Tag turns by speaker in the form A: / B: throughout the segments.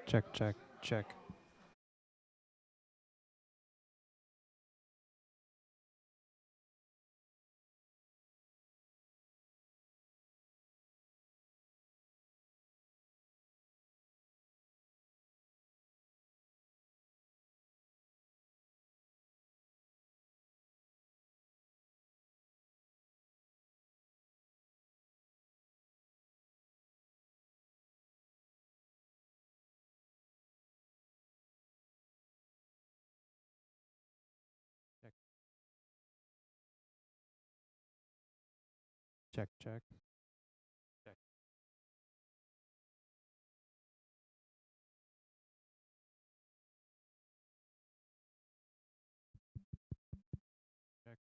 A: Check, check, check. Check, check. Check. Check.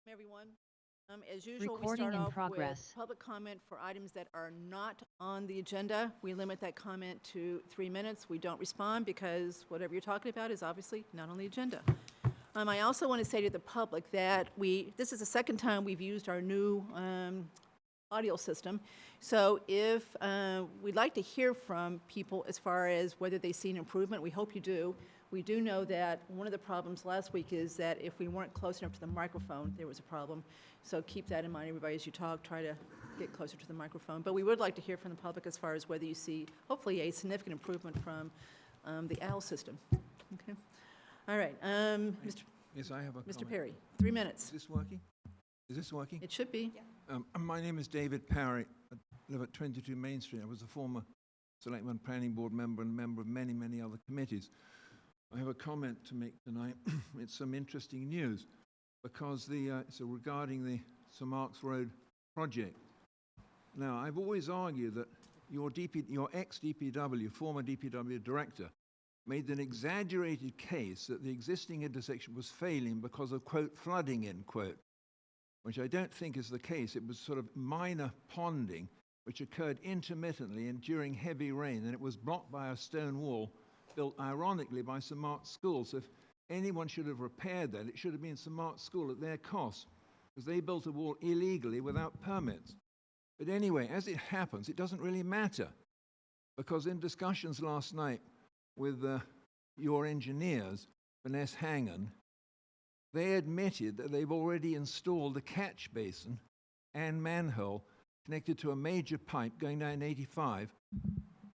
B: Welcome, everyone. As usual, we
C: Recording
B: start
C: in
B: off
C: progress.
B: with public comment for items that are not on the agenda. We limit that comment to 3 minutes. We don't respond because whatever you're talking about is obviously not on the agenda. I also want to say to the public that this is the second time we've used our new audio system. So if we'd like to hear from people as far as whether they see an improvement, we hope you do. We do know that one of the problems last week is that if we weren't close enough to the microphone, there was a problem. So keep that in mind, everybody, as you talk, try to get closer to the microphone. But we would like to hear from the public as far as whether you see, hopefully, a significant improvement from the OWL system. Okay. All right. Mr.
D: Yes, I have a
B: Mr.
D: comment.
B: Perry, 3 minutes.
D: Is this working? Is this working?
B: It should be.
D: My name is David Parry. I live at 22 Main Street. I was a former Selectman Planning Board member and member of many, many other committees. I have a comment to make tonight. It's some interesting news because so regarding the St Mark's Road project. Now, I've always argued that your ex-DPW, former DPW director, made an exaggerated case that the existing intersection was failing because of, quote, flooding, end quote, which I don't think is the case. It was sort of minor ponding, which occurred intermittently and during heavy rain, and it was blocked by a stone wall built ironically by St Mark's School. So if anyone should have repaired that, it should have been St Mark's School at their cost, because they built a wall illegally without permits. But anyway, as it happens, it doesn't really matter, because in discussions last night with your engineers, Vanessa Hangen, they admitted that they've already installed a catch basin and manhole connected to a major pipe going down 85,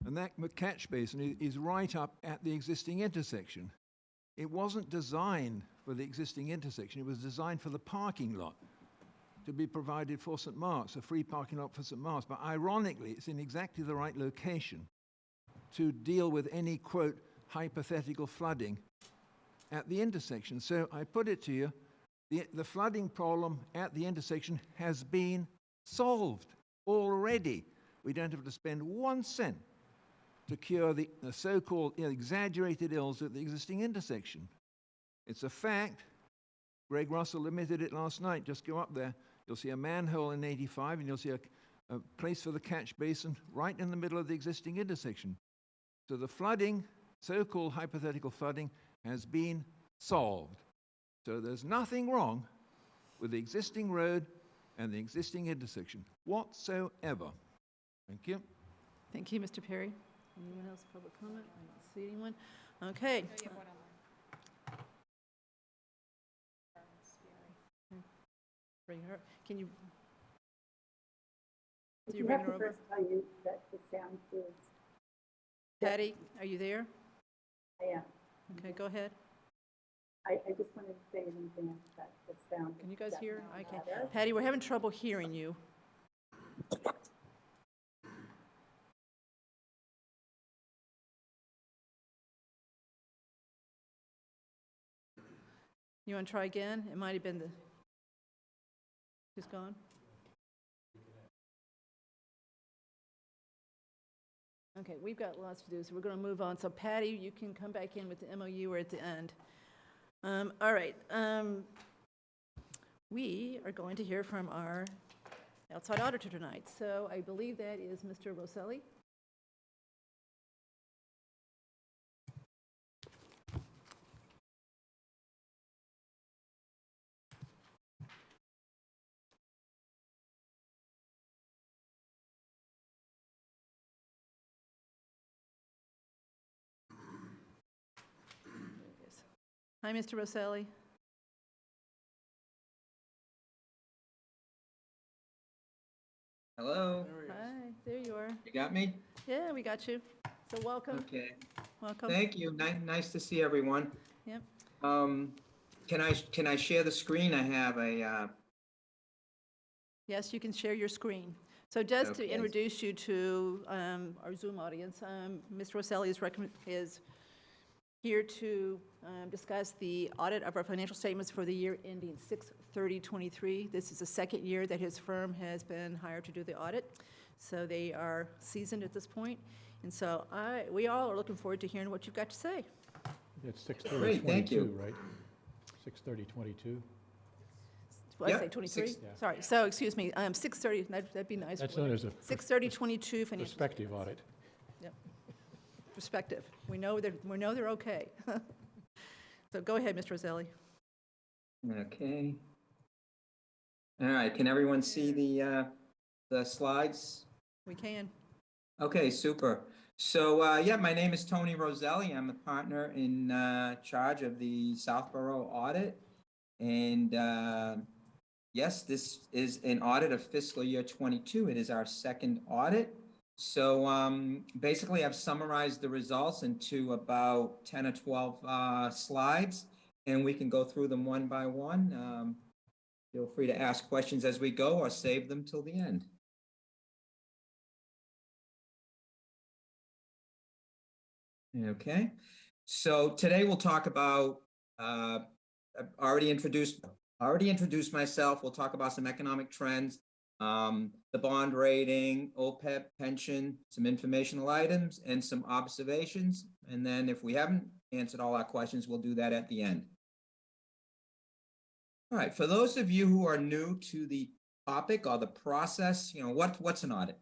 D: and that catch basin is right up at the existing intersection. It wasn't designed for the existing intersection, it was designed for the parking lot to be provided for St Mark's, a free parking lot for St Mark's, but ironically it's in exactly the right location to deal with any, quote, hypothetical flooding at the intersection. So I put it to you, the flooding problem at the intersection has been solved already. We don't have to spend 1 cent to cure the so-called exaggerated ills at the existing intersection. It's a fact. Greg Russell admitted it last night. Just go up there. You'll see a manhole in 85, and you'll see a place for the catch basin right in the middle of the existing intersection. So the flooding, so-called hypothetical flooding, has been solved. So there's nothing wrong with the existing road and the existing intersection whatsoever. Thank you.
B: Thank you, Mr. Perry. Anyone else public comment? I don't see anyone. Okay. Bring her. Can you?
E: If you have to first tell you that the sound is.
B: Patty, are you there?
E: I am.
B: Okay, go ahead.
E: I just wanted to say in advance that the sound.
B: Can you guys hear? I can't.
E: better.
B: Patty, we're having trouble hearing you. You want to try again? It might have been the, she's gone? Okay, we've got lots to do, so we're going to move on. So Patty, you can come back in with the MOU or at the end. All right. We are going to hear from our outside auditor tonight. So I believe that is Mr. Rosselli. Hi, Mr. Rosselli.
C: Hello,
B: Hi, there you are.
C: you got me?
B: Yeah, we got you. So welcome,
C: Okay,
B: welcome.
C: thank you. Nice to see everyone.
B: Yep.
C: Can I share the screen? I have a,
B: Yes, you can share your screen. So just to
C: Okay.
B: introduce you to our Zoom audience, Mr. Rosselli is here to discuss the audit of our financial statements for the year ending 6/30/23. This is the second year that his firm has been hired to do the audit, so they are seasoned at this point. And so we all are looking forward to hearing what you've got to say.
F: It's
C: Great, thank
F: 6/30/22,
C: you.
F: right? 6/30/22.
B: What did I say,
C: Yep,
B: 23?
F: Yeah.
B: Sorry, so, excuse me, 6/30, that'd be nice.
F: That's known as a
B: 6/30/22 financial.
F: prospective audit.
B: Perspective. We know they're okay. So go ahead, Mr. Rosselli.
C: okay. All right, can everyone see the slides?
B: We can.
C: Okay, super. So, yeah, my name is Tony Roselli. I'm a partner in charge of the Southborough audit. And yes, this is an audit of fiscal year 22. It is our second audit. So basically, I've summarized the results into about 10 or 12 slides, and we can go through them one by one. Feel free to ask questions as we go or save them till the end. Okay, so today we'll talk about, I've already introduced myself. We'll talk about some economic trends, the bond rating, OPEB pension, some informational items, and some observations. And then if we haven't answered all our questions, we'll do that at the end. All right, for those of you who are new to the topic or the process, what's an audit?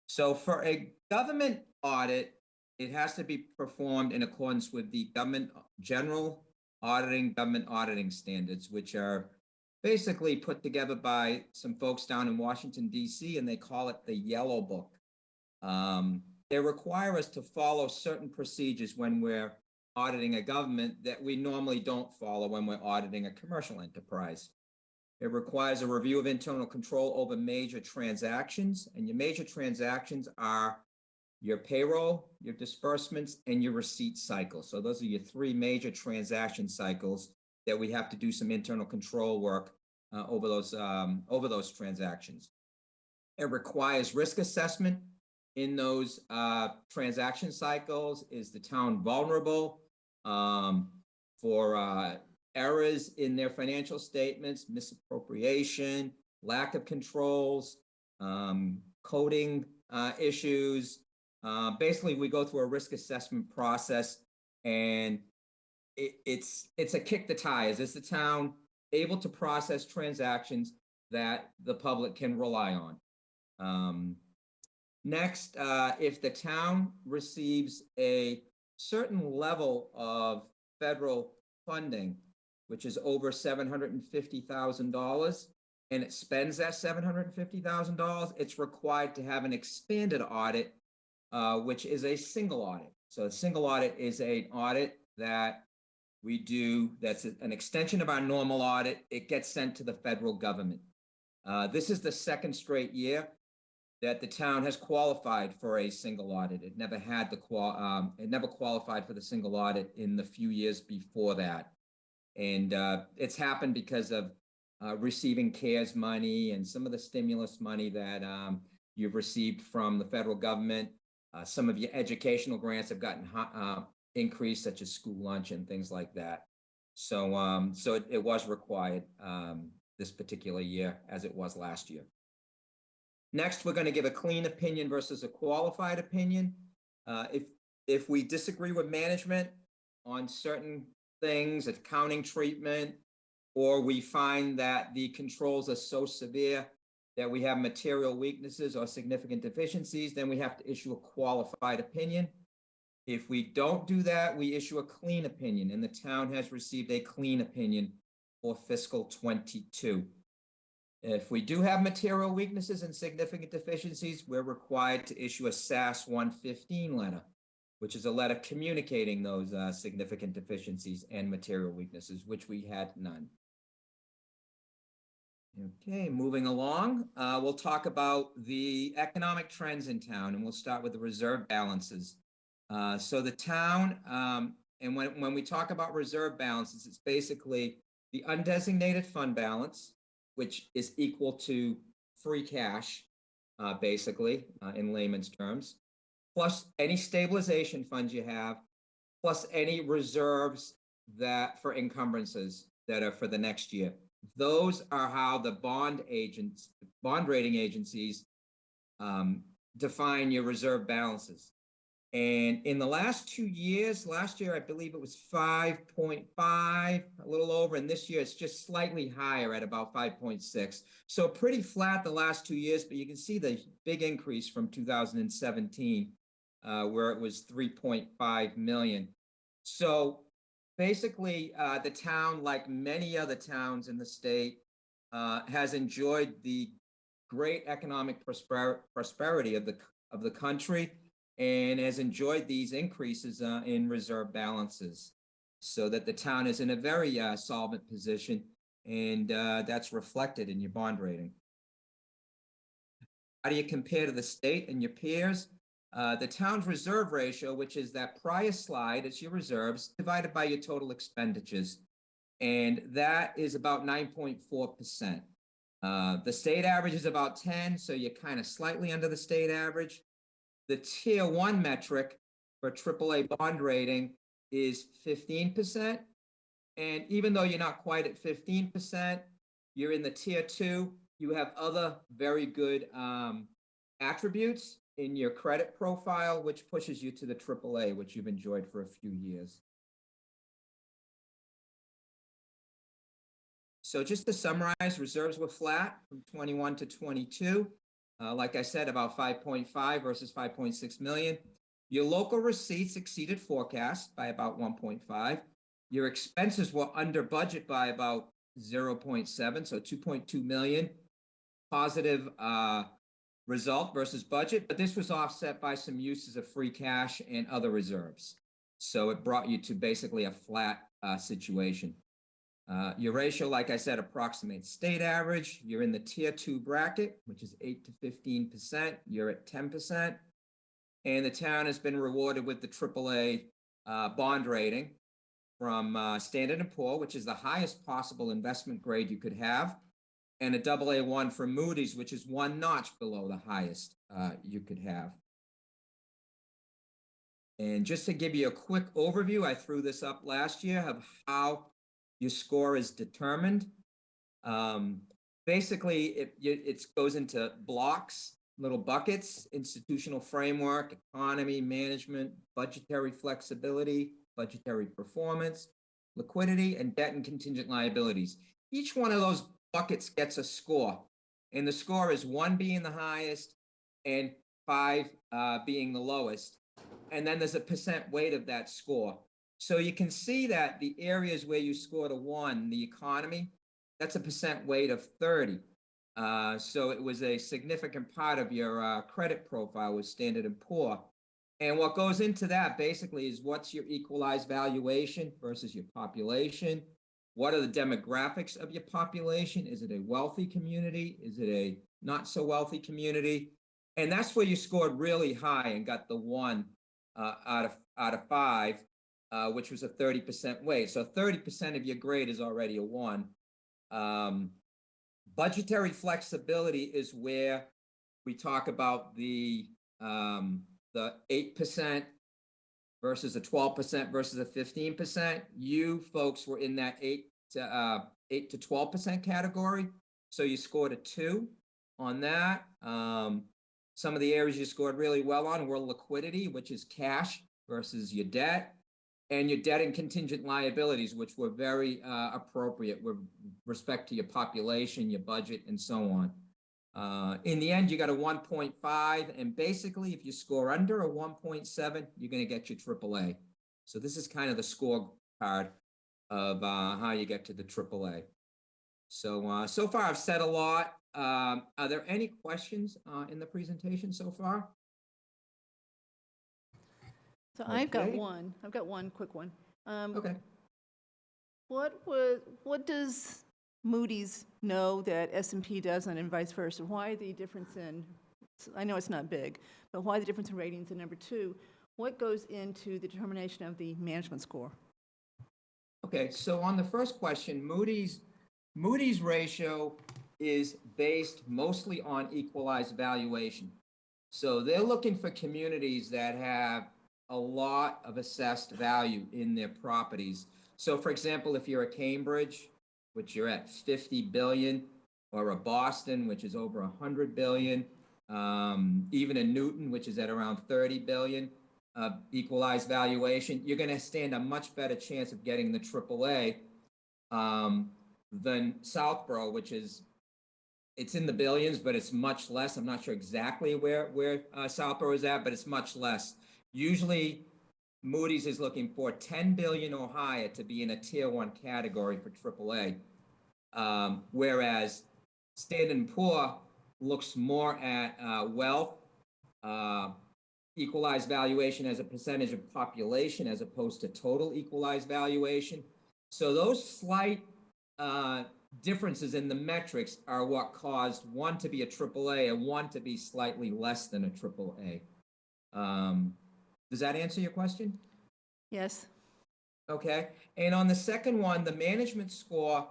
C: So for a government audit, it has to be performed in accordance with the government auditing standards, which are basically put together by some folks down in Washington, D.C., and they call it the Yellow Book. They require us to follow certain procedures when we're auditing a government that we normally don't follow when we're auditing a commercial enterprise. It requires a review of internal control over major transactions, and your major transactions are your payroll, your disbursements, and your receipt cycle. So those are your three major transaction cycles that we have to do some internal control work over those transactions. It requires risk assessment in those transaction cycles. Is the town vulnerable for errors in their financial statements, misappropriation, lack of controls, coding issues? Basically, we go through a risk assessment process, and it's a kick the tires. Is the town able to process transactions that the public can rely on? Next, if the town receives a certain level of federal funding, which is over $750,000, and it spends that $750,000, it's required to have an expanded audit, which is a single audit. So a single audit is an audit that we do that's an extension of our normal audit. It gets sent to the federal government. This is the second straight year that the town has qualified for a single audit. It never had it never qualified for the single audit in the few years before that. And it's happened because of receiving CARES money and some of the stimulus money that you've received from the federal government. Some of your educational grants have gotten increased, such as school lunch and things like that. So, it was required this particular year, as it was last year. Next, we're going to give a clean opinion versus a qualified opinion. If we disagree with management on certain things, accounting treatment, or we find that the controls are so severe that we have material weaknesses or significant deficiencies, then we have to issue a qualified opinion. If we don't do that, we issue a clean opinion, and the town has received a clean opinion for fiscal 22. If we do have material weaknesses and significant deficiencies, we're required to issue a SAS 115 letter, which is a letter communicating those significant deficiencies and material weaknesses, which we had none. Okay, moving along, we'll talk about the economic trends in town, and we'll start with the reserve balances. So the town, and when we talk about reserve balances, it's basically the undesignated fund balance, which is equal to free cash, basically, in layman's terms, plus any stabilization funds you have, plus any reserves that for encumbrances that are for the next year. Those are how the bond rating agencies define your reserve balances. And in the last 2 years, last year, I believe it was 5.5, a little over, and this year it's just slightly higher at about 5.6. So pretty flat the last 2 years, but you can see the big increase from 2017, where it was 3.5 million. So basically, the town, like many other towns in the state, has enjoyed the great economic prosperity of the country, and has enjoyed these increases in reserve balances, so that the town is in a very solvent position, and that's reflected in your bond rating. How do you compare to the state and your peers? The town's reserve ratio, which is that prior slide, it's your reserves divided by your total expenditures, and that is about 9.4%. The state average is about 10, so you're kind of slightly under the state average. The tier 1 metric for AAA bond rating is 15%. And even though you're not quite at 15%, you're in the tier 2. You have other very good attributes in your credit profile, which pushes you to the AAA, which you've enjoyed for a few years. So just to summarize, reserves were flat from 21 to 22. Like I said, about 5.5 versus 5.6 million. Your local receipts exceeded forecast by about 1.5. Your expenses were under budget by about 0.7, so 2.2 million. Positive result versus budget, but this was offset by some uses of free cash and other reserves. So it brought you to basically a flat situation. Your ratio, like I said, approximates state average. You're in the tier 2 bracket, which is 8 to 15%. You're at 10%. And the town has been rewarded with the AAA bond rating from Standard & Poor's, which is the highest possible investment grade you could have, and a AA1 from Moody's, which is one notch below the highest you could have. And just to give you a quick overview, I threw this up last year of how your score is determined. Basically, it goes into blocks, little buckets: institutional framework, economy, management, budgetary flexibility, budgetary performance, liquidity, and debt and contingent liabilities. Each one of those buckets gets a score, and the score is 1 being the highest and 5 being the lowest. And then there's a percent weight of that score. So you can see that the areas where you scored a 1, the economy, that's a percent weight of 30. So it was a significant part of your credit profile with Standard & Poor's. And what goes into that basically is what's your equalized valuation versus your population? What are the demographics of your population? Is it a wealthy community? Is it a not so wealthy community? And that's where you scored really high and got the 1 out of 5, which was a 30% weight. So 30% of your grade is already a 1. Budgetary flexibility is where we talk about the 8% versus a 12% versus a 15%. You folks were in that 8 to 12% category. So you scored a 2 on that. Some of the areas you scored really well on were liquidity, which is cash versus your debt, and your debt and contingent liabilities, which were very appropriate with respect to your population, your budget, and so on. In the end, you got a 1.5, and basically, if you score under a 1.7, you're going to get your AAA. So this is kind of the scorecard of how you get to the AAA. So, so far I've said a lot. Are there any questions in the presentation so far?
B: So I've got
C: Okay.
B: one. I've got one quick one.
C: Okay.
B: What does Moody's know that S&P doesn't, and vice versa? Why the difference in, I know it's not big, but why the difference in ratings? And number two, what goes into the determination of the management score?
C: Okay, so on the first question, Moody's ratio is based mostly on equalized valuation. So they're looking for communities that have a lot of assessed value in their properties. So for example, if you're a Cambridge, which you're at 50 billion, or a Boston, which is over 100 billion, even a Newton, which is at around 30 billion, equalized valuation, you're going to stand a much better chance of getting the AAA than Southborough, which is, it's in the billions, but it's much less. I'm not sure exactly where Southborough is at, but it's much less. Usually, Moody's is looking for 10 billion or higher to be in a tier 1 category for AAA, whereas Standard & Poor's looks more at wealth, equalized valuation as a percentage of population as opposed to total equalized valuation. So those slight differences in the metrics are what caused one to be a AAA and one to be slightly less than a AAA. Does that answer your question?
B: Yes.
C: Okay. And on the second one, the management score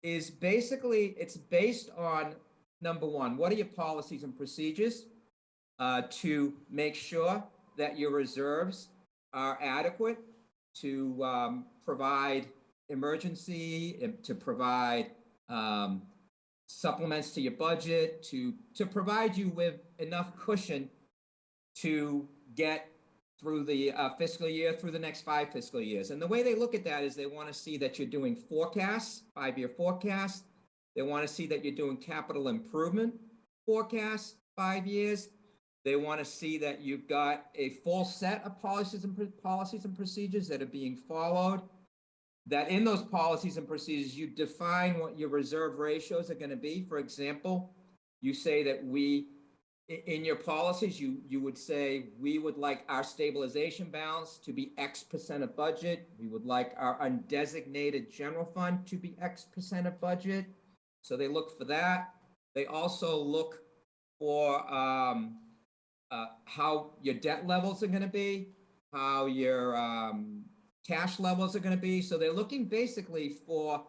C: is basically, it's based on, number one, what are your policies and procedures to make sure that your reserves are adequate to provide emergency, to provide supplements to your budget, to provide you with enough cushion to get through the fiscal year, through the next 5 fiscal years. And the way they look at that is they want to see that you're doing forecasts, 5-year forecasts. They want to see that you're doing capital improvement forecasts, 5 years. They want to see that you've got a full set of policies and procedures that are being followed. That in those policies and procedures, you define what your reserve ratios are going to be. For example, you say that in your policies, you would say, we would like our stabilization balance to be X% of budget. We would like our undesignated general fund to be X% of budget. So they look for that. They also look for how your debt levels are going to be, how your cash levels are going to be. So they're looking basically for,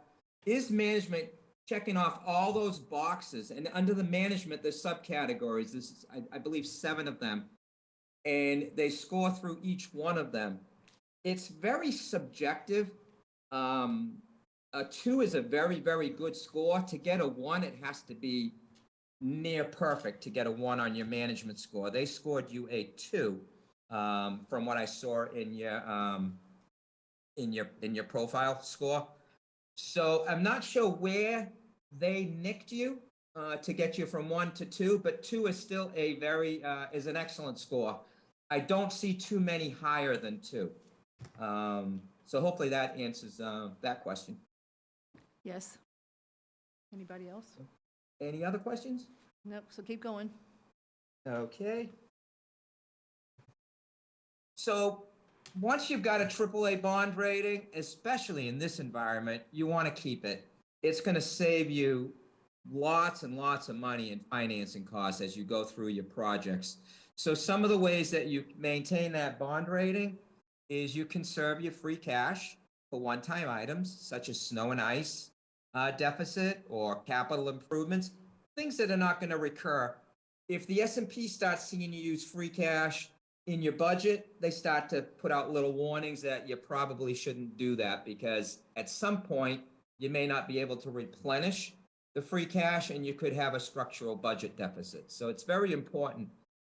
C: is management checking off all those boxes? And under the management, there's subcategories. This is, I believe, 7 of them. And they score through each one of them. It's very subjective. A 2 is a very, very good score. To get a 1, it has to be near perfect to get a 1 on your management score. They scored you a 2 from what I saw in your profile score. So I'm not sure where they nicked you to get you from 1 to 2, but 2 is still a very is an excellent score. I don't see too many higher than 2. So hopefully that answers that question.
B: Yes. Anybody else?
C: Any other questions?
B: Nope, so keep going.
C: Okay. So once you've got a AAA bond rating, especially in this environment, you want to keep it. It's going to save you lots and lots of money in financing costs as you go through your projects. So some of the ways that you maintain that bond rating is you conserve your free cash for one-time items such as snow and ice deficit or capital improvements, things that are not going to recur if the S&P starts seeing you use free cash in your budget, they start to put out little warnings that you probably shouldn't do that, because at some point you may not be able to replenish the free cash and you could have a structural budget deficit. So it's very important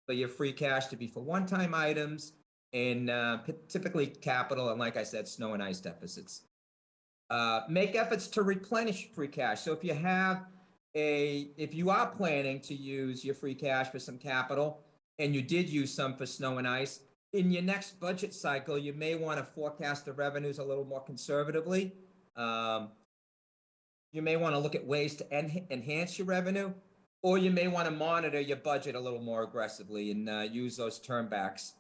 C: for your free cash to be for one-time items and typically capital and, like I said, snow and ice deficits. Make efforts to replenish free cash. So if you are planning to use your free cash for some capital and you did use some for snow and ice, in your next budget cycle, you may want to forecast the revenues a little more conservatively. You may want to look at ways to enhance your revenue, or you may want to monitor your budget a little more aggressively and use those turnbacks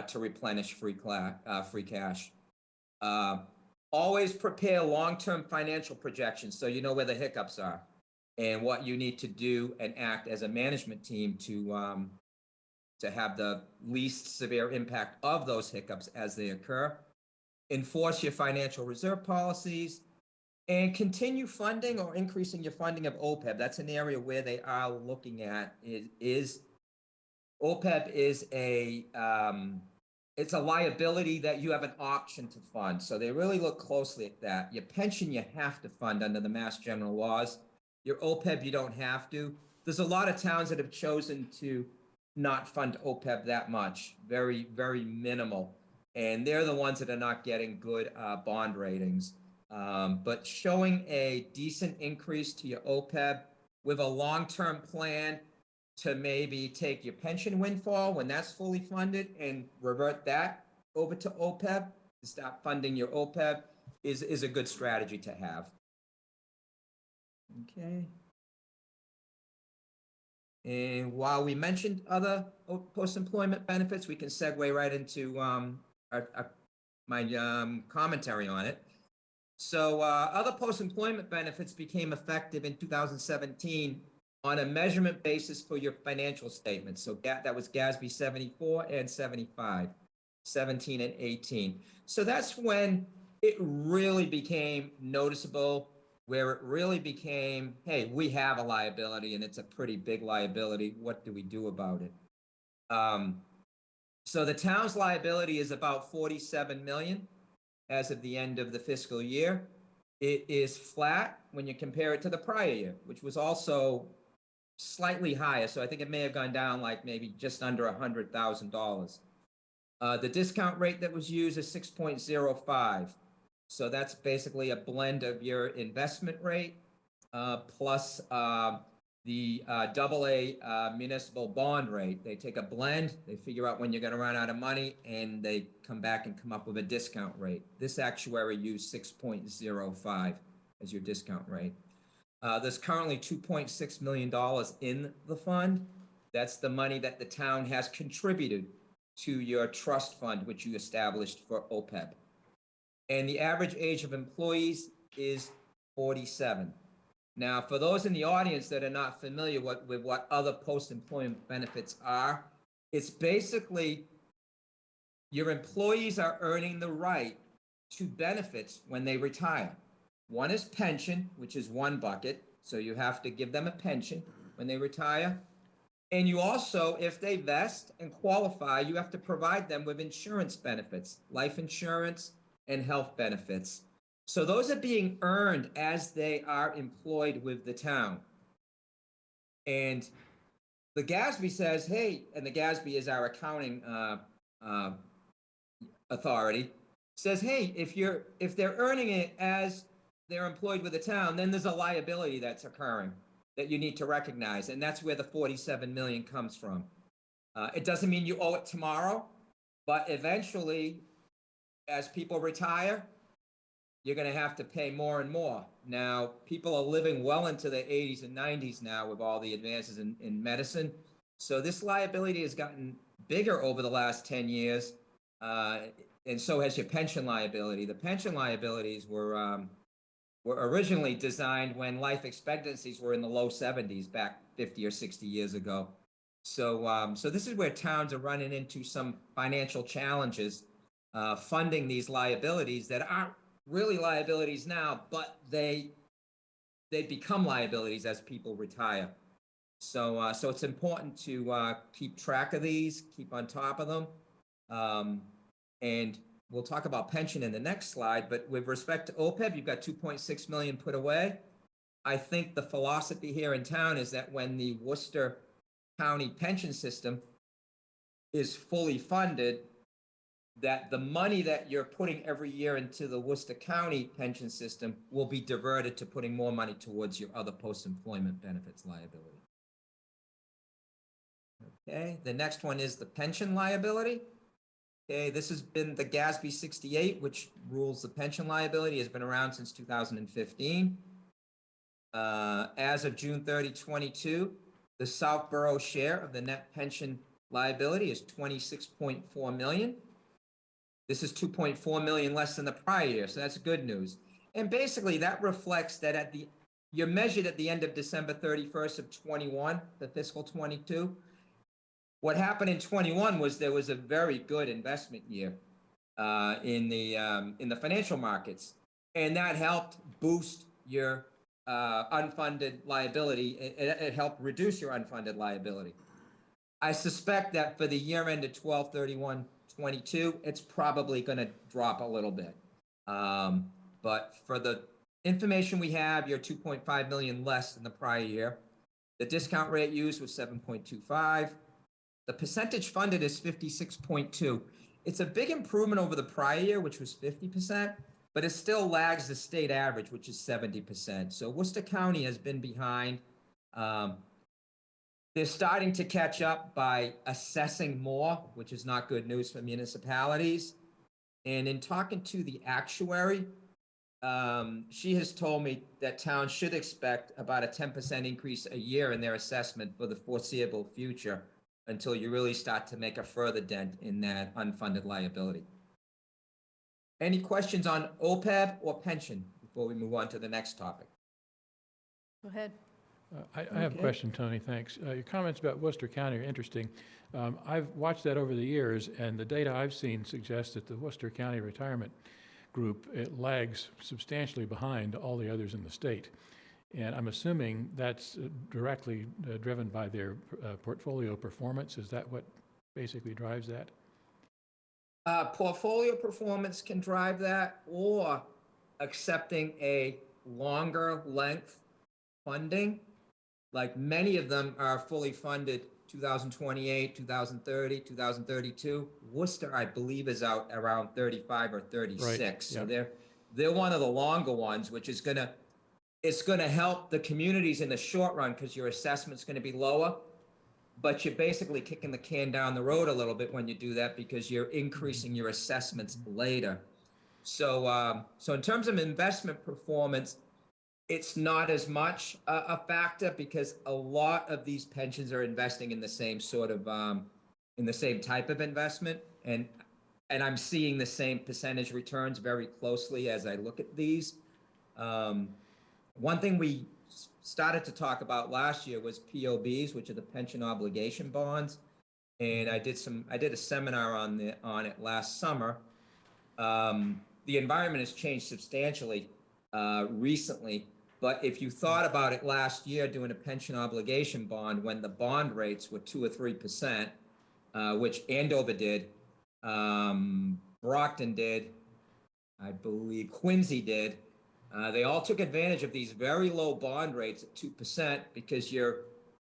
C: to replenish free cash. Always prepare long-term financial projections so you know where the hiccups are and what you need to do and act as a management team to have the least severe impact of those hiccups as they occur. Enforce your financial reserve policies and continue funding or increasing your funding of OPEB. That's an area where they are looking at is OPEB is it's a liability that you have an option to fund. So they really look closely at that. Your pension, you have to fund under the Mass General laws. Your OPEB, you don't have to. There's a lot of towns that have chosen to not fund OPEB that much, very, very minimal. And they're the ones that are not getting good bond ratings. But showing a decent increase to your OPEB with a long-term plan to maybe take your pension windfall when that's fully funded and revert that over to OPEB, to start funding your OPEB, is a good strategy to have. Okay. And while we mentioned other post-employment benefits, we can segue right into my commentary on it. So other post-employment benefits became effective in 2017 on a measurement basis for your financial statements. So that was GASB 74 and 75, 17 and 18. So that's when it really became noticeable, where it really became, hey, we have a liability and it's a pretty big liability. What do we do about it? So the town's liability is about 47 million as of the end of the fiscal year. It is flat when you compare it to the prior year, which was also slightly higher. So I think it may have gone down like maybe just under $100,000. The discount rate that was used is 6.05. So that's basically a blend of your investment rate plus the AA municipal bond rate. They take a blend, they figure out when you're going to run out of money, and they come back and come up with a discount rate. This actuary used 6.05 as your discount rate. There's currently $2.6 million in the fund. That's the money that the town has contributed to your trust fund, which you established for OPEB. And the average age of employees is 47. Now, for those in the audience that are not familiar with what other post-employment benefits are, it's basically your employees are earning the right to benefits when they retire. One is pension, which is one bucket. So you have to give them a pension when they retire. And you also, if they vest and qualify, you have to provide them with insurance benefits, life insurance and health benefits. So those are being earned as they are employed with the town. And the GASB says, hey, and the GASB is our accounting authority, says, hey, if they're earning it as they're employed with the town, then there's a liability that's occurring that you need to recognize. And that's where the 47 million comes from. It doesn't mean you owe it tomorrow, but eventually, as people retire, you're going to have to pay more and more. Now, people are living well into their 80s and 90s now with all the advances in medicine. So this liability has gotten bigger over the last 10 years, and so has your pension liability. The pension liabilities were originally designed when life expectancies were in the low 70s back 50 or 60 years ago. So, so this is where towns are running into some financial challenges funding these liabilities that aren't really liabilities now, but they become liabilities as people retire. So it's important to keep track of these, keep on top of them. And we'll talk about pension in the next slide, but with respect to OPEB, you've got 2.6 million put away. I think the philosophy here in town is that when the Worcester County pension system is fully funded, that the money that you're putting every year into the Worcester County pension system will be diverted to putting more money towards your other post-employment benefits liability. Okay, the next one is the pension liability. Okay, this has been the GASB 68, which rules the pension liability, has been around since 2015. As of June 30, 22, the Southborough share of the net pension liability is 26.4 million. This is 2.4 million less than the prior year, so that's good news. And basically that reflects that you're measured at the end of December 31st of 21, the fiscal 22. What happened in 21 was there was a very good investment year in the financial markets, and that helped boost your unfunded liability. It helped reduce your unfunded liability. I suspect that for the year end of 12/31/22, it's probably going to drop a little bit. But for the information we have, you're 2.5 million less than the prior year. The discount rate used was 7.25. The percentage funded is 56.2. It's a big improvement over the prior year, which was 50%, but it still lags the state average, which is 70%. So Worcester County has been behind. They're starting to catch up by assessing more, which is not good news for municipalities. And in talking to the actuary, she has told me that towns should expect about a 10% increase a year in their assessment for the foreseeable future until you really start to make a further dent in that unfunded liability. Any questions on OPEB or pension before we move on to the next topic?
B: Go ahead.
F: I have a question, Tony, thanks. Your comments about Worcester County are interesting. I've watched that over the years, and the data I've seen suggests that the Worcester County Retirement Group, it lags substantially behind all the others in the state. And I'm assuming that's directly driven by their portfolio performance. Is that what basically drives that?
C: Portfolio performance can drive that, or accepting a longer length funding. Like many of them are fully funded 2028, 2030, 2032. Worcester, I believe, is out around 35 or 36.
F: Right.
C: So
F: Yeah.
C: they're one of the longer ones, which is it's gonna help the communities in the short run because your assessment's gonna be lower, but you're basically kicking the can down the road a little bit when you do that because you're increasing your assessments later. So in terms of investment performance, it's not as much a factor because a lot of these pensions are investing in the same sort of in the same type of investment, and I'm seeing the same percentage returns very closely as I look at these. One thing we started to talk about last year was POBs, which are the pension obligation bonds, and I did a seminar on it last summer. The environment has changed substantially recently. But if you thought about it last year doing a pension obligation bond when the bond rates were 2 or 3%, which Andover did, Brockton did, I believe Quincy did, they all took advantage of these very low bond rates at 2% because your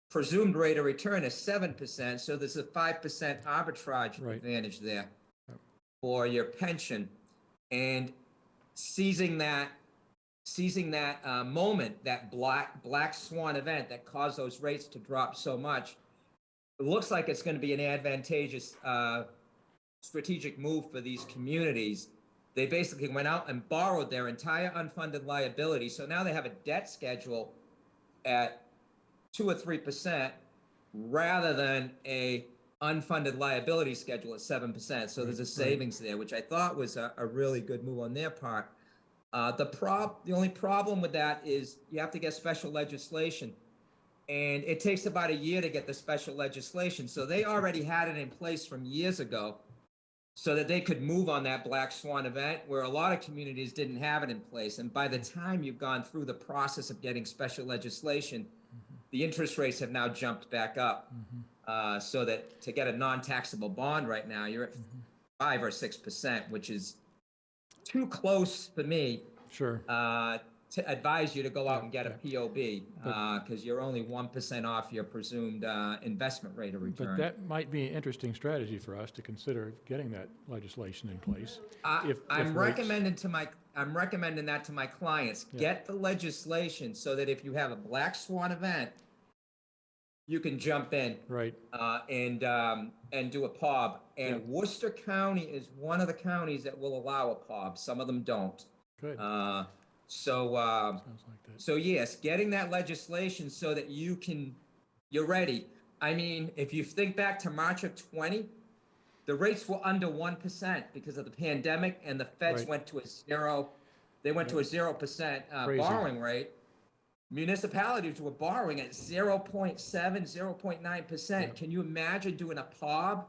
C: presumed rate of return is 7%. So there's a 5% arbitrage advantage there for your pension. And seizing that moment, that black swan event that caused those rates to drop so much, it looks like it's going to be an advantageous strategic move for these communities. They basically went out and borrowed their entire unfunded liability. So now they have a debt schedule at 2 or 3% rather than a unfunded liability schedule at 7%. So there's a savings there, which I thought was a really good move on their part. The only problem with that is you have to get special legislation, and it takes about a year to get the special legislation. So they already had it in place from years ago so that they could move on that black swan event where a lot of communities didn't have it in place. And by the time you've gone through the process of getting special legislation, the interest rates have now jumped back up. So that to get a non-taxable bond right now, you're at 5 or 6%, which is too close for me
F: Sure.
C: to advise you to go out and get a
F: Yeah.
C: POB, because you're only 1% off your presumed investment rate of
F: But
C: return.
F: that might be an interesting strategy for us to consider getting that legislation in place. if
C: I'm
F: rates-
C: I'm recommending that to my clients.
F: Yeah.
C: Get the legislation so that if you have a black swan event, you can jump in
F: Right,
C: and do a POB. And
F: Yeah.
C: Worcester County is one of the counties that will allow a POB. Some of them don't.
F: good.
C: So
F: Sounds like that.
C: so yes, getting that legislation so that you're ready. I mean, if you think back to March of 20, the rates were under 1% because of the pandemic, and the feds
F: Right.
C: went to a zero. They went to a 0%
F: Crazy.
C: borrowing rate. Municipalities were borrowing at 0.7, 0.9%.
F: Yeah.
C: Can you imagine doing a POB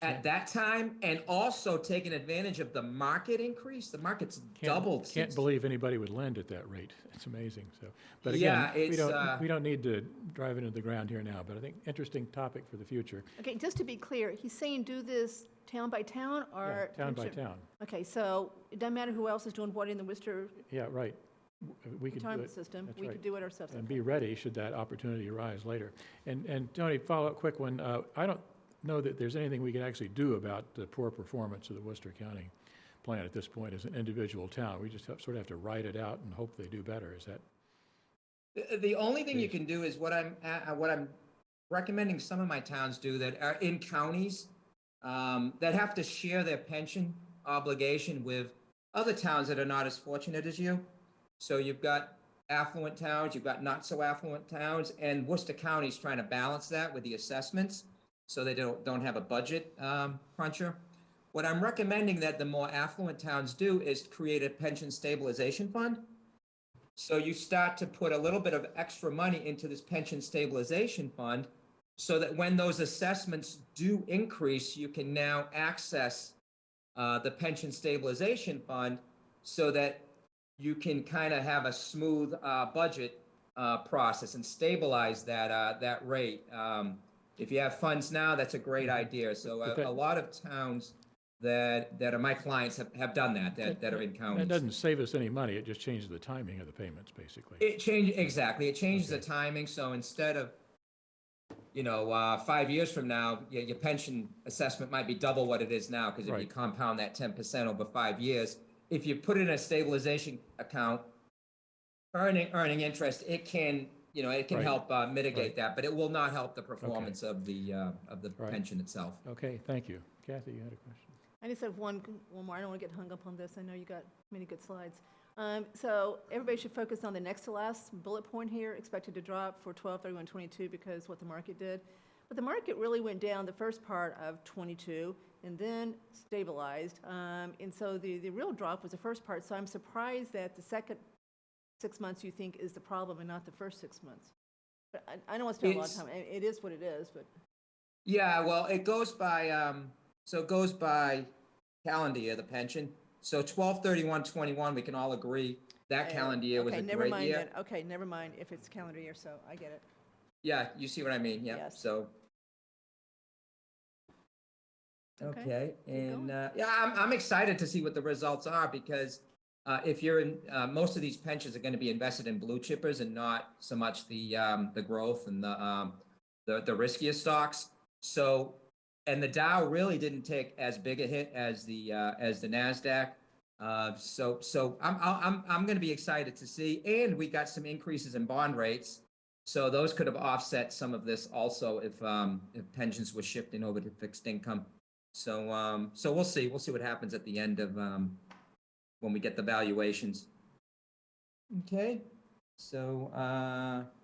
C: at that time and also taking advantage of the market increase? The market's doubled.
F: Can't
C: since-
F: believe anybody would lend at that rate. It's amazing, so. But
C: Yeah,
F: again,
C: it's,
F: we don't need to drive it into the ground here now, but I think interesting topic for the future.
B: Okay, just to be clear, he's saying do this town by town
F: Yeah,
B: or?
F: town by town.
B: Okay, so it doesn't matter who else is doing what in the Worcester
F: Yeah, right. We could do
B: retirement
F: it.
B: system.
F: That's
B: We
F: right.
B: could do it ourselves.
F: And
B: Okay.
F: be ready should that opportunity arise later. And Tony, follow up quick one. I don't know that there's anything we can actually do about the poor performance of the Worcester County plan at this point as an individual town. We just sort of have to write it out and hope they do better. Is that?
C: The only thing you
F: Please.
C: can do is what I'm recommending some of my towns do that are in counties that have to share their pension obligation with other towns that are not as fortunate as you. So you've got affluent towns, you've got not so affluent towns, and Worcester County's trying to balance that with the assessments so they don't have a budget cruncher. What I'm recommending that the more affluent towns do is create a pension stabilization fund. So you start to put a little bit of extra money into this pension stabilization fund so that when those assessments do increase, you can now access the pension stabilization fund so that you can kind of have a smooth budget process and stabilize that rate. If you have funds now, that's a great idea. So
F: But that-
C: a lot of towns that are my clients have done that are in counties.
F: That doesn't save us any money. It just changes the timing of the payments, basically.
C: It changes, exactly. It changes the
F: Okay.
C: timing. So instead of, 5 years from now, your pension assessment might be double what it is now, because if you
F: Right.
C: compound that 10% over 5 years, if you put it in a stabilization account, earning interest, it can
F: Right.
C: help mitigate
F: Right.
C: that, but it will not help the performance of the
F: Right.
C: pension itself.
F: Okay, thank you. Kathy, you had a question?
B: I just have one more. I don't want to get hung up on this. I know you got many good slides. So everybody should focus on the next to last bullet point here, expected to drop for 12/31/22 because what the market did. But the market really went down the first part of 22 and then stabilized. And so the real drop was the first part. So I'm surprised that the second 6 months you think is the problem and not the first 6 months. But I don't want to spend a lot of time. It is what it is, but.
C: Yeah, well, it goes by calendar year, the pension. So 12/31/21, we can all agree that calendar year was a
B: Okay, never
C: great
B: mind
C: year.
B: then. Okay, never mind if it's calendar year, so I get it.
C: Yeah, you see what I mean? Yeah.
B: Yes.
C: So.
B: Okay,
C: Okay,
B: keep
C: and
B: going.
C: yeah, I'm excited to see what the results are because if you're in, most of these pensions are going to be invested in blue chippers and not so much the growth and the riskier stocks. So, and the Dow really didn't take as big a hit as the Nasdaq. So I'm going to be excited to see, and we got some increases in bond rates. So those could have offset some of this also if pensions were shifting over to fixed income. So we'll see what happens at the end of when we get the valuations. Okay, so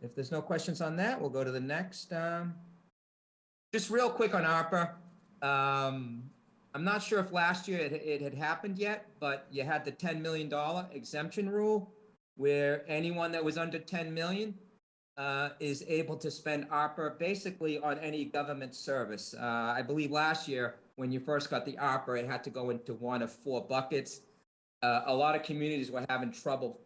C: if there's no questions on that, we'll go to the next. Just real quick on ARPA. I'm not sure if last year it had happened yet, but you had the $10 million exemption rule where anyone that was under 10 million is able to spend ARPA basically on any government service. I believe last year when you first got the ARPA, it had to go into one of 4 buckets. A lot of communities were having trouble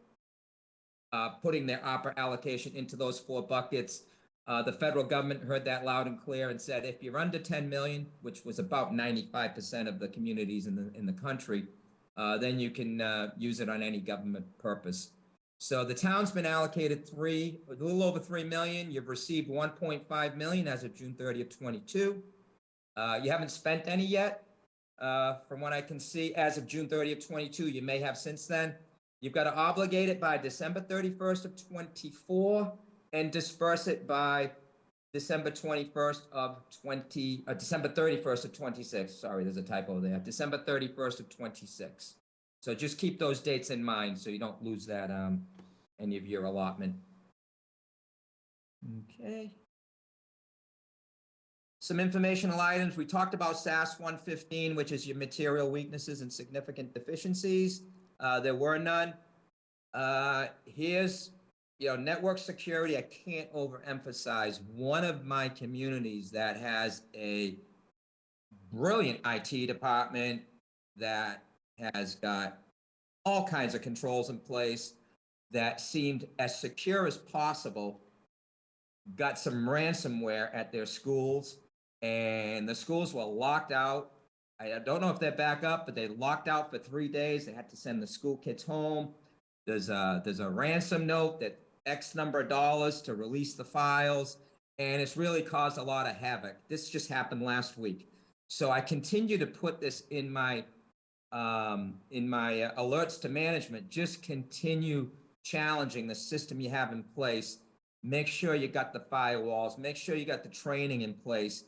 C: putting their ARPA allocation into those 4 buckets. The federal government heard that loud and clear and said, if you're under 10 million, which was about 95% of the communities in the country, then you can use it on any government purpose. So the town's been allocated a little over 3 million. You've received 1.5 million as of June 30th, 22. You haven't spent any yet. From what I can see, as of June 30th, 22, you may have since then. You've got to obligate it by December 31st of 24 and disperse it by December 21st of December 31st of 26. Sorry, there's a typo there. December 31st of 26. So just keep those dates in mind so you don't lose that, any of your allotment. Okay. Some informational items. We talked about SAS 115, which is your material weaknesses and significant deficiencies. There were none. Here's, network security. I can't overemphasize. One of my communities that has a brilliant IT department that has got all kinds of controls in place that seemed as secure as possible, got some ransomware at their schools, and the schools were locked out. I don't know if they're back up, but they locked out for 3 days. They had to send the school kids home. There's a ransom note that X number of dollars to release the files, and it's really caused a lot of havoc. This just happened last week. So I continue to put this in my alerts to management. Just continue challenging the system you have in place. Make sure you got the firewalls. Make sure you got the training in place.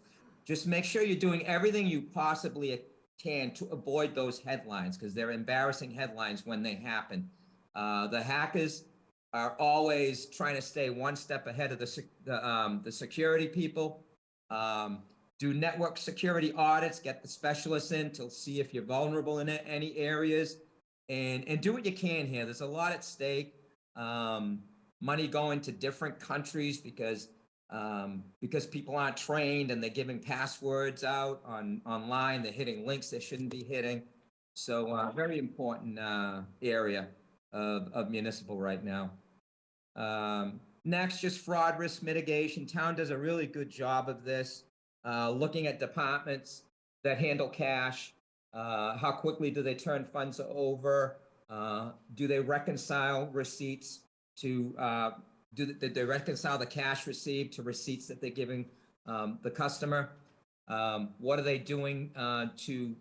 C: Just make sure you're doing everything you possibly can to avoid those headlines, because they're embarrassing headlines when they happen. The hackers are always trying to stay one step ahead of the security people. Do network security audits, get the specialists in to see if you're vulnerable in any areas, and do what you can here. There's a lot at stake. Money going to different countries because people aren't trained and they're giving passwords out online. They're hitting links they shouldn't be hitting. So very important area of municipal right now. Next, just fraud risk mitigation. Town does a really good job of this. Looking at departments that handle cash, how quickly do they turn funds over? Do they reconcile receipts to, did they reconcile the cash received to receipts that they're giving the customer? What are they doing to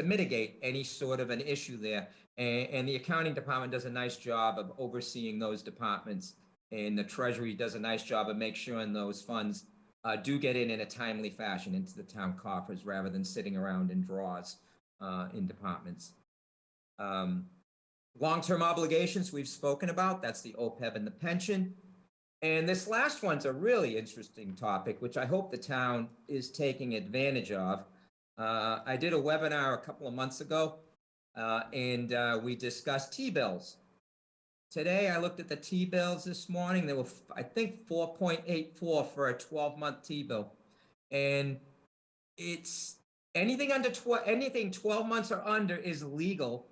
C: mitigate any sort of an issue there? And the accounting department does a nice job of overseeing those departments, and the treasury does a nice job of making sure those funds do get in a timely fashion into the town coffers rather than sitting around in drawers in departments. Long-term obligations we've spoken about. That's the OPEB and the pension. And this last one's a really interesting topic, which I hope the town is taking advantage of. I did a webinar a couple of months ago, and we discussed T-bills. Today, I looked at the T-bills this morning. They were, I think, 4.84 for a 12-month T-bill. And it's anything 12 months or under is legal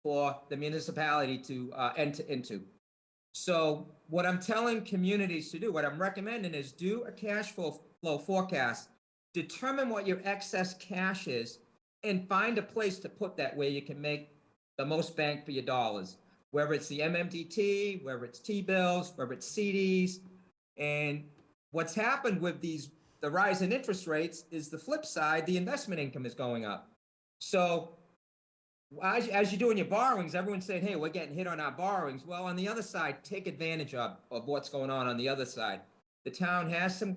C: for the municipality to enter into. So what I'm telling communities to do, what I'm recommending is do a cash flow forecast, determine what your excess cash is, and find a place to put that where you can make the most bang for your dollars. Whether it's the MMDT, whether it's T-bills, whether it's CDs. And what's happened with the rise in interest rates is the flip side, the investment income is going up. So as you're doing your borrowings, everyone's saying, hey, we're getting hit on our borrowings. Well, on the other side, take advantage of what's going on the other side. The town has some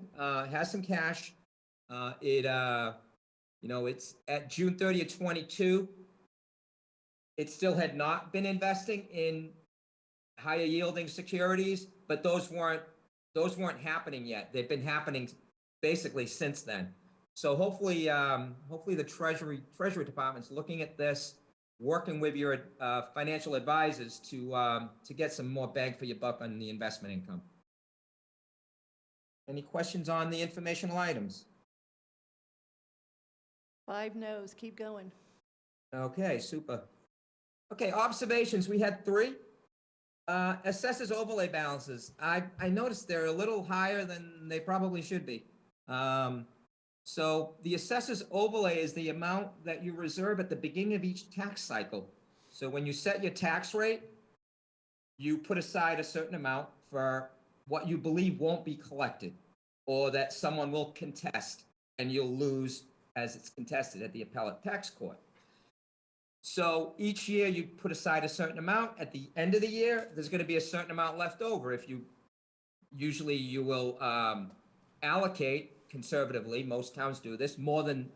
C: cash. It's at June 30th, 22. It still had not been investing in higher yielding securities, but those weren't happening yet. They've been happening basically since then. So hopefully the Treasury Department's looking at this, working with your financial advisors to get some more bang for your buck on the investment income. Any questions on the informational items?
B: 5 no's, keep going.
C: Okay, super. Okay, observations, we had 3. Assessors overlay balances. I noticed they're a little higher than they probably should be. So the assessors overlay is the amount that you reserve at the beginning of each tax cycle. So when you set your tax rate, you put aside a certain amount for what you believe won't be collected or that someone will contest and you'll lose as it's contested at the appellate tax court. So each year you put aside a certain amount. At the end of the year, there's going to be a certain amount left over. Usually you will allocate conservatively, most towns do this, more than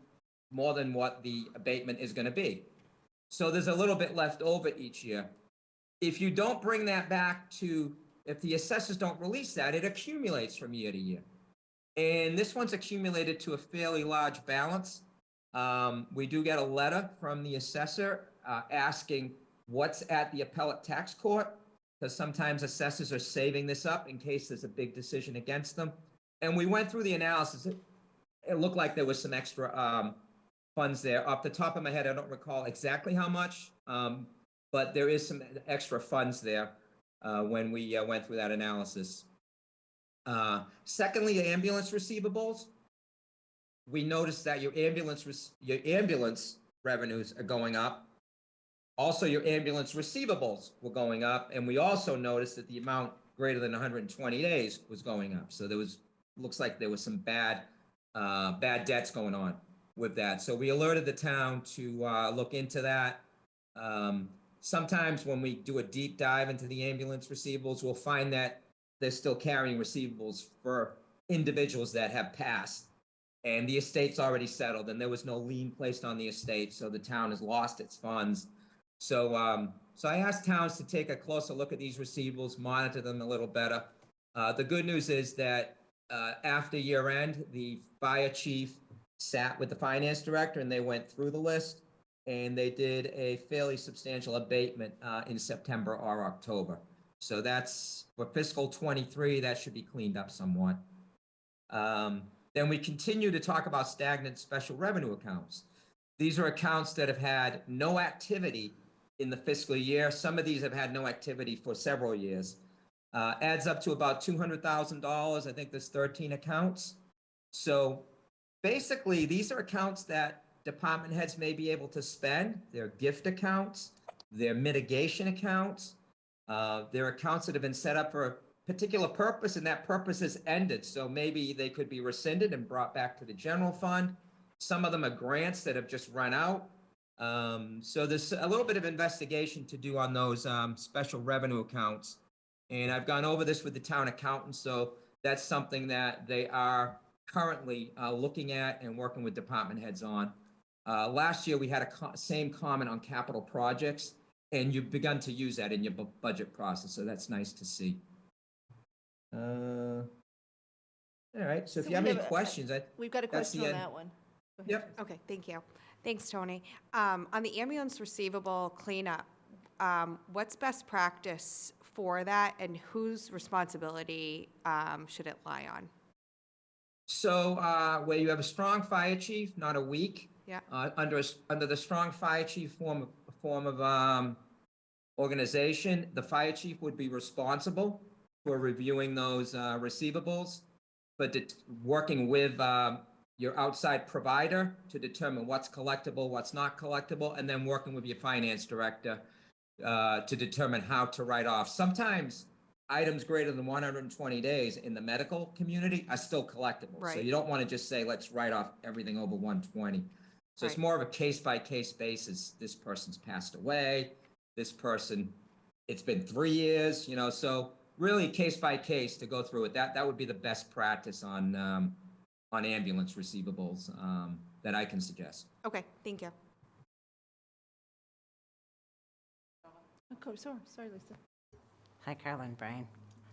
C: what the abatement is going to be. So there's a little bit left over each year. If you don't bring that back if the assessors don't release that, it accumulates from year to year. And this one's accumulated to a fairly large balance. We do get a letter from the assessor asking what's at the appellate tax court, because sometimes assessors are saving this up in case there's a big decision against them. And we went through the analysis. It looked like there was some extra funds there. Off the top of my head, I don't recall exactly how much, but there is some extra funds there when we went through that analysis. Secondly, ambulance receivables. We noticed that your ambulance revenues are going up. Also, your ambulance receivables were going up, and we also noticed that the amount greater than 120 days was going up. So looks like there was some bad debts going on with that. So we alerted the town to look into that. Sometimes when we do a deep dive into the ambulance receivables, we'll find that they're still carrying receivables for individuals that have passed. And the estate's already settled, and there was no lien placed on the estate, so the town has lost its funds. So I asked towns to take a closer look at these receivables, monitor them a little better. The good news is that after year end, the fire chief sat with the finance director, and they went through the list, and they did a fairly substantial abatement in September or October. So that's for fiscal 23, that should be cleaned up somewhat. Then we continue to talk about stagnant special revenue accounts. These are accounts that have had no activity in the fiscal year. Some of these have had no activity for several years. Adds up to about $200,000. I think there's 13 accounts. So basically, these are accounts that department heads may be able to spend. They're gift accounts, they're mitigation accounts. They're accounts that have been set up for a particular purpose, and that purpose has ended. So maybe they could be rescinded and brought back to the general fund. Some of them are grants that have just run out. So there's a little bit of investigation to do on those special revenue accounts. And I've gone over this with the town accountant, so that's something that they are currently looking at and working with department heads on. Last year, we had a same comment on capital projects, and you've begun to use that in your budget process, so that's nice to see. All right, so if you have any questions,
B: We've got a
C: that's the
B: question on
C: end.
B: that one. Go ahead.
C: Yep.
G: Okay, thank you. Thanks, Tony. On the ambulance receivable cleanup, what's best practice for that, and whose responsibility should it lie on?
C: So where you have a strong fire chief, not a weak,
G: Yeah.
C: under the strong fire chief form of organization, the fire chief would be responsible for reviewing those receivables, but working with your outside provider to determine what's collectible, what's not collectible, and then working with your finance director to determine how to write off. Sometimes items greater than 120 days in the medical community are still collectible. So
G: Right.
C: you don't want to just say, let's write off everything over 120. So it's
G: Right.
C: more of a case-by-case basis. This person's passed away. This person, it's been 3 years, so really case-by-case to go through it. That would be the best practice on ambulance receivables that I can suggest.
G: Okay, thank you.
B: Oh, sorry, Lisa.
H: Hi, Carla and Brian.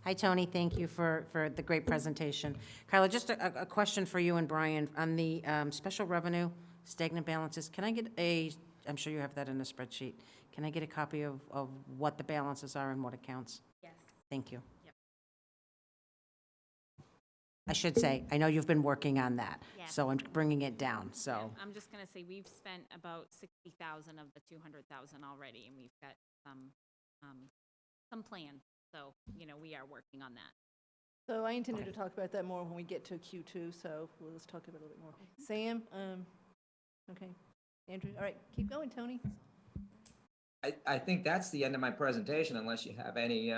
H: Hi, Tony. Thank you for the great presentation. Carla, just a question for you and Brian on the special revenue stagnant balances. Can I get I'm sure you have that in a spreadsheet. Can I get a copy of what the balances are and what accounts?
I: Yes.
H: Thank you.
I: Yep.
H: I should say, I know you've been working on that,
I: Yes.
H: so I'm bringing it down,
I: Yeah,
H: so.
I: I'm just gonna say, we've spent about 60,000 of the 200,000 already, and we've got some plans So, we are working on that.
B: So I intended to talk about that more when we get to Q2, so let's talk about it a little bit more. Sam, okay. Andrew, all right, keep going, Tony.
C: I think that's the end of my presentation, unless you have any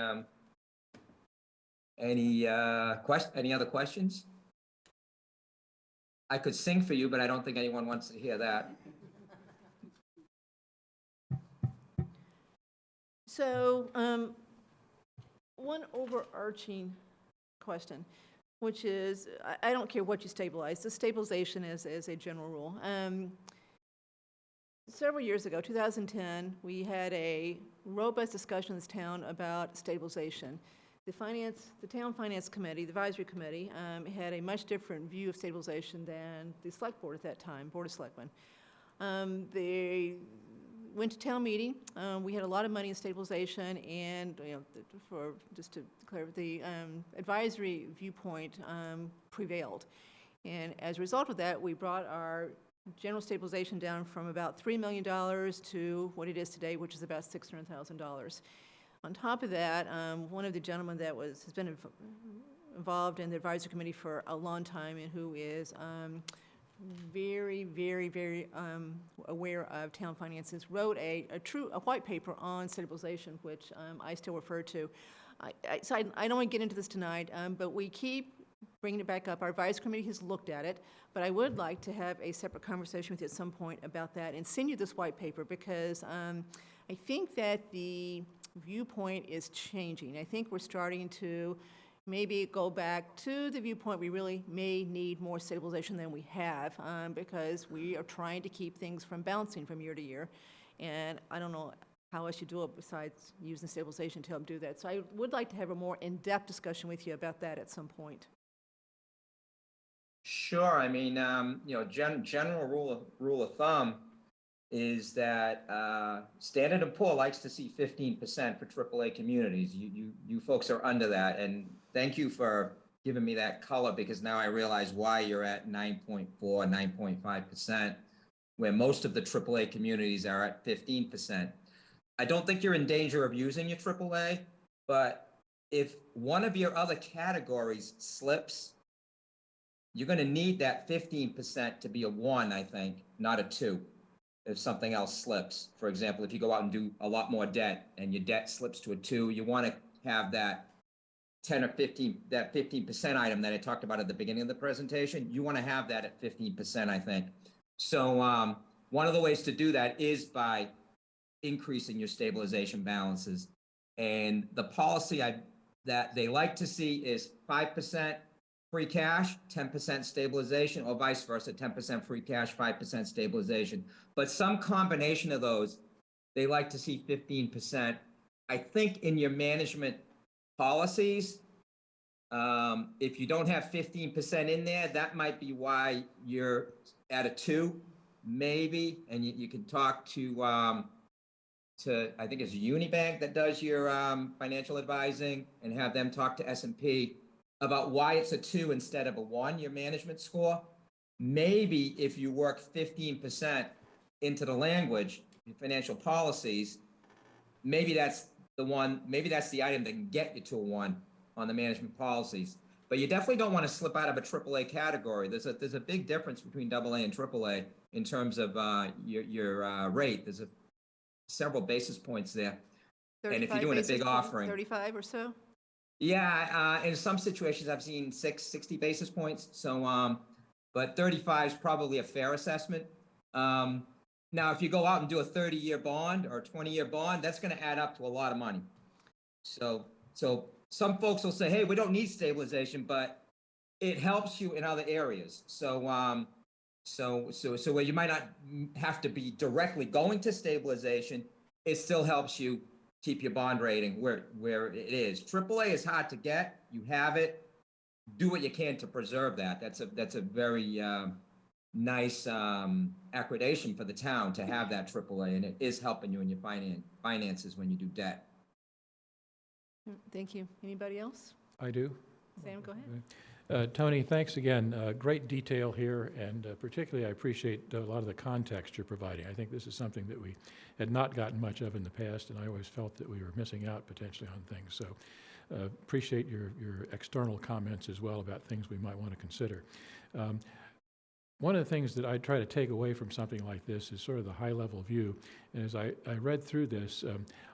C: other questions? I could sing for you, but I don't think anyone wants to hear that.
B: So, one overarching question, which is, I don't care what you stabilize, the stabilization is a general rule. Several years ago, 2010, we had a robust discussion in this town about stabilization. The town finance committee, the advisory committee, had a much different view of stabilization than the select board at that time, Board of Selectmen. They went to town meeting. We had a lot of money in stabilization, and just to clarify, the advisory viewpoint prevailed. And as a result of that, we brought our general stabilization down from about $3 million to what it is today, which is about $600,000. On top of that, one of the gentlemen that has been involved in the advisory committee for a long time and who is very, very, very aware of town finances, wrote a white paper on stabilization, which I still refer to. So I don't want to get into this tonight, but we keep bringing it back up. Our advisory committee has looked at it, but I would like to have a separate conversation with you at some point about that and send you this white paper, because I think that the viewpoint is changing. I think we're starting to maybe go back to the viewpoint we really may need more stabilization than we have, because we are trying to keep things from bouncing from year to year. And I don't know how else you do it besides using stabilization to help do that. So I would like to have a more in-depth discussion with you about that at some point.
C: Sure. I mean, general rule of thumb is that Standard & Poor likes to see 15% for AAA communities. You folks are under that, and thank you for giving me that color, because now I realize why you're at 9.4, 9.5%, where most of the AAA communities are at 15%. I don't think you're in danger of using your AAA, but if one of your other categories slips, you're going to need that 15% to be a 1, I think, not a 2. If something else slips, for example, if you go out and do a lot more debt and your debt slips to a 2, you want to have that 10 or 15, that 15% item that I talked about at the beginning of the presentation. You want to have that at 15%, I think. So one of the ways to do that is by increasing your stabilization balances. And the policy that they like to see is 5% free cash, 10% stabilization, or vice versa, 10% free cash, 5% stabilization. But some combination of those, they like to see 15%. I think in your management policies, if you don't have 15% in there, that might be why you're at a 2, maybe. And you can talk to I think it's Unibank that does your financial advising, and have them talk to S&P about why it's a 2 instead of a 1, your management score. Maybe if you work 15% into the language, your financial policies, maybe that's the one, maybe that's the item that can get you to a 1 on the management policies. But you definitely don't want to slip out of a AAA category. There's a big difference between AA and AAA in terms of your rate. There's several basis points there. And if you're doing a big offering,
B: 35 or so?
C: Yeah, in some situations I've seen 60 basis points. So, but 35 is probably a fair assessment. Now, if you go out and do a 30-year bond or a 20-year bond, that's going to add up to a lot of money. So some folks will say, hey, we don't need stabilization, but it helps you in other areas. So where you might not have to be directly going to stabilization, it still helps you keep your bond rating where it is. AAA is hard to get. You have it. Do what you can to preserve that. That's a very nice accreditation for the town to have that AAA, and it is helping you in your finances when you do debt.
B: Thank you. Anybody else?
F: I do.
B: Sam, go ahead.
F: Tony, thanks again. Great detail here, and particularly I appreciate a lot of the context you're providing. I think this is something that we had not gotten much of in the past, and I always felt that we were missing out potentially on things. So appreciate your external comments as well about things we might want to consider. One of the things that I try to take away from something like this is sort of the high-level view. And as I read through this,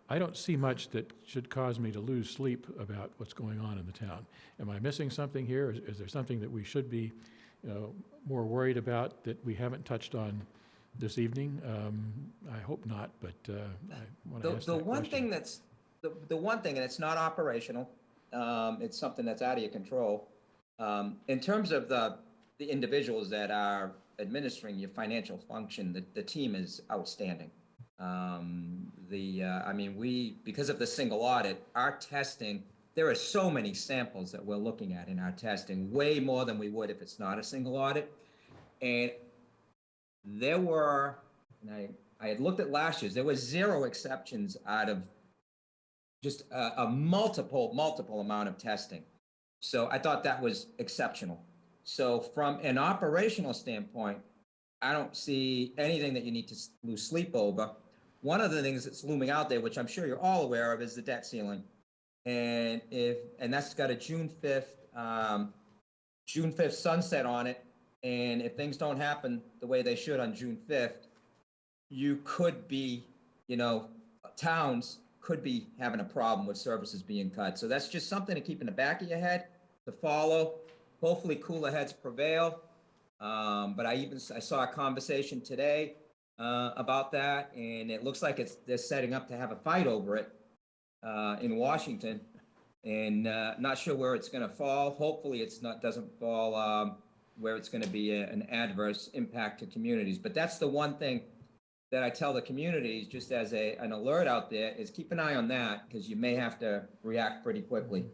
F: I don't see much that should cause me to lose sleep about what's going on in the town. Am I missing something here? Is there something that we should be more worried about that we haven't touched on this evening? I hope not, but I want to ask
C: The
F: that
C: one
F: question.
C: thing that's, the one thing, and it's not operational, it's something that's out of your control. In terms of the individuals that are administering your financial function, the team is outstanding. I mean, because of the single audit, our testing, there are so many samples that we're looking at in our testing, way more than we would if it's not a single audit. And there were, and I had looked at last year's, there were 0 exceptions out of just a multiple amount of testing. So I thought that was exceptional. So from an operational standpoint, I don't see anything that you need to lose sleep over. One of the things that's looming out there, which I'm sure you're all aware of, is the debt ceiling. And that's got a June 5th sunset on it. And if things don't happen the way they should on June 5th, you could be, towns could be having a problem with services being cut. So that's just something to keep in the back of your head, to follow. Hopefully cooler heads prevail. But I saw a conversation today about that, and it looks like they're setting up to have a fight over it in Washington, and not sure where it's going to fall. Hopefully doesn't fall where it's going to be an adverse impact to communities. But that's the one thing that I tell the communities, just as an alert out there, is keep an eye on that, because you may have to react pretty quickly.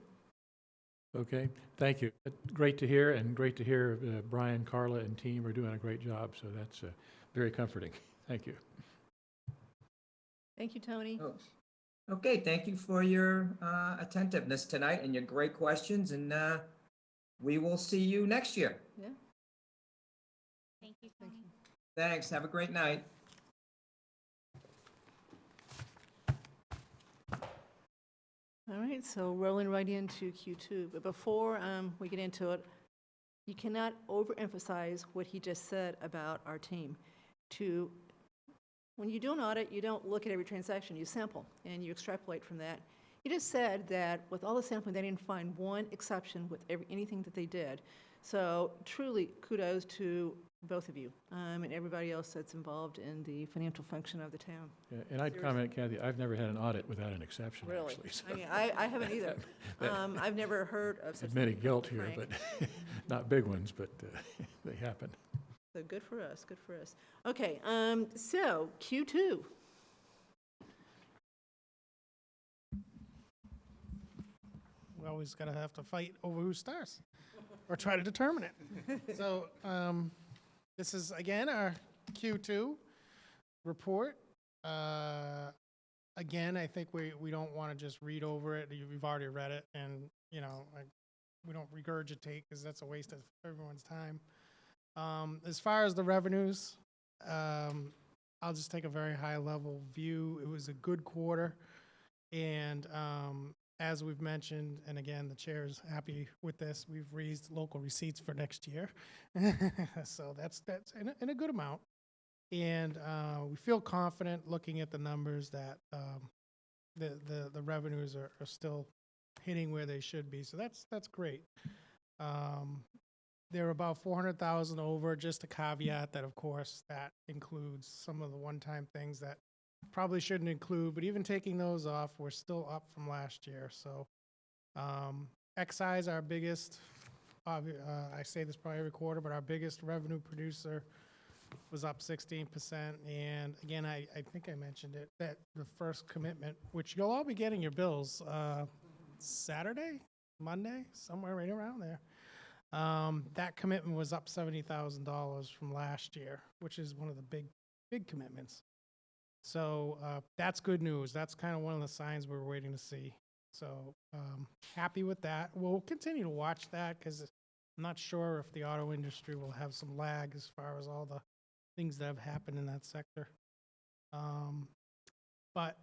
F: Okay, thank you. Great to hear, and great to hear Brian, Carla, and team are doing a great job, so that's very comforting. Thank you.
B: Thank you, Tony.
C: Oh, okay, thank you for your attentiveness tonight and your great questions, and we will see you next year.
B: Yeah.
I: Thank you, Tony.
C: Thanks, have a great night.
B: All right, so rolling right into Q2. But before we get into it, you cannot overemphasize what he just said about our team. When you do an audit, you don't look at every transaction, you sample, and you extrapolate from that. He just said that with all the sampling, they didn't find one exception with anything that they did. So truly, kudos to both of you and everybody else that's involved in the financial function of the town.
F: Yeah, and I'd comment, Kathy, I've never had an audit without an exception,
B: Really?
F: actually. So
B: I mean, I haven't either. I've never heard of such
F: admitting
B: thing,
F: guilt here,
B: Frank.
F: but not big ones, but they happen.
B: So good for us, good for us. Okay, so Q2.
J: We always gotta have to fight over who starts, or try to determine it. So, this is, again, our Q2 report. Again, I think we don't want to just read over it. You've already read it, and, we don't regurgitate, because that's a waste of everyone's time. As far as the revenues, I'll just take a very high-level view. It was a good quarter, and as we've mentioned, and again, the chair is happy with this, we've raised local receipts for next year. So that's in a good amount. And we feel confident looking at the numbers that the revenues are still hitting where they should be. So that's great. They're about 400,000 over, just a caveat that, of course, that includes some of the one-time things that probably shouldn't include, but even taking those off, we're still up from last year. So excise, our biggest, I say this probably every quarter, but our biggest revenue producer was up 16%. And again, I think I mentioned it, that the first commitment, which you'll all be getting your bills Saturday, Monday, somewhere right around there. That commitment was up $70,000 from last year, which is one of the big commitments. So that's good news. That's kind of one of the signs we're waiting to see. So happy with that. We'll continue to watch that, because I'm not sure if the auto industry will have some lag as far as all the things that have happened in that sector. But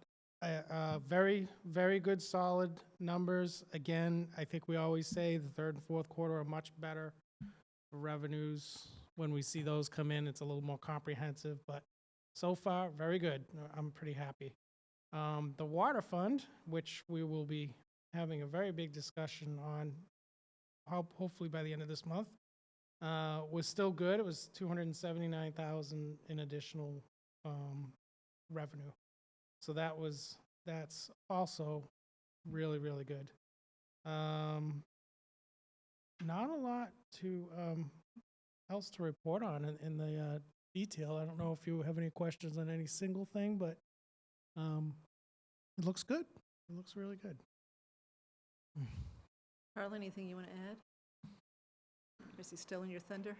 J: very, very good, solid numbers. Again, I think we always say the third and fourth quarter are much better for revenues. When we see those come in, it's a little more comprehensive, but so far, very good. I'm pretty happy. The water fund, which we will be having a very big discussion on, hopefully by the end of this month, was still good. It was 279,000 in additional revenue. So that's also really, really good. Not a lot else to report on in the detail. I don't know if you have any questions on any single thing, but it looks good. It looks really good.
B: Carla, anything you want to add? Is he still in your thunder?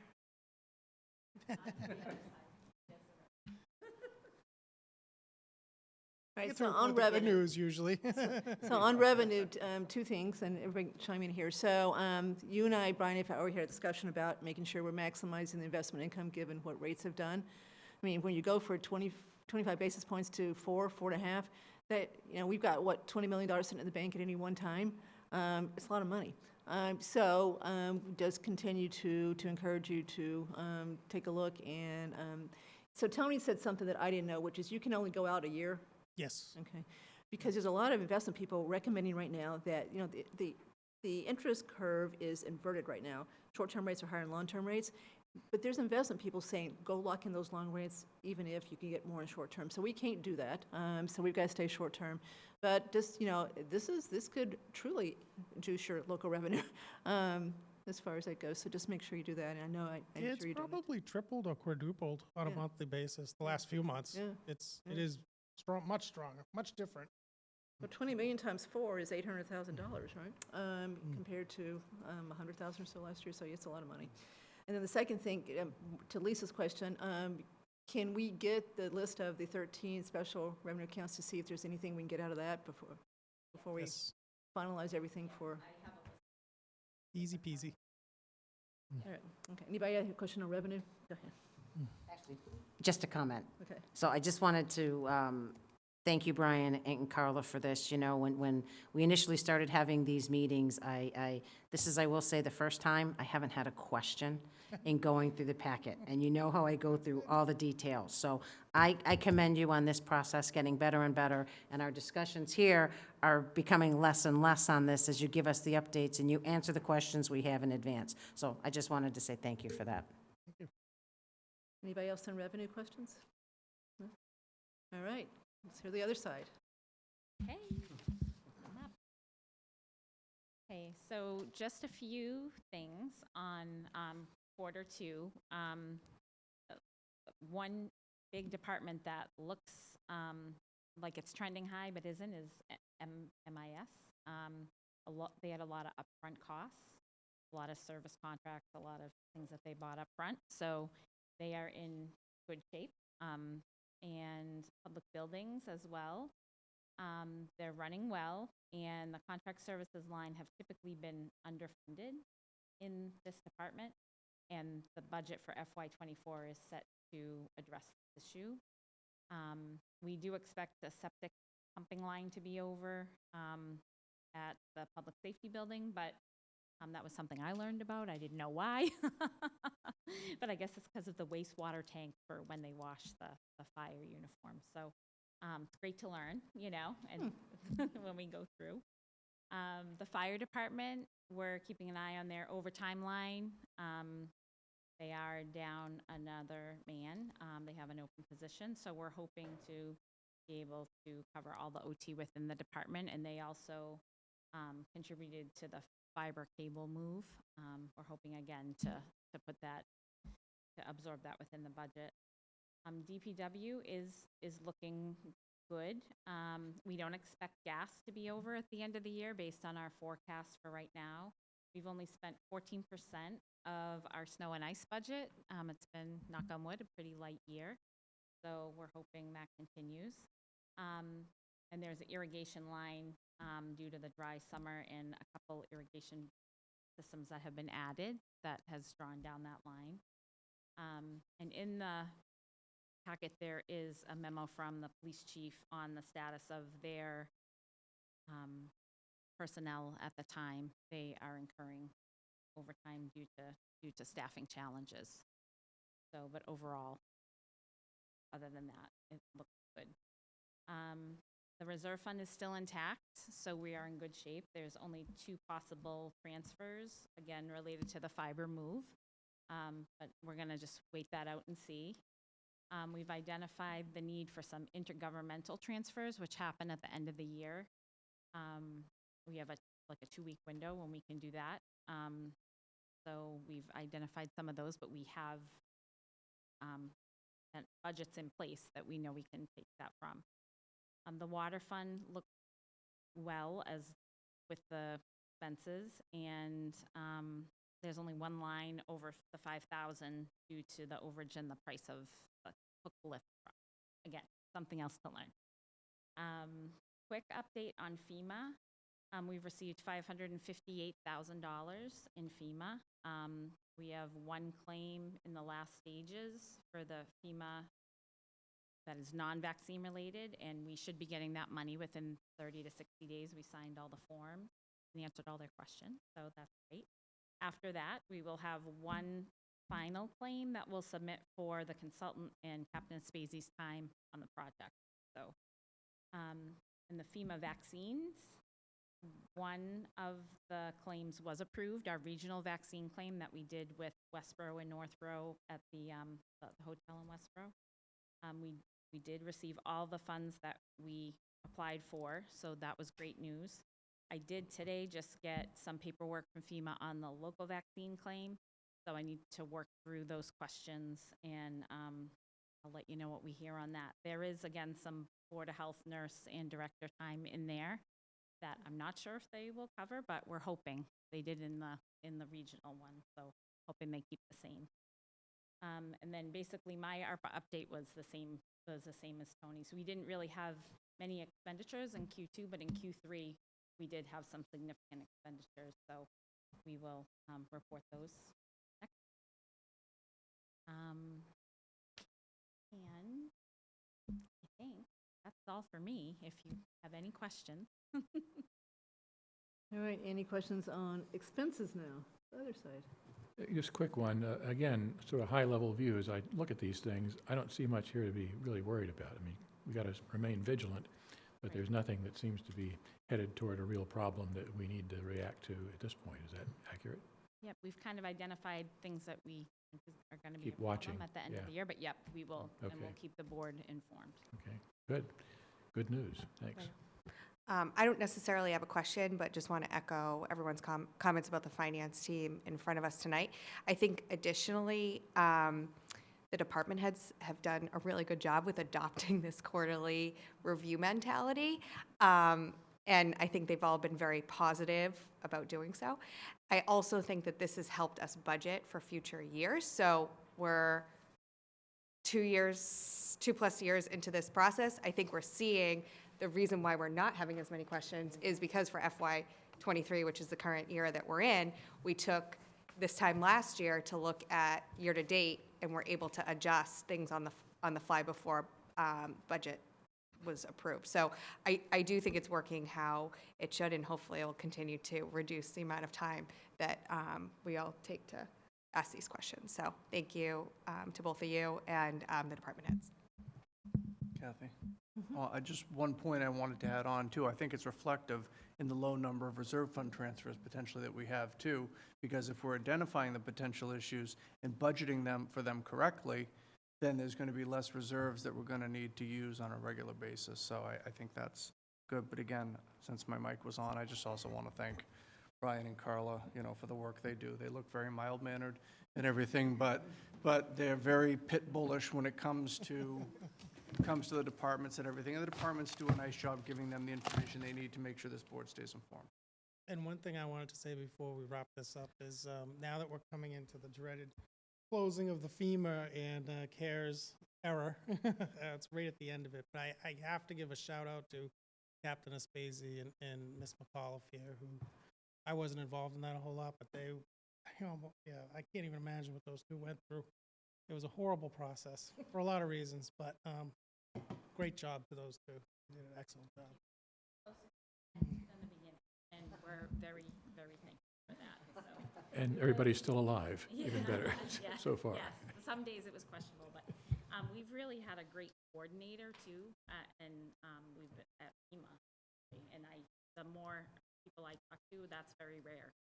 B: Right,
J: Get
B: so
J: to
B: on
J: report the good
B: revenue,
J: news usually.
B: so on revenue, two things, and everybody chime in here. So you and I, Brian, if I were here, had a discussion about making sure we're maximizing the investment income given what rates have done. I mean, when you go for 25 basis points to 4.5, that, you know, we've got, what, $20 million sitting in the bank at any one time? It's a lot of money. Does continue to encourage you to take a look. And so Tony said something that I didn't know, which is you can only go out a year.
J: Yes.
B: Okay, because there's a lot of investment people recommending right now that, you know, the interest curve is inverted right now. Short-term rates are higher than long-term rates, but there's investment people saying, go lock in those long rates, even if you can get more in short-term. So we can't do that, so we've got to stay short-term. But just, you know, this could truly juice your local revenue as far as that goes, so just make sure you do that, and I know I'm
J: It's
B: sure you do.
J: probably tripled or quadrupled on a
B: Yeah.
J: monthly basis the last few months.
B: Yeah.
J: It
B: Yeah.
J: is strong, much stronger, much different.
B: Well, 20 million times 4 is $800,000, right? Compared to 100,000 or so last year, so it's a lot of money. And then the second thing, to Lisa's question, can we get the list of the 13 special revenue accounts to see if there's anything we can get out of that before we
J: Yes.
B: finalize everything for?
J: Easy peasy.
B: All right. Okay. Anybody have a question on revenue? Go ahead.
H: Just a comment.
B: Okay.
H: So I just wanted to thank you, Brian and Carla, for this. You know, when we initially started having these meetings, this is, I will say, the first time I haven't had a question in going through the packet. And you know how I go through all the details. So I commend you on this process, getting better and better. And our discussions here are becoming less and less on this as you give us the updates and you answer the questions we have in advance. So I just wanted to say thank you for that.
B: Anybody else on revenue questions? No? All right. Let's hear the other side.
I: Okay. Come up. Okay, so just a few things on quarter two. One big department that looks like it's trending high but isn't is MIS. They had a lot of upfront costs, a lot of service contracts, a lot of things that they bought up front. So they are in good shape. And public buildings as well. They're running well, and the contract services line have typically been underfunded in this department, and the budget for FY24 is set to address this issue. We do expect the septic pumping line to be over at the public safety building, but that was something I learned about. I didn't know why. But I guess it's because of the wastewater tank for when they wash the fire uniform. So it's great to learn, you know, and when we go through. The fire department, we're keeping an eye on their overtime line. They are down another man. They have an open position, so we're hoping to be able to cover all the OT within the department. And they also contributed to the fiber cable move. We're hoping again to put that, to absorb that within the budget. DPW is looking good. We don't expect gas to be over at the end of the year based on our forecast for right now. We've only spent 14% of our snow and ice budget. It's been, knock on wood, a pretty light year. So we're hoping that continues. And there's an irrigation line due to the dry summer and a couple irrigation systems that have been added that has drawn down that line. And in the packet, there is a memo from the police chief on the status of their personnel at the time. They are incurring overtime due to staffing challenges. So, but overall, other than that, it looks good. The reserve fund is still intact, so we are in good shape. There's only 2 possible transfers, again, related to the fiber move. But we're gonna just wait that out and see. We've identified the need for some intergovernmental transfers, which happen at the end of the year. We have like a 2-week window when we can do that. So we've identified some of those, but we have budgets in place that we know we can take that from. The water fund looked well as with the expenses, and there's only one line over the 5,000 due to the overage and the price of the hook lift truck. Again, something else to learn. Quick update on FEMA. We've received $558,000 in FEMA. We have 1 claim in the last stages for the FEMA that is non-vaccine related, and we should be getting that money within 30 to 60 days. We signed all the forms and answered all their questions, so that's great. After that, we will have 1 final claim that we'll submit for the consultant and Captain Spazie's time on the project. So, in the FEMA vaccines, 1 of the claims was approved, our regional vaccine claim that we did with Westborough and Northborough at the hotel in Westborough. We did receive all the funds that we applied for, so that was great news. I did today just get some paperwork from FEMA on the local vaccine claim, so I need to work through those questions, and I'll let you know what we hear on that. There is, again, some Board of Health nurse and director time in there that I'm not sure if they will cover, but we're hoping. They did in the regional one, so hoping they keep the same. And then basically my ARPA update was the same as Tony's. So we didn't really have many expenditures in Q2, but in Q3 we did have some significant expenditures. So we will report those next. And I think that's all for me. If you have any questions.
B: All right, any questions on expenses now? The other side.
F: Just a quick one. Again, sort of high-level view, as I look at these things, I don't see much here to be really worried about. I mean, we got to remain vigilant, but there's nothing that seems to be headed toward a real problem that we need to react to at this point. Is that accurate?
I: Yep, we've kind of identified things that we think are going to be
F: Keep
I: a problem
F: watching.
I: at the end of the year, but yep, we will, and we'll
F: Okay.
I: keep the board informed.
F: Okay, good. Good news. Thanks.
G: I don't necessarily have a question, but just want to echo everyone's comments about the finance team in front of us tonight. I think additionally, the department heads have done a really good job with adopting this quarterly review mentality. And I think they've all been very positive about doing so. I also think that this has helped us budget for future years. So we're 2+ years into this process. I think we're seeing the reason why we're not having as many questions is because for FY23, which is the current year that we're in, we took this time last year to look at year to date, and we're able to adjust things on the fly before budget was approved. So I do think it's working how it should, and hopefully it will continue to reduce the amount of time that we all take to ask these questions. So thank you to both of you and the department heads.
K: Kathy? Just one point I wanted to add on too. I think it's reflective in the low number of reserve fund transfers potentially that we have too, because if we're identifying the potential issues and budgeting for them correctly, then there's going to be less reserves that we're going to need to use on a regular basis. So I think that's good. But again, since my mic was on, I just also want to thank Brian and Carla, for the work they do. They look very mild-mannered and everything, but they're very pit bullish when it comes to the departments and everything. And the departments do a nice job giving them the information they need to make sure this board stays informed.
J: And one thing I wanted to say before we wrap this up is now that we're coming into the dreaded closing of the FEMA and CARES era, it's right at the end of it, but I have to give a shout out to Captain Aspazi and Ms. McAuliffe here, who I wasn't involved in that a whole lot, but they, yeah, I can't even imagine what those two went through. It was a horrible process for a lot of reasons, but great job to those two. They did an excellent job.
I: In the beginning, and we're very, very thankful for that, so.
F: And everybody's still alive, even better,
I: Yeah,
F: so far.
I: Yes, some days it was questionable, but we've really had a great coordinator too, and we've been at FEMA. And the more people I talk to, that's very rare.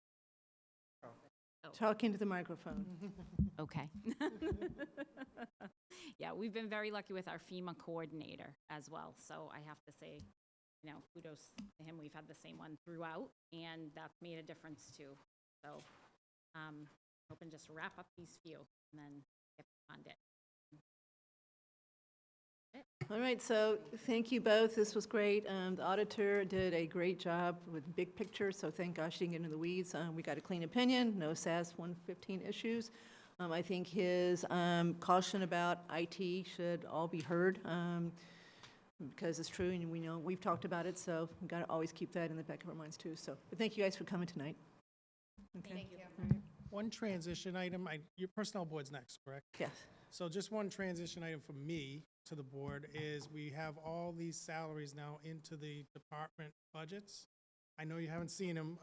B: Talk into the microphone.
I: Okay. Yeah, we've been very lucky with our FEMA coordinator as well. So I have to say, kudos to him. We've had the same one throughout, and that's made a difference too. So hoping just to wrap up these few and then get beyond it.
B: All right, so thank you both. This was great. The auditor did a great job with big picture, so thank gosh he didn't get into the weeds. We got a clean opinion, no SAS 115 issues. I think his caution about IT should all be heard because it's true, and we know we've talked about it, so we've got to always keep that in the back of our minds too. So, but thank you guys for coming tonight. Okay.
G: Thank you.
B: All right.
J: One transition item, your personnel board's next, correct?
B: Yes.
J: So just one transition item from me to the board is we have all these salaries now into the department budgets. I know you haven't seen them.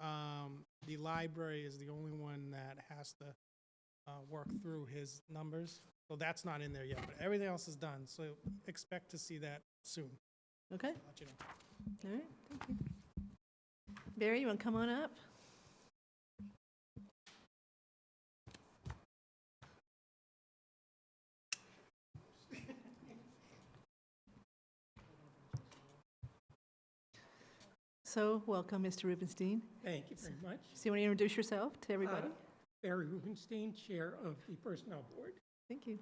J: The library is the only one that has to work through his numbers. So that's not in there yet, but everything else is done. So expect to see that soon.
B: Okay.
J: I'll let you know.
B: All right. Thank you. Barry, you want to come on up? So, welcome, Mr. Rubenstein.
L: Thank you very much.
B: So you want to introduce yourself to everybody?
L: Barry Rubenstein, Chair of the Personnel Board.
B: Thank you.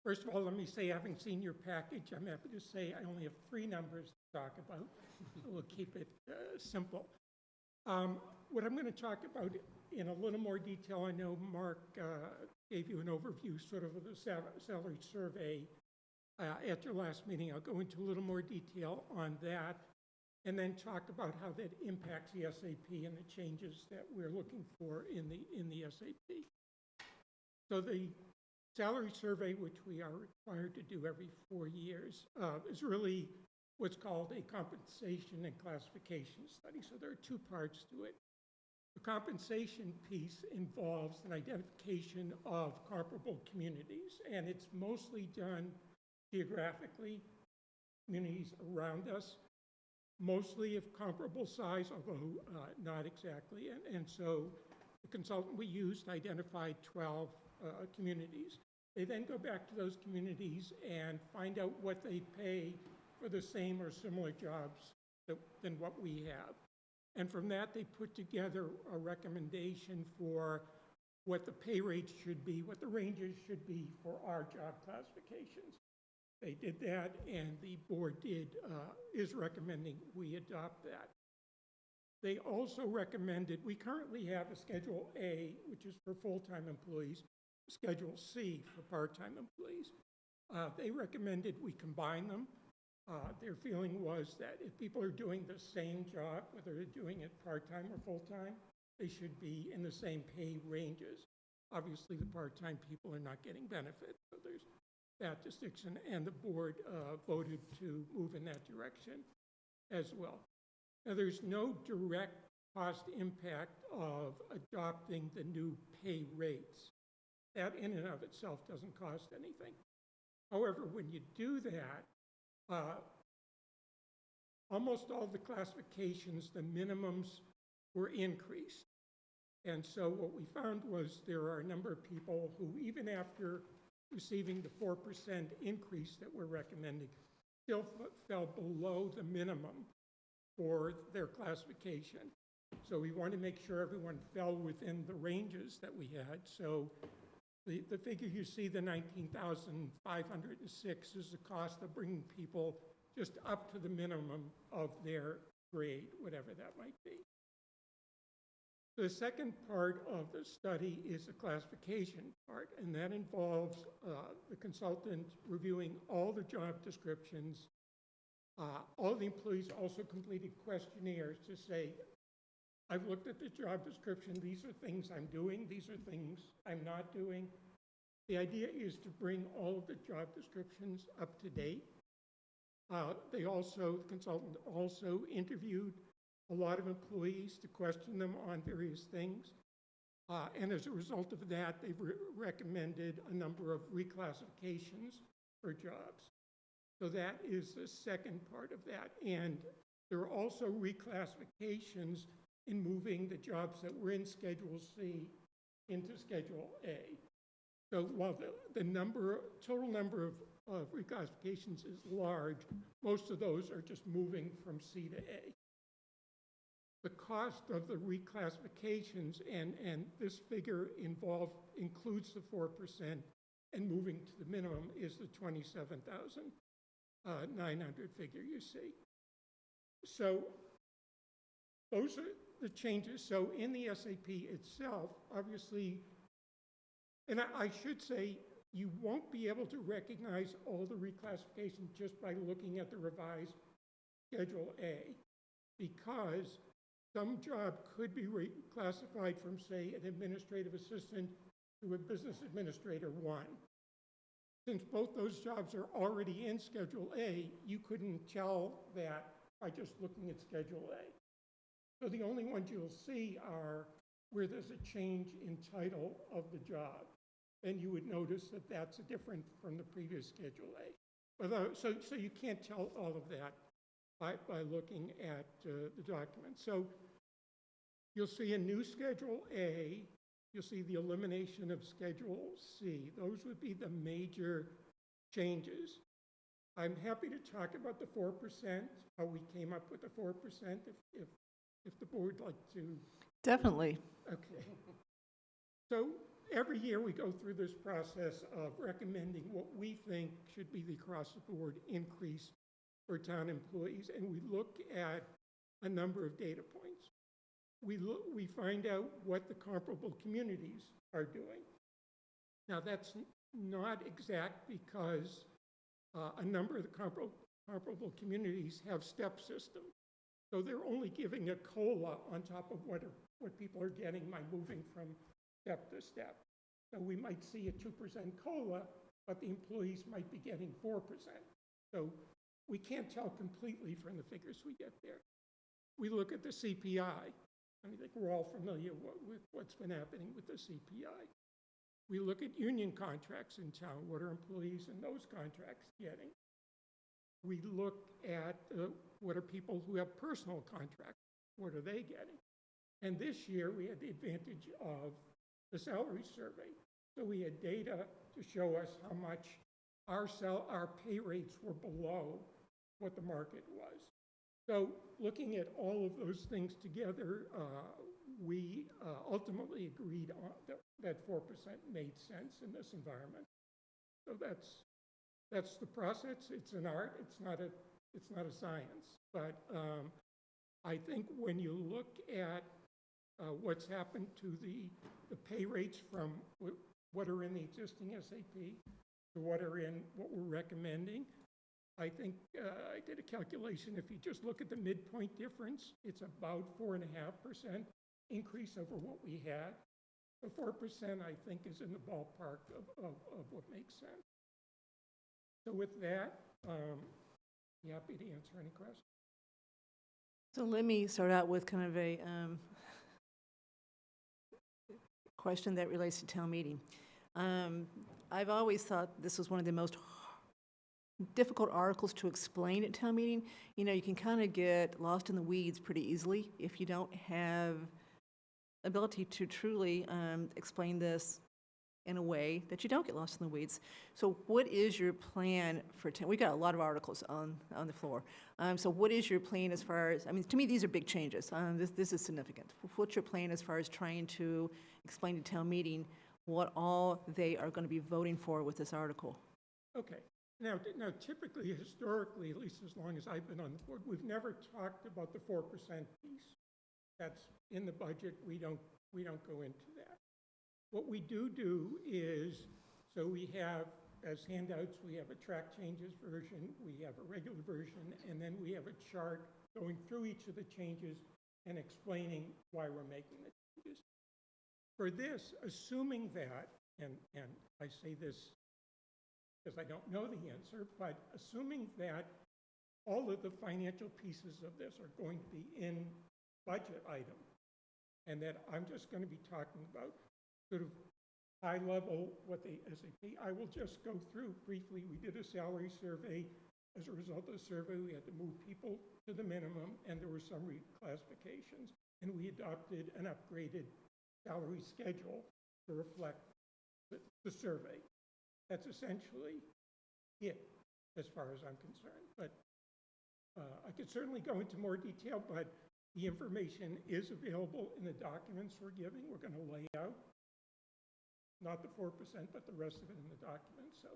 L: First of all, let me say, having seen your package, I'm happy to say I only have 3 numbers to talk about, so we'll keep it simple. What I'm going to talk about in a little more detail, I know Mark gave you an overview sort of the salary survey at your last meeting. I'll go into a little more detail on that, and then talk about how that impacts the SAP and the changes that we're looking for in the SAP. So the salary survey, which we are required to do every 4 years, is really what's called a compensation and classification study. So there are 2 parts to it. The compensation piece involves an identification of comparable communities, and it's mostly done geographically, communities around us, mostly of comparable size, although not exactly. And so the consultant we used identified 12 communities. They then go back to those communities and find out what they pay for the same or similar jobs than what we have. And from that, they put together a recommendation for what the pay rates should be, what the ranges should be for our job classifications. They did that, and the board is recommending we adopt that. They also recommended, we currently have a Schedule A, which is for full-time employees, Schedule C for part-time employees. They recommended we combine them. Their feeling was that if people are doing the same job, whether they're doing it part-time or full-time, they should be in the same pay ranges. Obviously, the part-time people are not getting benefits, so there's that distinction, and the board voted to move in that direction as well. Now, there's no direct cost impact of adopting the new pay rates. That in and of itself doesn't cost anything. However, when you do that, almost all the classifications, the minimums were increased. And so what we found was there are a number of people who, even after receiving the 4% increase that we're recommending, still fell below the minimum for their classification. So we want to make sure everyone fell within the ranges that we had. So the figure you see, the 19,506, is the cost of bringing people just up to the minimum of their grade, whatever that might be. The second part of the study is the classification part, and that involves the consultant reviewing all the job descriptions. All the employees also completed questionnaires to say, I've looked at the job description. These are things I'm doing. These are things I'm not doing. The idea is to bring all of the job descriptions up to date. The consultant also interviewed a lot of employees to question them on various things. And as a result of that, they've recommended a number of reclassifications for jobs. So that is the second part of that. And there are also reclassifications in moving the jobs that were in Schedule C into Schedule A. So while the total number of reclassifications is large, most of those are just moving from C to A. The cost of the reclassifications, and this figure includes the 4%, and moving to the minimum is the 27,900 figure you see. So those are the changes. So in the SAP itself, obviously, and I should say, you won't be able to recognize all the reclassification just by looking at the revised Schedule A, because some job could be reclassified from, say, an administrative assistant to a business administrator 1. Since both those jobs are already in Schedule A, you couldn't tell that by just looking at Schedule A. So the only ones you'll see are where there's a change in title of the job. Then you would notice that that's different from the previous Schedule A. So you can't tell all of that by looking at the document. So you'll see a new Schedule A. You'll see the elimination of Schedule C. Those would be the major changes. I'm happy to talk about the 4%, how we came up with the 4%, if the board would like to.
B: Definitely.
L: Okay. So every year we go through this process of recommending what we think should be the across-the-board increase for town employees, and we look at a number of data points. We find out what the comparable communities are doing. Now that's not exact because a number of the comparable communities have step systems. So they're only giving a COLA on top of what people are getting by moving from step to step. So we might see a 2% COLA, but the employees might be getting 4%. So we can't tell completely from the figures we get there. We look at the CPI. I think we're all familiar with what's been happening with the CPI. We look at union contracts in town. What are employees in those contracts getting? We look at what are people who have personal contracts. What are they getting? And this year we had the advantage of the salary survey. So we had data to show us how much our pay rates were below what the market was. So looking at all of those things together, we ultimately agreed on that 4% made sense in this environment. So that's the process. It's an art. It's not a science. But I think when you look at what's happened to the pay rates from what are in the existing SAP to what we're recommending, I think I did a calculation. If you just look at the midpoint difference, it's about 4.5% increase over what we had. So 4%, I think, is in the ballpark of what makes sense. So with that, be happy to answer any questions.
B: So let me start out with kind of a question that relates to town meeting. I've always thought this was one of the most difficult articles to explain at town meeting. You know, you can kind of get lost in the weeds pretty easily if you don't have ability to truly explain this in a way that you don't get lost in the weeds. So what is your plan for we got a lot of articles on the floor. So what is your plan as far as, I mean, to me, these are big changes. This is significant. What's your plan as far as trying to explain to town meeting what all they are going to be voting for with this article?
L: Okay. Now, typically, historically, at least as long as I've been on the board, we've never talked about the 4% piece. That's in the budget. We don't go into that. What we do is, so we have, as handouts, we have a track changes version, we have a regular version, and then we have a chart going through each of the changes and explaining why we're making the changes. For this, assuming that, and I say this because I don't know the answer, but assuming that all of the financial pieces of this are going to be in budget item, and that I'm just going to be talking about sort of high level what the SAP, I will just go through briefly. We did a salary survey. As a result of the survey, we had to move people to the minimum, and there were some reclassifications, and we adopted an upgraded salary schedule to reflect the survey. That's essentially it, as far as I'm concerned. But I could certainly go into more detail, but the information is available in the documents we're giving. We're going to lay out not the 4%, but the rest of it in the document. So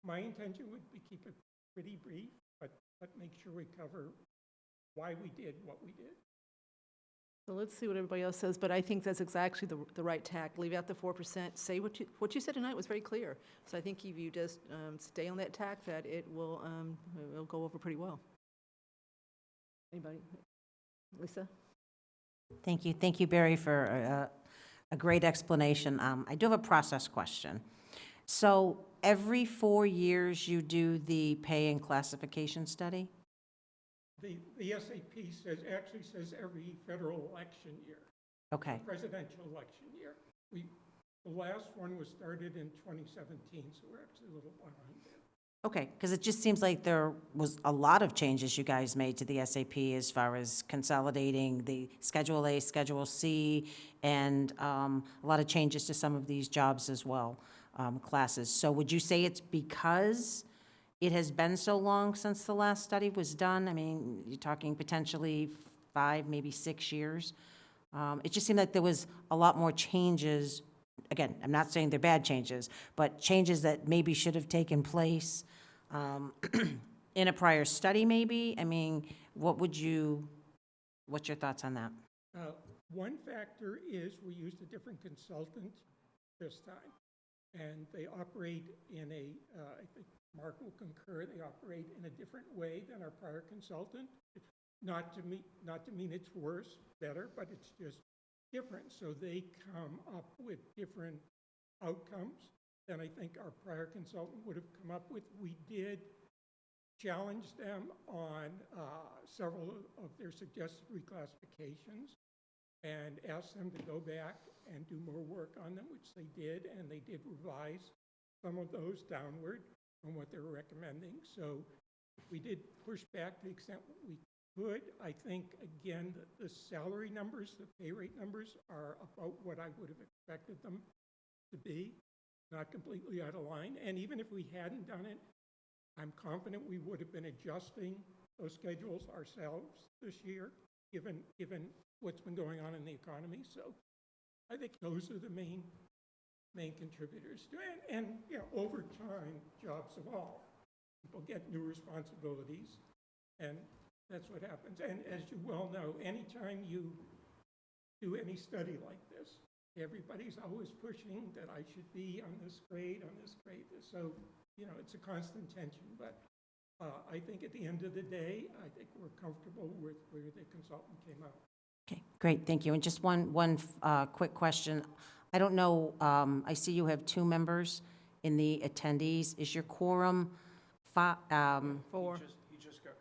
L: my intention would be keep it pretty brief, but make sure we cover why we did what we did.
B: So let's see what everybody else says, but I think that's exactly the right tack. Leave out the 4%. Say what you said tonight was very clear. So I think if you just stay on that tack, that it'll go over pretty well. Anybody? Lisa?
H: Thank you, Barry, for a great explanation. I do have a process question. So every 4 years you do the pay and classification study?
L: The SAP actually says every federal election year.
H: Okay.
L: Presidential election year. The last one was started in 2017, so we're actually a little behind there.
H: Okay, because it just seems like there was a lot of changes you guys made to the SAP as far as consolidating the Schedule A, Schedule C, and a lot of changes to some of these jobs as well, classes. So would you say it's because it has been so long since the last study was done? I mean, you're talking potentially 5, maybe 6 years. It just seemed like there was a lot more changes. Again, I'm not saying they're bad changes, but changes that maybe should have taken place in a prior study, maybe? I mean, what's your thoughts on that?
L: One factor is we used a different consultant this time, and they operate in I think Mark will concur, they operate in a different way than our prior consultant. Not to mean it's worse, better, but it's just different. So they come up with different outcomes than I think our prior consultant would have come up with. We did challenge them on several of their suggested reclassifications and asked them to go back and do more work on them, which they did, and they did revise some of those downward from what they were recommending. So we did push back to the extent we could. I think, again, the salary numbers, the pay rate numbers are about what I would have expected them to be, not completely out of line. And even if we hadn't done it, I'm confident we would have been adjusting those schedules ourselves this year, given what's been going on in the economy. So I think those are the main contributors to it. And you know, over time, jobs evolve. People get new responsibilities, and that's what happens. And as you well know, anytime you do any study like this, everybody's always pushing that I should be on this grade, on this grade. So, you know, it's a constant tension. But I think at the end of the day, I think we're comfortable with where the consultant came out.
H: Okay, great, thank you. And just one quick question. I don't know, I see you have 2 members in the attendees. Is your quorum 4?
K: He just got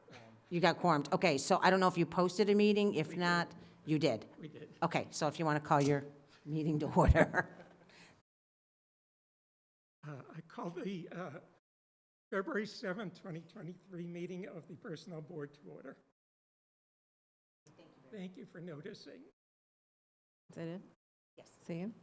H: You got quorumed. Okay, so I don't know if you posted a meeting. If not, you did.
L: We did.
H: Okay, so if you want to call your meeting to order.
L: I called the February 7th, 2023 meeting of the Personnel Board to order. Thank you for noticing.
B: Is that it?
H: Yes.
B: Sam?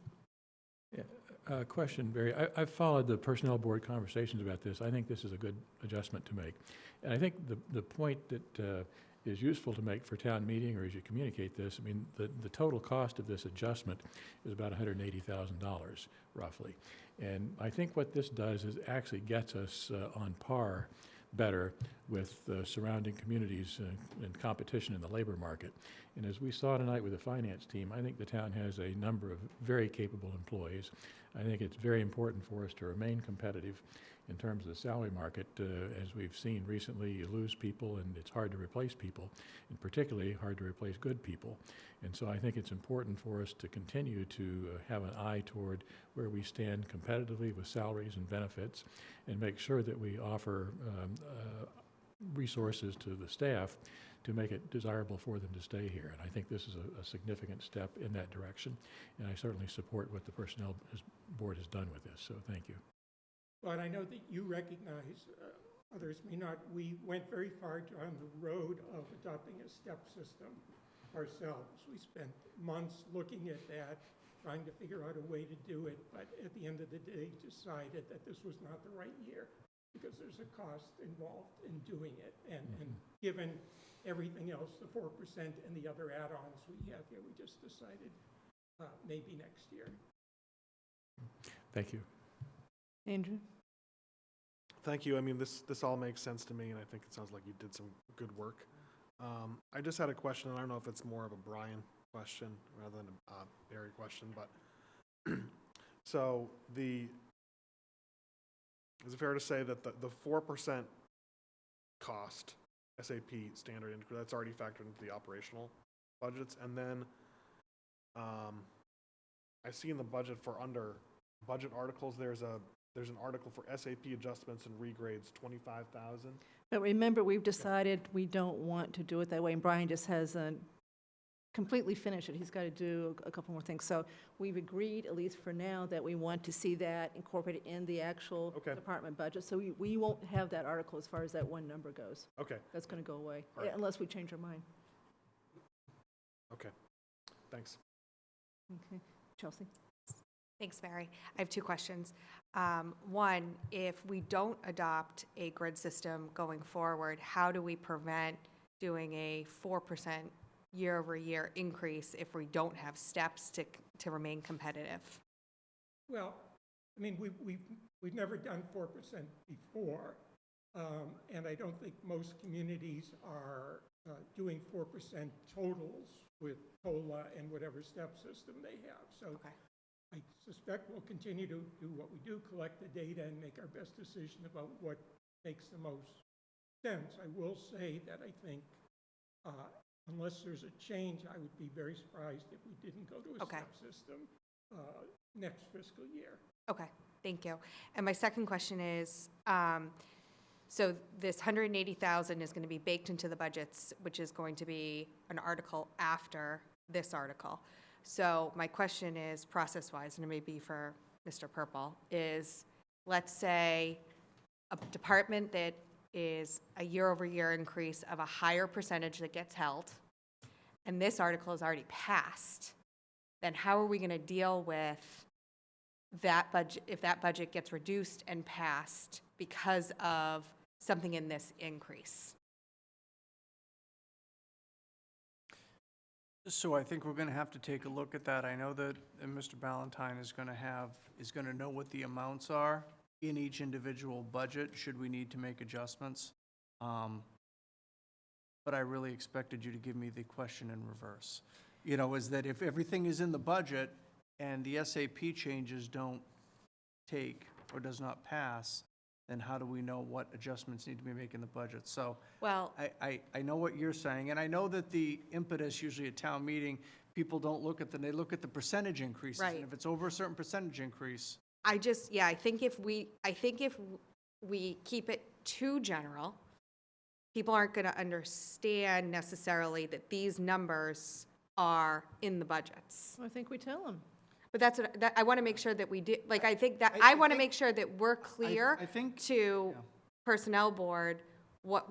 F: Yeah, question, Barry. I've followed the Personnel Board conversations about this. I think this is a good adjustment to make. And I think the point that is useful to make for town meeting, or as you communicate this, I mean, the total cost of this adjustment is about $180,000, roughly. And I think what this does is actually gets us on par better with surrounding communities and competition in the labor market. And as we saw tonight with the finance team, I think the town has a number of very capable employees. I think it's very important for us to remain competitive in terms of the salary market. As we've seen recently, you lose people and it's hard to replace people, and particularly hard to replace good people. And so I think it's important for us to continue to have an eye toward where we stand competitively with salaries and benefits, and make sure that we offer resources to the staff to make it desirable for them to stay here. And I think this is a significant step in that direction, and I certainly support what the Personnel Board has done with this, so thank you.
L: But I know that you recognize, others may not, we went very far down the road of adopting a step system ourselves. We spent months looking at that, trying to figure out a way to do it, but at the end of the day, decided that this was not the right year because there's a cost involved in doing it. And given everything else, the 4% and the other add-ons we have here, we just decided maybe next year.
F: Thank you.
B: Andrew?
M: Thank you. I mean, this all makes sense to me, and I think it sounds like you did some good work. I just had a question, and I don't know if it's more of a Brian question rather than a Barry question, but so is it fair to say that the 4% cost SAP standard increase, that's already factored into the operational budgets? And then I see in the budget for under budget articles, there's an article for SAP adjustments and regrades, 25,000.
B: But remember, we've decided we don't want to do it that way, and Brian just hasn't completely finished it. He's got to do a couple more things. So we've agreed, at least for now, that we want to see that incorporated in the actual department budget. So we won't have that article as far as that one number goes.
M: Okay.
B: That's going to go away,
M: All right.
B: unless we change our mind.
M: Okay. Thanks.
B: Okay. Chelsea?
G: Thanks, Barry. I have two questions. One, if we don't adopt a grid system going forward, how do we prevent doing a 4% year-over-year increase if we don't have steps to remain competitive?
L: Well, I mean, we've never done 4% before, and I don't think most communities are doing 4% totals with COLA and whatever step system they have. So I suspect we'll continue to do what we do, collect the data and make our best decision about what makes the most sense. I will say that I think unless there's a change, I would be very surprised if we didn't go to a step system next fiscal year.
G: Okay, thank you. And my second question is, so this 180,000 is going to be baked into the budgets, which is going to be an article after this article. So my question is, process-wise, and it may be for Mr. Purple, is let's say a department that is a year-over-year increase of a higher percentage that gets held, and this article is already passed, then how are we going to deal with that budget if that budget gets reduced and passed because of something in this increase?
K: So I think we're going to have to take a look at that. I know that Mr. Ballantyne is going to know what the amounts are in each individual budget, should we need to make adjustments. But I really expected you to give me the question in reverse. You know, is that if everything is in the budget and the SAP changes don't take or does not pass, then how do we know what adjustments need to be made in the budget? So
G: well,
K: I know what you're saying, and I know that the impetus usually at town meeting, people don't look at they look at the percentage increases.
G: Right.
K: And if it's over a certain percentage increase.
G: I think if we keep it too general, people aren't going to understand necessarily that these numbers are in the budgets.
B: I think we tell them.
G: But that's what I want to make sure that we do. Like, I think that I want to make sure that we're clear
K: I think,
G: to Personnel Board what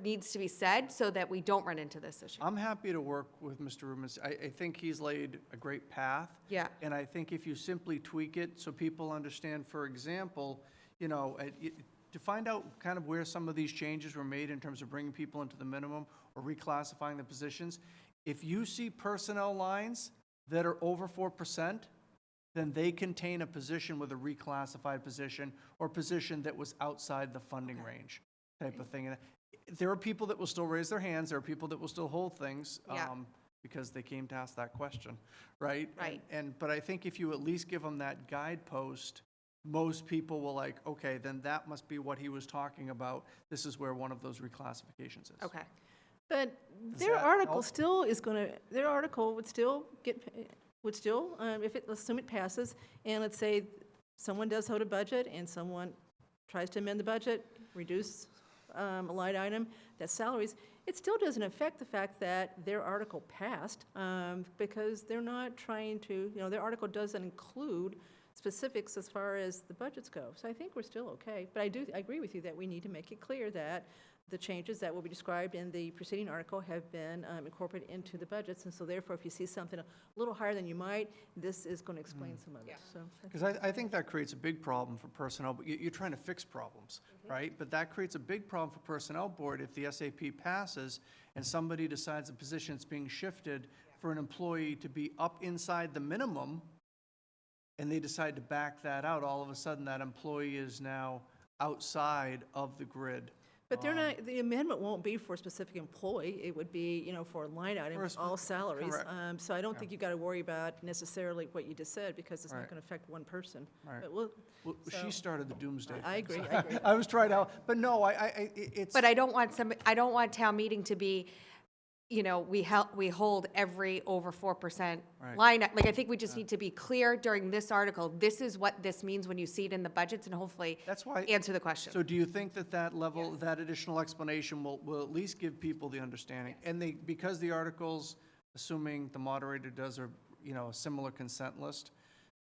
G: needs to be said so that we don't run into this issue.
K: I'm happy to work with Mr. Rubens. I think he's laid a great path.
G: Yeah.
K: And I think if you simply tweak it so people understand, for example, you know, to find out kind of where some of these changes were made in terms of bringing people into the minimum or reclassifying the positions, if you see personnel lines that are over 4%, then they contain a position with a reclassified position or position that was outside the funding range type of thing. And there are people that will still raise their hands, there are people that will still hold things,
G: Yeah.
K: because they came to ask that question, right?
G: Right.
K: But I think if you at least give them that guidepost, most people will like, okay, then that must be what he was talking about. This is where one of those reclassifications is.
G: Okay.
B: But
K: Does
B: their
K: that
B: article
K: help?
B: still is going to, their article would still get, if it, let's assume it passes, and let's say someone does hold a budget and someone tries to amend the budget, reduce a line item, that's salaries, it still doesn't affect the fact that their article passed, because they're not trying to, their article doesn't include specifics as far as the budgets go. So I think we're still okay. But I agree with you that we need to make it clear that the changes that will be described in the preceding article have been incorporated into the budgets. And so therefore, if you see something a little higher than you might, this is going to explain some of it. So
K: Because I think that creates a big problem for personnel, but you're trying to fix problems, right? But that creates a big problem for personnel board if the SAP passes and somebody decides a position's being shifted for an employee to be up inside the minimum, and they decide to back that out, all of a sudden that employee is now outside of the grid.
B: But they're not, the amendment won't be for a specific employee. It would be, for a line item,
K: For a
B: all salaries.
K: correct.
B: So I don't think you've got to worry about necessarily what you just said, because it's not
K: Right.
B: going to affect one person.
K: Right.
B: But we'll,
K: Well,
B: So-
K: she started the doomsday.
B: I
K: thing,
B: agree,
K: so
B: I agree.
K: I was trying to, but no, it's.
G: But I don't want town meeting to be, we hold every over 4%
K: Right.
G: line. Like, I think we just need to be clear during this article, this is what this means when you see it in the budgets, and hopefully
K: That's why.
G: answer the question.
K: So do you think that that level, that additional explanation will at least give people the understanding? And because the articles, assuming the moderator does a similar consent list,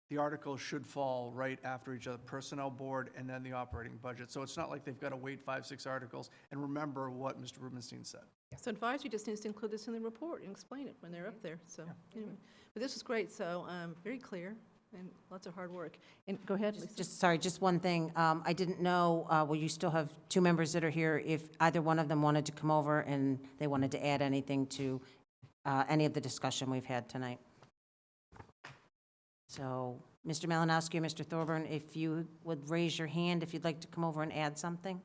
K: the articles should fall right after each other, personnel board and then the operating budget. So it's not like they've got to wait 5, 6 articles and remember what Mr. Rubenstein said.
B: So advisory just needs to include this in the report and explain it when they're up there, so, anyway. But this is great, so, very clear and lots of hard work. And go ahead, Lisa.
H: Just one thing. I didn't know, well, you still have 2 members that are here, if either one of them wanted to come over and they wanted to add anything to any of the discussion we've had tonight. So, Mr. Malinowski or Mr. Thorburn, if you would raise your hand if you'd like to come over and add something.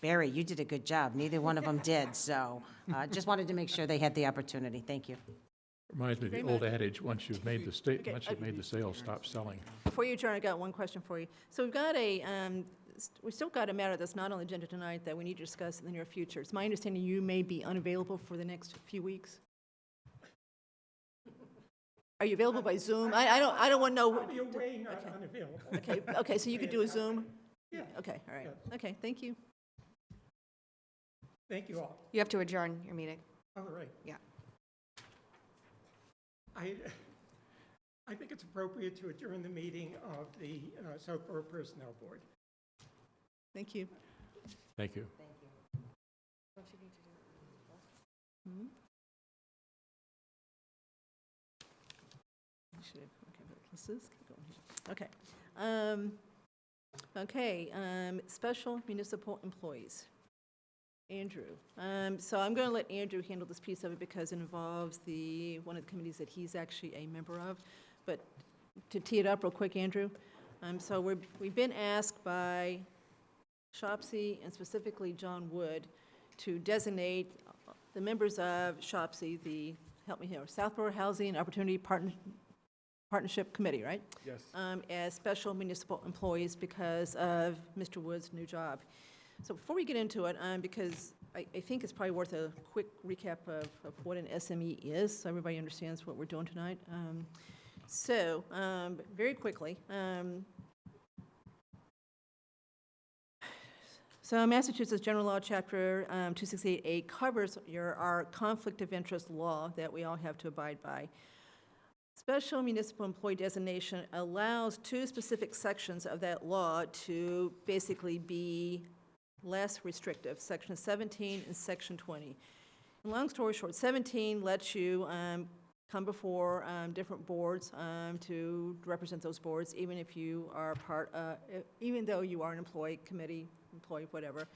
H: Barry, you did a good job. Neither one of them did, so just wanted to make sure they had the opportunity. Thank you.
F: Reminds me of the
B: Very
F: old
B: much.
F: adage, once you've made the
B: Okay,
F: once you've made the sale, stop selling.
B: Before you adjourn, I got one question for you. So we've got we still got a matter that's not on the agenda tonight that we need to discuss in the near future. It's my understanding you may be unavailable for the next few weeks. Are you available by Zoom? I don't want to know.
L: I'll be away, not unavailable.
B: Okay, so you could do a Zoom?
L: Yeah.
B: Okay, all right. Okay, thank you.
L: Thank you all.
G: You have to adjourn your meeting.
L: All right.
G: Yeah.
L: I think it's appropriate to adjourn the meeting of the Southborough Personnel Board.
B: Thank you.
F: Thank you.
B: Hmm? Let's just keep going here. Okay. Special municipal employees. Andrew. So I'm going to let Andrew handle this piece of it because it involves one of the committees that he's actually a member of. But to tee it up real quick, Andrew, so we've been asked by Shopsy and specifically John Wood to designate the members of Shopsy, help me here, Southborough Housing Opportunity Partnership Committee, right?
M: Yes.
B: As special municipal employees because of Mr. Wood's new job. So before we get into it, because I think it's probably worth a quick recap of what an SME is, so everybody understands what we're doing tonight. Very quickly, so Massachusetts General Law, Chapter 268A covers our conflict of interest law that we all have to abide by. Special municipal employee designation allows 2 specific sections of that law to basically be less restrictive, Section 17 and Section 20. And long story short, 17 lets you come before different boards to represent those boards, even if you are even though you are an employee, committee, employee, whatever.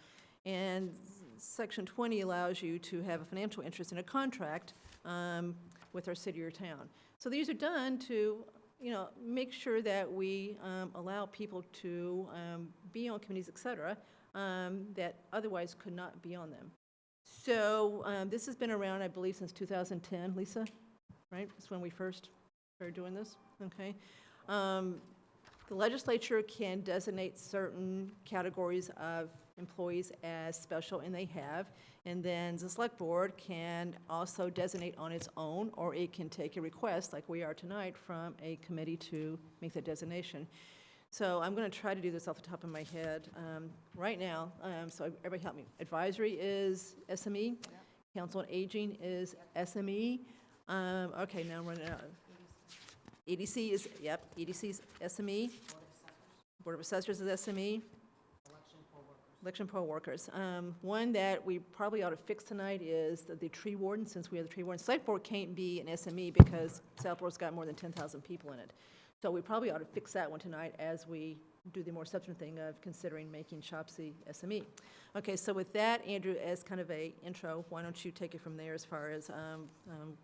B: And Section 20 allows you to have a financial interest in a contract with our city or town. So these are done to, make sure that we allow people to be on committees, et cetera, that otherwise could not be on them. So this has been around, I believe, since 2010, Lisa, right? That's when we first started doing this, okay? The legislature can designate certain categories of employees as special, and they have. And then the select board can also designate on its own, or it can take a request, like we are tonight, from a committee to make that designation. So I'm going to try to do this off the top of my head right now. So everybody help me. Advisory is SME. Council on Aging is SME. Okay, now I'm running out. EDC is, EDC is SME. Board of Assessors is SME. Election poll workers. One that we probably ought to fix tonight is the tree warden, since we have the tree warden. Select board can't be an SME because Southborough's got more than 10,000 people in it. So we probably ought to fix that one tonight as we do the more substantive thing of considering making Shopsy SME. Okay, so with that, Andrew, as kind of a intro, why don't you take it from there as far as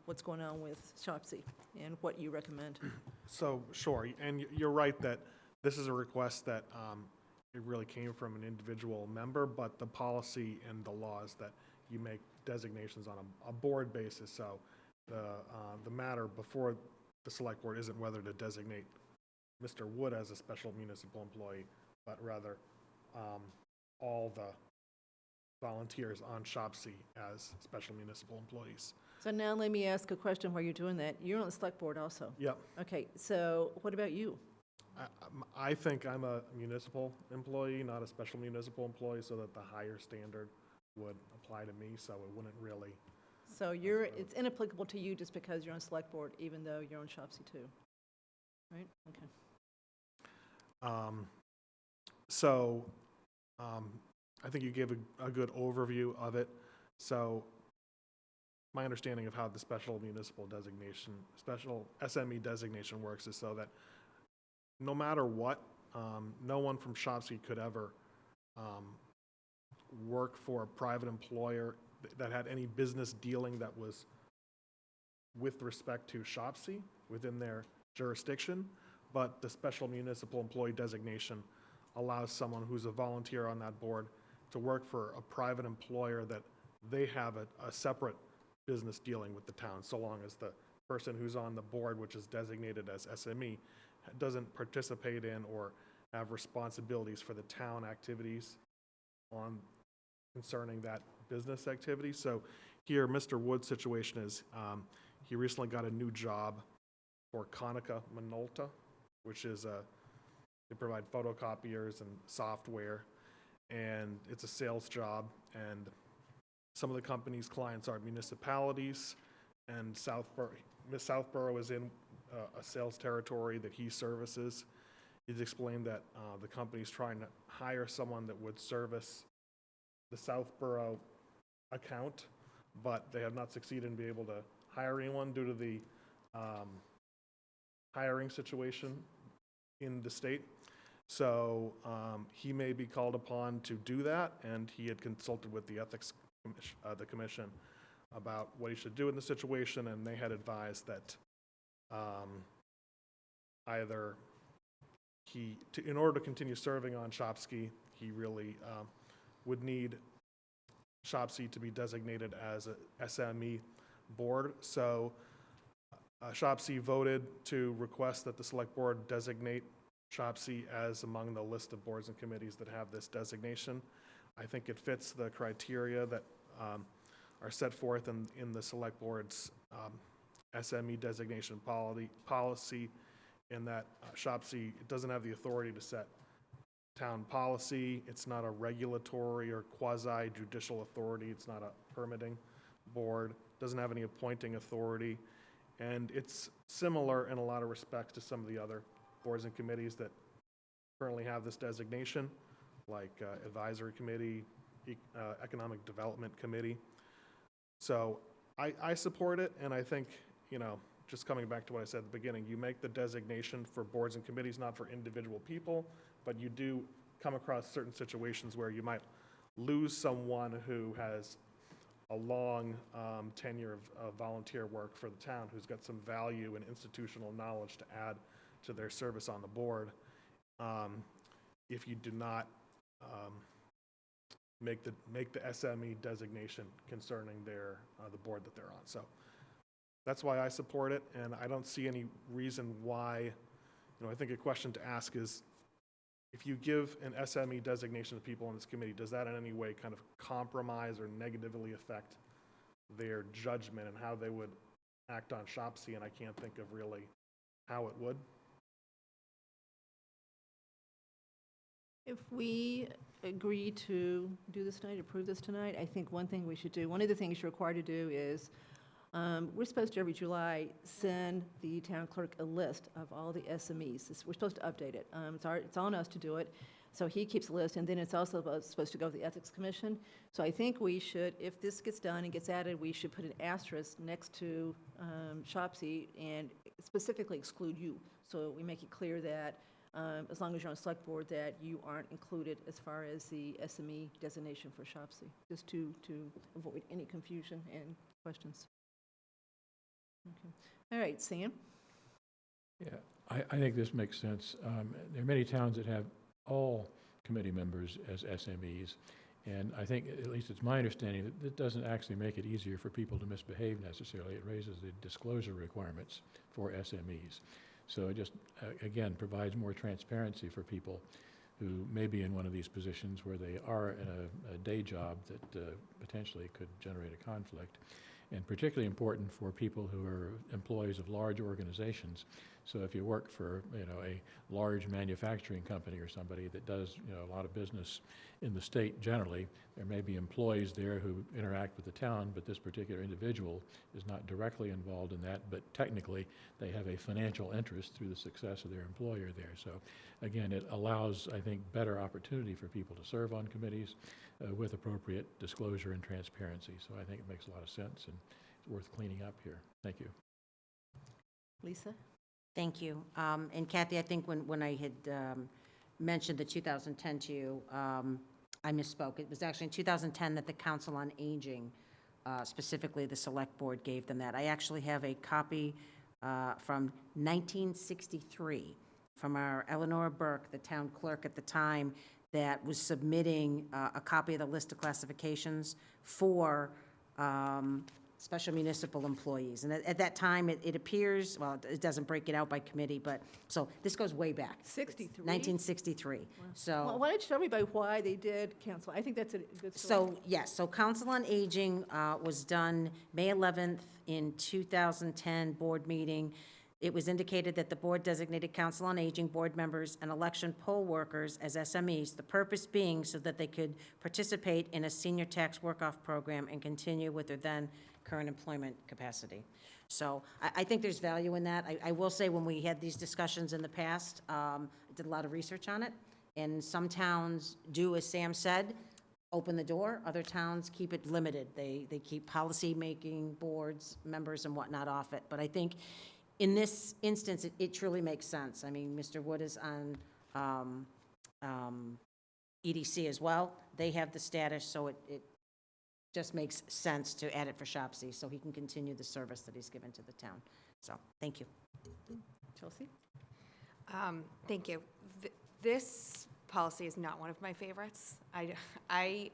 B: what's going on with Shopsy and what you recommend?
M: So, sure, and you're right that this is a request that it really came from an individual member, but the policy and the law is that you make designations on a board basis. So the matter before the select board isn't whether to designate Mr. Wood as a special municipal employee, but rather all the volunteers on Shopsy as special municipal employees.
B: So now let me ask a question while you're doing that. You're on the select board also.
M: Yep.
B: Okay, so what about you?
M: I think I'm a municipal employee, not a special municipal employee, so that the higher standard would apply to me, so it wouldn't really.
B: So it's inapplicable to you just because you're on select board, even though you're on Shopsy too, right? Okay.
M: I think you gave a good overview of it. So my understanding of how the special municipal designation, special SME designation works is so that no matter what, no one from Shopsy could ever work for a private employer that had any business dealing that was with respect to Shopsy within their jurisdiction, but the special municipal employee designation allows someone who's a volunteer on that board to work for a private employer that they have a separate business dealing with the town, so long as the person who's on the board, which is designated as SME, doesn't participate in or have responsibilities for the town activities concerning that business activity. So here, Mr. Wood's situation is he recently got a new job for Konica Minolta, which is they provide photocopiers and software, and it's a sales job. And some of the company's clients are municipalities, and Southborough is in a sales territory that he services. He's explained that the company's trying to hire someone that would service the Southborough account, but they have not succeeded in being able to hire anyone due to the hiring situation in the state. So he may be called upon to do that, and he had consulted with the ethics commission about what he should do in the situation, and they had advised that either in order to continue serving on Shopsy, he really would need Shopsy to be designated as a SME board. So Shopsy voted to request that the select board designate Shopsy as among the list of boards and committees that have this designation. I think it fits the criteria that are set forth in the select board's SME designation policy, in that Shopsy doesn't have the authority to set town policy. It's not a regulatory or quasi-judicial authority. It's not a permitting board. Doesn't have any appointing authority. And it's similar in a lot of respects to some of the other boards and committees that currently have this designation, like Advisory Committee, Economic Development Committee. So I support it, and I think, just coming back to what I said at the beginning, you make the designation for boards and committees, not for individual people, but you do come across certain situations where you might lose someone who has a long tenure of volunteer work for the town, who's got some value and institutional knowledge to add to their service on the board, if you do not make the SME designation concerning the board that they're on. So that's why I support it, and I don't see any reason why. I think a question to ask is, if you give an SME designation to people on this committee, does that in any way kind of compromise or negatively affect their judgment and how they would act on Shopsy? And I can't think of really how it would.
B: If we agree to do this tonight, approve this tonight, I think one thing we should do, one of the things you're required to do is, we're supposed to every July send the town clerk a list of all the SMEs. We're supposed to update it. It's on us to do it. So he keeps a list, and then it's also supposed to go to the Ethics Commission. So I think we should, if this gets done and gets added, we should put an asterisk next to Shopsy and specifically exclude you. So we make it clear that as long as you're on select board, that you aren't included as far as the SME designation for Shopsy, just to avoid any confusion and questions. Okay. All right, Sam?
F: Yeah, I think this makes sense. There are many towns that have all committee members as SMEs, and I think, at least it's my understanding, that it doesn't actually make it easier for people to misbehave necessarily. It raises the disclosure requirements for SMEs. So it just, again, provides more transparency for people who may be in one of these positions where they are in a day job that potentially could generate a conflict. And particularly important for people who are employees of large organizations. So if you work for, a large manufacturing company or somebody that does, a lot of business in the state generally, there may be employees there who interact with the town, but this particular individual is not directly involved in that, but technically they have a financial interest through the success of their employer there. So again, it allows, I think, better opportunity for people to serve on committees with appropriate disclosure and transparency. So I think it makes a lot of sense, and it's worth cleaning up here. Thank you.
B: Lisa?
H: Thank you. And Kathy, I think when I had mentioned the 2010 to you, I misspoke. It was actually in 2010 that the Council on Aging, specifically the Select Board, gave them that. I actually have a copy from 1963 from our Eleanor Burke, the town clerk at the time, that was submitting a copy of the list of classifications for special municipal employees. And at that time, it appears, well, it doesn't break it out by committee, but, so this goes way back.
B: 63?
H: 1963.
B: Wow.
H: So.
B: Well, why don't you tell me about why they did cancel? I think that's a good story.
H: So, yes, so Council on Aging was done May 11th in 2010 board meeting. It was indicated that the board designated Council on Aging board members and election poll workers as SMEs, the purpose being so that they could participate in a senior tax work-off program and continue with their then current employment capacity. So I think there's value in that. I will say, when we had these discussions in the past, I did a lot of research on it, and some towns do, as Sam said, open the door. Other towns keep it limited. They keep policy-making boards, members and whatnot off it. But I think in this instance, it truly makes sense. I mean, Mr. Wood is on EDC as well. They have the status, so it just makes sense to add it for Shopsy so he can continue the service that he's given to the town. So, thank you.
B: Chelsea?
G: Thank you. This policy is not one of my favorites. I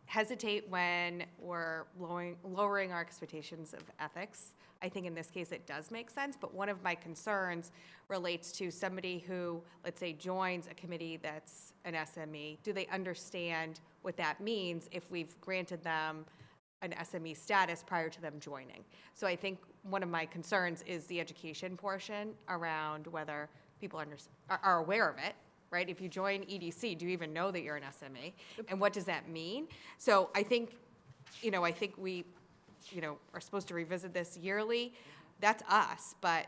G: hesitate when we're lowering our expectations of ethics. I think in this case it does make sense, but one of my concerns relates to somebody who, let's say, joins a committee that's an SME. Do they understand what that means if we've granted them an SME status prior to them joining? So I think one of my concerns is the education portion around whether people are aware of it. Right? If you join EDC, do you even know that you're an SME? And what does that mean? So I think we, are supposed to revisit this yearly. That's us, but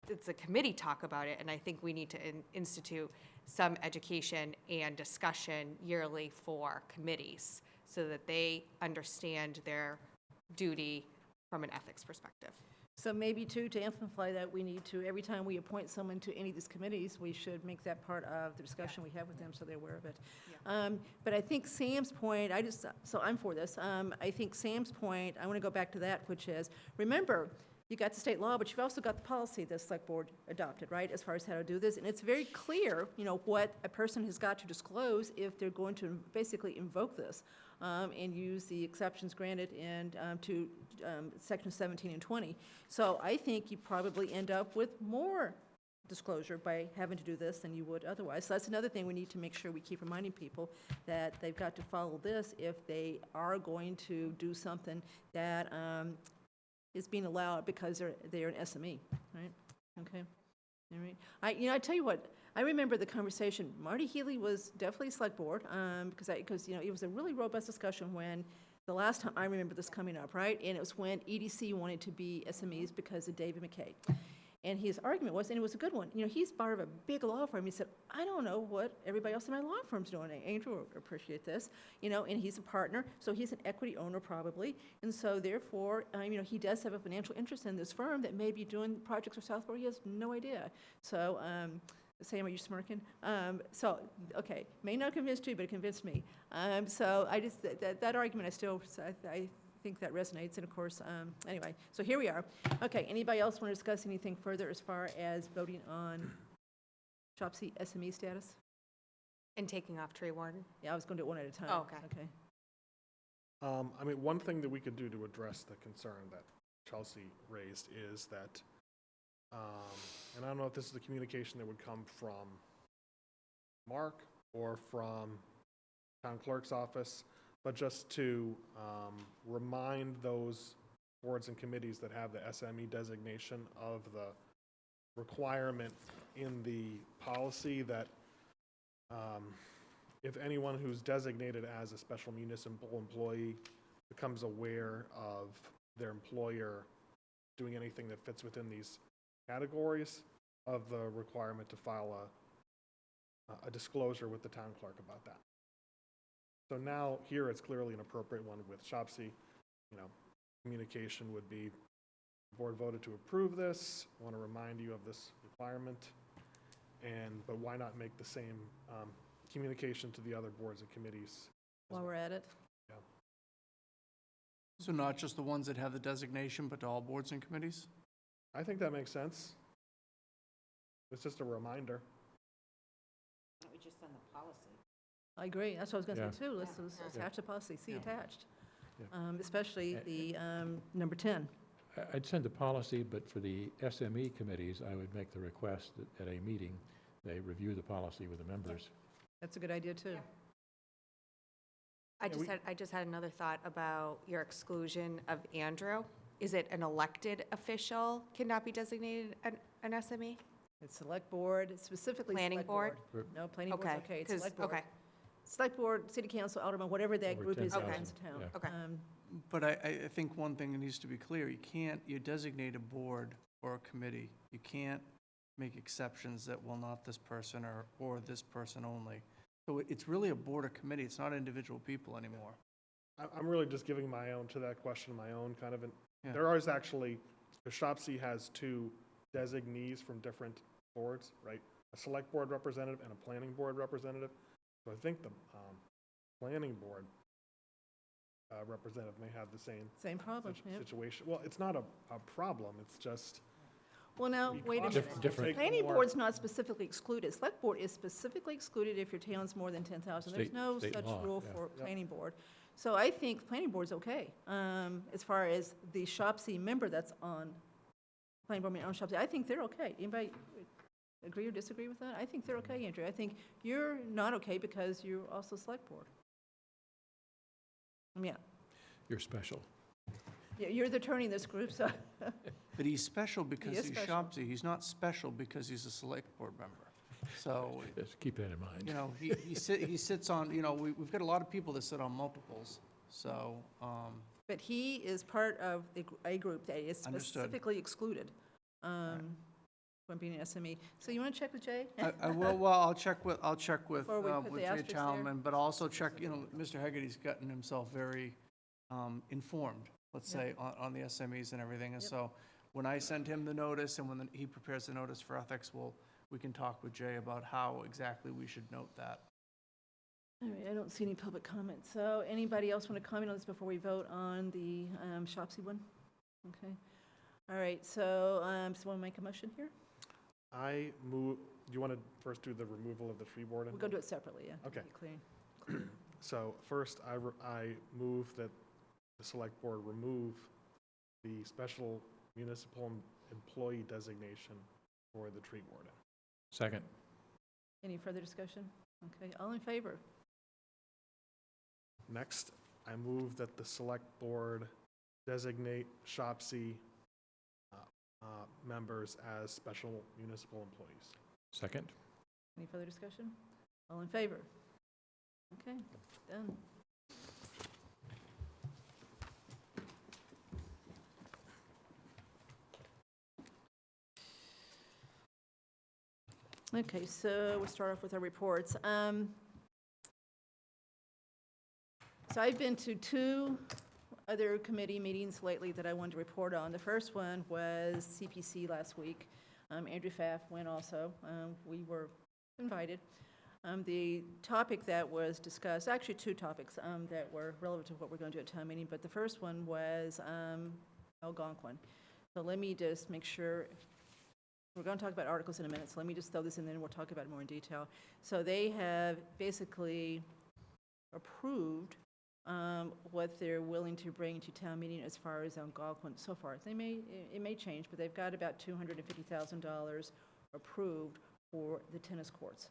G: it's a committee talk about it, and I think we need to institute some education and discussion yearly for committees so that they understand their duty from an ethics perspective.
B: So maybe too, to amplify that, we need to, every time we appoint someone to any of these committees, we should make that part of the discussion we have with them so they're aware of it. But I think Sam's point, so I'm for this. I think Sam's point, I want to go back to that, which is, remember, you got the state law, but you've also got the policy the select board adopted, right, as far as how to do this. And it's very clear, what a person has got to disclose if they're going to basically invoke this and use the exceptions granted and to sections 17 and 20. So I think you probably end up with more disclosure by having to do this than you would otherwise. So that's another thing we need to make sure we keep reminding people, that they've got to follow this if they are going to do something that is being allowed because they're an SME, right? Okay, all right. I tell you what, I remember the conversation. Marty Healy was definitely select board because it was a really robust discussion when the last time I remember this coming up, right? And it was when EDC wanted to be SMEs because of David McKay. And his argument was, and it was a good one, he's part of a big law firm. He said, I don't know what everybody else in my law firm's doing. Andrew will appreciate this, and he's a partner, so he's an equity owner probably. And so therefore, he does have a financial interest in this firm that may be doing projects for Southborough. He has no idea. So, Sam, are you smirking? Okay, may not convince you, but it convinced me. So I just, that argument, I think that resonates, and of course, anyway, so here we are. Okay, anybody else want to discuss anything further as far as voting on Shopsy SME status?
G: And taking off tree warden?
B: Yeah, I was going to do it one at a time.
G: Oh, okay.
B: Okay.
M: One thing that we could do to address the concern that Chelsea raised is that, and I don't know if this is the communication that would come from Mark or from town clerk's office, but just to remind those boards and committees that have the SME designation of the requirement in the policy that if anyone who's designated as a special municipal employee becomes aware of their employer doing anything that fits within these categories, of the requirement to file a disclosure with the town clerk about that. So now here it's clearly an appropriate one with Shopsy. Communication would be, the board voted to approve this, want to remind you of this requirement, but why not make the same communication to the other boards and committees?
B: While we're at it.
M: Yeah.
K: So not just the ones that have the designation, but to all boards and committees?
M: I think that makes sense. It's just a reminder.
H: Why don't we just send the policy?
B: I agree. That's what I was going to say too. Let's attach the policy, see attached. Especially the number 10.
F: I'd send the policy, but for the SME committees, I would make the request that at a meeting, they review the policy with the members.
B: That's a good idea too.
G: I just had another thought about your exclusion of Andrew. Is it an elected official cannot be designated an SME?
B: It's select board, it's specifically
G: Planning
B: select
G: board?
B: No, planning board's okay. It's select board.
G: Okay,
B: Select board, city council, alderman, whatever that
F: Over
B: group is that
F: 10,000,
B: runs the town.
F: yeah.
G: Okay.
K: But I think one thing that needs to be clear, you designate a board or a committee. You can't make exceptions that, well, not this person or this person only. So it's really a board or committee. It's not individual people anymore.
M: I'm really just giving my own to that question, my own kind of,
K: Yeah.
M: there is actually, the Shopsy has two designees from different boards, right? A select board representative and a planning board representative. So I think the planning board representative may have the same
B: problem, yep.
M: situation. Well, it's not a problem, it's just.
B: Well, now,
M: be
B: wait a
M: cautious.
B: minute.
F: Different.
B: Planning
M: more-
B: board's not specifically excluded. Select board is specifically excluded if your town's more than 10,000. There's
F: State-
B: no
F: state
B: such
F: law,
B: rule
F: yeah.
B: for planning board. So I think planning board's okay. As far as the Shopsy member that's on planning board, on Shopsy, I think they're okay. Anybody agree or disagree with that? I think they're okay, Andrew. I think you're not okay because you're also select board. Yeah,
F: You're special.
B: you're the attorney in this group, so.
K: But he's special because
B: is
K: he's
B: special.
K: Shopsy. He's not special because he's a select board member. So,
F: Just keep that in mind.
K: he sits on, we've got a lot of people that sit on multiples. So,
B: But he is part of a group that is
K: Understood.
B: specifically excluded from being an SME. So you want to check with Jay?
K: I'll check with
B: Before we put the
K: Jay
B: asterisk there?
K: Talman, but also check, Mr. Hegarty's gotten himself very informed, let's say, on the SMEs and everything. And
B: Yep.
K: so when I send him the notice and when he prepares the notice for ethics, we can talk with Jay about how exactly we should note that.
B: All right, I don't see any public comment. So anybody else want to comment on this before we vote on the Shopsy one? Okay. All right, so someone make a motion here?
M: I move, do you want to first do the removal of the tree warden?
B: We'll go do it separately, yeah. to
M: Okay.
B: be clear.
M: So first, I move that the select board remove the special municipal employee designation for the tree warden.
F: Second.
B: Any further discussion? Okay, all in favor?
M: Next, I move that the select board designate Shopsy members as special municipal employees.
F: Second.
B: Any further discussion? All in favor? Okay, done. Okay, so we'll start off with our reports. So I've been to 2 other committee meetings lately that I wanted to report on. The first one was CPC last week. Andrew Pfaff went also. We were invited. The topic that was discussed, actually 2 topics that were relevant to what we're going to do at town meeting, but the first one was Algonquin. So let me just make sure, we're going to talk about articles in a minute, so let me just throw this in, and then we'll talk about it more in detail. So they have basically approved what they're willing to bring to town meeting as far as Algonquin so far. It may change, but they've got about $250,000 approved for the tennis courts.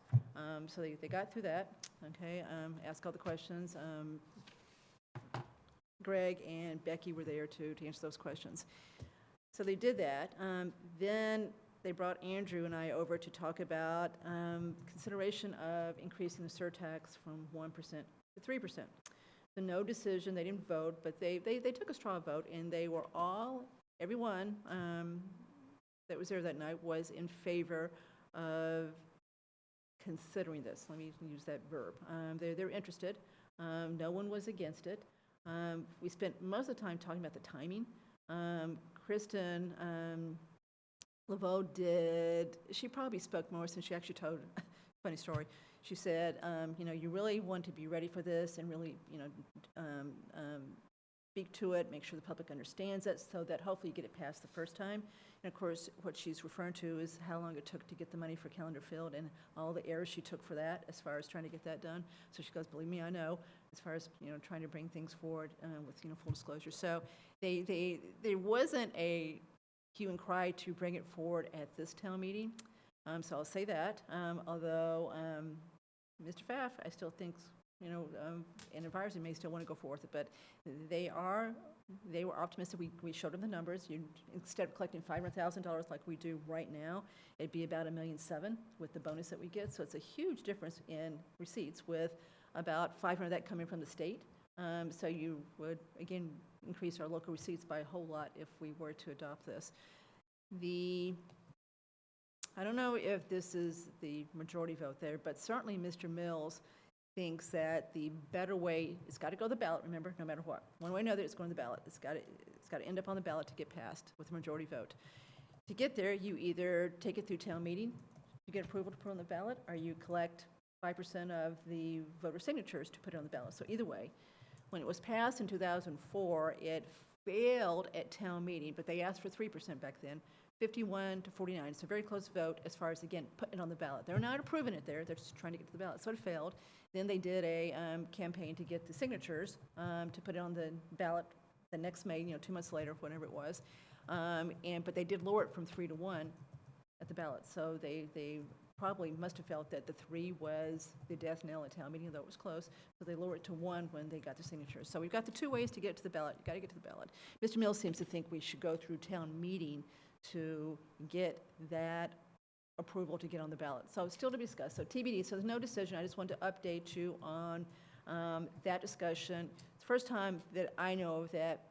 B: So they got through that, okay, asked all the questions. Greg and Becky were there to answer those questions. So they did that. Then they brought Andrew and I over to talk about consideration of increasing the surtax from 1% to 3%. So no decision, they didn't vote, but they took a straw vote, and they were all, everyone that was there that night was in favor of considering this. Let me use that verb. They're interested. No one was against it. We spent most of the time talking about the timing. Kristen Laveau she probably spoke more since she actually told a funny story. She said, you really want to be ready for this and really, speak to it, make sure the public understands it, so that hopefully you get it passed the first time. And of course, what she's referring to is how long it took to get the money for Calendar Field and all the errors she took for that as far as trying to get that done. So she goes, believe me, I know, as far as, trying to bring things forward with, full disclosure. So there wasn't a hue and cry to bring it forward at this town meeting. So I'll say that, although Mr. Pfaff, I still think, and advisors may still want to go forth, but they were optimistic. We showed them the numbers. Instead of collecting $500,000 like we do right now, it'd be about $1.7 million with the bonus that we get. So it's a huge difference in receipts, with about $500,000 that coming from the state. So you would, again, increase our local receipts by a whole lot if we were to adopt this. I don't know if this is the majority vote there, but certainly Mr. Mills thinks that the better way, it's got to go to the ballot, remember, no matter what. One way or another, it's going to the ballot. It's got to end up on the ballot to get passed with a majority vote. To get there, you either take it through town meeting to get approval to put on the ballot, or you collect 5% of the voter signatures to put it on the ballot. So either way, when it was passed in 2004, it failed at town meeting, but they asked for 3% back then. 51 to 49. It's a very close vote as far as, again, putting it on the ballot. They're not approving it there. They're just trying to get to the ballot. So it failed. Then they did a campaign to get the signatures to put it on the ballot the next May, 2 months later, whatever it was. But they did lower it from 3 to 1 at the ballot. So they probably must have felt that the 3 was the death knell at town meeting, though it was close. So they lowered it to 1 when they got the signatures. So we've got the 2 ways to get to the ballot. You've got to get to the ballot. Mr. Mills seems to think we should go through town meeting to get that approval to get on the ballot. So still to be discussed. So TBD, so there's no decision. I just wanted to update you on that discussion. It's the first time that I know of that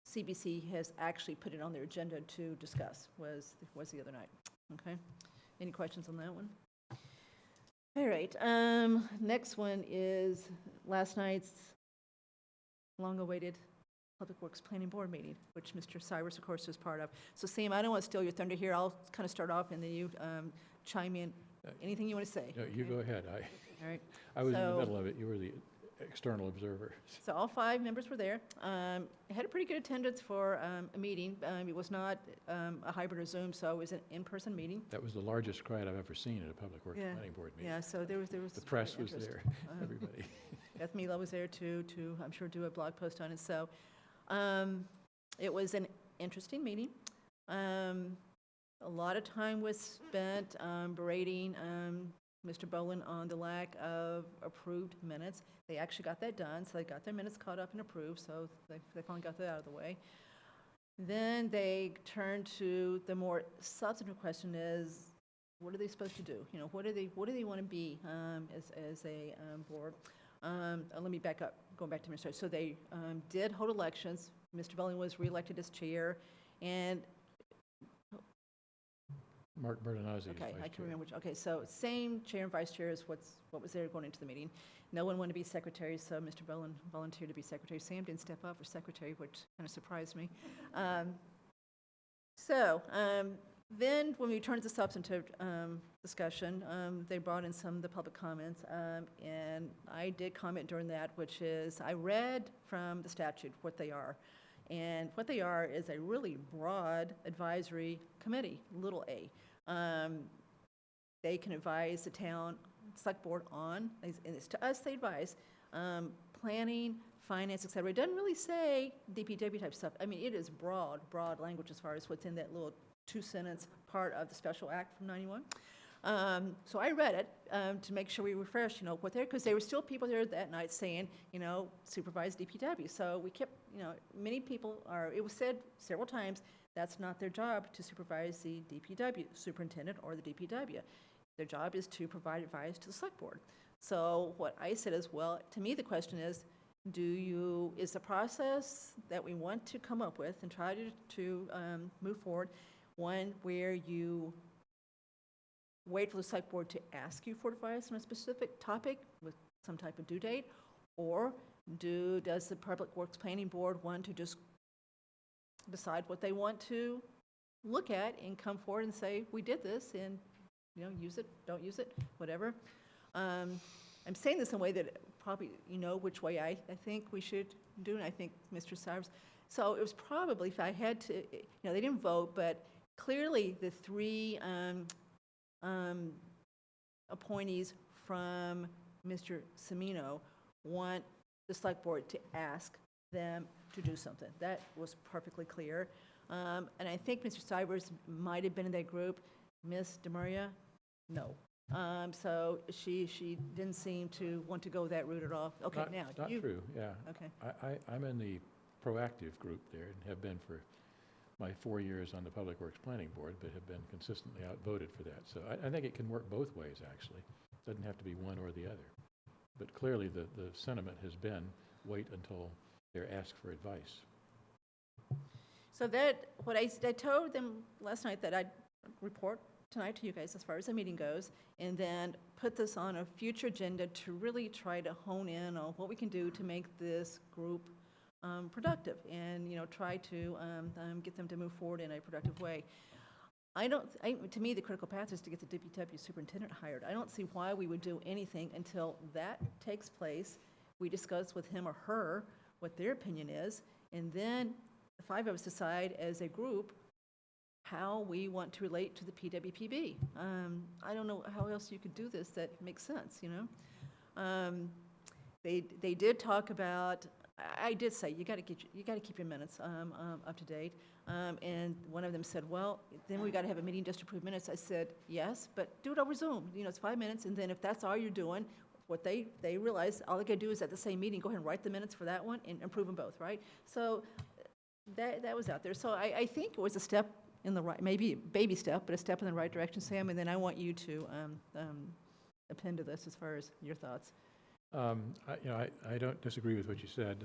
B: CBC has actually put it on their agenda to discuss, was the other night. Okay? Any questions on that one? All right. Next one is last night's long-awaited Public Works Planning Board meeting, which Mr. Cyrus, of course, is part of. So Sam, I don't want to steal your thunder here. I'll kind of start off and then you chime in. Anything you want to say?
F: No, you
B: okay?
F: go ahead.
B: All right.
F: I was in the
B: So-
F: middle of it. You were the external observer.
B: So all 5 members were there. Had a pretty good attendance for a meeting. It was not a hybrid or Zoom, so it was an in-person meeting.
F: That was the largest crowd I've ever seen at a Public Works
B: Yeah.
F: Planning Board meeting.
B: Yeah, so there was
F: The press was
B: interest.
F: there, everybody.
B: Beth Mila was there to, I'm sure, do a blog post on it. So it was an interesting meeting. A lot of time was spent berating Mr. Boland on the lack of approved minutes. They actually got that done, so they got their minutes caught up and approved, so they finally got that out of the way. Then they turned to the more substantive question is, what are they supposed to do? You know, what do they want to be as a board? Let me back up, going back to Mr. So they did hold elections. Mr. Boland was reelected as chair, and
F: Mark Bertonazzi is
B: okay,
F: vice
B: I
F: chair.
B: can remember which, okay, so same chair and vice chair as what was there going into the meeting. No one wanted to be secretary, so Mr. Boland volunteered to be secretary. Sam didn't step up for secretary, which kind of surprised me. Then when we turned to substantive discussion, they brought in some of the public comments, and I did comment during that, which is I read from the statute what they are. And what they are is a really broad advisory committee, little a. They can advise the town select board on, and it's to us they advise, planning, finance, et cetera. It doesn't really say DPW type stuff. I mean, it is broad language as far as what's in that little 2-sentence part of the special act from 91. So I read it to make sure we refreshed, you know, what they're, because there were still people there that night saying, you know, supervise DPW. So we kept, you know, many people are, it was said several times, that's not their job to supervise the DPW superintendent or the DPW. Their job is to provide advice to the select board. So what I said is, well, to me the question is, is the process that we want to come up with and try to move forward one where you wait for the select board to ask you for advice on a specific topic with some type of due date, or does the Public Works Planning Board want to just decide what they want to look at and come forward and say, we did this, and, you know, use it, don't use it, whatever. I'm saying this in a way that probably you know which way I think we should do, and I think Mr. Cyrus. So it was probably, if I had to, you know, they didn't vote, but clearly the 3 appointees from Mr. Semino want the select board to ask them to do something. That was perfectly clear. And I think Mr. Cybers might have been in that group. Ms. DeMaria, no. So she didn't seem to want to go that route at all. Okay, now
F: Not
B: you.
F: true, yeah.
B: Okay.
F: I'm in the proactive group there and have been for my 4 years on the Public Works Planning Board, but have been consistently outvoted for that. So I think it can work both ways, actually. It doesn't have to be one or the other. But clearly the sentiment has been wait until they're asked for advice.
B: So that, what I told them last night that I'd report tonight to you guys as far as the meeting goes, and then put this on a future agenda to really try to hone in on what we can do to make this group productive, and, you know, try to get them to move forward in a productive way. To me, the critical path is to get the DPW superintendent hired. I don't see why we would do anything until that takes place. We discuss with him or her what their opinion is, and then the 5 of us decide as a group how we want to relate to the PWPB. I don't know how else you could do this that makes sense, you know? They did talk about, I did say, you got to keep your minutes up to date. And one of them said, well, then we got to have a meeting just to approve minutes. I said, yes, but do it over Zoom. You know, it's 5 minutes, and then if that's all you're doing, what they realize, all they got to do is at the same meeting, go ahead and write the minutes for that one and approve them both, right? So that was out there. So I think it was a step in the right, maybe a baby step, but a step in the right direction, Sam, and then I want you to append to this as far as your thoughts.
F: I don't disagree with what you said.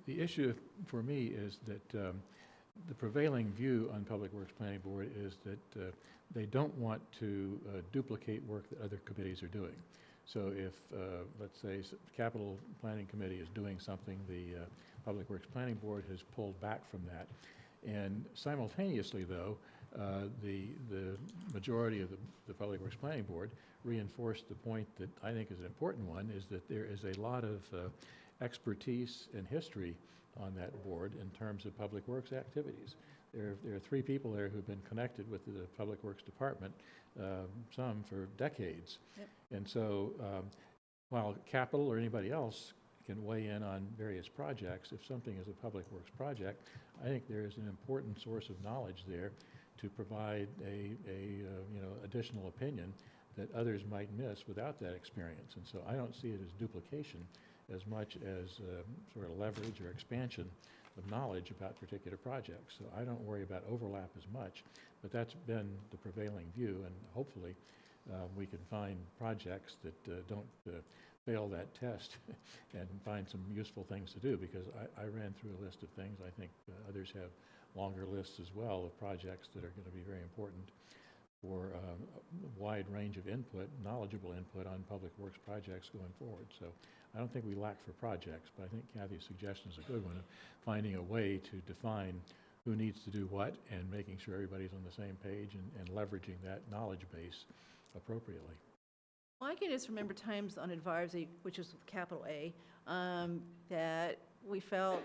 F: The issue for me is that the prevailing view on Public Works Planning Board is that they don't want to duplicate work that other committees are doing. So if, let's say, the Capital Planning Committee is doing something, the Public Works Planning Board has pulled back from that. And simultaneously, though, the majority of the Public Works Planning Board reinforced the point that I think is an important one, is that there is a lot of expertise and history on that board in terms of public works activities. There are 3 people there who've been connected with the Public Works Department, some for decades.
B: Yep.
F: And so while capital or anybody else can weigh in on various projects, if something is a public works project, I think there is an important source of knowledge there to provide a additional opinion that others might miss without that experience. And so I don't see it as duplication as much as sort of leverage or expansion of knowledge about particular projects. So I don't worry about overlap as much, but that's been the prevailing view, and hopefully we can find projects that don't fail that test and find some useful things to do, because I ran through a list of things. I think others have longer lists as well of projects that are going to be very important for a wide range of input, knowledgeable input on public works projects going forward. So I don't think we lack for projects, but I think Kathy's suggestion is a good one, of finding a way to define who needs to do what and making sure everybody's on the same page and leveraging that knowledge base appropriately.
B: Well, I can just remember times on advisory, which is with capital A, that we felt,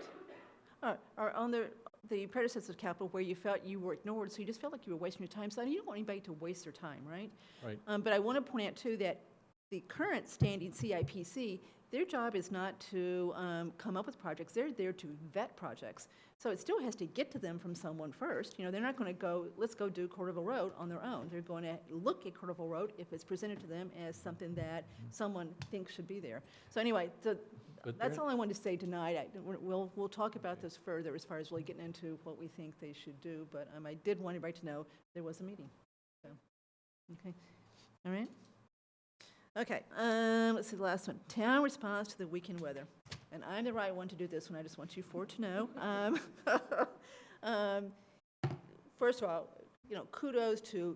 B: or on the predecessor capital, where you felt you were ignored, so you just felt like you were wasting your time. So you don't want anybody to waste their time, right?
F: Right.
B: But I want to point out, too, that the current standing CIPC, their job is not to come up with projects. They're there to vet projects. So it still has to get to them from someone first. You know, they're not going to go, let's go do Corderville Road on their own. They're going to look at Corderville Road if it's presented to them as something that someone thinks should be there. So anyway, that's all I wanted to say tonight. We'll talk about this further as far as really getting into what we think they should do. But I did want everybody to know there was a meeting. So, okay. All right. Okay, let's see the last one. Town response to the weekend weather. And I'm the right one to do this one. I just want you four to know. First of all, kudos to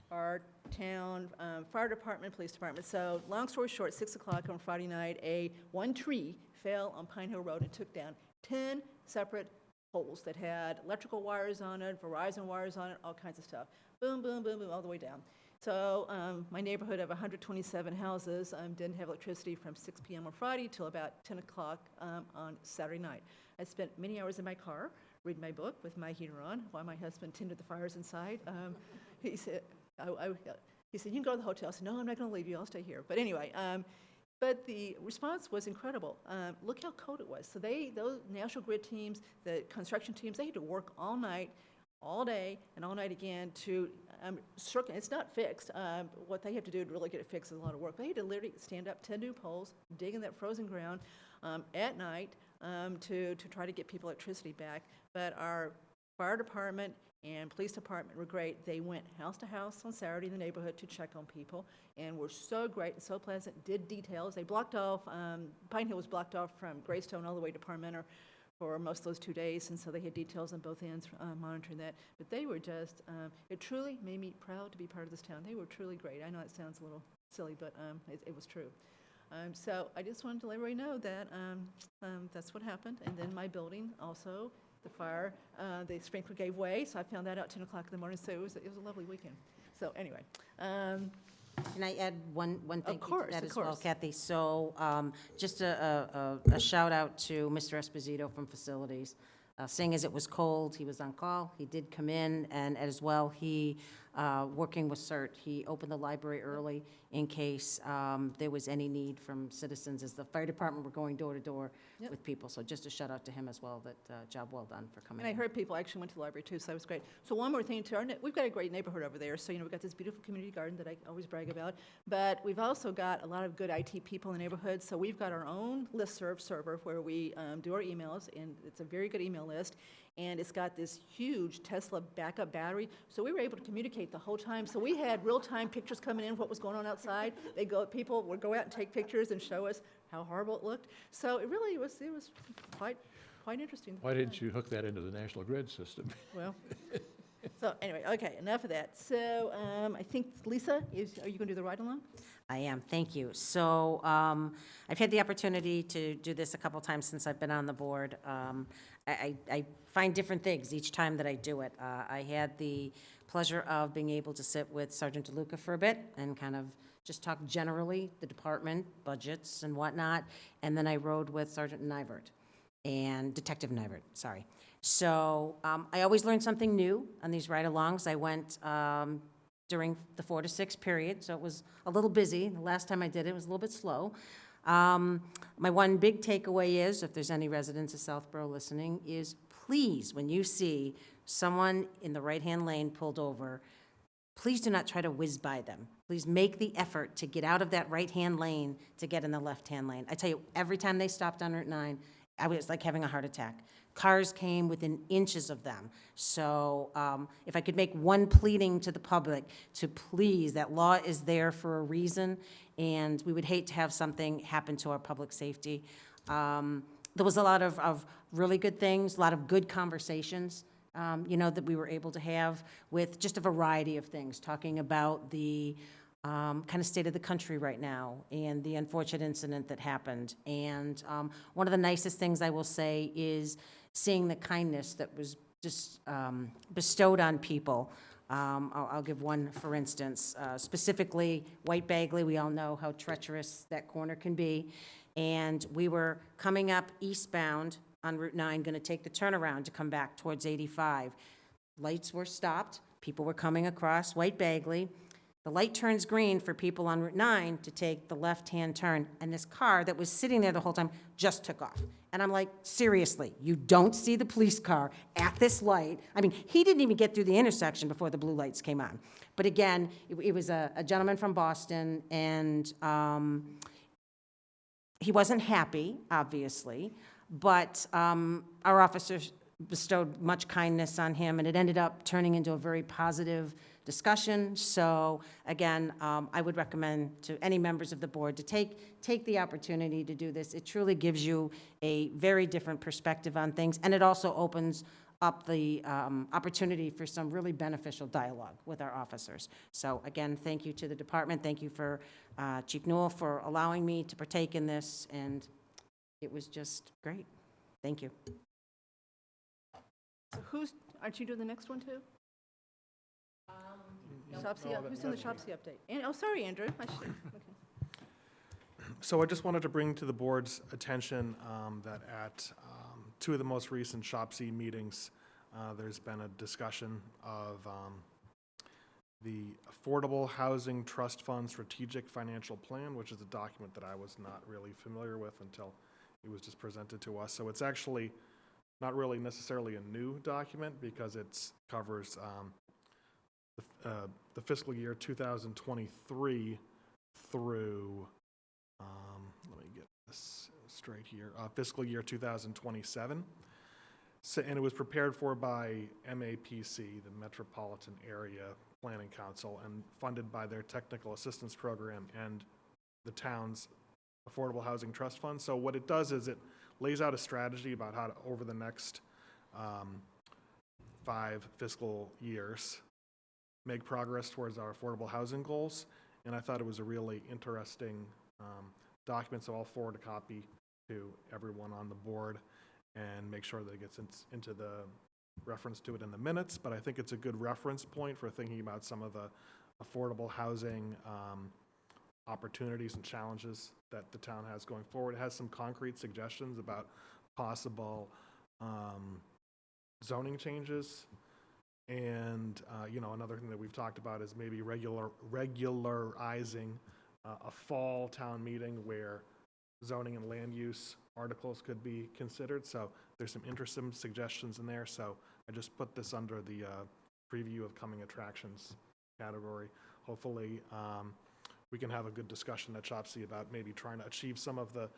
B: our town fire department, police department. So long story short, 6 o'clock on Friday night, one tree fell on Pine Hill Road and took down 10 separate poles that had electrical wires on it, Verizon wires on it, all kinds of stuff. Boom, boom, boom, boom, all the way down. So my neighborhood of 127 houses didn't have electricity from 6 p.m. on Friday till about 10 o'clock on Saturday night. I spent many hours in my car reading my book with my heater on while my husband tended the fires inside. He said, you can go to the hotel. I said, no, I'm not going to leave you. I'll stay here. But anyway, but the response was incredible. Look how cold it was. So those National Grid teams, the construction teams, they had to work all night, all day, and all night again to circle. It's not fixed. What they have to do to really get it fixed is a lot of work. They had to literally stand up 10 new poles, dig in that frozen ground at night to try to get people electricity back. But our fire department and police department were great. They went house to house on Saturday in the neighborhood to check on people, and were so great and so pleasant, did details. They blocked off, Pine Hill was blocked off from Greystone all the way to Parmenter for most of those 2 days, and so they had details on both ends monitoring that. But they were just, it truly made me proud to be part of this town. They were truly great. I know it sounds a little silly, but it was true. So I just wanted to let everybody know that that's what happened. And then my building also, the fire, the sprinkler gave way, so I found that out 10 o'clock in the morning, so it was a lovely weekend. So anyway.
H: Can I add one thing to that as well,
B: course.
H: Kathy? So just a shout out to Mr. Esposito from Facilities. Seeing as it was cold, he was on call. He did come in, and as well, he, working with CERT, he opened the library early in case there was any need from citizens, as the fire department were going door to door with people. So just a shout out to him as well, that job well done for coming
B: And I
H: in.
B: heard people actually went to the library too, so that was great. So one more thing, too, we've got a great neighborhood over there. So, we've got this beautiful community garden that I always brag about. But we've also got a lot of good IT people in the neighborhood. So we've got our own listserv server where we do our emails, and it's a very good email list. And it's got this huge Tesla backup battery. So we were able to communicate the whole time. So we had real-time pictures coming in, what was going on outside. People would go out and take pictures and show us how horrible it looked. So it really was quite interesting.
F: Why didn't you hook that into the National Grid system?
B: Well, so anyway, okay, enough of that. So I think, Lisa, are you going to do the ride-along?
H: I am, thank you. So I've had the opportunity to do this a couple times since I've been on the board. I find different things each time that I do it. I had the pleasure of being able to sit with Sergeant DeLuca for a bit and kind of just talk generally, the department, budgets and whatnot. And then I rode with Sergeant Nivert and Detective Nivert, sorry. So I always learn something new on these ride-alongs. I went during the 4 to 6 period, so it was a little busy. The last time I did it, was a little bit slow. My one big takeaway is, if there's any residents of Southborough listening, is please, when you see someone in the right-hand lane pulled over, please do not try to whiz by them. Please make the effort to get out of that right-hand lane to get in the left-hand lane. I tell you, every time they stopped on Route 9, I was like having a heart attack. Cars came within inches of them. So if I could make one pleading to the public to please, that law is there for a reason, and we would hate to have something happen to our public safety. There was a lot of really good things, a lot of good conversations, that we were able to have with just a variety of things, talking about the kind of state of the country right now and the unfortunate incident that happened. And one of the nicest things I will say is seeing the kindness that was just bestowed on people. I'll give one, for instance, specifically White Bagley. We all know how treacherous that corner can be. And we were coming up eastbound on Route 9, going to take the turnaround to come back towards 85. Lights were stopped. People were coming across White Bagley. The light turns green for people on Route 9 to take the left-hand turn, and this car that was sitting there the whole time just took off. And I'm like, seriously, you don't see the police car at this light? I mean, he didn't even get through the intersection before the blue lights came on. But again, it was a gentleman from Boston, and he wasn't happy, obviously, but our officers bestowed much kindness on him, and it ended up turning into a very positive discussion. So again, I would recommend to any members of the board to take the opportunity to do this. It truly gives you a very different perspective on things, and it also opens up the opportunity for some really beneficial dialogue with our officers. So again, thank you to the department. Thank you for Chief Newell for allowing me to partake in this, and it was just great. Thank you.
B: So aren't you doing the next one too? Who's doing the Shopsy update? Oh, sorry, Andrew. I should, okay.
M: So I just wanted to bring to the board's attention that at two of the most recent Shopsy meetings, there's been a discussion of the Affordable Housing Trust Fund Strategic Financial Plan, which is a document that I was not really familiar with until it was just presented to us. So it's actually not really necessarily a new document because it covers the fiscal year 2023 through, let me get this straight here, fiscal year 2027. So, and it was prepared for by MAPC, the Metropolitan Area Planning Council, and funded by their Technical Assistance Program and the town's Affordable Housing Trust Fund. So what it does is it lays out a strategy about how to, over the next 5 fiscal years, make progress towards our affordable housing goals. And I thought it was a really interesting document, so I'll forward a copy to everyone on the board and make sure that it gets into the reference to it in the minutes. But I think it's a good reference point for thinking about some of the affordable housing opportunities and challenges that the town has going forward. It has some concrete suggestions about possible zoning changes. And, another thing that we've talked about is maybe regularizing a fall town meeting where zoning and land use articles could be considered. So there's some interesting suggestions in there. So I just put this under the preview of coming attractions category. Hopefully we can have a good discussion at Shopsy about maybe trying to achieve some of the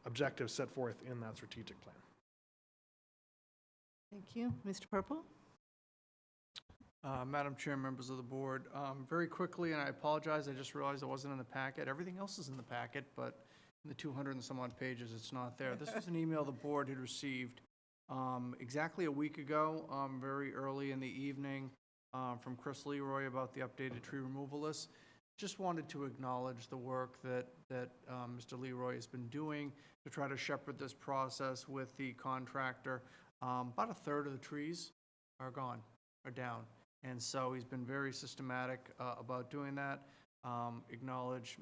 M: objectives set forth in that strategic plan.
B: Thank you. Mr. Purple?
K: Madam Chair, members of the board, very quickly, and I apologize, I just realized it wasn't in the packet. Everything else is in the packet, but in the 200 and some odd pages, it's not there. This was an email the board had received exactly a week ago, very early in the evening, from Chris Leroy about the updated tree removal list. just wanted to acknowledge the work that Mr. Leroy has been doing to try to shepherd this process with the contractor. About a third of the trees are gone, are down. And so he's been very systematic about doing that. Acknowledge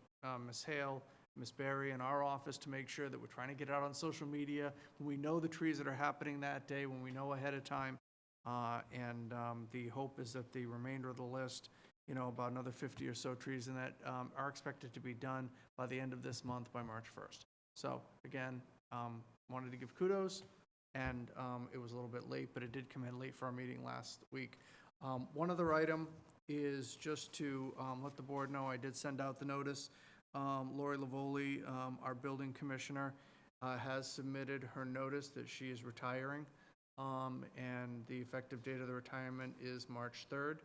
K: Ms. Hale, Ms. Berry, and our office to make sure that we're trying to get it out on social media when we know the trees that are happening that day, when we know ahead of time. And the hope is that the remainder of the list, about another 50 or so trees in that are expected to be done by the end of this month, by March 1st. So again, wanted to give kudos, and it was a little bit late, but it did come in late for our meeting last week. One other item is just to let the board know, I did send out the notice. Lori Lavoli, our building commissioner, has submitted her notice that she is retiring, and the effective date of the retirement is March 3rd,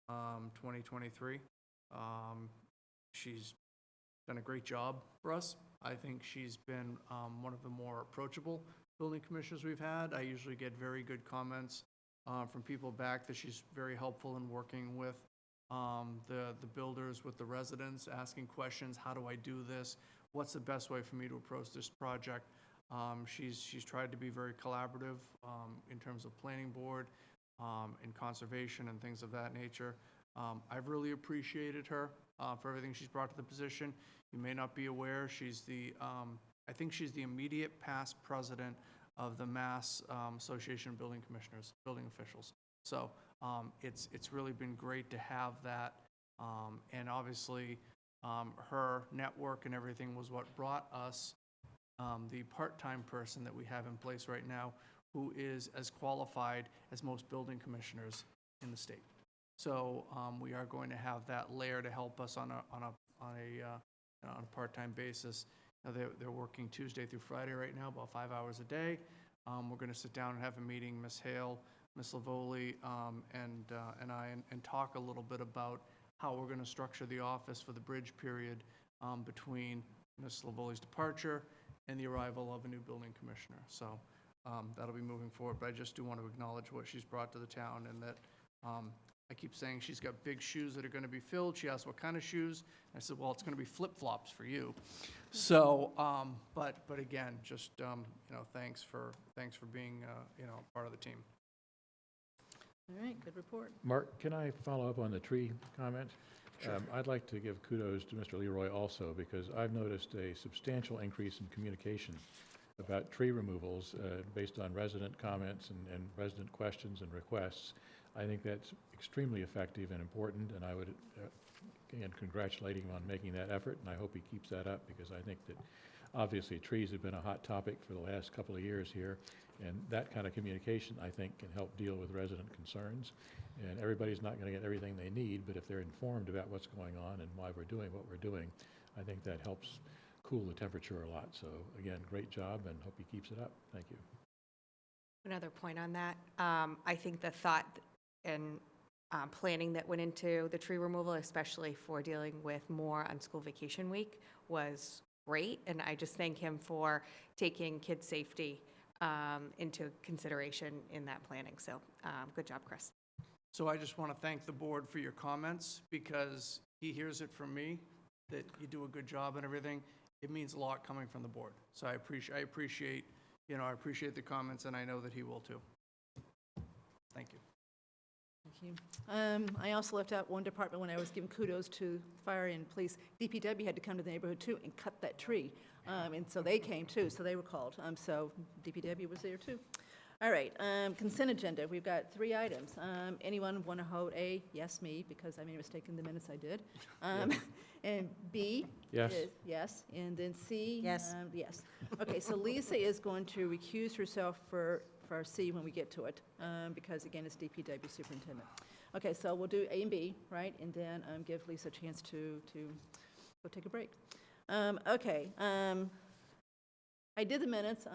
K: 2023. She's done a great job for us. I think she's been one of the more approachable building commissioners we've had. I usually get very good comments from people back that she's very helpful in working with the builders, with the residents, asking questions. How do I do this? What's the best way for me to approach this project? She's tried to be very collaborative in terms of planning board and conservation and things of that nature. I've really appreciated her for everything she's brought to the position. You may not be aware, she's I think she's the immediate past president of the Mass Association of Building Commissioners, building officials. So it's really been great to have that. And obviously, her network and everything was what brought us the part-time person that we have in place right now, who is as qualified as most building commissioners in the state. So we are going to have that layer to help us on a part-time basis. Now they're working Tuesday through Friday right now, about 5 hours a day. We're going to sit down and have a meeting, Ms. Hale, Ms. Lavoli, and I, and talk a little bit about how we're going to structure the office for the bridge period between Ms. Lavoli's departure and the arrival of a new building commissioner. So that'll be moving forward, but I just do want to acknowledge what she's brought to the town, and that I keep saying she's got big shoes that are going to be filled. She asked what kind of shoes. I said, well, it's going to be flip-flops for you. So, but again, just thanks for being part of the team.
B: All right, good report.
F: Mark, can I follow up on the tree comment? Sure. I'd like to give kudos to Mr. Leroy also, because I've noticed a substantial increase in communication about tree removals based on resident comments and resident questions and requests. I think that's extremely effective and important, and I would, again, congratulate him on making that effort, and I hope he keeps that up, because I think that obviously trees have been a hot topic for the last couple of years here, and that kind of communication, I think, can help deal with resident concerns. And everybody's not going to get everything they need, but if they're informed about what's going on and why we're doing what we're doing, I think that helps cool the temperature a lot. So again, great job, and hope he keeps it up. Thank you.
G: Another point on that, I think the thought and planning that went into the tree removal, especially for dealing with more on school vacation week, was great. And I just thank him for taking kids' safety into consideration in that planning. So good job, Chris.
K: So I just want to thank the board for your comments, because he hears it from me that you do a good job and everything. It means a lot coming from the board. So I appreciate the comments, and I know that he will too. Thank you.
B: Thank you. I also left out one department when I was giving kudos to fire and police. DPW had to come to the neighborhood too and cut that tree. And so they came too, so they were called. So DPW was there too. All right, consent agenda. We've got 3 items. Anyone want to hold A? Yes, me, because I made a mistake in the minutes I did. And B?
F: Yes.
B: Is yes. And then C?
H: Yes.
B: Yes. Okay, so Lisa is going to recuse herself for C when we get to it, because again, it's DPW superintendent. Okay, so we'll do A and B, right? And then give Lisa a chance to go take a break. Okay, I did the minutes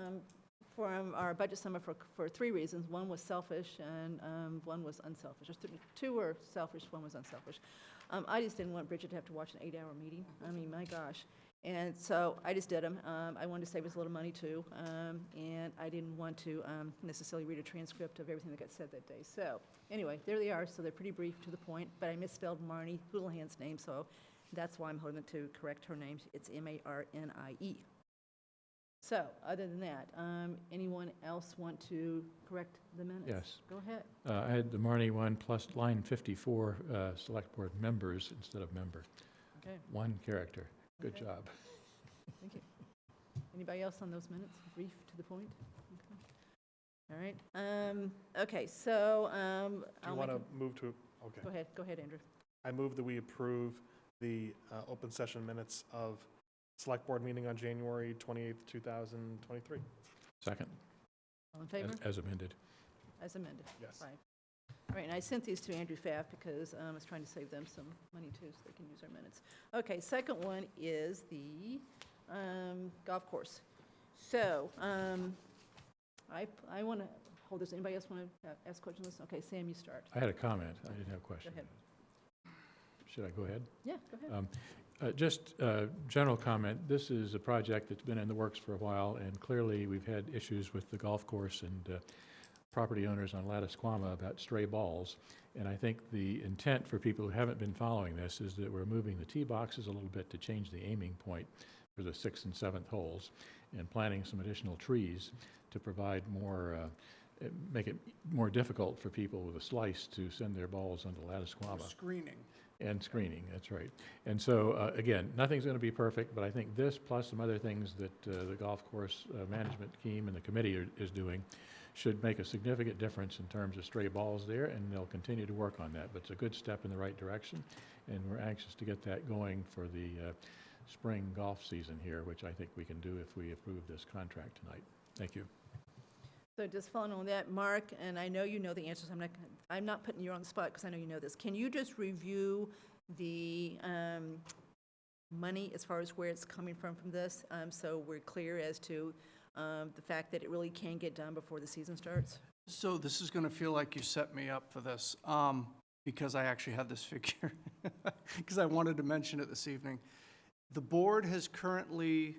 B: from our budget summit for 3 reasons. One was selfish, and one was unselfish. 2 were selfish, 1 was unselfish. I just didn't want Bridget to have to watch an 8-hour meeting. I mean, my gosh. And so I just did them. I wanted to save us a little money too, and I didn't want to necessarily read a transcript of everything that got said that day. So anyway, there they are. So they're pretty brief, to the point, but I misspelled Marnie Houlihan's name, so That's why I'm holding it to correct her name. It's Marnie. So, other than that, anyone else want to correct the minutes?
F: Yes.
B: Go ahead.
F: I had the Marnie one plus line 54, select board members instead of member.
B: Okay,
F: One character. Good
B: Okay.
F: job.
B: thank you. Anybody else on those minutes? Brief, to the point? Okay. All right. Okay, so,
M: Do you
B: I'll
M: want
B: make
M: to move to, okay.
B: Go ahead, Andrew.
M: I move that we approve the open session minutes of Select Board meeting on January 28th, 2023.
F: Second,
B: All in favor?
F: as amended.
B: As amended?
M: Yes.
B: Fine. All right, and I sent these to Andrew Pfaff because I was trying to save them some money too, so they can use our minutes. Okay, second one is the golf course. So, I want to hold this. Anybody else want to ask questions? Okay, Sam, you start.
F: I had a comment. I didn't have a question.
B: ahead.
F: Should I go ahead?
B: Yeah, go ahead.
F: Just a general comment. This is a project that's been in the works for a while, and clearly we've had issues with the golf course and property owners on Lattisquama about stray balls. And I think the intent for people who haven't been following this is that we're moving the tee boxes a little bit to change the aiming point for the 6th and 7th holes, and planting some additional trees to provide more, make it more difficult for people with a slice to send their balls onto Lattisquama.
K: Screening.
F: And screening, that's right. And so, again, nothing's going to be perfect, but I think this, plus some other things that the golf course management team and the committee is doing, should make a significant difference in terms of stray balls there, and they'll continue to work on that. But it's a good step in the right direction, and we're anxious to get that going for the spring golf season here, which I think we can do if we approve this contract tonight. Thank you.
B: So just following on that, Mark, and I know you know the answers, I'm not putting you on the spot because I know you know this. Can you just review the money as far as where it's coming from this, so we're clear as to the fact that it really can get done before the season starts?
K: So this is going to feel like you set me up for this, because I actually had this figure, because I wanted to mention it this evening. The board has currently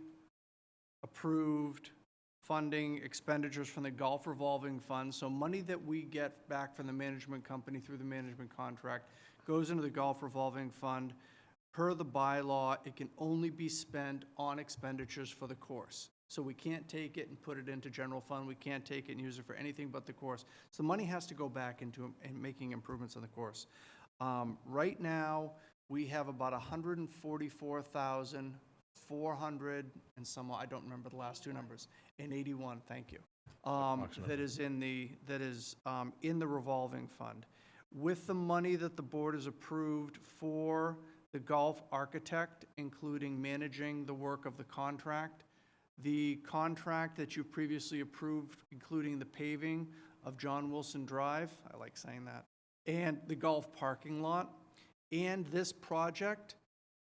K: approved funding expenditures from the golf revolving fund. So money that we get back from the management company through the management contract goes into the golf revolving fund. Per the bylaw, it can only be spent on expenditures for the course. So we can't take it and put it into general fund. We can't take it and use it for anything but the course. So the money has to go back into making improvements on the course. Right now, we have about 144,400 and some, I don't remember the last two numbers, and 81, thank you, that is in the revolving fund. With the money that the board has approved for the golf architect, including managing the work of the contract that you previously approved, including the paving of John Wilson Drive, I like saying that, and the golf parking lot, and this project,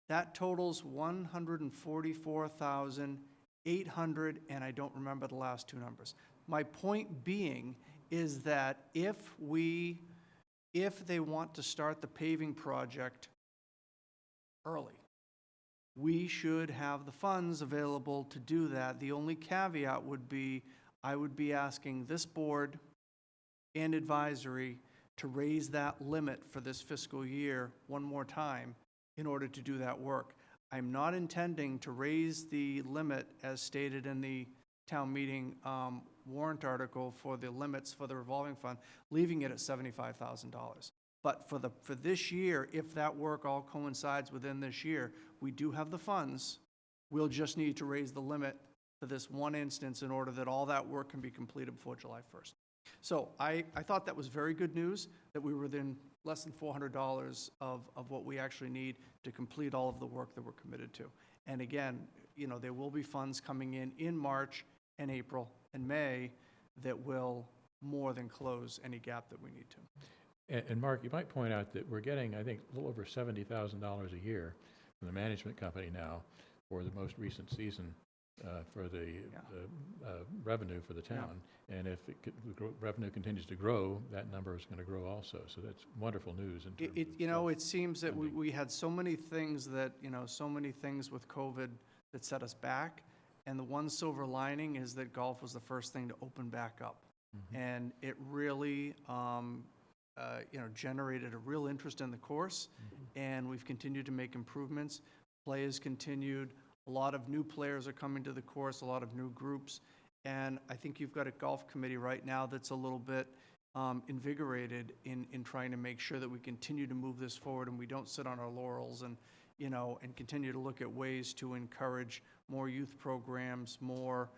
K: that totals 144,800, and I don't remember the last two numbers. My point being is that if they want to start the paving project early, we should have the funds available to do that. The only caveat would be, I would be asking this board and advisory to raise that limit for this fiscal year one more time in order to do that work. I'm not intending to raise the limit as stated in the town meeting warrant article for the limits for the revolving fund, leaving it at $75,000. But for this year, if that work all coincides within this year, we do have the funds. We'll just need to raise the limit for this one instance in order that all that work can be completed before July 1st. So I thought that was very good news, that we were within less than $400 of what we actually need to complete all of the work that we're committed to. And again, you know, there will be funds coming in March and April and May that will more than close any gap that we need to.
F: And Mark, you might point out that we're getting, I think, a little over $70,000 a year from the management company now for the most recent season for the revenue for the town. And if revenue continues to grow, that number is going to grow also. So that's wonderful news.
K: It seems that we had so many things that, so many things with COVID that set us back. And the one silver lining is that golf was the first thing to open back up. Mm-hmm. And it really generated a real interest in the course, and we've continued to make improvements. Play has continued. A lot of new players are coming to the course, a lot of new groups, and I think you've got a golf committee right now that's a little bit invigorated in trying to make sure that we continue to move this forward and we don't sit on our laurels and continue to look at ways to encourage more youth programs, more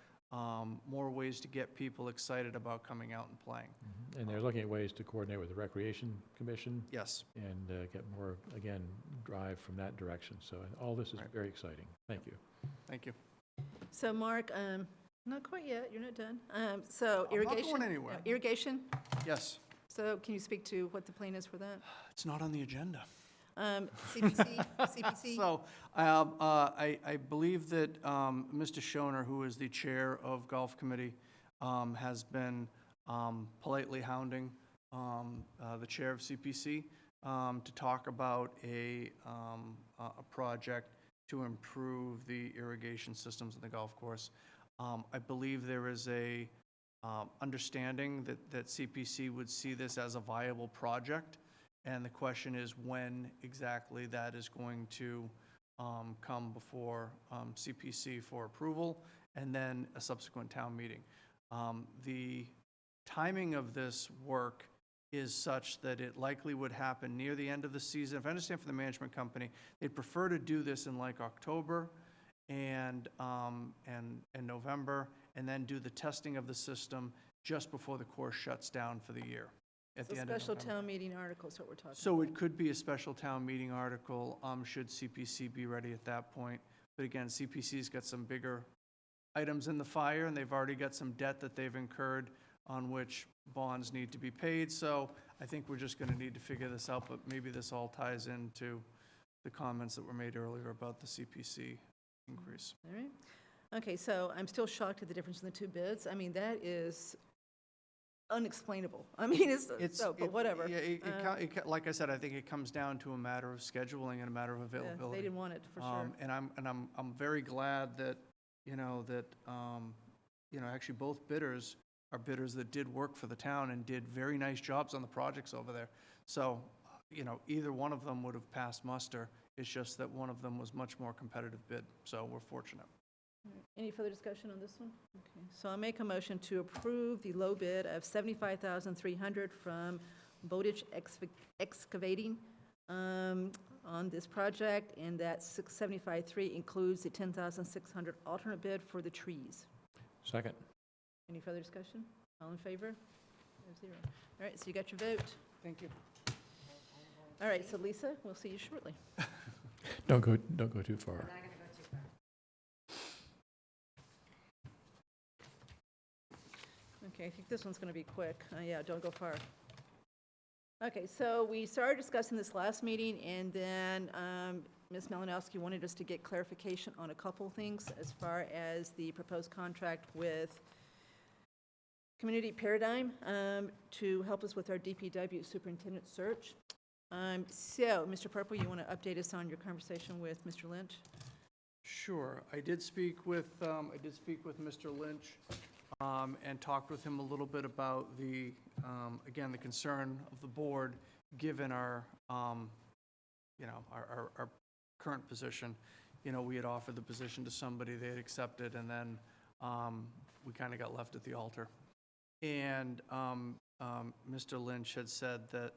K: ways to get people excited about coming out and playing.
F: And they're looking at ways to coordinate with the Recreation Commission.
K: Yes.
F: And get more, again, drive from that direction. So all this is
K: Right.
F: very exciting. Thank you.
K: Thank you.
B: So Mark, not quite yet, you're not done. So
K: I'm not
B: irrigation?
K: going anywhere.
B: Irrigation?
K: Yes.
B: So can you speak to what the plan is for that?
K: It's not on the agenda.
B: CPC?
K: So I believe that Mr. Schoner, who is the chair of Golf Committee, has been politely hounding the chair of CPC to talk about a project to improve the irrigation systems in the golf course. I believe there is a understanding that CPC would see this as a viable project. And the question is when exactly that is going to come before CPC for approval and then a subsequent town meeting. The timing of this work is such that it likely would happen near the end of the season. If I understand from the management company, they'd prefer to do this in like October and November, and then do the testing of the system just before the course shuts down for the year. At
B: So
K: the end of
B: special
K: November.
B: town meeting article is what we're talking about.
K: So it could be a special town meeting article, should CPC be ready at that point. But again, CPC's got some bigger items in the fire, and they've already got some debt that they've incurred on which bonds need to be paid. So I think we're just going to need to figure this out, but maybe this all ties into the comments that were made earlier about the CPC increase.
B: All right. Okay, so I'm still shocked at the difference in the two bids. I mean, that is unexplainable. I mean, but whatever.
K: Yeah, like I said, I think it comes down to a matter of scheduling and a matter of
B: Yeah,
K: availability.
B: they didn't want it, for sure.
K: And I'm very glad that, actually both bidders are bidders that did work for the town and did very nice jobs on the projects over there. So, either one of them would have passed muster. It's just that one of them was much more competitive bid. So we're fortunate.
B: Any further discussion on this one? Okay, so I'll make a motion to approve the low bid of $75,300 from Bowditch Excavating on this project, and that $675,300 includes the $10,600 alternate bid for the trees.
F: Second.
B: Any further discussion? All in favor? 5-0. All right, so you got your vote.
K: Thank you.
B: All right, so Lisa, we'll see you shortly.
F: Don't go too far.
B: Okay, I think this one's going to be quick. Yeah, don't go far. Okay, so we started discussing this last meeting, and then Ms. Malinowski wanted us to get clarification on a couple things as far as the proposed contract with Community Paradigm to help us with our DPW superintendent search. So, Mr. Purple, you want to update us on your conversation with Mr. Lynch?
K: Sure. I did speak with Mr. Lynch and talked with him a little bit about the, again, the concern of the board, given our, our current position. We had offered the position to somebody, they had accepted, and then we kind of got left at the altar. And Mr. Lynch had said that,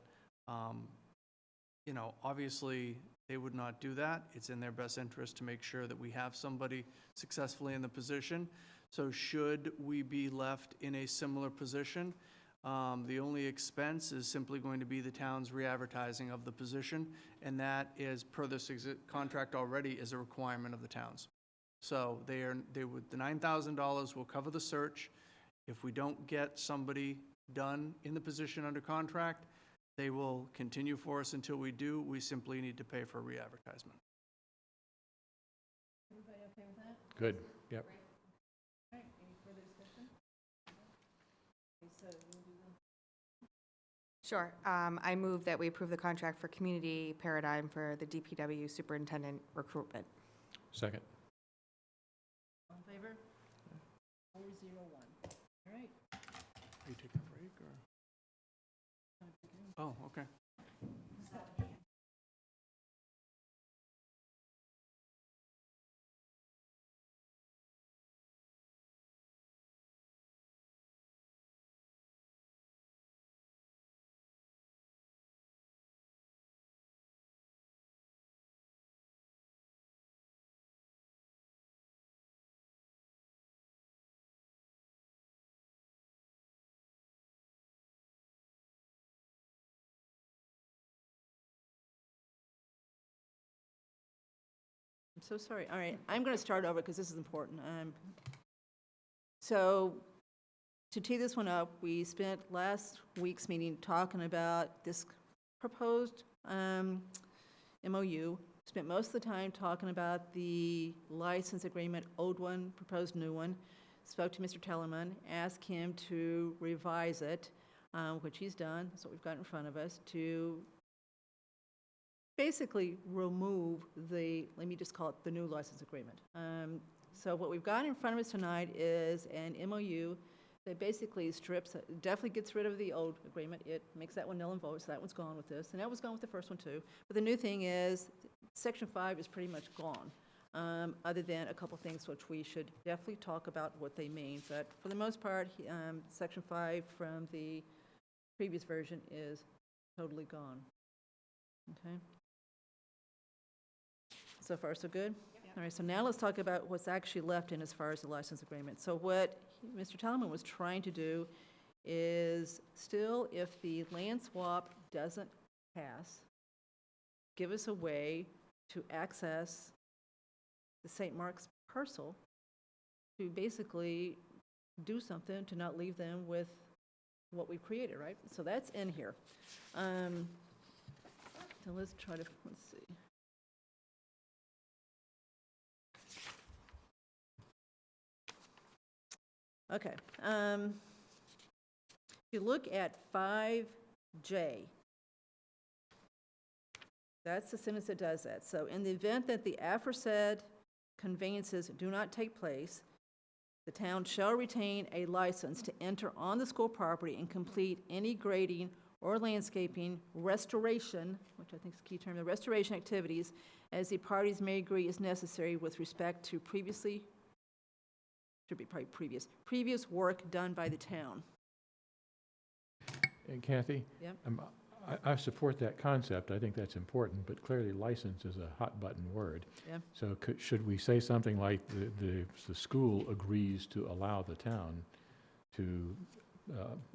K: obviously they would not do that. It's in their best interest to make sure that we have somebody successfully in the position. So should we be left in a similar position, the only expense is simply going to be the town's re-advertising of the position, and that is, per this contract already, is a requirement of the towns. So the $9,000 will cover the search. If we don't get somebody done in the position under contract, they will continue for us until we do. We simply need to pay for re-advertisement.
B: Everybody okay with that?
F: Good, yep.
B: All right, any further discussion? Okay, so you'll do the...
G: Sure. I move that we approve the contract for Community Paradigm for the DPW superintendent recruitment.
F: Second.
B: All in favor? 401. All right.
K: Are you taking a break, or? Oh, okay.
B: I'm so sorry. All right, I'm going to start over because this is important. So to tee this one up, we spent last week's meeting talking about this proposed MOU. Spent most of the time talking about the license agreement, old one, proposed new one. Spoke to Mr. Tellerman, asked him to revise it, which he's done. That's what we've got in front of us, to basically remove the, let me just call it the new license agreement. So what we've got in front of us tonight is an MOU that basically strips, definitely gets rid of the old agreement. It makes that one null and void, so that one's gone with this. And that was gone with the first one too. But the new thing is, Section 5 is pretty much gone, other than a couple things which we should definitely talk about what they mean. But for the most part, Section 5 from the previous version is totally gone. Okay? So far, so good? All right, so now let's talk about what's actually left in as far as the license agreement. So what Mr. Talman was trying to do is still, if the land swap doesn't pass, give us a way to access the St. Mark's parcel to basically do something to not leave them with what we've created, right? So that's in here. So let's try to, let's see. Okay. If you look at 5J, that's the sentence that does that. So in the event that the aforesaid conveyances do not take place, the town shall retain a license to enter on the school property and complete any grading or landscaping restoration, which I think is the key term, the restoration activities, as the parties may agree is necessary with respect to previously, should be probably previous work done by the town.
F: And Kathy?
B: Yep.
F: I support that concept. I think that's important, but clearly license is a hot-button word.
B: Yeah.
F: So should we say something like the school agrees to allow the town to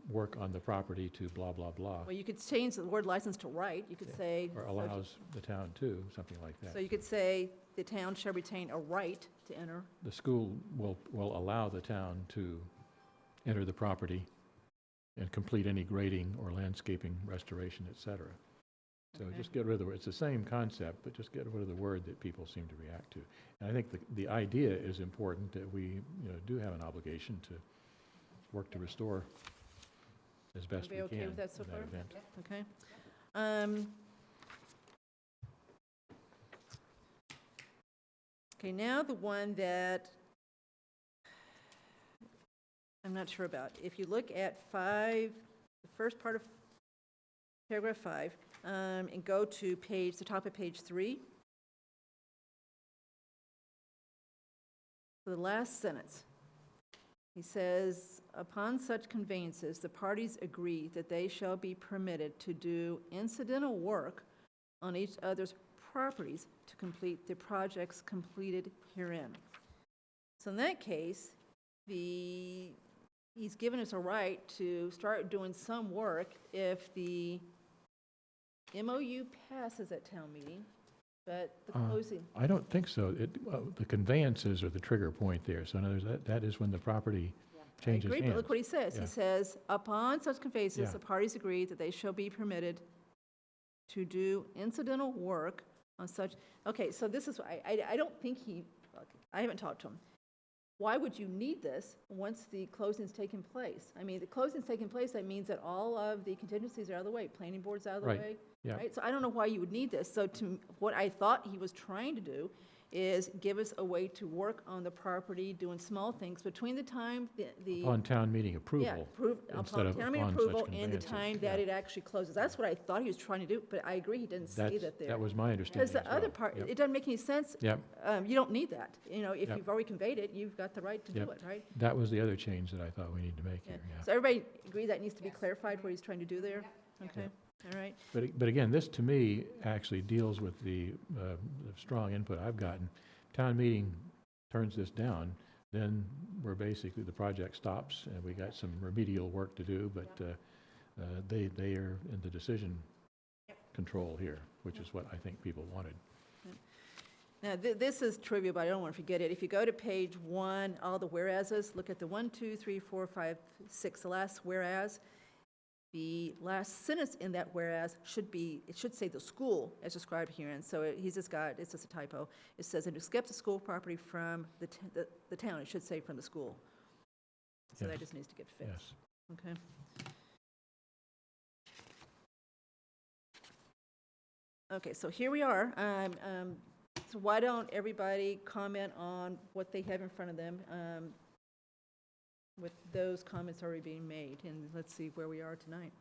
F: work on the property to blah, blah, blah?
B: Well, you could change the word license to right. You could say.
F: Or allows the town to, something like that.
B: So you could say the town shall retain a right to enter.
F: The school will allow the town to enter the property and complete any grading or landscaping, restoration, et cetera. So
B: Okay.
F: just get rid of the word. It's the same concept, but just get rid of the word that people seem to react to. And I think the idea is important, that we do have an obligation to work to restore as best we
B: Everybody
F: can
B: okay with that so
F: in
B: far?
F: that event.
B: Okay. Okay, now the one that I'm not sure about. If you look at 5, the first part of paragraph 5, and go to the top of page 3, the last sentence, he says, upon such conveyances, the parties agree that they shall be permitted to do incidental work on each other's properties to complete the projects completed herein. So in that case, he's given us a right to start doing some work if the MOU passes at town meeting, but the closing.
F: I don't think so. The conveyances are the trigger point there. So in other words, that is when the property changes
B: I agree,
F: hands.
B: but look what he says.
F: Yeah.
B: He says, upon such conveyances,
F: Yeah.
B: the parties agree that they shall be permitted to do incidental work on such, okay, so this is, I don't think I haven't talked to him. Why would you need this once the closing's taken place? I mean, the closing's taken place, that means that all of the contingencies are out of the way, planning board's out of the
F: Right.
B: way.
F: Yeah.
B: Right, so I don't know why you would need this. So what I thought he was trying to do is give us a way to work on the property, doing small things between the time the.
F: Upon town meeting
B: Yeah,
F: approval,
B: upon
F: instead of
B: town meeting
F: upon such
B: approval and the
F: conveyances.
B: time that
F: Yeah.
B: it actually closes. That's what I thought he was trying to do, but I agree, he didn't say that there.
F: That was my understanding
B: Because
F: as
B: the other
F: well.
B: part,
F: Yep.
B: it doesn't make any sense.
F: Yep.
B: You don't need that. You know, if
F: Yep.
B: you've already conveyed it, you've got the right to do
F: Yep.
B: it, right?
F: That was the other change that I thought we need to make
B: Yeah.
F: here, yeah.
B: So everybody agree that needs to be clarified, what he's trying to do there? Okay, all right.
F: But again, this to me actually deals with the strong input I've gotten. Town meeting turns this down, then we're basically, the project stops, and we got some remedial work to do, but they are in the decision control here, which is what I think people wanted.
B: Now, this is trivial, but I don't want to forget it. If you go to page 1, all the whereases, look at the 1, 2, 3, 4, 5, 6, the last whereas. The last sentence in that whereas it should say the school as described here, and so it's just a typo. It says, and to skip the school property from the town, it should say from the school. So that
F: Yes.
B: just needs to get fixed.
F: Yes.
B: Okay. Okay, so here we are. So why don't everybody comment on what they have in front of them with those comments already being made, and let's see where we are tonight.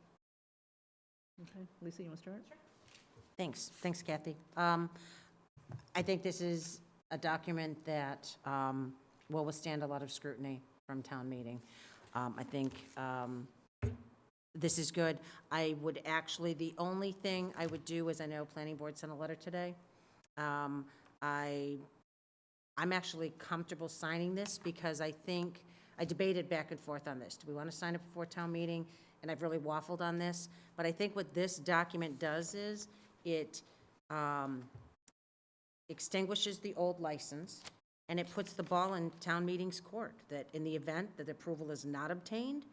B: Okay, Lisa, you want to start?
H: Thanks, Kathy. I think this is a document that will withstand a lot of scrutiny from town meeting. I think this is good. I would actually, the only thing I would do is, I know Planning Board sent a letter today. I'm actually comfortable signing this because I think, I debated back and forth on this. Do we want to sign it before town meeting? And I've really waffled on this. But I think what this document does is it extinguishes the old license, and it puts the ball in town meeting's court, that in the event that approval is not obtained,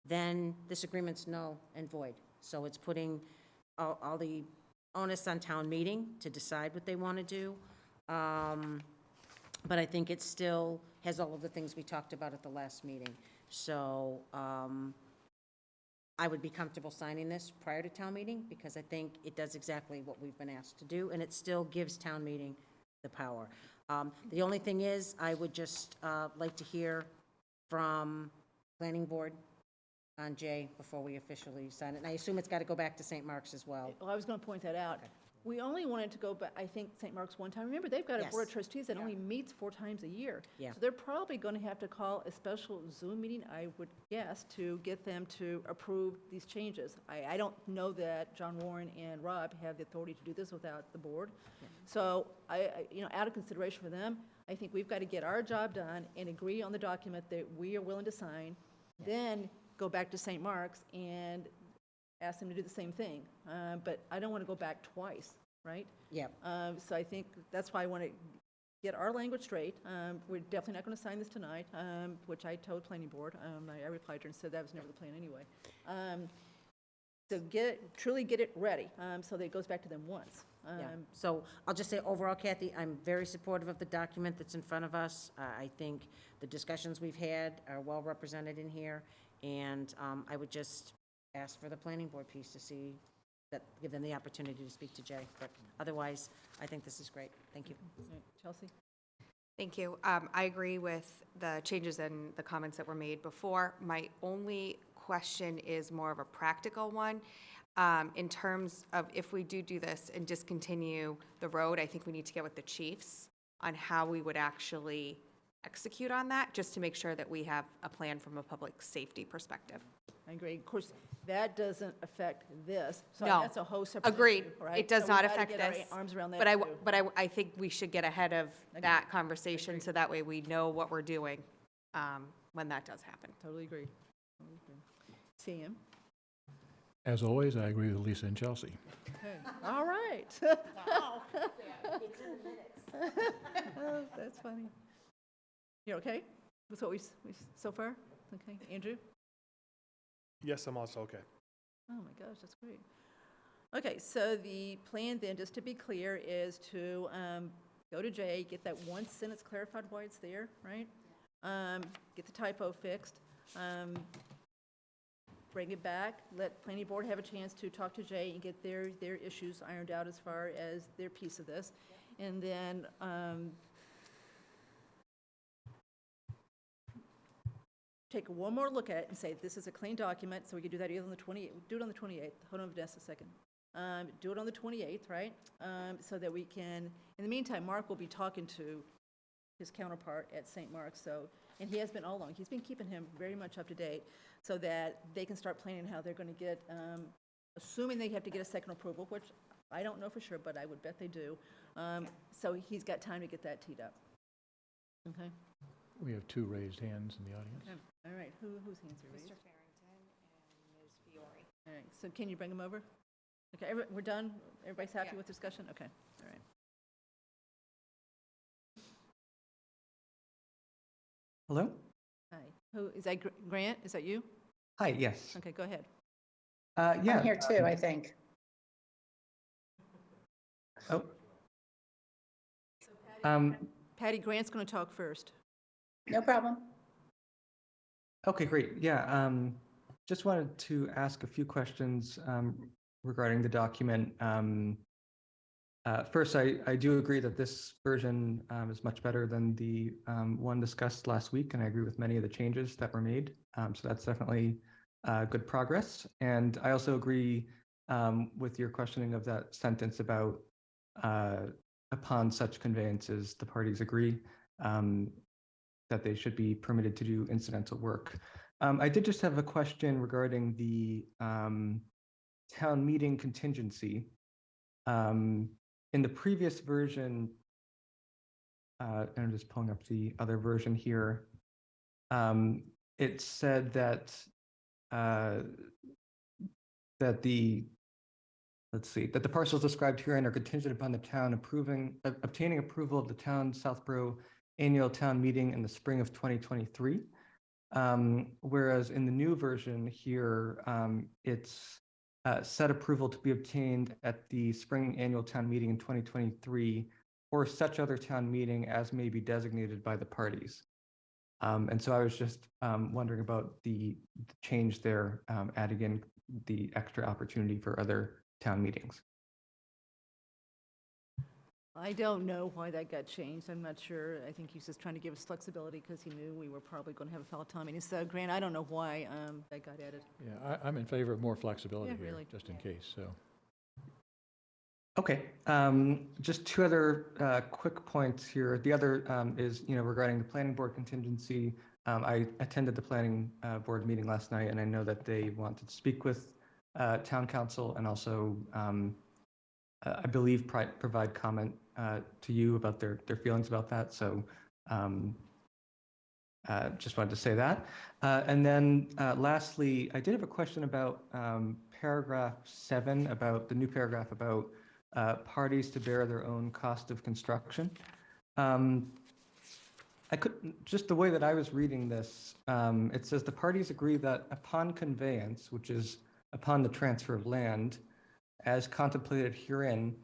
H: then this agreement's null and void. So it's putting all the onus on town meeting to decide what they want to do. But I think it still has all of the things we talked about at the last meeting. So I would be comfortable signing this prior to town meeting because I think it does exactly what we've been asked to do, and it still gives town meeting the power. The only thing is, I would just like to hear from Planning Board on J before we officially sign it. And I assume it's got to go back to St. Mark's as well.
B: Well, I was going to point that out. We only wanted to go back, I think, St. Mark's one time. Remember, they've got a board of
H: Yes.
B: trustees that only meets 4 times a year.
H: Yeah.
B: So they're probably going to have to call a special Zoom meeting, I would guess, to get them to approve these changes. I don't know that John Warren and Rob have the authority to do this without the board. So out of consideration for them, I think we've got to get our job done and agree on the document that we are willing to sign, then go back to St. Mark's and ask them to do the same thing. But I don't want to go back twice, right?
H: Yep.
B: So I think that's why I want to get our language straight. We're definitely not going to sign this tonight, which I told Planning Board. I replied to her and said that was never the plan anyway. So truly get it ready, so that it goes back to them once.
H: Yeah. So I'll just say overall, Kathy, I'm very supportive of the document that's in front of us. I think the discussions we've had are well represented in here, and I would just ask for the planning board piece to see that, give them the opportunity to speak to Jay. But otherwise, I think this is great. Thank you.
B: Right, Chelsea?
G: Thank you. I agree with the changes and the comments that were made before. My only question is more of a practical one. In terms of if we do this and discontinue the road, I think we need to get with the chiefs on how we would actually execute on that, just to make sure that we have a plan from a public safety perspective.
B: I agree. Of course, that doesn't affect this. So
G: No.
B: that's a whole separate
G: Agreed.
B: issue, right?
G: It does
B: So
G: not
B: we've gotta
G: affect
B: get our
G: this.
B: arms around that,
G: But
B: too.
G: I think we should get ahead of that conversation, so that way we know what we're doing when that does happen.
B: Totally agree. CM?
F: As always, I agree with Lisa and Chelsea.
B: Okay, all right. Wow. That's funny. You're okay with what we so far? Okay, Andrew?
M: Yes, I'm also okay.
B: Oh my gosh, that's great. Okay, so the plan then, just to be clear, is to go to Jay, get that one sentence clarified why it's there, right? Get the typo fixed. Bring it back, let planning board have a chance to talk to Jay and get their issues ironed out as far as their piece of this. and then take one more look at it and say, this is a clean document, so we could do that either on the 28th, do it on the 28th. Hold on, Vanessa, a second. Do it on the 28th, right? So that we can, in the meantime, Mark will be talking to his counterpart at St. Mark's, so, and he has been all along. He's been keeping him very much up to date so that they can start planning how they're going to get, assuming they have to get a second approval, which I don't know for sure, but I would bet they do. So he's got time to get that teed up. Okay?
F: We have 2 raised hands in the audience.
B: Okay. All right, whose hands are raised?
G: Mr. Farrington and Ms. Fiore.
B: All right, so can you bring them over? Okay, we're done? Everybody's happy
G: Yeah.
B: with discussion? Okay, all right.
N: Hello?
B: Hi, who, is that Grant? Is that you?
N: Hi, yes.
B: Okay, go ahead.
N: Yeah.
E: I'm here too, I think.
N: Oh. Um,
B: Patty, Grant's going to talk first.
E: No problem.
N: okay, great. Yeah, just wanted to ask a few questions regarding the document. First, I do agree that this version is much better than the one discussed last week, and I agree with many of the changes that were made. So that's definitely good progress. And I also agree with your questioning of that sentence about upon such conveyances, the parties agree that they should be permitted to do incidental work. I did just have a question regarding the town meeting contingency. In the previous version, and I'm just pulling up the other version here, it said that that the parcels described herein are contingent upon the town obtaining approval of the town Southborough annual town meeting in the spring of 2023. Whereas in the new version here, it's set approval to be obtained at the spring annual town meeting in 2023 or such other town meeting as may be designated by the parties. And so I was just wondering about the change there, adding in the extra opportunity for other town meetings.
B: I don't know why that got changed. I'm not sure. I think he's just trying to give us flexibility because he knew we were probably going to have a fall town meeting. So, Grant, I don't know why that got added.
F: Yeah, I'm in favor of more flexibility
B: Yeah,
F: here,
B: really.
F: just in case, so.
N: Okay, just 2 other quick points here. The other is, regarding the planning board contingency. I attended the planning board meeting last night, and I know that they wanted to speak with town council and also, I believe, provide comment to you about their feelings about that. So just wanted to say that. And then lastly, I did have a question about paragraph 7, about the new paragraph about parties to bear their own cost of construction. Just the way that I was reading this, it says the parties agree that upon conveyance, which is upon the transfer of land, as contemplated herein,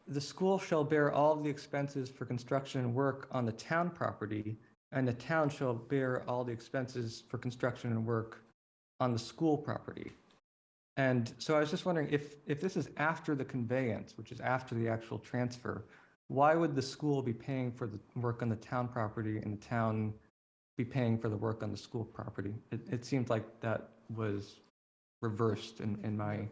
N: the school shall bear all the expenses for construction and work on the town property, and the town shall bear all the expenses for construction and work on the school property. And so I was just wondering if this is after the conveyance, which is after the actual transfer, why would the school be paying for the work on the town property and the town be paying for the work on the school property? It seemed like that was reversed in my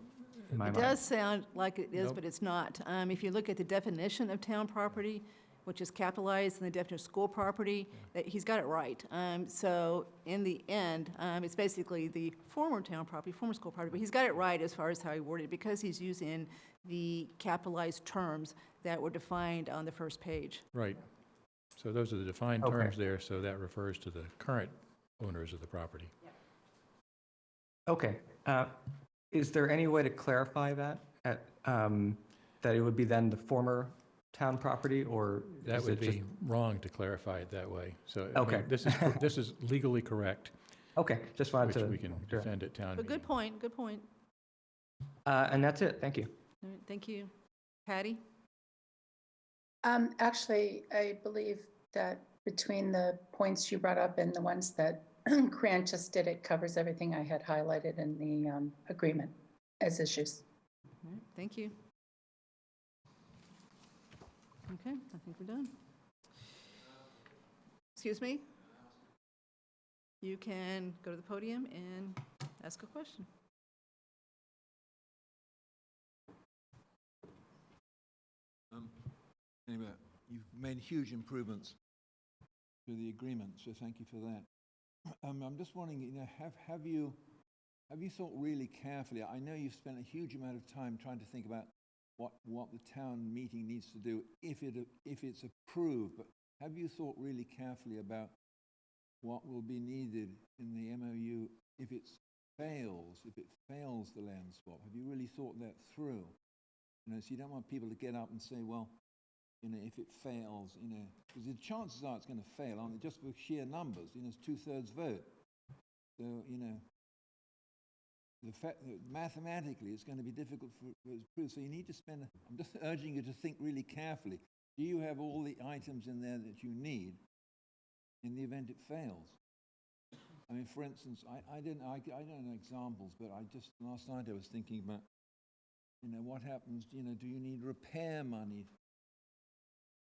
N: mind.
B: It does sound like it is,
F: Nope.
B: but it's not. If you look at the definition of town property, which is capitalized, and the definition of school property, that he's got it right. So in the end, it's basically the former town property, former school property, but he's got it right as far as how he worded it, because he's using the capitalized terms that were defined on the first page.
F: Right. So those are the defined
N: Okay.
F: terms there, so that refers to the current owners of the property.
N: Okay. Is there any way to clarify that, that it would be then the former town property, or
F: That
N: is
F: would
N: it just?
F: be wrong to clarify it that way. So, I
N: Okay.
F: mean, this is legally correct,
N: Okay, just wanted
F: which
N: to.
F: we can
N: sure.
F: defend at town
B: But
F: meeting.
B: good point, good point.
N: And that's it. Thank you.
B: All right, thank you. Patty?
E: Actually, I believe that between the points you brought up and the ones that Grant just did, it covers everything I had highlighted in the agreement as issues.
B: All right, thank you. Okay, I think we're done. Excuse me? You can go to the podium and ask a question.
D: Anyway, you've made huge improvements to the agreement, so thank you for that. I'm just wondering, have you thought really carefully? I know you've spent a huge amount of time trying to think about what the town meeting needs to do if it's approved, but have you thought really carefully about what will be needed in the MOU if it fails the land swap? Have you really thought that through? So you don't want people to get up and say, well, if it fails, because the chances are it's going to fail, aren't they? Just for sheer numbers, it's 2/3 vote. So, the fact that mathematically it's going to be difficult for it to prove. So you need to spend, I'm just urging you to think really carefully. Do you have all the items in there that you need in the event it fails? I mean, for instance, I don't know examples, but last night I was thinking about, what happens, do you need repair money?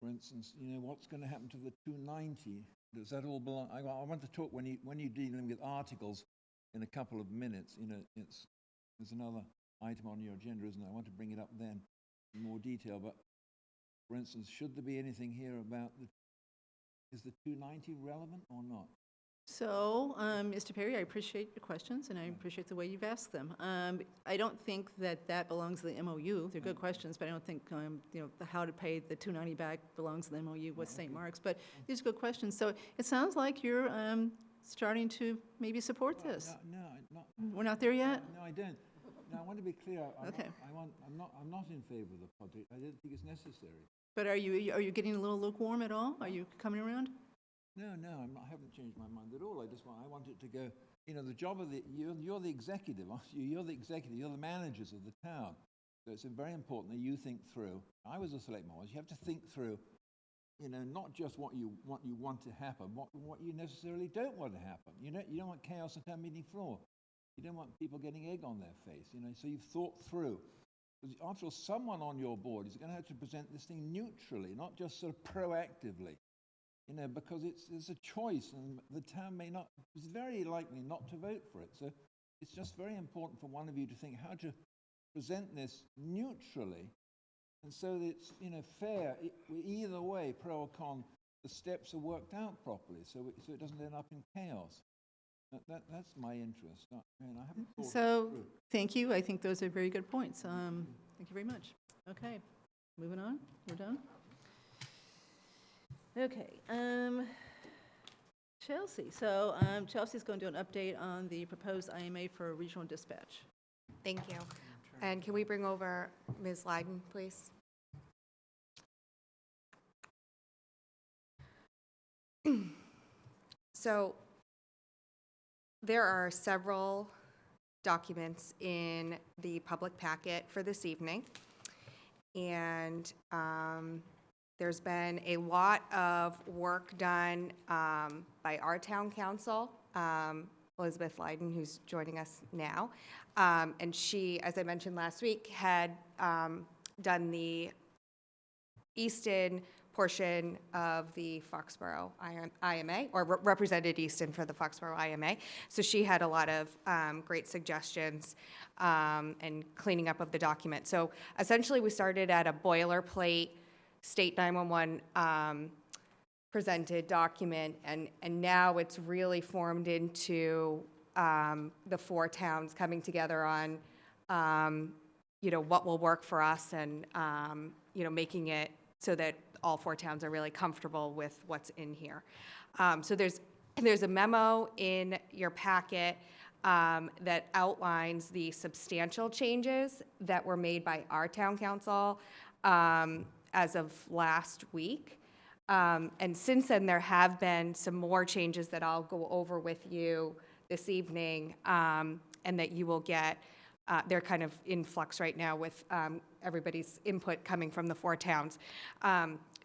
D: For instance, what's going to happen to the 290? Does that all belong? I want to talk when you're dealing with articles in a couple of minutes. There's another item on your agenda, isn't there? I want to bring it up then in more detail. But for instance, should there be anything here about is the 290 relevant or not?
B: So, Mr. Perry, I appreciate your questions, and I appreciate the way you've asked them. I don't think that belongs to the MOU. They're good questions, but I don't think, the how to pay the 290 back belongs to the MOU with St. Mark's. But these are good questions. So it sounds like you're starting to maybe support this.
D: No,
B: We're not there yet?
D: No, I don't. No, I want to be clear.
B: Okay.
D: I'm not in favor of the project. I don't think it's necessary.
B: But are you getting a little lukewarm at all? Are you coming around?
D: No, I haven't changed my mind at all. I want it to go, the job of you're the executive, aren't you? You're the executive, you're the managers of the town. So it's very important that you think through. I was a selectman once. You have to think through, not just what you want to happen, what you necessarily don't want to happen. You don't want chaos on town meeting floor. You don't want people getting egg on their face, so you've thought through. Because after all, someone on your board is going to have to present this thing neutrally, not just sort of proactively. Because it's a choice, and the town is very likely not to vote for it. So it's just very important for one of you to think how to present this neutrally, and so that it's fair. Either way, pro or con, the steps are worked out properly, so it doesn't end up in chaos. That's my interest. I haven't thought
B: So,
D: it through.
B: thank you. I think those are very good points. Thank you very much. Okay, moving on. We're done. Okay, Chelsea. So Chelsea's going to do an update on the proposed IMA for regional dispatch.
G: Thank you. And can we bring over Ms. Leiden, please? So there are several documents in the public packet for this evening, and there's been a lot of work done by our town council, Elizabeth Leiden, who's joining us now. And she, as I mentioned last week, had done the Easton portion of the Foxborough IMA, or represented Easton for the Foxborough IMA. So she had a lot of great suggestions and cleaning up of the document. So essentially, we started at a boilerplate State 911 presented document, and now it's really formed into the four towns coming together on, what will work for us, and making it so that all four towns are really comfortable with what's in here. So there's a memo in your packet that outlines the substantial changes that were made by our town council as of last week. And since then, there have been some more changes that I'll go over with you this evening, and that you will get. They're kind of in flux right now with everybody's input coming from the four towns.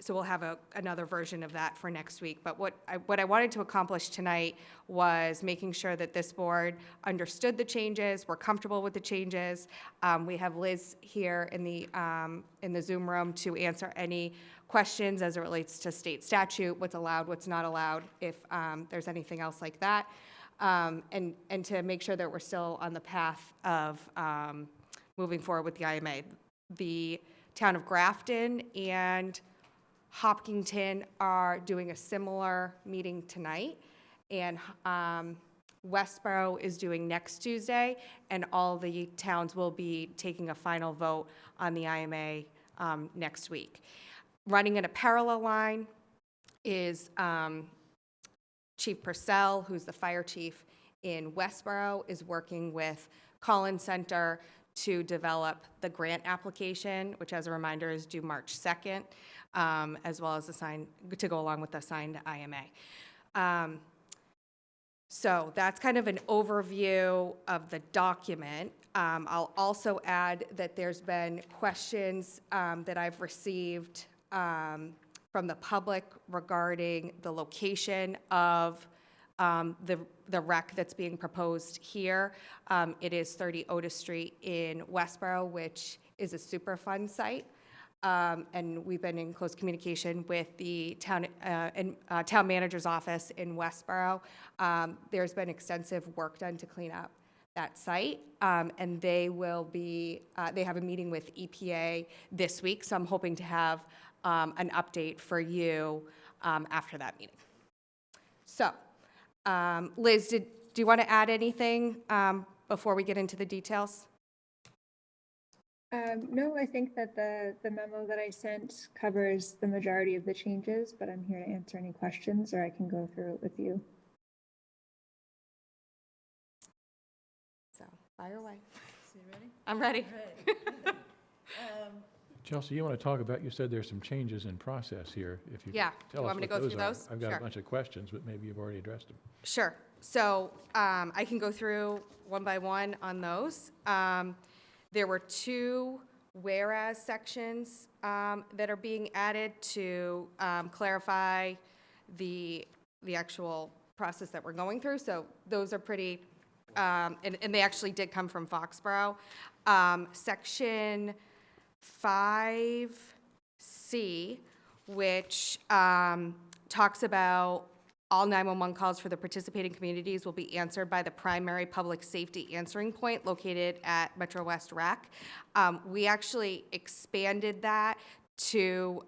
G: so we'll have another version of that for next week. But what I wanted to accomplish tonight was making sure that this board understood the changes, we're comfortable with the changes. We have Liz here in the Zoom room to answer any questions as it relates to state statute, what's allowed, what's not allowed, if there's anything else like that. And to make sure that we're still on the path of moving forward with the IMA. The town of Grafton and Hopkinton are doing a similar meeting tonight, and Westborough is doing next Tuesday, and all the towns will be taking a final vote on the IMA next week. Running in a parallel line is Chief Purcell, who's the fire chief in Westborough, is working with Collins Center to develop the grant application, which, as a reminder, is due March 2nd, as well as to go along with the signed IMA. So that's kind of an overview of the document. I'll also add that there's been questions that I've received from the public regarding the location of the rec that's being proposed here. It is 30 Otis Street in Westborough, which is a Superfund site. And we've been in close communication with the town manager's office in Westborough. There's been extensive work done to clean up that site, and they have a meeting with EPA this week, so I'm hoping to have an update for you after that meeting. So, Liz, do you want to add anything before we get into the details?
O: No, I think that the memo that I sent covers the majority of the changes, but I'm here to answer any questions, or I can go through it with you.
G: So, fire away.
B: So you ready?
G: I'm ready.
F: Chelsea, you want to talk about, you said there's some changes in process here. If you
G: Yeah.
F: tell
G: You
F: us
G: want me to
F: what
G: go through
F: are.
G: those?
F: I've got
G: Sure.
F: a bunch of questions, but maybe you've already addressed them.
G: Sure. So I can go through one by one on those. There were 2 whereas sections that are being added to clarify the actual process that we're going through. So those are pretty, and they actually did come from Foxborough. Section 5C, which talks about all 911 calls for the participating communities will be answered by the primary public safety answering point located at Metro West Rec. We actually expanded that to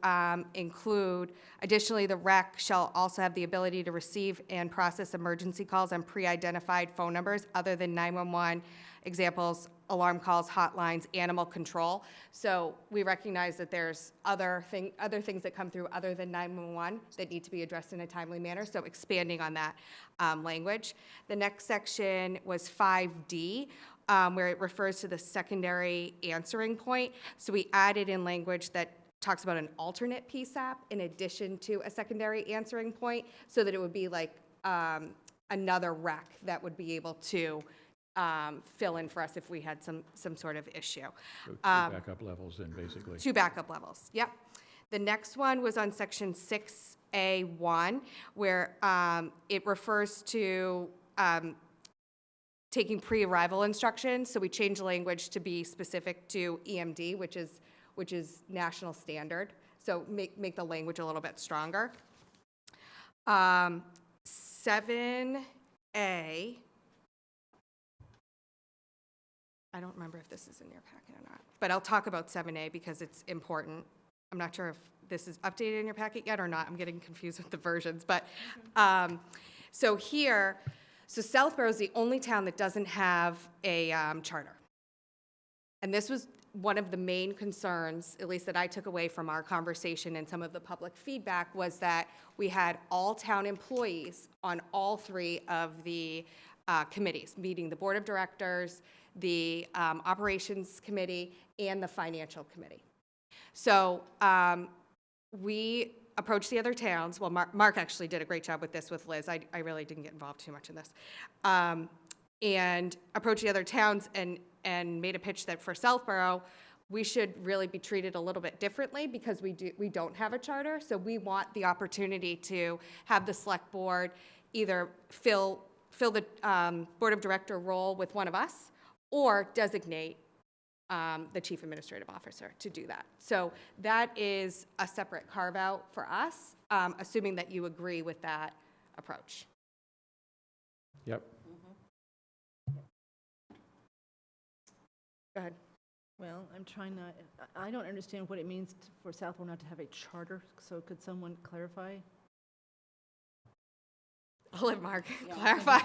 G: include, additionally, the rec shall also have the ability to receive and process emergency calls on pre-identified phone numbers other than 911, examples, alarm calls, hotlines, animal control. So we recognize that there's other things that come through other than 911 that need to be addressed in a timely manner, so expanding on that language. The next section was 5D, where it refers to the secondary answering point. So we added in language that talks about an alternate PSAP in addition to a secondary answering point, so that it would be like another rec that would be able to fill in for us if we had some sort of issue.
F: So 2 backup levels then, basically.
G: 2 backup levels, yep. The next one was on section 6A1, where it refers to taking pre-arrival instructions. So we changed the language to be specific to EMD, which is national standard. So make the language a little bit stronger. 7A, I don't remember if this is in your packet or not, but I'll talk about 7A because it's important. I'm not sure if this is updated in your packet yet or not. I'm getting confused with the versions, but so Southborough is the only town that doesn't have a charter. And this was one of the main concerns, at least that I took away from our conversation and some of the public feedback, was that we had all town employees on all 3 of the committees, meeting the board of directors, the operations committee, and the financial committee. So we approached the other towns. Well, Mark actually did a great job with this with Liz. I really didn't get involved too much in this. And approached the other towns and made a pitch that for Southborough, we should really be treated a little bit differently because we don't have a charter. So we want the opportunity to have the select board either fill the board of director role with one of us or designate the chief administrative officer to do that. So that is a separate carve out for us, assuming that you agree with that approach.
F: Yep.
G: Go ahead.
B: Well, I'm trying not, I don't understand what it means for Southborough not to have a charter, so could someone clarify?
G: I'll let Mark clarify.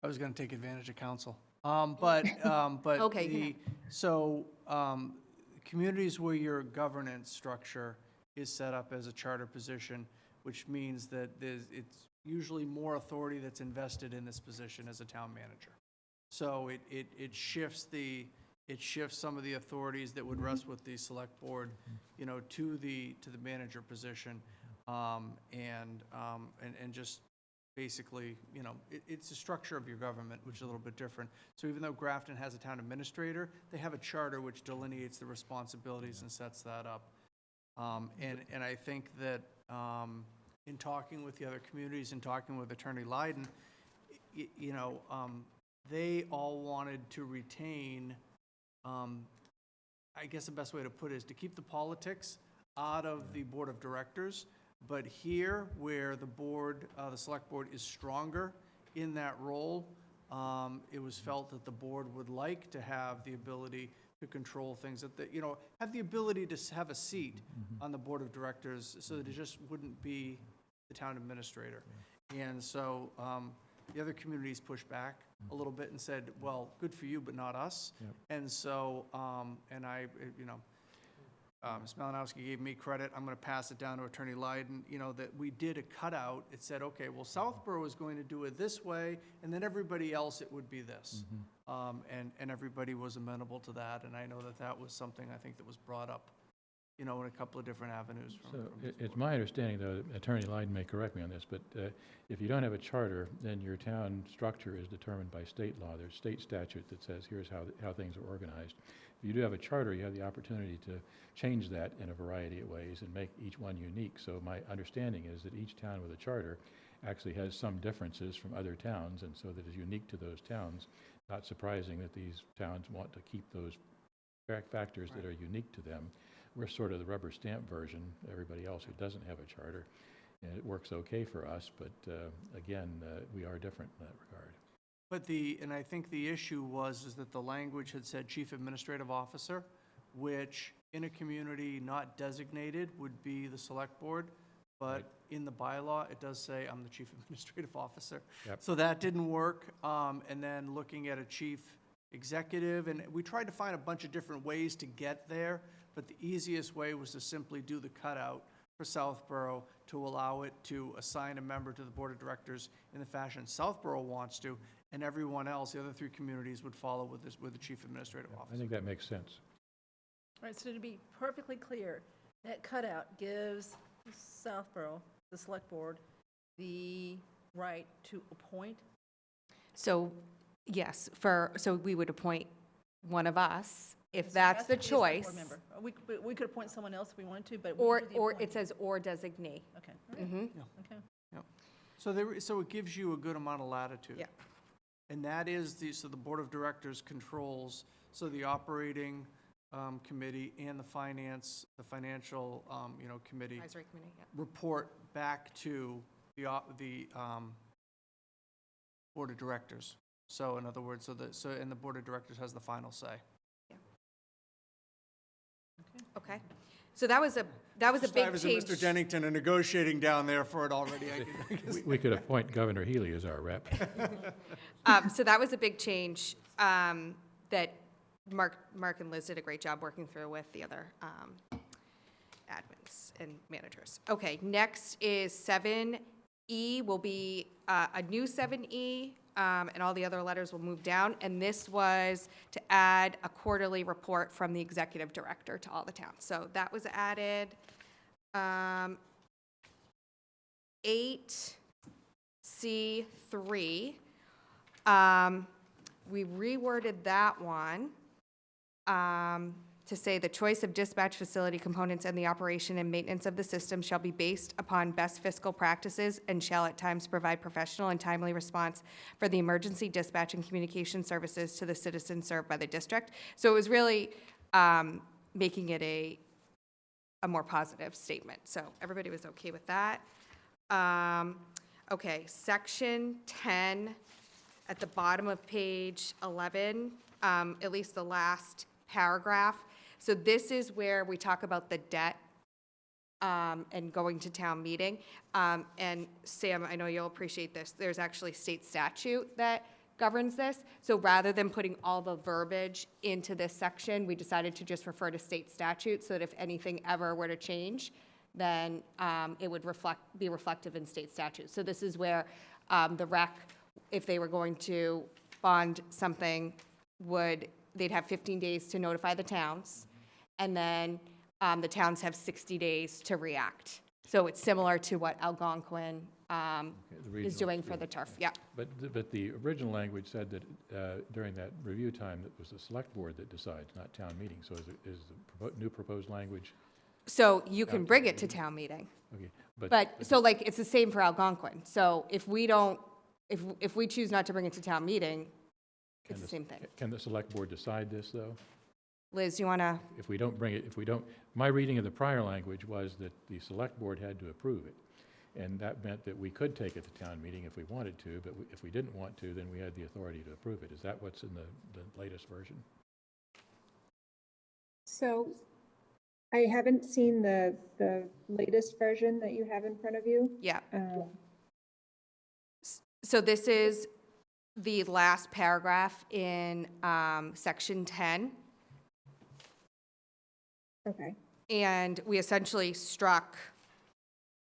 K: I was going to take advantage of council. But
G: Okay,
K: communities where your governance structure is set up as a charter position, which means that it's usually more authority that's invested in this position as a town manager. So it shifts some of the authorities that would rest with the select board, you know, to the manager position, and just basically, you know, it's the structure of your government, which is a little bit different. So even though Grafton has a town administrator, they have a charter which delineates the responsibilities and sets that up. And I think that in talking with the other communities and talking with Attorney Lydon, you know, they all wanted to retain, I guess the best way to put it is to keep the politics out of the board of directors. But here, where the board, the select board is stronger in that role, it was felt that the board would like to have the ability to control things, that you know, have the ability to have a seat on the board of directors, so that it just wouldn't be the town administrator. And so the other communities pushed back a little bit and said, well, good for you, but not us. And so, and I, you know, Ms. Malinowski gave me credit. I'm going to pass it down to Attorney Lydon, you know, that we did a cutout. It said, okay, well, Southborough is going to do it this way, and then everybody else, it would be this. And everybody was amenable to that, and I know that that was something I think that was brought up, you know, in a couple of different avenues.
F: So it's my understanding, though, that Attorney Lydon may correct me on this, but if you don't have a charter, then your town structure is determined by state law. There's state statute that says here's how things are organized. If you do have a charter, you have the opportunity to change that in a variety of ways and make each one unique. So my understanding is that each town with a charter actually has some differences from other towns, and so that is unique to those towns. Not surprising that these towns want to keep those factors that are unique to them. We're sort of the rubber stamp version, everybody else who doesn't have a charter, and it works okay for us, but again, we are different in that regard.
K: But and I think the issue is that the language had said chief administrative officer, which in a community not designated would be the select board, but in the bylaw, it does say I'm the chief administrative officer. So that didn't work. And then looking at a chief executive, and we tried to find a bunch of different ways to get there, but the easiest way was to simply do the cutout for Southborough to allow it to assign a member to the board of directors in the fashion Southborough wants to, and everyone else, the other three communities, would follow with the chief administrative officer.
F: I think that makes sense.
B: All right, so to be perfectly clear, that cutout gives Southborough, the select board, the right to appoint?
G: So, yes, so we would appoint one of us, if
B: So it
G: that's
B: has
G: the
B: to be a select board
G: choice.
B: member. We could appoint someone else if we wanted to, but we
G: Or,
B: do the
G: or
B: appointing.
G: it says or designee.
B: Okay, all right,
G: Mhm.
B: okay.
K: So it gives you a good amount of latitude.
G: Yeah.
K: And that is so the board of directors controls, so the operating committee and the financial, you know, committee
G: Advisory committee, yeah.
K: report back to the board of directors. So in other words, and the board of directors has the final say.
G: Okay. So that was a big
K: Stivers
G: change.
K: and Mr. Jennington are negotiating down there for it already.
F: We could appoint Governor Healy as our rep.
G: So that was a big change that Mark and Liz did a great job working through with the other admins and managers. Okay, next is 7E will be a new 7E, and all the other letters will move down. And this was to add a quarterly report from the executive director to all the towns. So that was added. 8C3. we reworded that one to say the choice of dispatch facility components and the operation and maintenance of the system shall be based upon best fiscal practices and shall at times provide professional and timely response for the emergency dispatch and communication services to the citizens served by the district. So it was really making it a more positive statement. So everybody was okay with that. Okay, section 10 at the bottom of page 11, at least the last paragraph. So this is where we talk about the debt and going to town meeting. And Sam, I know you'll appreciate this. There's actually state statute that governs this. So rather than putting all the verbiage into this section, we decided to just refer to state statute so that if anything ever were to change, then it would be reflective in state statute. So this is where the rec, if they were going to bond something, they'd have 15 days to notify the towns, and then the towns have 60 days to react. So it's similar to what Algonquin is doing for the turf. Yeah.
F: But the original language said that during that review time, it was the select board that decides, not town meeting. So is the new proposed language?
G: So you can bring it to town meeting.
F: Okay,
G: But so like it's the same for Algonquin. So if we don't, if we choose not to bring it to town meeting, it's the same thing.
F: Can the select board decide this, though?
G: Liz, you want to?
F: If we don't bring it, my reading of the prior language was that the select board had to approve it. And that meant that we could take it to town meeting if we wanted to, but if we didn't want to, then we had the authority to approve it. Is that what's in the latest version?
O: So I haven't seen the latest version that you have in front of you.
G: Yeah. So this is the last paragraph in section 10.
O: Okay.
G: And we essentially struck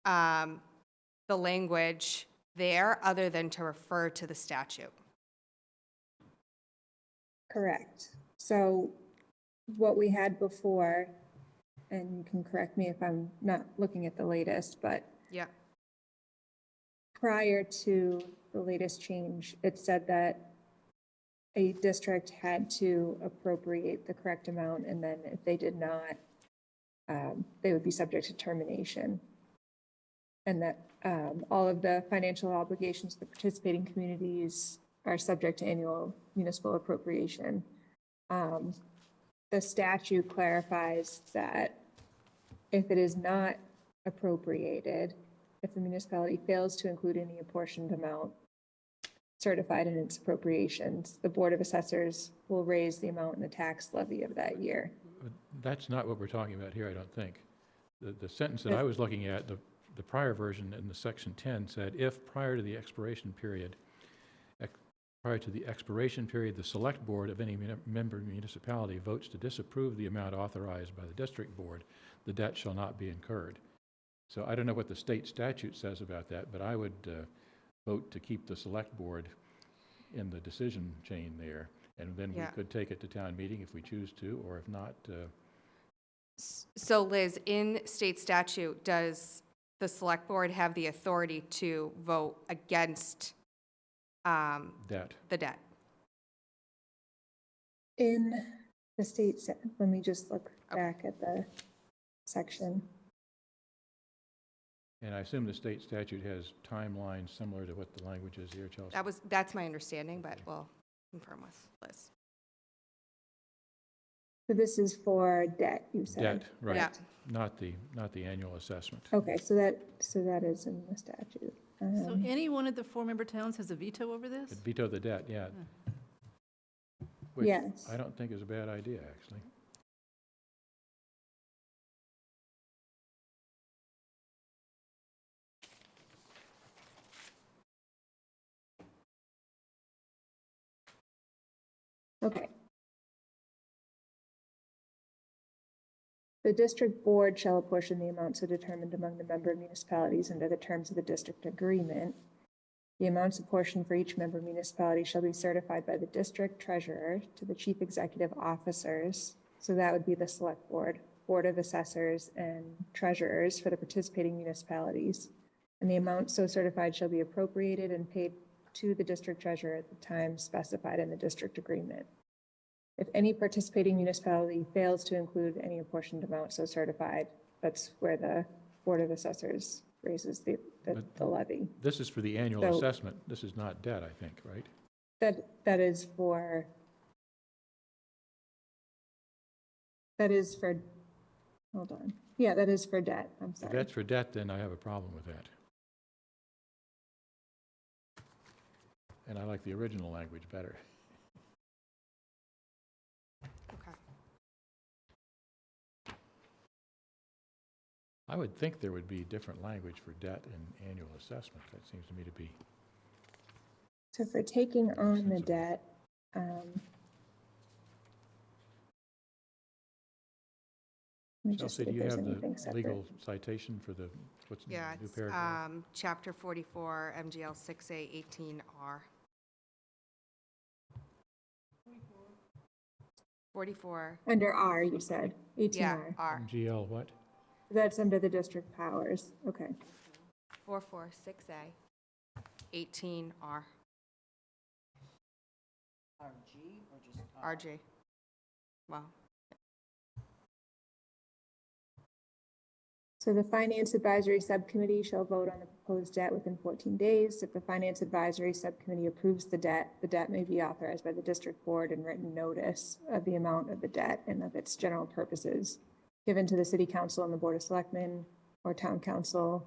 G: the language there other than to refer to the statute.
O: Correct. So what we had before, and you can correct me if I'm not looking at the latest, but
G: Yeah.
O: prior to the latest change, it said that a district had to appropriate the correct amount, and then if they did not, they would be subject to termination. And that all of the financial obligations of the participating communities are subject to annual municipal appropriation. The statute clarifies that if it is not appropriated, if the municipality fails to include any apportioned amount certified in its appropriations, the Board of Assessors will raise the amount in the tax levy of that year.
F: That's not what we're talking about here, I don't think. The sentence that I was looking at, the prior version in the section 10 said, if prior to the expiration period, the select board of any member municipality votes to disapprove the amount authorized by the district board, the debt shall not be incurred. So I don't know what the state statute says about that, but I would vote to keep the select board in the decision chain there. And then we could take it to town meeting if we choose to, or if not.
G: So Liz, in state statute, does the select board have the authority to vote against
F: debt?
G: The debt?
O: In the state, let me just look back at the section.
F: And I assume the state statute has timelines similar to what the language is here, Chelsea.
G: That's my understanding, but we'll confirm with Liz.
O: So this is for debt, you said?
F: Debt, right.
G: Yeah.
F: Not the annual assessment.
O: Okay, so that is in the statute.
B: So any one of the 4-member towns has a veto over this?
F: Veto the debt, yeah. Which
O: Yes.
F: I don't think is a bad idea, actually.
O: Okay. The district board shall apportion the amount so determined among the member municipalities under the terms of the district agreement. The amounts apportioned for each member municipality shall be certified by the district treasurer to the chief executive officers. So that would be the select board, board of assessors, and treasurers for the participating municipalities. And the amount so certified shall be appropriated and paid to the district treasurer at the time specified in the district agreement. If any participating municipality fails to include any apportioned amount so certified, that's where the Board of Assessors raises the levy.
F: This is for the annual
O: So-
F: assessment. This is not debt, I think, right?
O: That is for, hold on. Yeah, that is for debt. I'm
F: If
O: sorry.
F: that's for debt, then I have a problem with that. And I like the original language better.
G: Okay.
F: I would think there would be different language for debt and annual assessment. That seems to me to be,
O: So for taking on the
F: Sensible.
O: debt, let me just see
F: Chelsea, do
O: if
F: you
O: there's
F: have
O: anything
F: the
O: separate.
F: legal citation for the, what's the
G: Yeah,
F: new
G: it's
F: paragraph?
G: Chapter 44, MGL 6A 18R. 44,
O: Under R, you said,
G: yeah,
O: 18R.
G: R.
F: MGL what?
O: That's under the district powers. Okay.
G: 446A 18R.
H: RG or just
G: RG. Wow.
O: So the Finance Advisory Subcommittee shall vote on the proposed debt within 14 days. If the Finance Advisory Subcommittee approves the debt may be authorized by the district board and written notice of the amount of the debt and of its general purposes given to the City Council and the Board of Selectmen or Town Council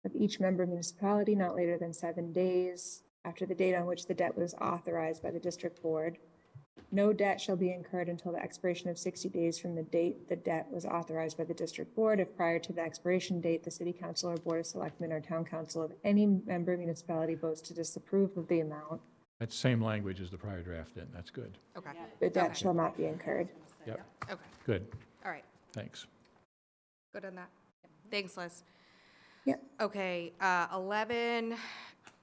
O: of each member municipality not later than 7 days after the date on which the debt was authorized by the district board. No debt shall be incurred until the expiration of 60 days from the date the debt was authorized by the district board. If prior to the expiration date, the City Council or Board of Selectmen or Town Council of any member municipality votes to disapprove of the amount,
F: That's the same language as the prior draft then. That's good.
G: Okay.
O: the debt
G: Okay.
O: shall not be incurred.
F: Yep,
G: Okay.
F: good.
G: All right.
F: Thanks.
G: Good on that. Thanks, Liz.
O: Yep.
G: Okay, 11,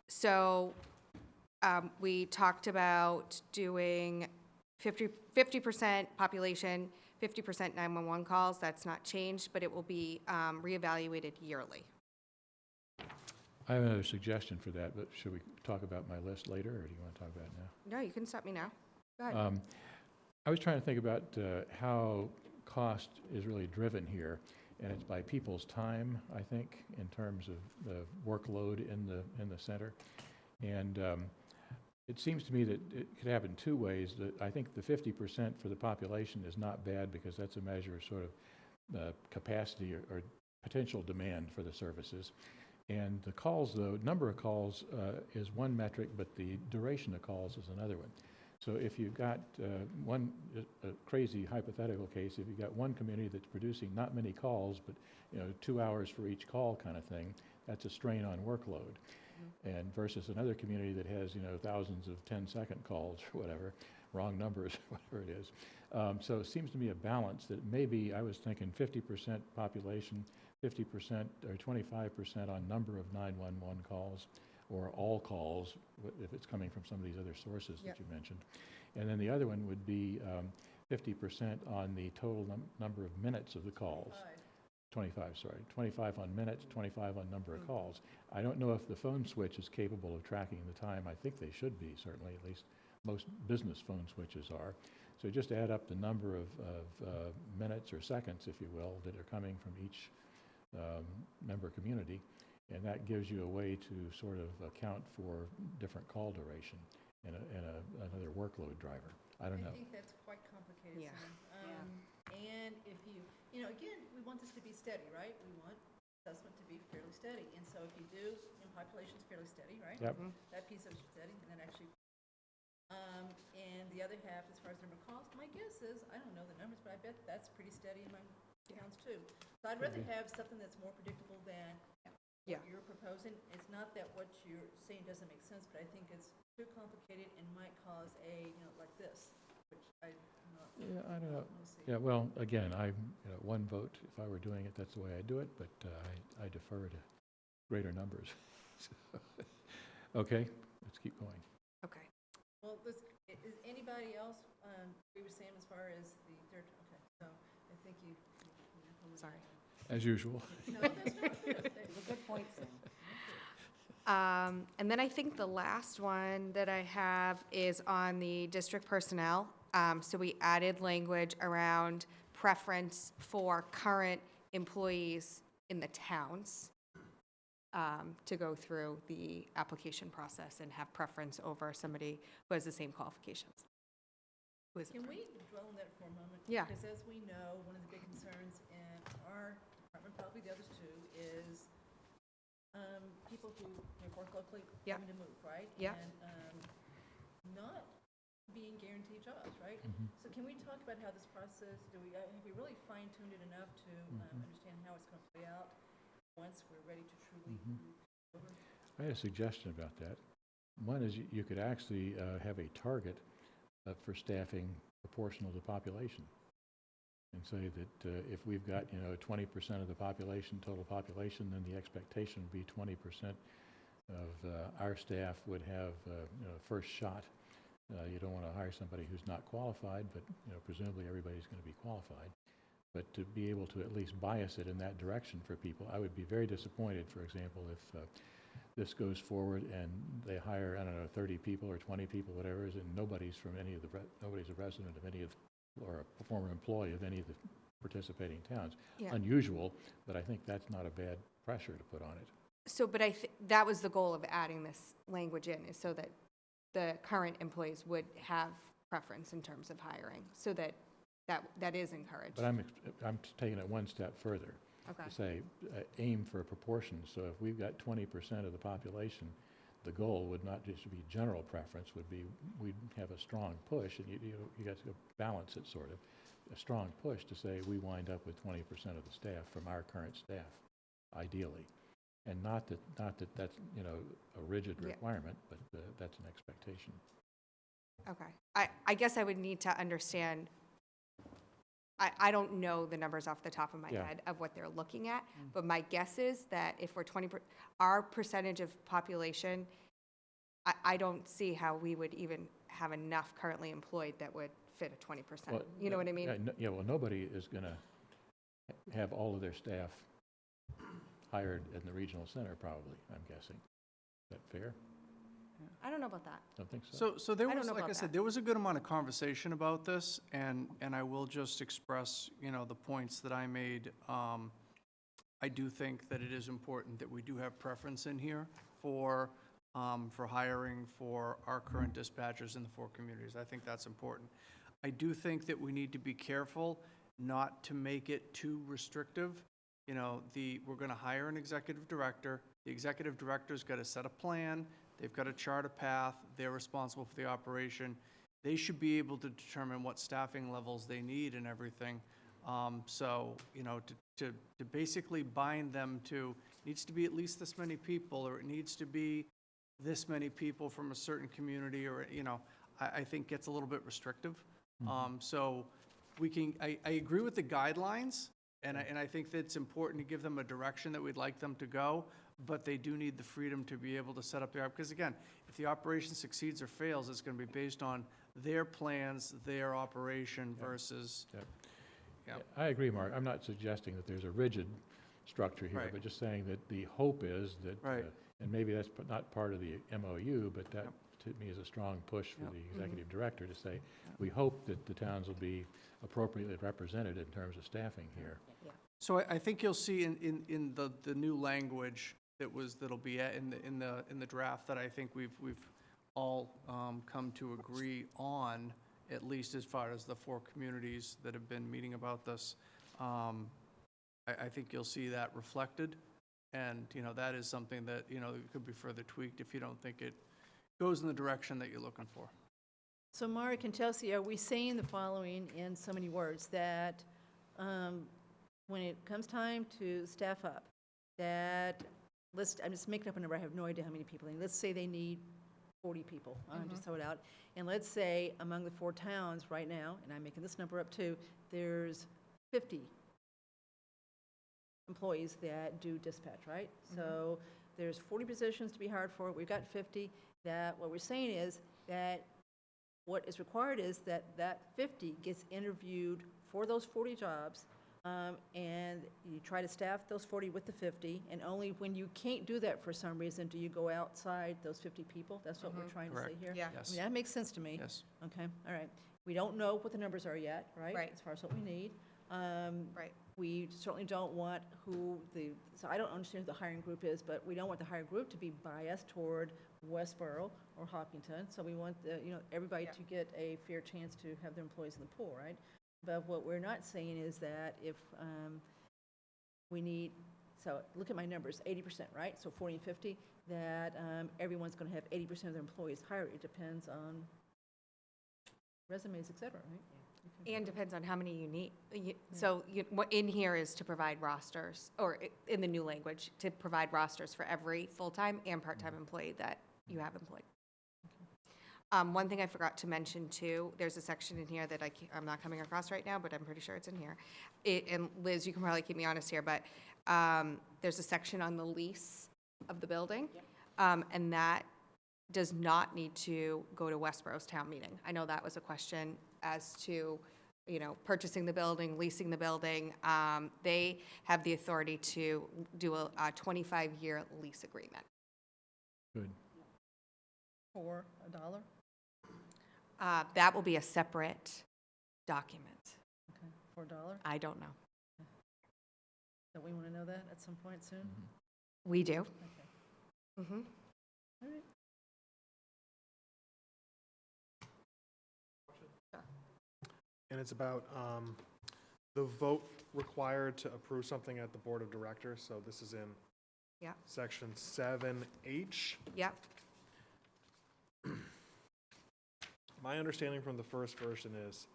G: so we talked about doing 50% population, 50% 911 calls. That's not changed, but it will be reevaluated yearly.
F: I have another suggestion for that, but should we talk about my list later, or do you want to talk about it now?
G: No, you can stop me now. Go ahead.
F: I was trying to think about how cost is really driven here, and it's by people's time, I think, in terms of the workload in the center. And it seems to me that it could happen two ways. That I think the 50% for the population is not bad because that's a measure of sort of capacity or potential demand for the services. And the calls, though, number of calls is one metric, but the duration of calls is another one. So if you've got a crazy hypothetical case, if you've got one community that's producing not many calls, but 2 hours for each call kind of thing, that's a strain on workload. And versus another community that has thousands of 10-second calls or whatever, wrong numbers, whatever it is. So it seems to me a balance that maybe I was thinking 50% population, 50% or 25% on number of 911 calls, or all calls, if it's coming from some of these other sources that you mentioned. And then the other one would be 50% on the total number of minutes of the calls. 25, sorry. 25 on minutes, 25 on number of calls. I don't know if the phone switch is capable of tracking the time. I think they should be, certainly, at least most business phone switches are. So just add up the number of minutes or seconds, if you will, that are coming from each member community, and that gives you a way to sort of account for different call duration and another workload driver. I don't know.
B: I think that's quite complicated.
G: Yeah.
B: And if again, we want this to be steady, right? We want assessment to be fairly steady. And so if you do, population's fairly steady, right?
F: Yep.
B: That piece of steady, and then actually, and the other half, as far as number of calls, my guess is, I don't know the numbers, but I bet that's pretty steady in my towns too. So I'd rather have something that's more predictable than what you're proposing. It's not that what you're saying doesn't make sense, but I think it's too complicated and might cause like this, which I'm not.
F: Yeah, I don't know.
B: We'll see.
F: Yeah, well, again, one vote, if I were doing it, that's the way I do it, but I defer to greater numbers. Okay, let's keep going.
G: Okay.
B: Well, is anybody else agree with Sam as far as the third? Okay, so I think you.
G: Sorry.
F: As usual.
B: No, that's not good.
H: Good point, Sam.
G: And then I think the last one that I have is on the district personnel. So we added language around preference for current employees in the towns to go through the application process and have preference over somebody who has the same qualifications.
B: Can we dwell on that for a moment?
G: Yeah.
B: Because as we know, one of the big concerns in our department, probably the others too, is people who have worked locally
G: Yeah.
B: having to move, right?
G: Yeah.
B: And not being guaranteed jobs, right? So can we talk about how this process, have we really fine-tuned it enough to understand how it's going to play out once we're ready to truly move over?
F: I had a suggestion about that. One is you could actually have a target for staffing proportional to population, and say that if we've got 20% of the population, total population, then the expectation would be 20% of our staff would have first shot. You don't want to hire somebody who's not qualified, but presumably everybody's going to be qualified. But to be able to at least bias it in that direction for people, I would be very disappointed, for example, if this goes forward and they hire, I don't know, 30 people or 20 people, whatever it is, and nobody's from any of the, nobody's a resident of any of, or a former employee of any of the participating towns.
G: Yeah.
F: Unusual, but I think that's not a bad pressure to put on it.
G: So, but that was the goal of adding this language in, is so that the current employees would have preference in terms of hiring, so that is encouraged.
F: But I'm taking it one step further.
G: Okay.
F: To say, aim for a proportion. So if we've got 20% of the population, the goal would not just be general preference, would be we'd have a strong push, and you got to balance it sort of, a strong push to say we wind up with 20% of the staff from our current staff, ideally. And not that that's a rigid requirement, but that's an expectation.
G: Okay. I guess I would need to understand. I don't know the numbers off the top of my head of what they're looking at, but my guess is that if we're our percentage of population, I don't see how we would even have enough currently employed that would fit a 20%.
F: Well,
G: you know what I mean?
F: Well, nobody is going to have all of their staff hired in the regional center, probably, I'm guessing. Is that fair?
G: I don't know about that.
F: Don't think so.
K: So there
G: I don't
K: was,
G: know
K: like I
G: about
K: said,
G: that.
K: there was a good amount of conversation about this, and I will just express, the points that I made. I do think that it is important that we do have preference in here for hiring for our current dispatchers in the 4 communities. I think that's important. I do think that we need to be careful not to make it too restrictive. We're going to hire an executive director. The executive director's got to set a plan. They've got to chart a path. They're responsible for the operation. They should be able to determine what staffing levels they need and everything. So, to basically bind them to, needs to be at least this many people, or it needs to be this many people from a certain community, or, I think gets a little bit restrictive. So I agree with the guidelines, and I think that it's important to give them a direction that we'd like them to go, but they do need the freedom to be able to set up their, because again, if the operation succeeds or fails, it's going to be based on their plans, their operation versus.
F: I agree, Mark. I'm not suggesting that there's a rigid structure here, but just saying that the hope is that, and maybe that's not part of the MOU, but that to me is a strong push for the executive director to say, we hope that the towns will be appropriately represented in terms of staffing here.
K: So I think you'll see in the new language that'll be in the draft that I think we've all come to agree on, at least as far as the 4 communities that have been meeting about this. I think you'll see that reflected, and that is something that could be further tweaked if you don't think it goes in the direction that you're looking for.
B: So Mara and Chelsea, are we saying the following in so many words, that when it comes time to staff up, that I'm just making up a number, I have no idea how many people, let's say they need 40 people, just throw it out, and let's say among the 4 towns right now, and I'm making this number up too, there's 50 employees that do dispatch, right? So there's 40 positions to be hired for, we've got 50, that what we're saying is that what is required is that 50 gets interviewed for those 40 jobs and you try to staff those 40 with the 50, and only when you can't do that for some reason do you go outside those 50 people? That's what we're trying to say
K: Correct.
B: here?
G: Yeah.
B: I
K: Yes.
B: mean, that makes sense to me.
K: Yes.
B: Okay, all right. We don't know what the numbers are yet, right?
G: Right.
B: As far as what we need.
G: Right.
B: We certainly don't want so I don't understand who the hiring group is, but we don't want the hiring group to be biased toward Westboro or Hopkinton. So we want everybody to get a fair chance to have their employees in the pool, right? But what we're not saying is that if we need, so look at my numbers, 80%, right? So 40 and 50, that everyone's going to have 80% of their employees hired. It depends on resumes, et cetera, right?
G: And depends on how many you need. So what in here is to provide rosters, or in the new language, to provide rosters for every full-time and part-time employee that you have employed. One thing I forgot to mention too, there's a section in here that I'm not coming across right now, but I'm pretty sure it's in here. And Liz, you can probably keep me honest here, but there's a section on the lease of the building. And that does not need to go to Westborough's town meeting. I know that was a question as to, purchasing the building, leasing the building. They have the authority to do a 25-year lease agreement.
F: Good.
B: For $1?
G: That will be a separate document.
B: Okay, for $1?
G: I don't know.
B: Don't we want to know that at some point soon?
G: We do.
B: Okay.
G: Mm-hmm.
B: All right.
M: And it's about the vote required to approve something at the Board of Directors. So this is in
G: Yeah.
M: section 7H.
G: Yep.
M: My understanding from the first version is,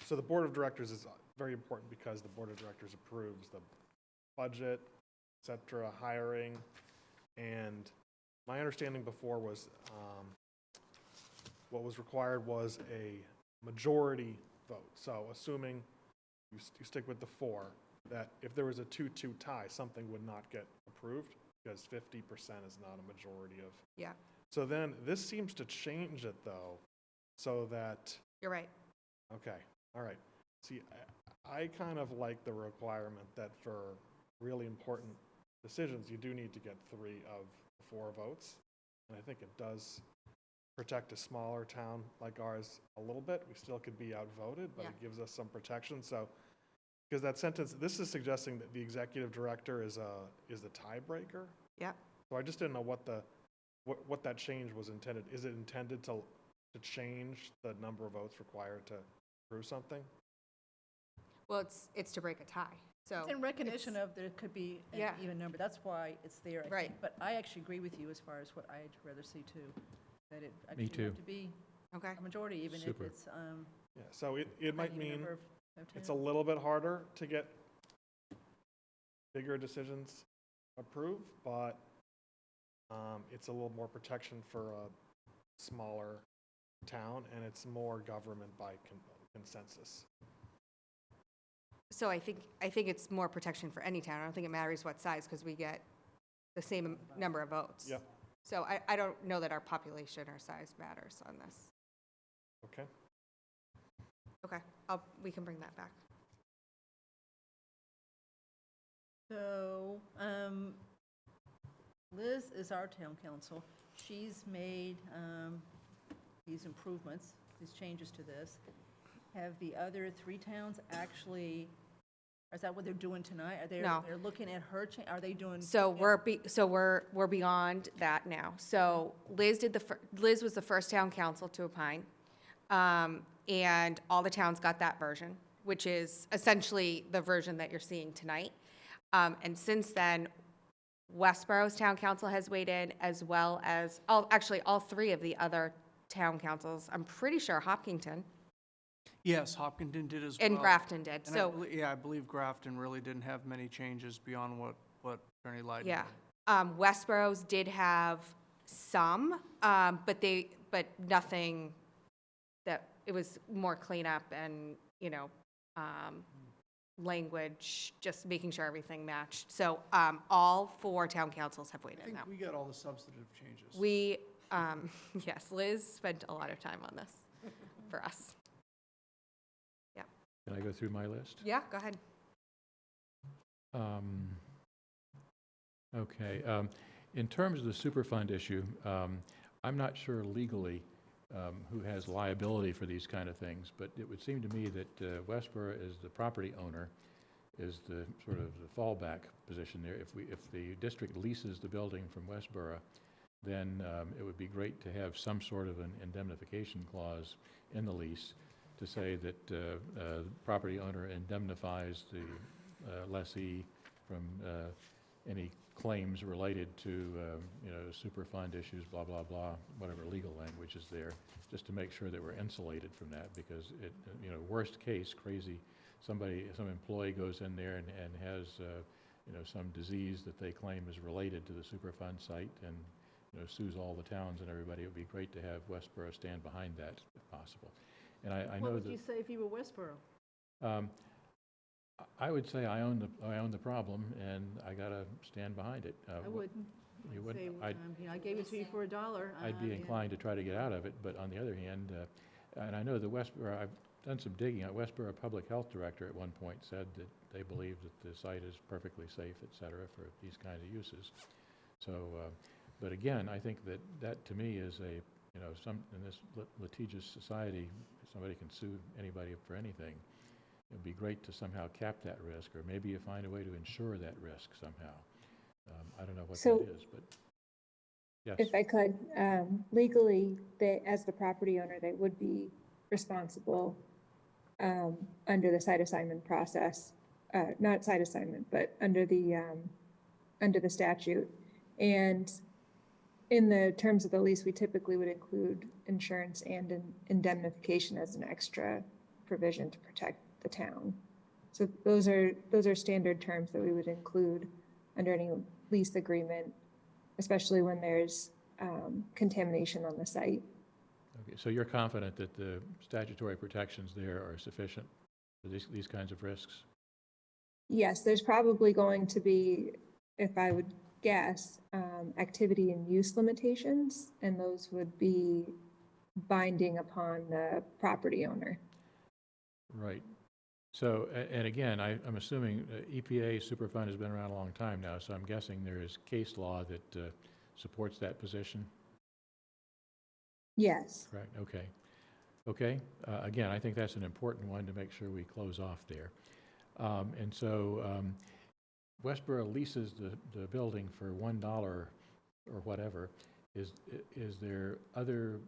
M: so the Board of Directors is very important because the Board of Directors approves the budget, et cetera, hiring. And my understanding before was what was required was a majority vote. So assuming you stick with the 4, that if there was a 2-2 tie, something would not get approved because 50% is not a majority of.
G: Yeah,
M: So then this seems to change it though, so that,
G: you're right.
M: okay, all right. See, I kind of like the requirement that for really important decisions, you do need to get 3 of the 4 votes. And I think it does protect a smaller town like ours a little bit. We still could be outvoted, but
G: Yeah.
M: it gives us some protection. So, because that sentence, this is suggesting that the executive director is the tiebreaker.
G: Yeah.
M: So I just didn't know what that change was intended. Is it intended to change the number of votes required to approve something?
G: Well, it's to break a tie. So
B: It's in recognition of there could be an
G: Yeah.
B: even number. That's why it's there, I
G: Right.
B: think. But I actually agree with you as far as what I'd rather see too, that it
F: Me
B: actually
F: too.
B: have to be
G: Okay.
B: a majority, even if
F: Super.
B: it's,
M: Yeah, so it might
B: finding a
M: mean
B: number of
M: it's a
B: towns.
M: little bit harder to get bigger decisions approved, but it's a little more protection for a smaller town, and it's more government by consensus.
G: So I think it's more protection for any town. I don't think it matters what size because we get the same number of votes.
M: Yep.
G: So I don't know that our population or size matters on this.
M: Okay.
G: Okay, we can bring that back.
B: So, Liz is our town council. She's made these improvements, these changes to this. Have the other 3 towns actually, is that what they're doing tonight? Are they,
G: No.
B: they're looking at her, are they doing?
G: So we're beyond that now. So Liz was the first town council to opine. And all the towns got that version, which is essentially the version that you're seeing tonight. And since then, Westborough's town council has weighed in, as well as, all 3 of the other town councils. I'm pretty sure Hopkinton
K: Yes, Hopkinton did as well.
G: and Grafton did.
K: And
G: So,
K: I believe Grafton really didn't have many changes beyond what Attorney Lydon
G: yeah.
K: did.
G: Westborough's did have some, but nothing that, it was more cleanup and, language, just making sure everything matched. So, all 4 town councils have weighed
K: I
G: in
K: think
G: now.
K: we got all the substantive changes.
G: We, yes, Liz spent a lot of time on this for us.
F: Can I go through my list?
G: Yeah, go ahead.
F: Okay. In terms of the Superfund issue, I'm not sure legally who has liability for these kind of things, but it would seem to me that Westboro, as the property owner, is the sort of the fallback position there. If the district leases the building from Westboro, then it would be great to have some sort of an indemnification clause in the lease to say that the property owner indemnifies the lessee from any claims related to, Superfund issues, blah, blah, blah, whatever legal language is there, just to make sure that we're insulated from that, because it, worst case, some employee goes in there and has, some disease that they claim is related to the Superfund site and, sues all the towns and everybody. It would be great to have Westboro stand behind that if possible. And I know
B: What would
F: that.
B: you say if you were Westboro?
F: I would say I own the problem, and I gotta stand behind it.
B: I wouldn't.
F: You
B: I'd
F: wouldn't?
B: say, I gave it to you for $1.
F: I'd be inclined to try to get out of it, but on the other hand, and I know the Westboro, I've done some digging. Westboro Public Health Director at one point said that they believe that the site is perfectly safe, et cetera, for these kinds of uses. So, but again, I think that to me is a, in this litigious society, somebody can sue anybody for anything. It would be great to somehow cap that risk, or maybe you find a way to insure that risk somehow. I don't know what
O: So,
F: that is, but yes.
O: If I could, legally, as the property owner, they would be responsible under the site assignment process, not site assignment, but under the statute. And in the terms of the lease, we typically would include insurance and indemnification as an extra provision to protect the town. So those are standard terms that we would include under any lease agreement, especially when there's contamination on the site.
F: Okay, so you're confident that the statutory protections there are sufficient for these kinds of risks?
O: Yes, there's probably going to be, if I would guess, activity and use limitations, and those would be binding upon the property owner.
F: Right. So, and again, I'm assuming EPA Superfund has been around a long time now, so I'm guessing there is case law that supports that position?
O: Yes.
F: Correct, okay. Okay, again, I think that's an important one to make sure we close off there. And so Westboro leases the building for $1 or whatever. Is there other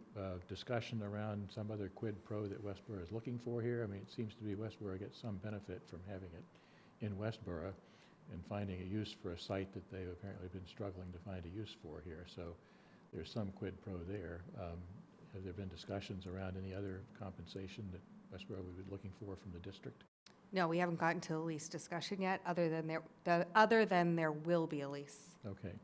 F: discussion around some other quid pro that Westboro is looking for here? I mean, it seems to be Westboro gets some benefit from having it in Westboro and finding a use for a site that they've apparently been struggling to find a use for here. So there's some quid pro there. Have there been discussions around any other compensation that Westboro would be looking for from the district?
G: No, we haven't gotten to the lease discussion yet, other than there will be a lease.
F: Okay.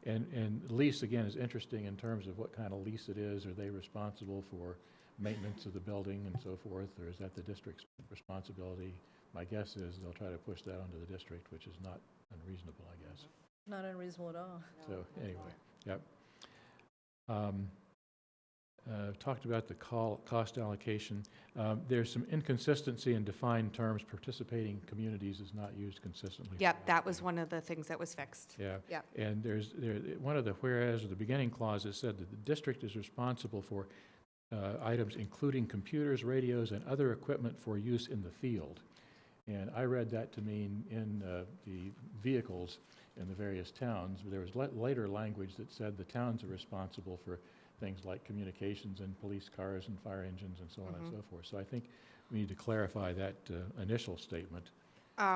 F: And lease, again, is interesting in terms of what kind of lease it is. Are they responsible for maintenance of the building and so forth, or is that the district's responsibility? My guess is they'll try to push that onto the district, which is not unreasonable, I guess.
B: Not unreasonable at all.
F: So anyway, yep. Talked about the cost allocation. There's some inconsistency in defined terms. Participating communities is not used consistently.
G: Yep, that was one of the things that was fixed.
F: Yeah.
G: Yep.
F: And there's one of the whereas or the beginning clauses said that the district is responsible for items including computers, radios, and other equipment for use in the field. And I read that to mean in the vehicles in the various towns. There was later language that said the towns are responsible for things like communications and police cars and fire engines and so on and so forth. So I think we need to clarify that initial statement.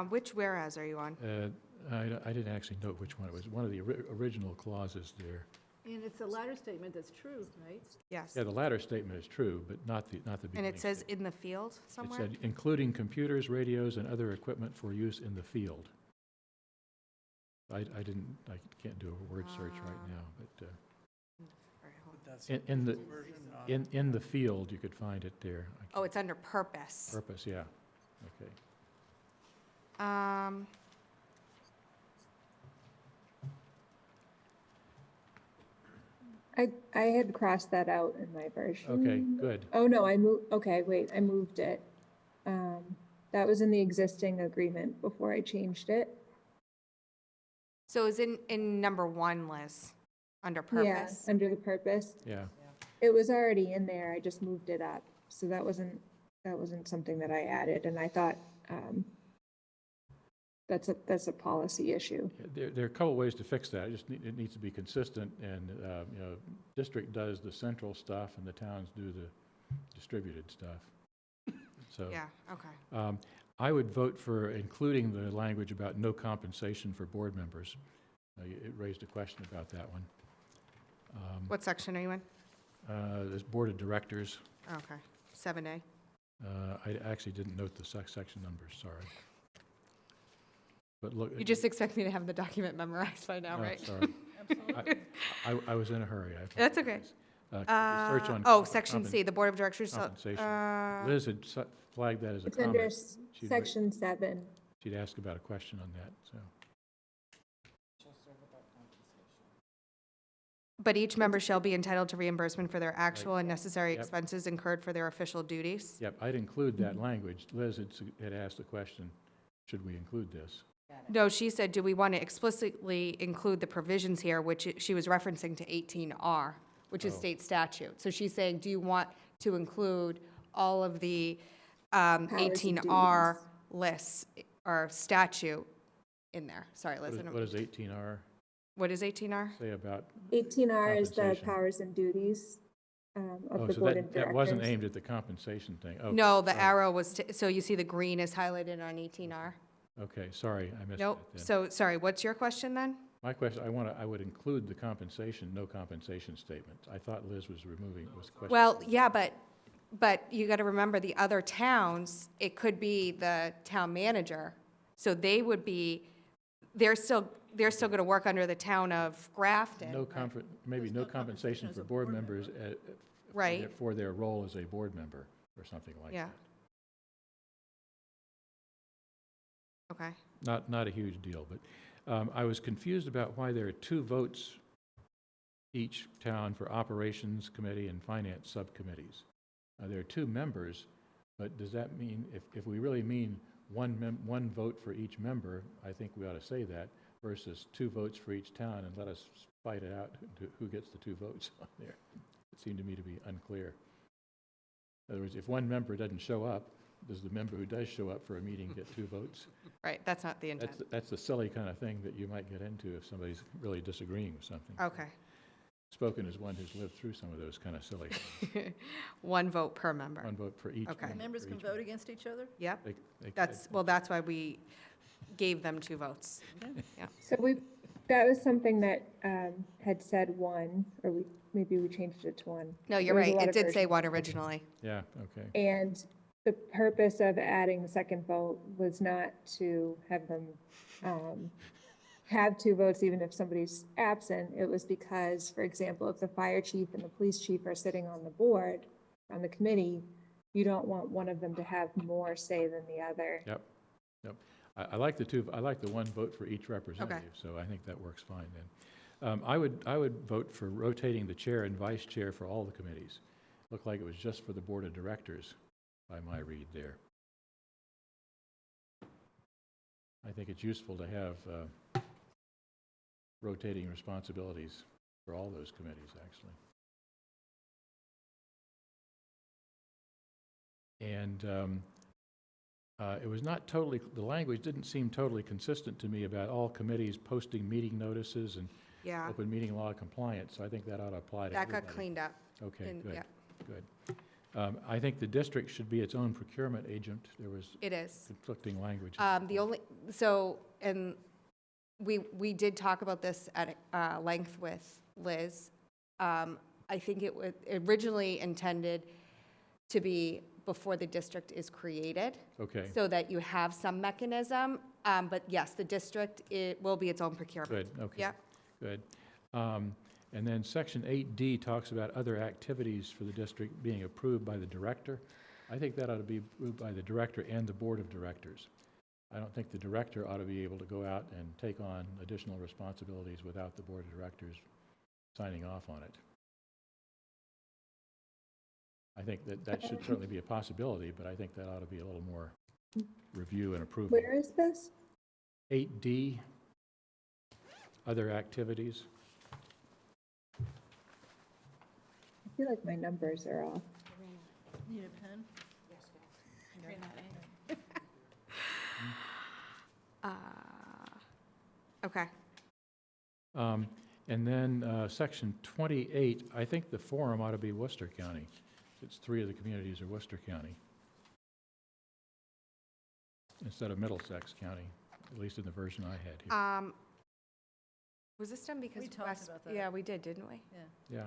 G: Which whereas are you on?
F: I didn't actually note which one it was. One of the original clauses there.
B: And it's the latter statement that's true, right?
G: Yes.
F: Yeah, the latter statement is true, but not the beginning.
G: And it says
F: statement.
G: in the field somewhere?
F: It said, including computers, radios, and other equipment for use in the field. I can't do a word search right now, but in the field, you could find it there.
G: Oh, it's under purpose.
F: Purpose, yeah. Okay.
O: I had crossed that out in my version.
F: Okay, good.
O: Oh, no, I moved it. That was in the existing agreement before I changed it.
G: So is in number 1, Liz, under
O: Yeah,
G: purpose?
O: under the purpose.
F: Yeah.
O: It was already in there, I just moved it up. So that wasn't something that I added, and I thought, that's a policy issue.
F: There are a couple ways to fix that. It needs to be consistent, and, district does the central stuff, and the towns do the distributed stuff. So.
G: Yeah, okay.
F: I would vote for including the language about no compensation for board members. It raised a question about that one.
G: What section are you in?
F: There's Board of Directors.
G: Okay, 7A.
F: I actually didn't note the section numbers, sorry. But look.
G: You just expect me to have the document memorized by now,
F: Oh,
G: right?
F: sorry. I was in a hurry.
G: That's okay.
F: Search on
G: Section C, the Board of Directors.
F: Compensation. Liz had flagged that as a
O: It's under
F: comment.
O: section 7.
F: She'd ask about a question on that, so.
G: But each member shall be entitled to reimbursement for their actual and necessary
F: Yep.
G: expenses incurred for their official duties.
F: Yep, I'd include that language. Liz had asked the question, should we include this?
G: No, she said, do we want to explicitly include the provisions here, which she was referencing to 18R, which is
F: Oh.
G: state statute. So she's saying, do you want to include all of the
O: and
G: 18R lists or statute in there? Sorry, Liz. I don't-
F: What is 18R
G: What is 18R?
F: say about?
O: 18R is the
F: Compensation.
O: powers and duties of
F: Oh,
O: the
F: so
O: board of
F: that wasn't
O: directors.
F: aimed at the compensation thing. Okay,
G: No, the
F: sorry.
G: arrow was, so you see the green is highlighted on 18R?
F: Okay, sorry, I missed
G: Nope.
F: that then.
G: So, sorry, what's your question then?
F: My question, I would include the compensation, no compensation statement. I thought Liz was questioning.
G: Well, yeah, but you got to remember the other towns, it could be the town manager. So they would be, they're still going to work under the town of Grafton.
F: Maybe no compensation for board members
G: Right.
F: for their role as a board member or something like
G: Yeah.
F: that.
G: Okay.
F: Not a huge deal, but I was confused about why there are 2 votes each town for operations committee and finance subcommittees. There are 2 members, but does that mean, if we really mean one vote for each member, I think we ought to say that, versus 2 votes for each town, and let us fight it out to who gets the 2 votes on there. It seemed to me to be unclear. In other words, if one member doesn't show up, does the member who does show up for a meeting get 2 votes?
G: Right, that's not the intent.
F: That's the silly kind of thing that you might get into if somebody's really disagreeing with something.
G: Okay.
F: Spoken as one who's lived through some of those kind of silly things.
G: 1 vote per member.
F: 1 vote for each.
G: Okay.
F: member,
B: Members
F: for
B: can
F: each
B: vote against each other?
G: Yep.
F: They-
G: That's why we gave them 2 votes. Yeah.
O: So that was something that had said 1, or maybe we changed it to 1.
G: No, you're
O: There was a
G: right.
O: lot
G: It
O: of
G: did say
O: versions.
G: 1 originally.
F: Yeah, okay.
O: And the purpose of adding the second vote was not to have them have 2 votes even if somebody's absent. It was because, for example, if the fire chief and the police chief are sitting on the board, on the committee, you don't want one of them to have more say than the other.
F: Yep. I like the 1 vote for each representative, so I think that works fine then. I would vote for rotating the chair and vice chair for all the committees. Looked like it was just for the board of directors by my read there. I think it's useful to have rotating responsibilities for all those committees, actually. And it was not totally, the language didn't seem totally consistent to me about all committees posting meeting notices and
G: Yeah.
F: open meeting law compliance, so I think that ought to apply to
G: That
F: everybody.
G: got cleaned up.
F: Okay,
G: and-
F: good,
G: yeah.
F: good. I think the district should be its own procurement agent. There was
G: It is.
F: conflicting language.
G: And we did talk about this at length with Liz. I think it was originally intended to be before the district is created.
F: Okay.
G: So that you have some mechanism, but yes, the district, it will be its own procurement.
F: Good, okay.
G: Yep.
F: Good. And then Section 8D talks about other activities for the district being approved by the director. I think that ought to be approved by the director and the board of directors. I don't think the director ought to be able to go out and take on additional responsibilities without the board of directors signing off on it. I think that should certainly be a possibility, but I think that ought to be a little more review and approval.
O: Where is this?
F: 8D, other activities.
O: I feel like my numbers are off.
B: Need a pen?
G: Okay.
F: And then section 28, I think the forum ought to be Worcester County. It's 3 of the communities are Worcester County instead of Middlesex County, at least in the version I had here.
G: Was this done because
B: We talked about that.
G: Yeah, we did, didn't we?
B: Yeah.
F: Yeah,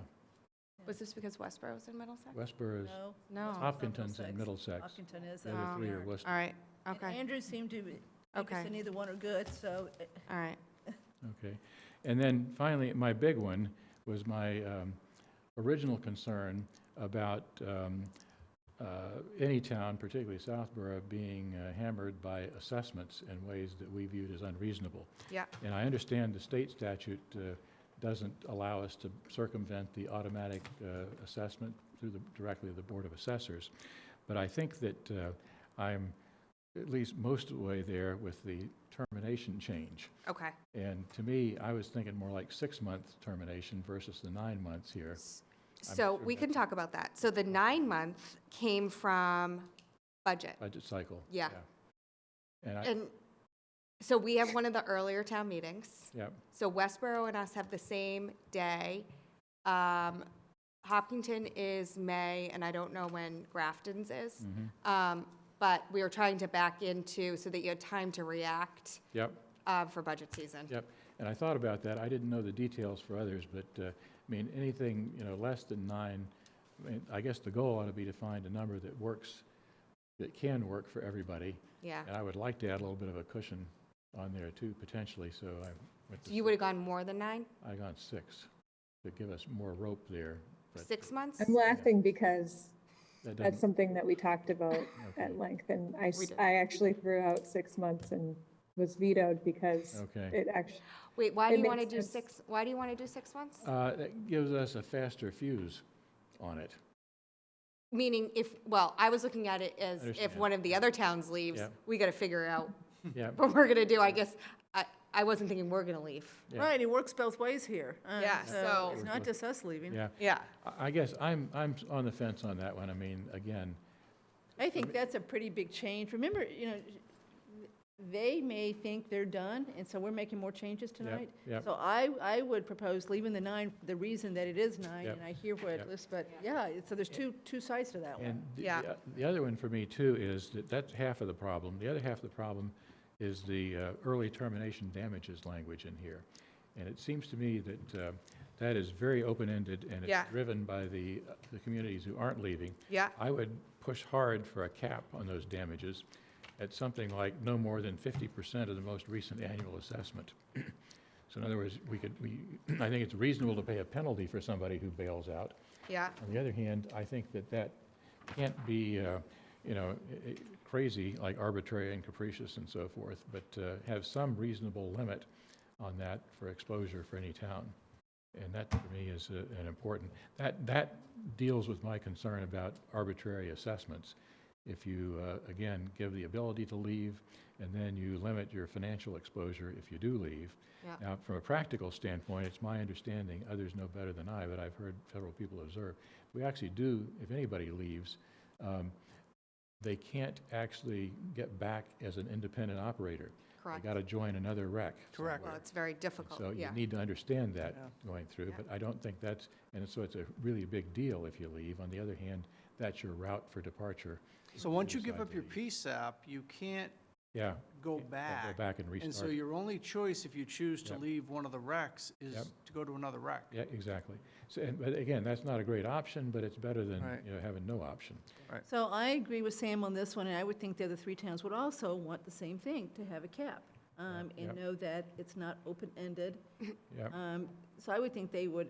G: Was this because Westboro was in Middlesex?
F: Westboro is,
B: No.
G: No.
B: it's not
F: Hopkinton's in Middlesex.
B: Hopkinton is.
F: The other 3 are
G: All
F: Worcester.
G: right,
B: And
G: okay,
B: Andrew seemed to be
G: Okay.
B: interested in either one are good, so
G: all right.
F: Okay. And then finally, my big one was my original concern about any town, particularly Southborough, being hammered by assessments in ways that we viewed as unreasonable.
G: Yeah,
F: And I understand the state statute doesn't allow us to circumvent the automatic assessment through directly to the Board of Assessors. But I think that I'm at least most of the way there with the termination change.
G: okay.
F: And to me, I was thinking more like 6-month termination versus the 9 months here.
G: So
F: sure
G: we can
F: that's-
G: talk about that. So the 9-month came from budget.
F: Budget cycle.
G: Yeah.
F: And I,
G: And so we have one of the earlier town meetings.
F: yeah,
G: So Westboro and us have the same day. Hopkinton is May, and I don't know when Grafton's is. But we were trying to back into so that you had time to react
F: yep,
G: for budget season.
F: yep. And I thought about that. I didn't know the details for others, but I mean, anything, less than 9, I mean, I guess the goal ought to be to find a number that works, that can work for everybody.
G: Yeah.
F: And I would like to add a little bit of a cushion on there too, potentially, so I went to
G: You would have gone more than 9?
F: I got 6 to give us more rope there. But
G: 6 months?
O: I'm laughing because
F: that
O: that's
F: doesn't,
O: something that we talked about at length, and I actually threw out 6 months and was vetoed because
F: okay.
O: it actually,
G: Wait, why do
O: It
G: you want to
O: makes
G: do
O: sense.
G: 6, why do you want to do 6 months?
F: That gives us a faster fuse on it.
G: Meaning well, I was looking at it as if
F: Understand.
G: one of the other towns leaves,
F: Yep.
G: we got to figure out
F: Yeah,
G: what we're going to do. I guess, I wasn't thinking we're going to leave.
F: yeah.
B: Right, it works both ways here.
G: Yeah, so-
B: It's not just us leaving.
F: Yeah.
G: Yeah.
F: I guess I'm on the fence on that one. I mean, again,
B: I think that's a pretty big change. Remember, they may think they're done, and so we're making more changes tonight.
F: yep.
B: So I would propose leaving the 9, for the reason that it is 9,
F: Yep.
B: and I hear what
F: Yep.
B: it lists, but yeah, so there's two sides to that one.
F: and
G: Yeah.
F: the other one for me too is that that's half of the problem. The other half of the problem is the early termination damages language in here. And it seems to me that that is very open-ended and
G: Yeah.
F: it's driven by the communities who aren't leaving.
G: Yeah.
F: I would push hard for a cap on those damages at something like no more than 50% of the most recent annual assessment. So in other words, I think it's reasonable to pay a penalty for somebody who bails out.
G: Yeah.
F: On the other hand, I think that can't be, crazy, like arbitrary and capricious and so forth, but have some reasonable limit on that for exposure for any town. And that, for me, is an important, that deals with my concern about arbitrary assessments. If you, again, give the ability to leave, and then you limit your financial exposure if you do leave.
G: Yeah.
F: Now, from a practical standpoint, it's my understanding, others know better than I, but I've heard federal people observe, we actually do, if anybody leaves, they can't actually get back as an independent operator.
G: Correct.
F: They got to join another rec.
K: Correct.
G: Well, it's very difficult.
F: So you
G: Yeah.
F: need to understand that
K: Yeah.
F: going through,
G: Yeah.
F: but I don't think that's, and so it's a really big deal if you leave. On the other hand, that's your route for departure.
K: So once you
F: decide
K: give up
F: to
K: your
F: leave.
K: PSAP, you can't
F: Yeah.
K: go
F: Go
K: back.
F: back and restart.
K: And so your only choice, if you choose to
F: Yep.
K: leave one of the recs, is
F: Yep.
K: to go to another rec.
F: Yeah, exactly. So, but again, that's not a great option, but it's better than,
K: Right.
F: having no option.
B: So I agree with Sam on this one, and I would think the other 3 towns would also want the same thing, to have a cap, and
F: Yep.
B: know that it's not open-ended.
F: Yeah,
B: So I would think they would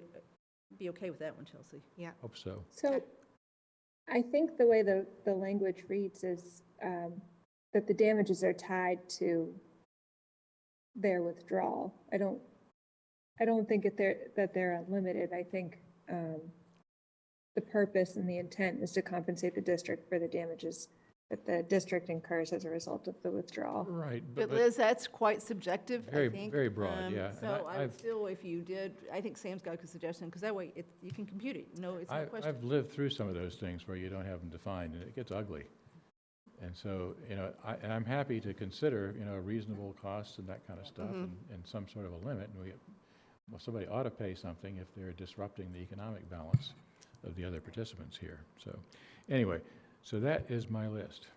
B: be okay with that one, Chelsea.
F: hope so.
O: so I think the way the language reads is that the damages are tied to their withdrawal. I don't think that they're unlimited. I think the purpose and the intent is to compensate the district for the damages that the district incurs as a result of the withdrawal.
F: Right,
B: But Liz, that's quite subjective, I
F: Very-
B: think.
F: very broad, yeah. And
B: So I would
F: I've-
B: still, if you did, I think Sam's got a good suggestion, because that way you can compute it. No, it's no question.
F: I've lived through some of those things where you don't have them defined, and it gets ugly. And so, and I'm happy to consider, reasonable costs and that kind of stuff, and some sort of a limit. And somebody ought to pay something if they're disrupting the economic balance of the other participants here. So, anyway, so that is my list.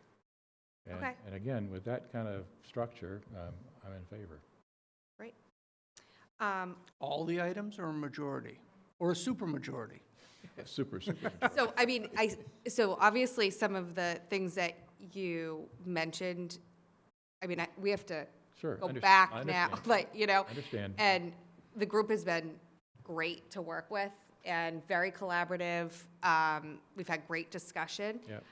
F: And,
G: Okay.
F: And again, with that kind of structure, I'm in favor.
G: Great.
K: All the items or a majority? Or a supermajority?
F: Super.
G: So, I mean, so obviously some of the things that you mentioned, I mean, we have to
F: Sure.
G: go
F: I
G: back
F: understand.
G: now, like,
F: I understand.
G: and the group has been great to work with and very collaborative. We've had great discussion.
F: Yep.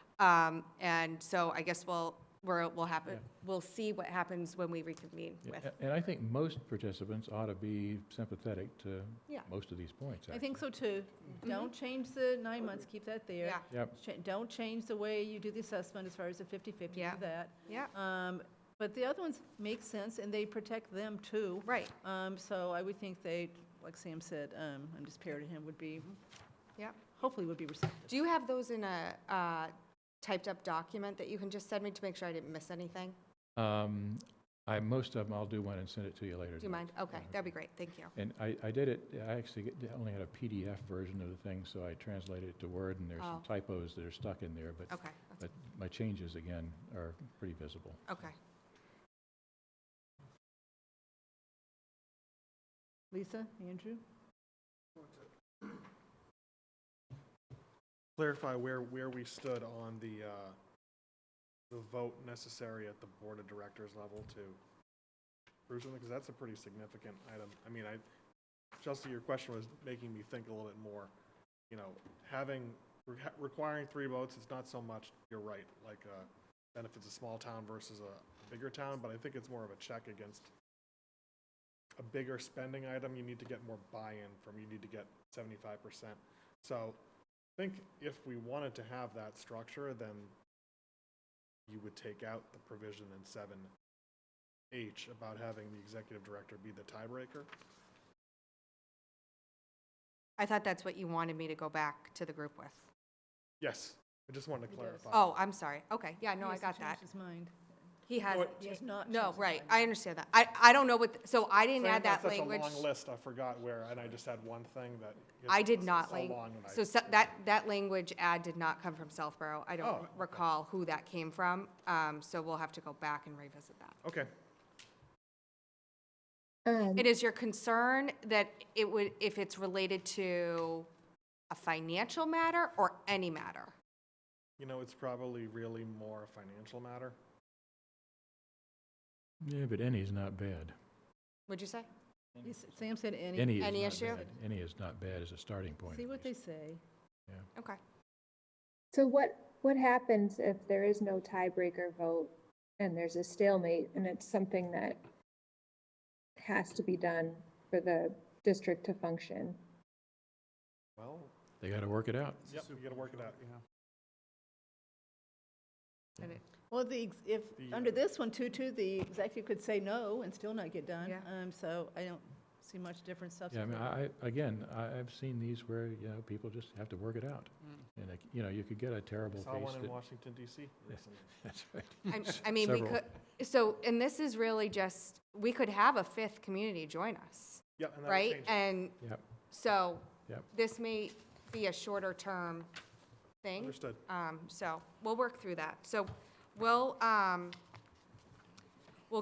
G: And so I guess we'll see what happens when we reconvene
F: Yeah,
G: with.
F: and I think most participants ought to be sympathetic to
B: Yeah.
F: most of these points,
B: I think
F: actually.
B: so too. Don't change the 9 months, keep that there.
G: Yeah.
F: Yep.
B: Don't change the way you do the assessment as far as the 50/50,
G: Yeah.
B: do that.
G: Yeah,
B: But the other ones make sense, and they protect them too.
G: right,
B: So I would think they, like Sam said, I'm just parroting him, would be,
G: yeah.
B: hopefully would be receptive.
G: Do you have those in a typed up document that you can just send me to make sure I didn't miss anything?
F: Most of them, I'll do one and send it to you later.
G: Do you mind? Okay, that'd be great, thank you.
F: And I did it, I actually only had a PDF version of the thing, so I translated it to Word, and there's some
G: Oh.
F: typos that are stuck in there, but
G: Okay,
F: but my changes, again, are pretty visible.
G: okay.
B: Lisa, Andrew?
M: Clarify where we stood on the vote necessary at the board of directors level to approve something, because that's a pretty significant item. I mean, Chelsea, your question was making me think a little bit more. Requiring 3 votes, it's not so much, you're right, like, benefits a small town versus a bigger town, but I think it's more of a check against a bigger spending item. You need to get more buy-in from, you need to get 75%. So I think if we wanted to have that structure, then you would take out the provision in 7H about having the executive director be the tiebreaker.
G: I thought that's what you wanted me to go back to the group with.
M: Yes, I just wanted to
B: He does.
M: clarify.
G: Oh, I'm sorry, okay, yeah, no,
B: He
G: I
B: has to
G: got that.
B: change his mind.
G: He has,
M: What-
B: He has not
G: no,
B: changed his
G: right,
B: mind.
G: I understand that. I don't know what, so I didn't
M: Saying
G: add that
M: that's
G: language.
M: such a long list, I forgot where, and I just had one thing that.
G: I did
M: it's
G: not,
M: so long and
G: so that language ad did not come from Southborough. I
M: Oh,
G: don't
M: okay.
G: recall who that came from, so we'll have to go back and revisit that.
M: Okay,
G: It is your concern that it would, if it's related to a financial matter or any matter?
M: it's probably really more a financial matter.
F: Yeah, but any is not bad.
G: What'd you say?
B: Sam said any.
F: Any is
G: Any
F: not
G: issue?
F: bad. Any is not bad as a starting point.
B: See
F: at
B: what they
F: least.
B: say.
G: Okay.
O: So what happens if there is no tiebreaker vote and there's a stalemate and it's something that has to be done for the district to function?
M: Well,
F: They got to work it out.
M: yep, you gotta work it out.
B: Well, under
M: The,
B: this one, too, the executive could say no and still not get done.
G: Yeah.
B: So I don't see much difference
F: Yeah, I mean,
B: subsequently.
F: I've seen these where, people just have to work it out. And, you could get a terrible
M: Saw
F: case
M: one in
F: that,
M: Washington DC recently.
F: that's right.
G: I mean, we
F: Several.
G: could, so, and this is really just, we could have a 5th community join us,
M: Yeah, and that would
G: right?
M: change it.
G: And
F: Yep,
G: so,
F: yep.
G: this may be a shorter term thing.
M: Understood.
G: So we'll work through that. So we'll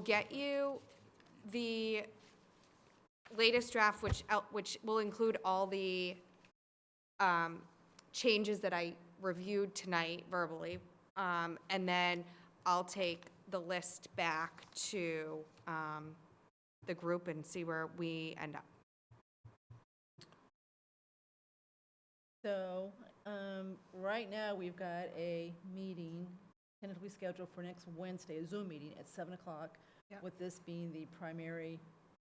G: get you the latest draft, which will include all the changes that I reviewed tonight verbally. And then I'll take the list back to the group and see where we end up.
B: So, right now, we've got a meeting tentatively scheduled for next Wednesday, a Zoom meeting at 7 o'clock,
G: Yep.
B: with this being the primary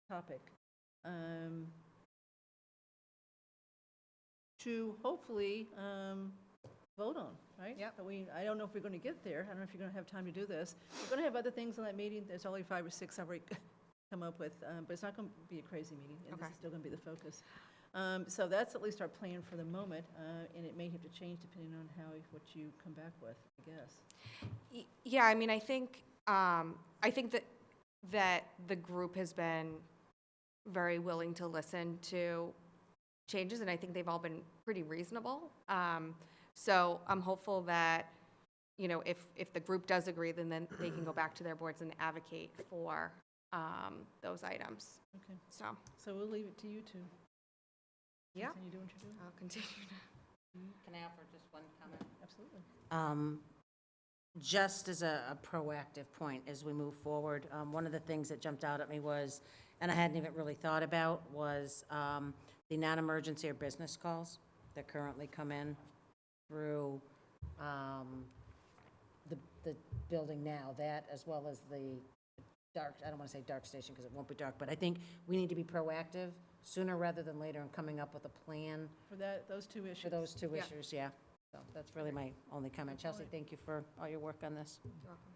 B: topic. To hopefully vote on, right?
G: Yep.
B: But I don't know if we're going to get there. I don't know if you're going to have time to do this. We're going to have other things on that meeting. There's only 5 or 6 I've already come up with, but it's not going to be a crazy meeting, and this
G: Okay.
B: is still going to be the focus. So that's at least our plan for the moment, and it may have to change depending on what you come back with, I guess.
G: Yeah, I mean, I think that the group has been very willing to listen to changes, and I think they've all been pretty reasonable. So I'm hopeful that, you know, if the group does agree, then they can go back to their boards and advocate for those items.
B: Okay.
G: So
B: we'll leave it to you two.
G: yeah,
B: Continue doing what you're doing.
G: I'll continue to.
H: Can I offer just one comment?
B: Absolutely.
H: Just as a proactive point as we move forward, one of the things that jumped out at me was, and I hadn't even really thought about, was the non-emergency or business calls that currently come in through the building now, that as well as the dark, I don't want to say dark station because it won't be dark, but I think we need to be proactive sooner rather than later in coming up with a plan
B: For those two issues.
H: for those two
G: Yeah.
H: issues, yeah. So that's really my only comment. Chelsea, thank you for all your work on this.
G: You're welcome.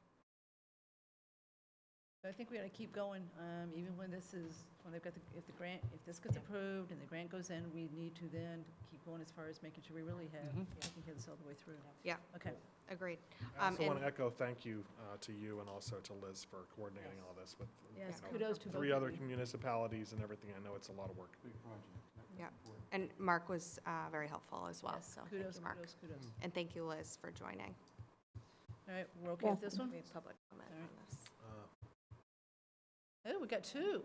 B: I think we ought to keep going, even when they've got if this gets approved and the grant goes in, we need to then keep going as far as making sure we really have, taking care of this all the way through.
G: Yeah.
B: Okay.
G: Agreed.
M: I also want
G: And-
M: to echo thank you to you and also to Liz for coordinating all this with
B: Yes,
M: you know,
B: kudos to both
M: 3
B: of
M: other
B: you.
M: municipalities and everything. I know it's a lot of work.
G: Yeah, and Mark was very helpful as well,
B: Yes,
G: so thank
B: kudos,
G: you, Mark.
B: kudos.
G: And thank you, Liz, for joining.
B: All right, we're okay with this one?
G: We have public comment
B: All right.
G: on this.
B: Oh, we got 2.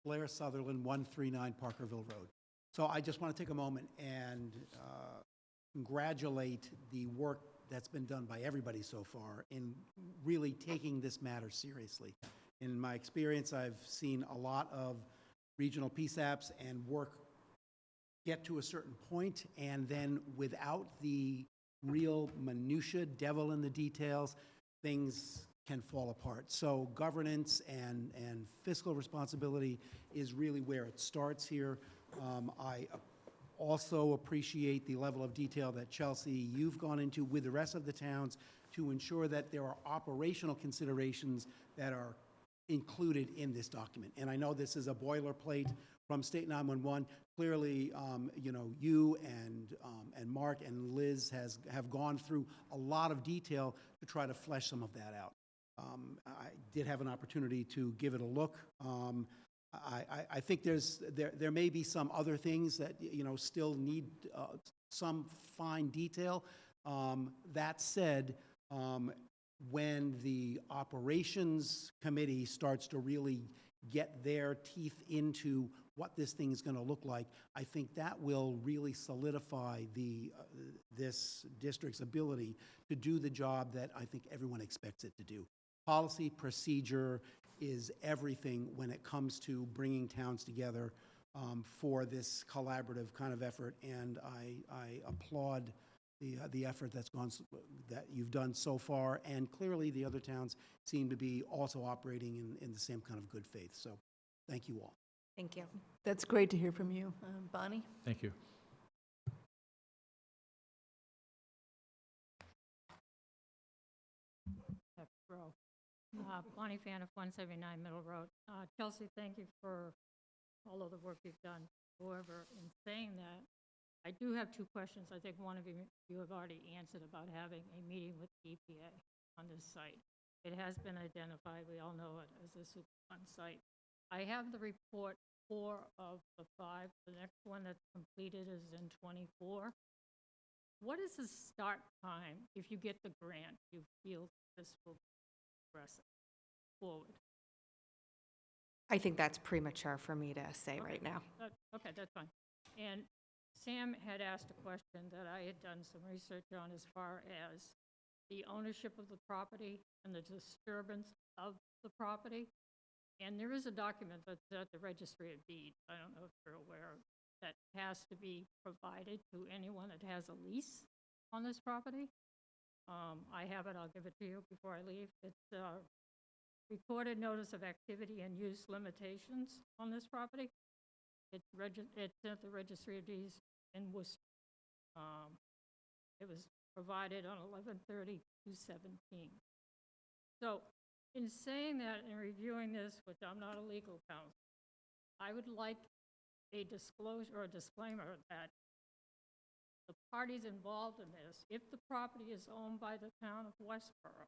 P: Blair Sutherland, 139 Parkerville Road. So I just want to take a moment and congratulate the work that's been done by everybody so far in really taking this matter seriously. In my experience, I've seen a lot of regional PSAPs and work get to a certain point, and then without the real minutia, devil in the details, things can fall apart. So governance and fiscal responsibility is really where it starts here. I also appreciate the level of detail that Chelsea, you've gone into with the rest of the towns to ensure that there are operational considerations that are included in this document. And I know this is a boilerplate from State 911. Clearly, you know, you and Mark and Liz have gone through a lot of detail to try to flesh some of that out. I did have an opportunity to give it a look. I think there may be some other things that, you know, still need some fine detail. That said, when the operations committee starts to really get their teeth into what this thing is going to look like, I think that will really solidify this district's ability to do the job that I think everyone expects it to do. Policy, procedure is everything when it comes to bringing towns together for this collaborative kind of effort, and I applaud the effort that you've done so far, and clearly the other towns seem to be also operating in the same kind of good faith. So thank you all.
G: Thank you.
B: That's great to hear from you. Bonnie?
F: Thank you.
Q: Bonnie Faniff, 179 Middle Road. Chelsea, thank you for all of the work you've done. However, in saying that, I do have 2 questions. I think one of you have already answered about having a meeting with EPA on this site. It has been identified, we all know it as a Superfund site. I have the report 4 of the 5. The next one that's completed is in 24. What is the start time if you get the grant? You feel this will progress forward?
G: I think that's premature for me to say right now.
Q: Okay, that's fine. And Sam had asked a question that I had done some research on as far as the ownership of the property and the disturbance of the property. And there is a document that's at the Registry of Deeds, I don't know if you're aware, that has to be provided to anyone that has a lease on this property. I have it, I'll give it to you before I leave. It's a recorded notice of activity and use limitations on this property. It's at the Registry of Deeds in Worcester. It was provided on 11/30/2017. So in saying that and reviewing this, which I'm not a legal counsel, I would like a disclosure or a disclaimer that the parties involved in this, if the property is owned by the town of Westboro,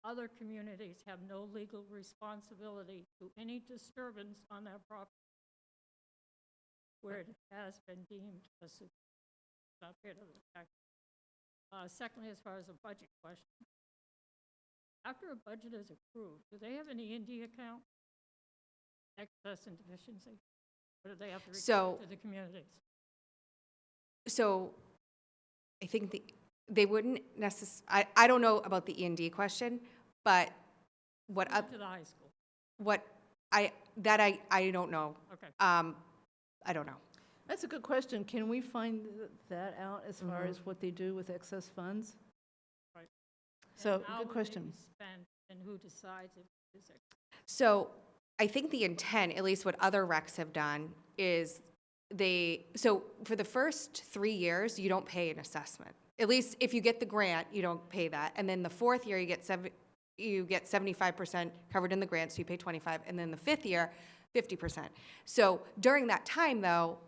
Q: other communities have no legal responsibility to any disturbance on that property where it has been deemed a not fair to the tax. Secondly, as far as a budget question, after a budget is approved, do they have an E&D account? Excess and deficiency? Or do they have to report to the communities?
G: So I think they wouldn't necessarily, I don't know about the E&D question, but what,
Q: Up to the high school.
G: I don't know.
Q: Okay.
G: I don't know.
B: That's a good question. Can we find that out as far as what they do with excess funds?
Q: Right.
B: So,
Q: And how
B: good
Q: would they
B: question.
Q: be spent, and who decides if it's
G: So I think the intent, at least what other recs have done, is so for the first 3 years, you don't pay an assessment. At least if you get the grant, you don't pay that. And then the fourth year, you get 75% covered in the grant, so you pay 25. And then the fifth year, 50%. So during that time, though,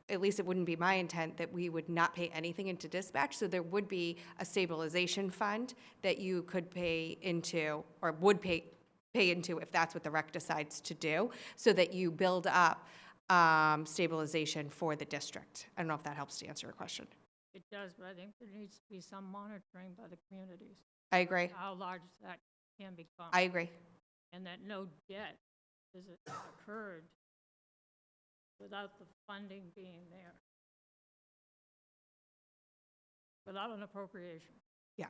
G: at least it wouldn't be my intent that we would not pay anything into dispatch. So there would be a stabilization fund that you could pay into, or would pay into if that's what the rec decides to do, so that you build up stabilization for the district. I don't know if that helps to answer your question.
Q: It does, but I think there needs to be some monitoring by the communities.
G: I agree.
Q: How large that can become.
G: I agree.
Q: And that no debt is occurred without the funding being there. Without an appropriation.
G: Yeah.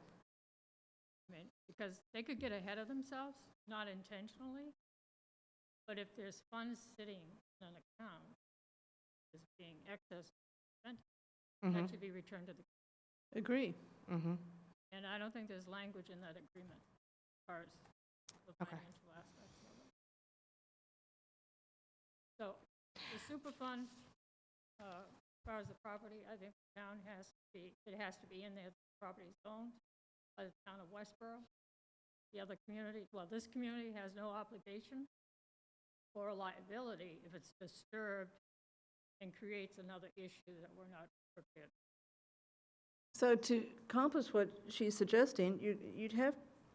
Q: I mean, because they could get ahead of themselves, not intentionally, but if there's funds sitting in an account as being excess, that should be returned to the.
B: Agree.
Q: And I don't think there's language in that agreement as far as the financial aspects of it. So the Superfund, as far as the property, I think the town has to be in there. The property is owned by the town of Westboro. The other community, well, this community has no obligation or a liability if it's disturbed and creates another issue that we're not prepared.
B: So to accomplish what she's suggesting, you'd have,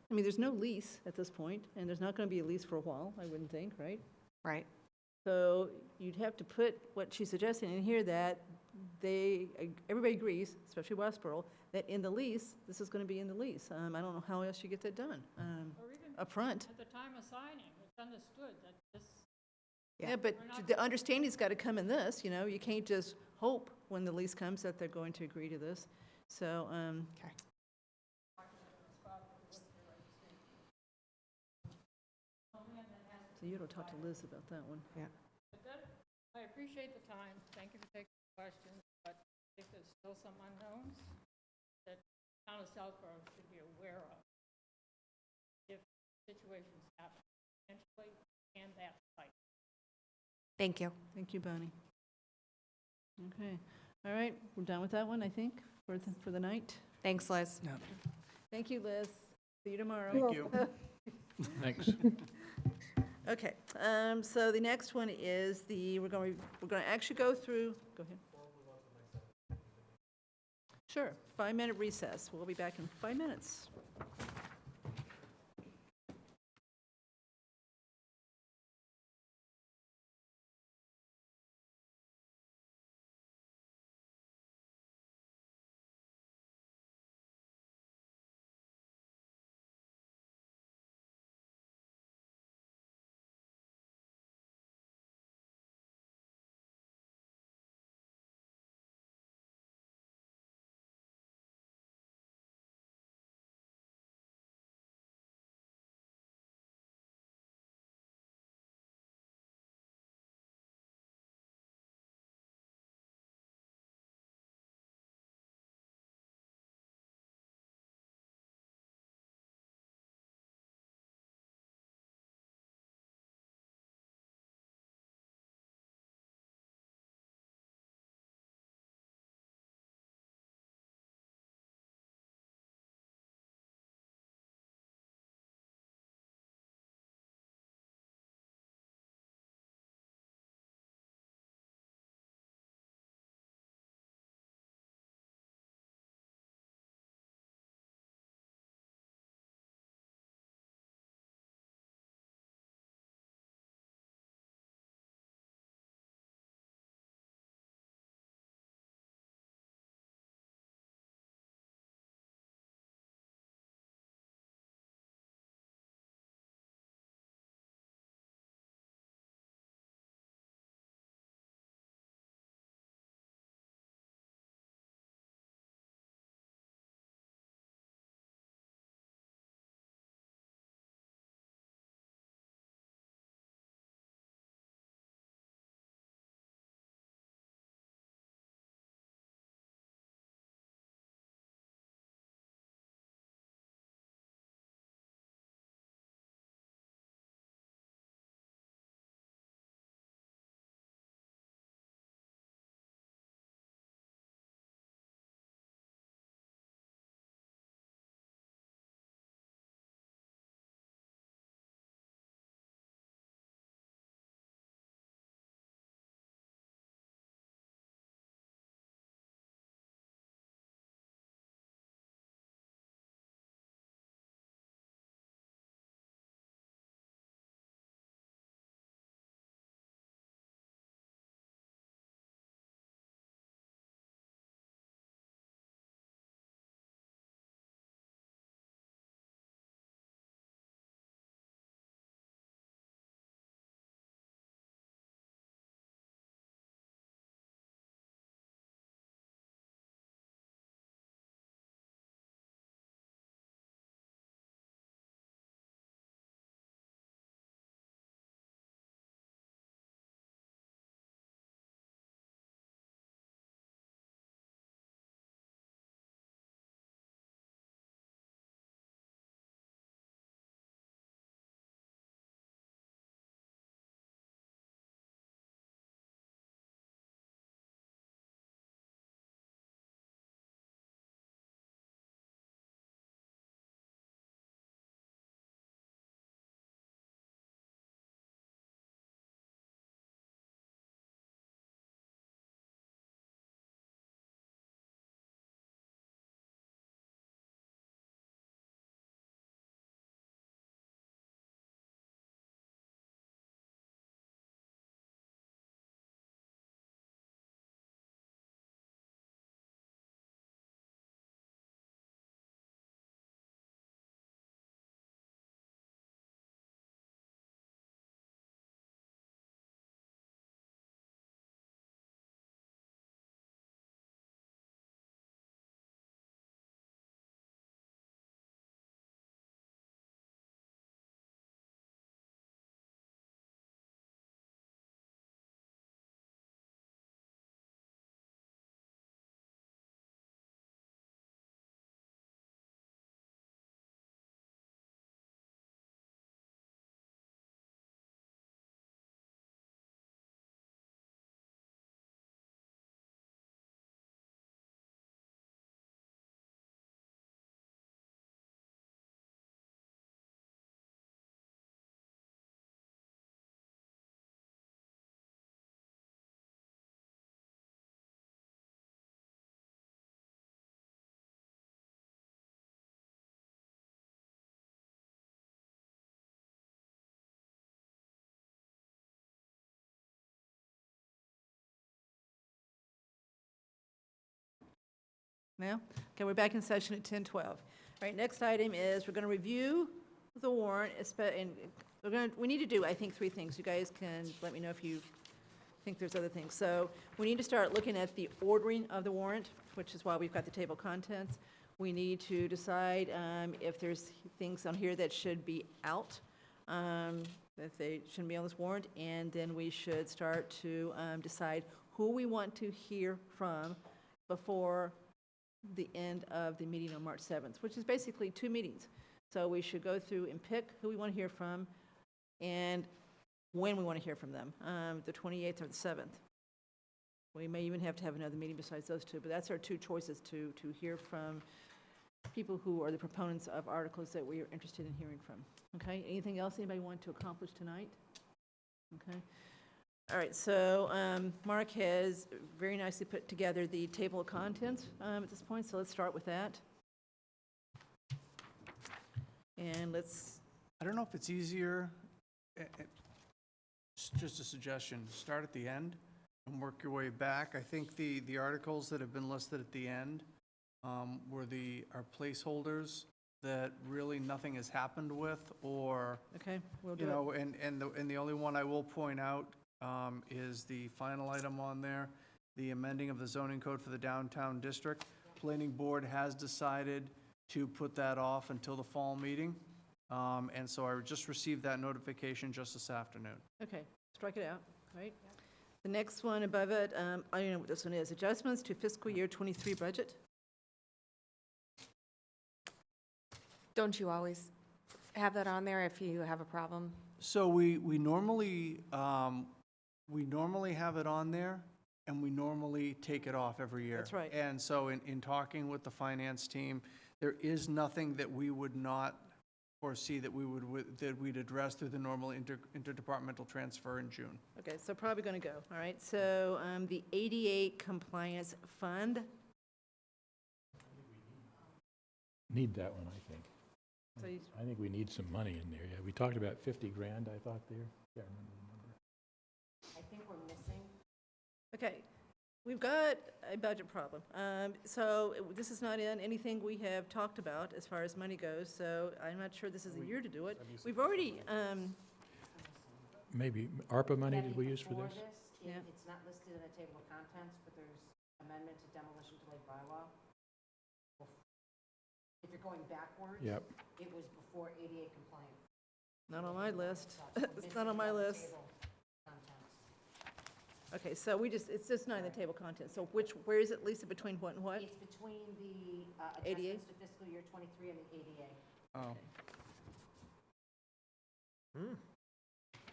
B: I mean, there's no lease at this point, and there's not going to be a lease for a while, I wouldn't think, right?
G: Right.
B: So you'd have to put what she's suggesting in here, that everybody agrees, especially Westboro, that in the lease, this is going to be in the lease. I don't know how else you get that done
Q: Or even
B: up front.
Q: at the time of signing, it's understood that this.
B: Yeah, but the understanding's got to come in this, you know, you can't just hope when the lease comes that they're going to agree to this. So,
G: Okay.
B: So you don't talk to Liz about that one.
G: Yeah.
Q: But I appreciate the time. Thank you for taking the questions, but I think there's still some unknowns that town of Southborough should be aware of if situations happen potentially and that fight.
G: Thank you.
B: Thank you, Bonnie. Okay, all right, we're done with that one, I think, for the night.
G: Thanks, Liz.
B: Thank you, Liz. See you tomorrow.
K: Thank you.
F: Thanks.
B: Okay, so the next one is we're going to actually go through, go ahead. Sure, 5-minute recess. We'll be back in 5 minutes. No? Okay, we're back in session at 10:12. All right, next item is we're going to review the warrant, and we need to do, I think, 3 things. You guys can let me know if you think there's other things. So we need to start looking at the ordering of the warrant, which is why we've got the table of contents. We need to decide if there's things on here that should be out, that they shouldn't be on this warrant, and then we should start to decide who we want to hear from before the end of the meeting on March 7th, which is basically 2 meetings. So we should go through and pick who we want to hear from and when we want to hear from them, the 28th or the 7th. We may even have to have another meeting besides those 2, but that's our 2 choices to hear from people who are the proponents of articles that we are interested in hearing from. Okay, anything else anybody want to accomplish tonight? Okay. All right, so Mark has very nicely put together the table of contents at this point, so let's start with that. And let's...
K: I don't know if it's easier, just a suggestion, start at the end and work your way back. I think the articles that have been listed at the end were our placeholders that really nothing has happened with, or,
B: Okay, we'll do
K: you
B: it.
K: know, and the only one I will point out is the final item on there, the amending of the zoning code for the downtown district. Planning board has decided to put that off until the fall meeting. And so I just received that notification just this afternoon.
B: Okay, strike it out, all right? The next one above it, I don't know what this one is, adjustments to fiscal year '23 budget.
G: Don't you always have that on there if you have a problem?
K: So we normally have it on there, and we normally take it off every year.
B: That's right.
K: And so in talking with the finance team, there is nothing that we would not foresee that we'd address through the normal interdepartmental transfer in June.
B: Okay, so probably going to go, all right? So the ADA compliance fund,
F: Need that one, I think.
B: so you-
F: I think we need some money in there. Yeah, we talked about 50 grand, I thought there. Can't remember the number.
H: I think we're missing.
B: okay, we've got a budget problem. So this is not in anything we have talked about as far as money goes, so I'm not sure this is a year to do it. We've already,
F: Maybe ARPA money
H: Debbie,
F: did we use for
H: before
F: this?
B: Yeah.
H: It's not listed in the table of contents, but there's amendment to demolition delay bylaw. If you're going backwards.
F: Yep.
H: It was before ADA compliant.
B: not on my list.
H: So we're
B: It's not on
H: missing
B: my
H: it the
B: list.
H: table of contents.
B: Okay, so it's just not in the table of contents. So where is it, Lisa, between what and what?
H: It's between the
B: ADA?
H: adjustments to fiscal year '23 and the ADA.
K: Oh.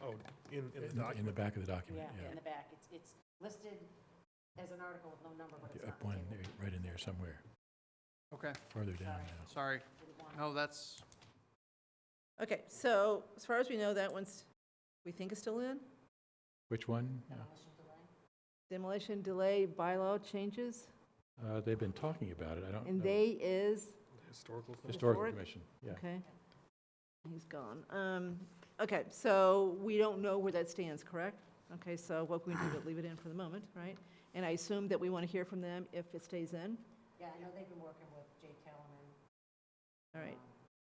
M: Oh, in the document.
F: In the back of the document,
H: In
F: yeah.
H: the back. It's listed as an article with no number, but it's
F: Up
H: not in
F: one,
H: the table.
F: there, right in there somewhere,
K: Okay,
F: farther down now.
K: sorry.
H: Didn't want-
K: No, that's,
B: Okay, so as far as we know, that one's, we think is still in?
F: Which one? Yeah.
H: Demolition delay.
B: Demolition delay bylaw changes,
F: They've been talking about it, I don't know.
B: and they is,
M: Historical.
F: Historical
B: Historic?
F: Commission, yeah.
B: okay. He's gone. Okay, so we don't know where that stands, correct? Okay, so what we do is leave it in for the moment, right? And I assume that we want to hear from them if it stays in,
H: Yeah, I know they've been working with Jay Telemann.
B: all right.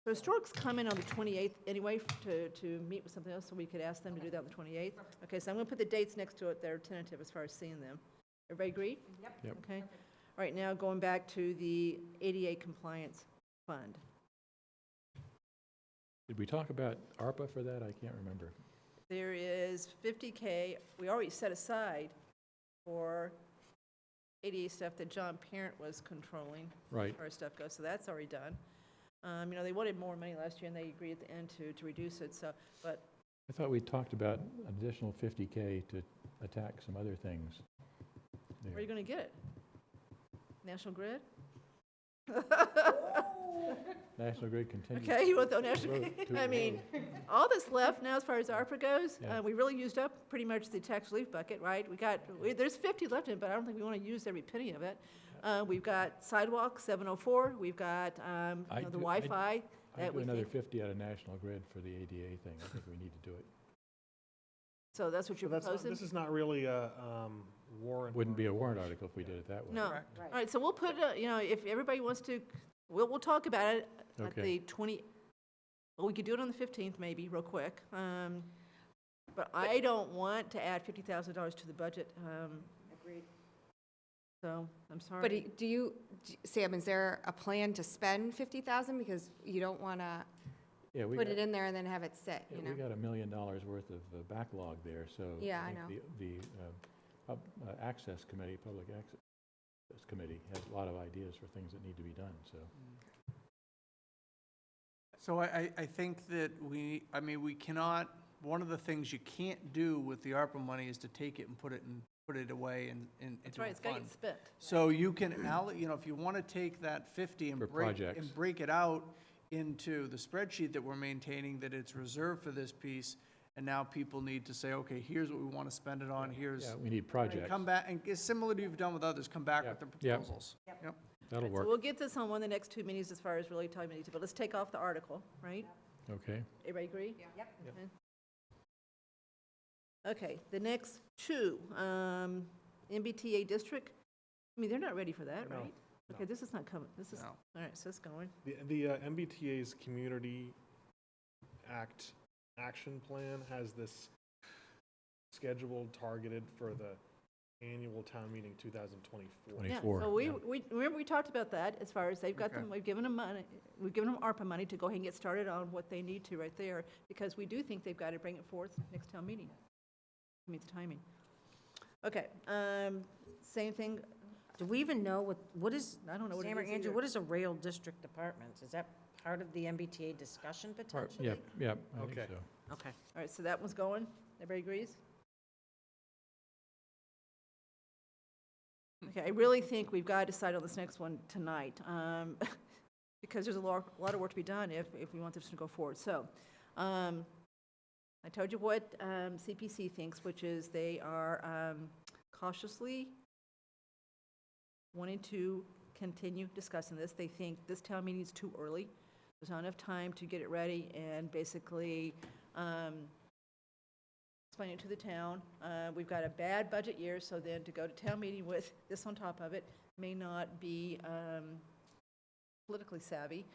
B: So Historic's coming on the 28th anyway to meet with something else, so we could ask them to do that on the 28th. Okay, so I'm going to put the dates next to it, they're tentative as far as seeing them. Everybody agree?
H: Yep.
F: Yep.
B: Okay. All right, now going back to the ADA compliance fund.
F: Did we talk about ARPA for that? I can't remember.
B: There is 50K, we already set aside for ADA stuff that John Parent was controlling.
F: Right.
B: As far as stuff goes, so that's already done. You know, they wanted more money last year, and they agreed at the end to reduce it, so, but,
F: I thought we talked about an additional 50K to attack some other things.
B: where are you going to get it? National Grid?
F: National Grid continues.
B: Okay, you want the National
F: Road
B: Grid?
F: to
B: I
F: the
B: mean,
F: road.
B: all that's left now as far as ARPA goes,
F: Yeah.
B: we really used up pretty much the tax relief bucket, right? There's 50 left in it, but I don't think we want to use every penny of it. We've got sidewalk, 704, we've got,
F: I'd
B: the
F: do-
B: Wi-Fi.
F: I'd
B: that
F: do
B: we
F: another
B: think-
F: 50 out of National Grid for the ADA thing. I think we need to do it.
B: So that's what you're
M: But that's not,
B: proposing?
M: this is not really a warrant.
F: Wouldn't be a warrant article if we did it that way.
B: No. All right, so we'll put, you know, if everybody wants to, we'll talk about it at
F: Okay.
B: the 20, well, we could do it on the 15th maybe, real quick. But I don't want to add $50,000 to the budget. Agreed. So, I'm sorry.
G: But Sam, is there a plan to spend 50,000? Because you don't want to
F: Yeah, we
G: put
F: got,
G: it in there and then have it sit,
F: yeah,
G: you know?
F: we got $1 million worth of backlog there, so.
G: Yeah, I
F: think The Access Committee, Public Access Committee has a lot of ideas for things that need to be done, so.
K: So I think that we cannot, one of the things you can't do with the ARPA money is to take it and put it away into
B: That's right,
K: a
B: it's got to
K: fund.
B: get spent.
K: So you can, you know, if you want to take that 50 and
F: For projects.
K: break it out into the spreadsheet that we're maintaining, that it's reserved for this piece, and now people need to say, okay, here's what we want to spend it on, here's.
F: Yeah, we need
K: and
F: projects.
K: come back, and it's similar to you've done with others, come back
F: Yep.
K: with the
F: Yep.
K: proposals. Yep.
F: That'll
B: So
F: work,
B: we'll get this on one of the next 2 meetings as far as really time meetings, but let's take off the article, right?
F: okay?
B: Everybody agree?
H: Yep.
B: Okay, the next two, MBTA district, I mean, they're not ready for that,
M: No,
B: right?
M: no.
B: Okay, this is not coming, this is,
K: No.
B: all right, so it's going.
M: The MBTA's Community Act Action Plan has this scheduled targeted for the annual town meeting 2024.
F: 24,
B: Yeah, so
F: yeah.
B: we, remember we talked about that as far as they've got
K: Okay.
B: them, we've given them money, we've given them ARPA money to go ahead and get started on what they need to right there, because we do think they've got to bring it forth next town meeting. I mean, the timing. Okay, same thing,
H: Do we even know what is,
B: I don't know what it
H: Sam or
B: is
H: Andrew,
B: either.
H: what is a rail district department? Is that part of the MBTA discussion potentially?
F: Yep, yep, I think
M: Okay.
F: so.
H: Okay.
B: All right, so that one's going, everybody agrees? Okay, I really think we've got to decide on this next one tonight, because there's a lot of work to be done if we want this to go forward. So, I told you what CPC thinks, which is they are cautiously wanting to continue discussing this. They think this town meeting is too early. There's not enough time to get it ready and basically explain it to the town. We've got a bad budget year, so then to go to town meeting with this on top of it may not be politically savvy.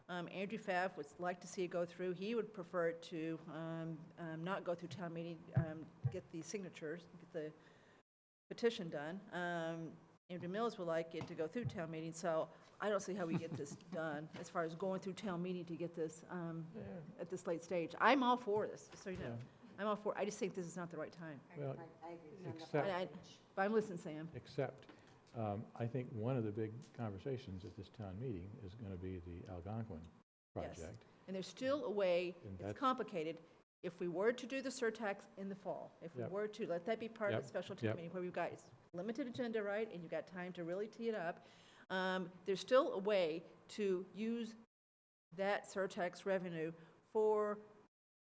B: Andrew Pfaff would like to see it go through. He would prefer it to not go through town meeting, get the signatures, get the petition done. Andrew Mills would like it to go through town meeting, so I don't see how we get this done as far as going through town meeting to get this at this late stage. I'm all for this, just so you know.
F: Yeah.
B: I'm all for, I just think this is not the right time.
F: Well,
B: And
F: except,
B: but I'm listening, Sam.
F: except, I think one of the big conversations at this town meeting is going to be the Algonquin
B: Yes.
F: project.
B: And there's still a way,
F: And
B: it's
F: that's-
B: complicated, if we were to do the surtax in the fall, if we
F: Yep.
B: were to, let that be part of the
F: Yep.
B: special town
F: Yep.
B: meeting, where we've got it's limited agenda, right, and you've got time to really tee it up, there's still a way to use that surtax revenue for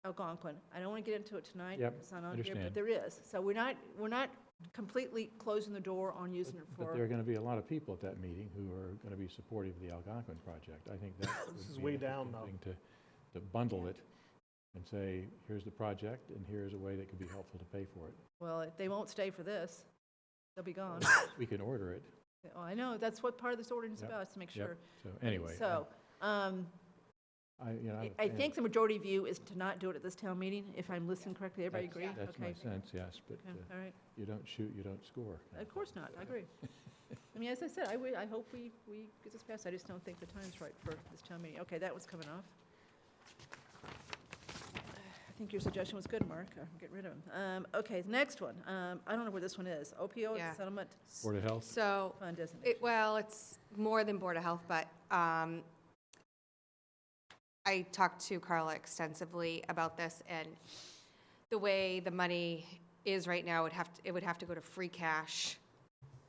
B: Algonquin. I don't want to get into it tonight.
F: Yep,
B: It's not on here, but
F: understand.
B: there is. So we're not completely closing the door on using it
F: But
B: for.
F: there are going to be a lot of people at that meeting who are going to be supportive of the Algonquin project. I think that
M: This is
F: would be
M: way
F: an
M: down,
F: interesting thing to bundle it and say, here's the project, and here's a way that could be helpful to pay for it.
B: Well, they won't stay for this. They'll be gone.
F: We can order it.
B: Oh, I know, that's what part of this ordinance is
F: Yep,
B: about, is to make
F: Yep.
B: sure.
F: So anyway,
B: So, I think the majority view is to not do it at this town meeting, if I'm listening correctly. Everybody agree?
F: That's my
B: Okay.
F: sense, yes, but
B: Okay, all right.
F: you don't shoot, you don't score.
B: Of course not, I agree. I mean, as I said, I hope we get this passed. I just don't think the time's right for this town meeting. Okay, that was coming off. I think your suggestion was good, Mark. Get rid of him. Okay, the next one. I don't know where this one is. Opioid
G: Yeah.
B: settlement
F: Board of Health?
G: So,
B: fund, isn't it?
G: well, it's more than Board of Health, but I talked to Carla extensively about this, and the way the money is right now, it would have to go to free cash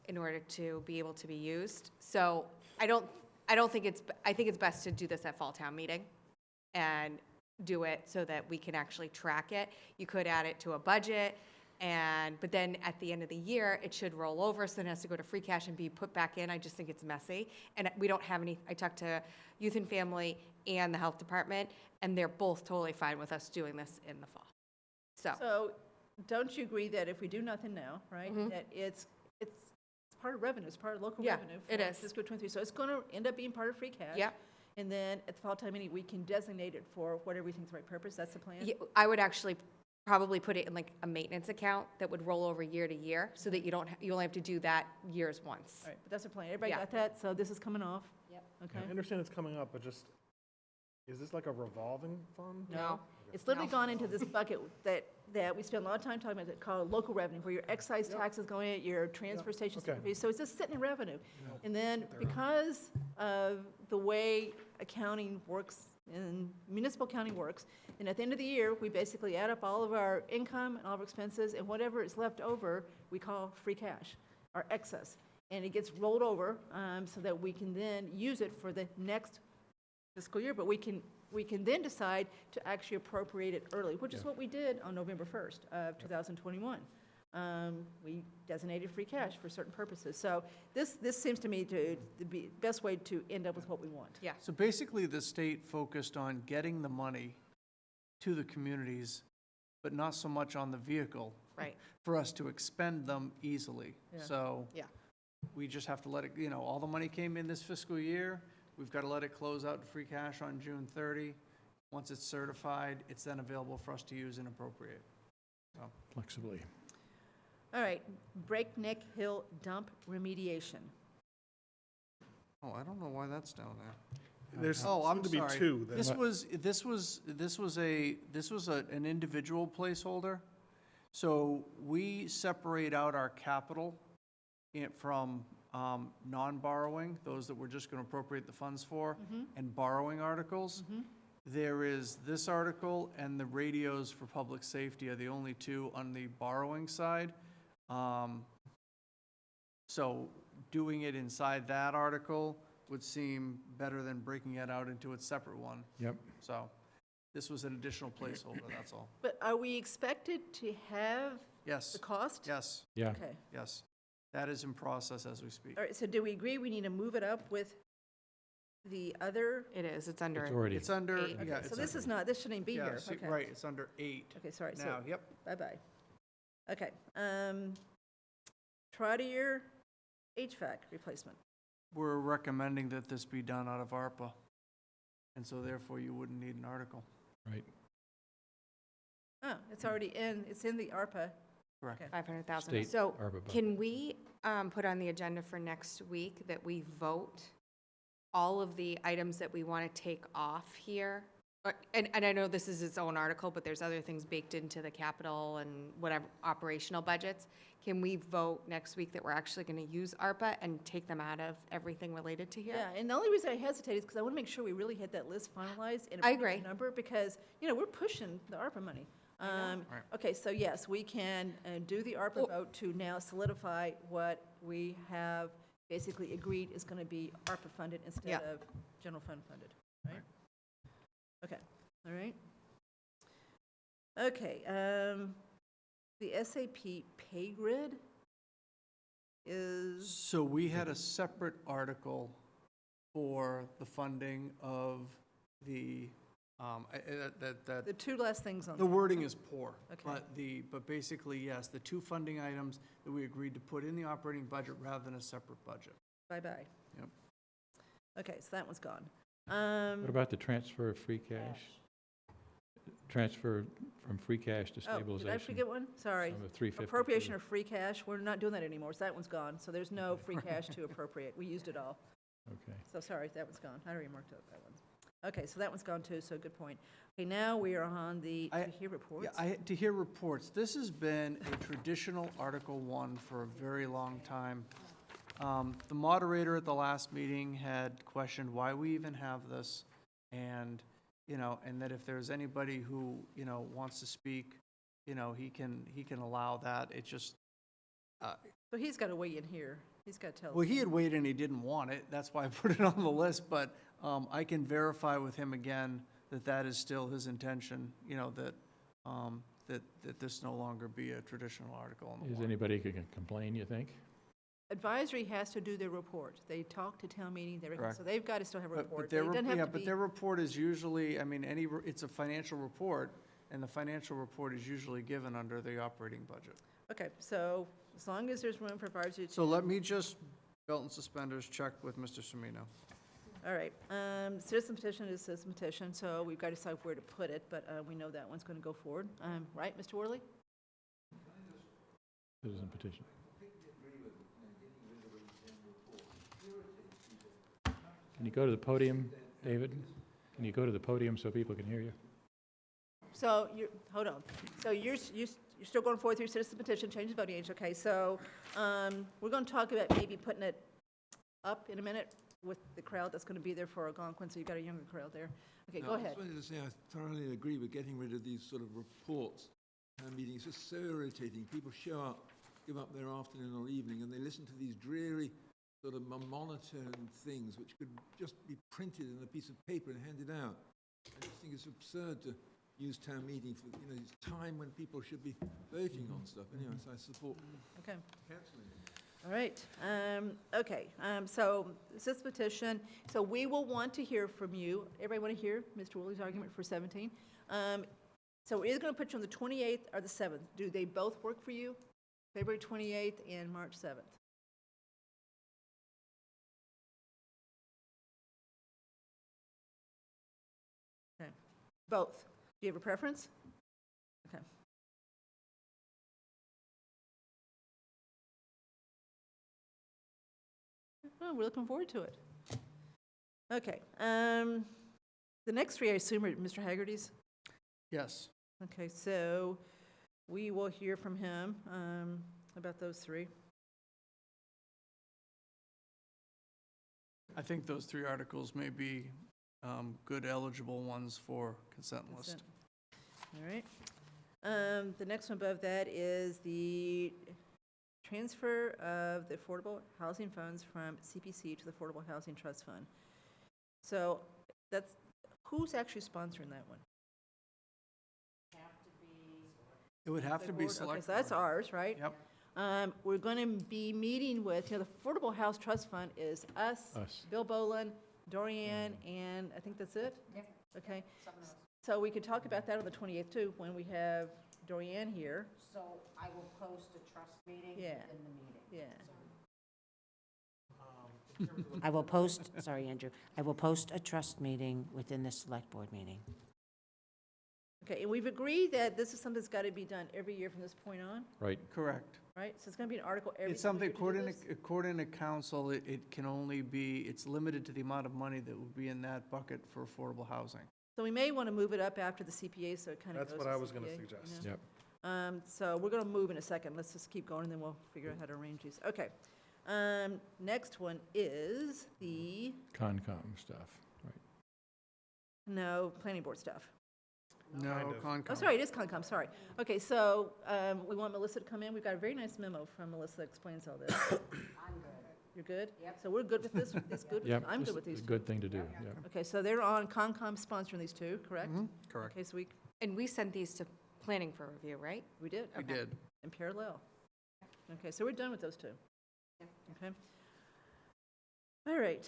G: in order to be able to be used. So I think it's best to do this at fall town meeting and do it so that we can actually track it. You could add it to a budget, but then at the end of the year, it should roll over, so then it has to go to free cash and be put back in. I just think it's messy. And we don't have any, I talked to Youth and Family and the Health Department, and they're both totally fine with us doing this in the fall. So,
B: So, don't you agree that if we do nothing now, right,
G: Mhm.
B: that it's it's part of revenue, it's part of local
G: Yeah,
B: revenue.
G: it
B: for
G: is.
B: Fiscal '23, so it's going to end up being part of free cash.
G: Yeah.
B: And then at the fall time meeting, we can designate it for whatever we think's the right purpose, that's the plan?
G: Yeah, I would actually probably put it in like a maintenance account that would roll over year to year, so that you only have to do that years once.
B: All right, but that's the plan, everybody
G: Yeah.
B: got that? So this is coming off?
G: Yep.
B: Okay.
M: I understand it's coming up, but just, is this like a revolving fund?
B: No, it's literally gone into this bucket that we spend a lot of time talking about, that called local revenue, where your excise taxes going in, your transfer station
M: Okay.
B: fees, so it's just sitting in revenue. And then because of the way accounting works, and municipal accounting works, and at the end of the year, we basically add up all of our income and all of our expenses, and whatever is left over, we call free cash, our excess. And it gets rolled over, so that we can then use it for the next fiscal year, but we can then decide to actually appropriate it early, which is what we did on November 1st of 2021. We designated free cash for certain purposes. So this seems to me to be the best way to end up with what we want.
G: Yeah.
K: So basically, the state focused on getting the money to the communities, but not so much on the vehicle.
G: Right.
K: For us to expend them easily.
B: Yeah.
K: So
G: Yeah.
K: we just have to let it, all the money came in this fiscal year. We've got to let it close out to free cash on June 30. Once it's certified, it's then available for us to use and appropriate. So,
F: Flexibly.
B: All right, Breakneck Hill dump remediation.
K: oh, I don't know why that's down there.
M: There's
K: Oh, I'm
M: seems to be
K: sorry.
M: two. that-
K: This was an individual placeholder. So we separate out our capital from non-borrowing, those that we're just going to appropriate the funds for, and borrowing articles. There is this article and the radios for public safety are the only two on the borrowing side. So doing it inside that article would seem better than breaking it out into its separate one.
F: Yep.
K: So this was an additional placeholder, that's all.
B: But are we expected to have
K: Yes,
B: the cost?
K: yes,
F: Yeah.
B: Okay.
K: yes. That is in process as we speak.
B: All right, so do we agree we need to move it up with the other?
G: It is, it's under.
F: It's already.
K: It's under,
G: Eight.
K: yeah.
B: Okay, so
K: it's
B: this
K: under-
B: is not, this shouldn't even be
K: yeah,
B: here.
K: see,
B: Okay.
K: right, it's under 8
B: Okay, sorry, so,
K: now, yep.
B: bye-bye. Okay, Trotter HVAC replacement.
K: We're recommending that this be done out of ARPA, and so therefore you wouldn't need an article.
F: Right.
B: Oh, it's already it's in the ARPA.
K: Correct.
B: Okay.
G: 500,000.
F: State
G: So
F: ARPA budget.
G: can we put on the agenda for next week that we vote all of the items that we want to take off here? And I know this is its own article, but there's other things baked into the capital and whatever operational budgets. Can we vote next week that we're actually going to use ARPA and take them out of everything related to here?
B: Yeah, and the only reason I hesitate is because I want to make sure we really had that list finalized in a
G: I
B: pretty good
G: agree.
B: number, because, we're pushing the ARPA money.
K: Right.
B: Okay, so yes, we can do the ARPA vote to now solidify what we have basically agreed is going to be ARPA funded instead
G: Yeah.
B: of general fund funded, right? Okay, all right. Okay, the SAP pay grid is,
K: So we had a separate article for the funding of the,
B: the two last things on
K: the
B: there.
K: wording is poor.
B: Okay.
K: But basically, yes, the two funding items that we agreed to put in the operating budget rather than a separate budget.
B: Bye-bye.
K: Yep.
B: Okay, so that one's gone.
F: What about the transfer of free cash? Transfer from free cash to
B: Oh,
F: stabilization?
B: did I forget one? Sorry.
F: Of the 350
B: Appropriation
F: to-
B: of free cash, we're not doing that anymore, so that one's gone. So there's no free cash to appropriate. We used it all.
F: Okay.
B: So sorry, that one's gone. I already marked out that one. Okay, so that one's gone too, so good point. Okay, now we are on the
K: I-
B: to hear reports.
K: Yeah, to hear reports. This has been a traditional Article 1 for a very long time. The moderator at the last meeting had questioned why we even have this, and, and that if there's anybody who, wants to speak, he can allow that. It just,
B: So he's got to weigh in here. He's got to tell us.
K: well, he had waited and he didn't want it. That's why I put it on the list, but I can verify with him again that that is still his intention, that this no longer be a traditional article on the
F: Is
K: warrant.
F: anybody who can complain, you think?
B: Advisory has to do their report. They talk to town meeting,
K: Correct.
B: so they've got to still have a
K: But
B: report.
K: their,
B: It doesn't have to
K: but
B: be-
K: their report is usually, it's a financial report, and the financial report is usually given under the operating budget.
B: Okay, so As long as there's room for Varsity.
K: So let me just, belt and suspenders, check with Mr. Semino.
B: All right, citizen petition is citizen petition, so we've got to decide where to put it, but we know that one's going to go forward. Right, Mr. Worley?
F: Citizen petition. Can you go to the podium, David? Can you go to the podium so people can hear you?
B: So hold on. So you're still going forward through citizen petition, change the voting age, okay? So we're going to talk about maybe putting it up in a minute with the crowd that's going to be there for Algonquin, so you've got a younger crowd there. Okay, go ahead.
D: I just wanted to say I thoroughly agree with getting rid of these sort of reports and meetings. It's just so irritating. People show up, give up their afternoon or evening, and they listen to these dreary sort of monotone things which could just be printed in a piece of paper and handed out. I just think it's absurd to use town meeting for, it's time when people should be voting on stuff. Anyway, so I support
B: Okay.
D: cancelling it.
B: All right, okay, so this petition, so we will want to hear from you. Everybody want to hear Mr. Woolley's argument for 17? So we're either going to put you on the 28th or the 7th. Do they both work for you? February 28th and March 7th? Okay, both. Do you have a preference? Okay. Oh, we're looking forward to it. Okay, the next three, I assume, are Mr. Haggerty's?
K: Yes.
B: Okay, so we will hear from him about those three.
K: I think those three articles may be good eligible ones for consent list.
B: All right. The next one above that is the transfer of the Affordable Housing Funds from CPC to the Affordable Housing Trust Fund. So that's, who's actually sponsoring that one?
K: It would have to be
B: Okay,
K: select.
B: so that's
K: board.
B: ours, right?
K: Yep.
B: We're going to be meeting with, the Affordable House Trust Fund is us, Bill Boland, Dorian, and I think that's it?
H: Yeah.
B: Okay. So we could talk about that on the 28th too, when we have Dorian here.
H: So I will post a trust meeting
B: Yeah.
H: within the meeting.
B: Yeah.
H: I will post, sorry, Andrew, I will post a trust meeting within the select board meeting.
B: Okay, and we've agreed that this is something that's got to be done every year from this point on,
F: Right.
K: Correct.
B: right? So it's going to be an article every
K: It's
B: single
K: something,
B: year to do this?
K: according to council, it can only be, it's limited to the amount of money that would be in that bucket for affordable housing.
B: So we may want to move it up after the CPA, so it kind of goes
M: That's what
B: to
M: I was gonna
B: CPA,
M: suggest.
B: you know?
F: Yep.
B: So we're going to move in a second. Let's just keep going, and then we'll figure out how to arrange these. Okay. Next one is the,
F: Concom stuff, right.
B: no, planning board stuff.
K: No,
M: Kind of.
K: Concom.
B: Oh, sorry, it is Concom, sorry. Okay, so we want Melissa to come in. We've got a very nice memo from Melissa that explains all this.
H: I'm good.
B: You're good? Yep. So we're good with this? This good?
F: Yep.
B: I'm
F: this
B: good with
F: is
B: these
F: a
B: two.
F: good thing to do, yeah.
B: Okay, so they're on Concom sponsoring these two, correct?
M: Correct.
B: Okay, so
G: And we sent these to planning for review, right?
B: we did?
K: We did.
B: In parallel. Okay, so we're done with those two. Okay. All right,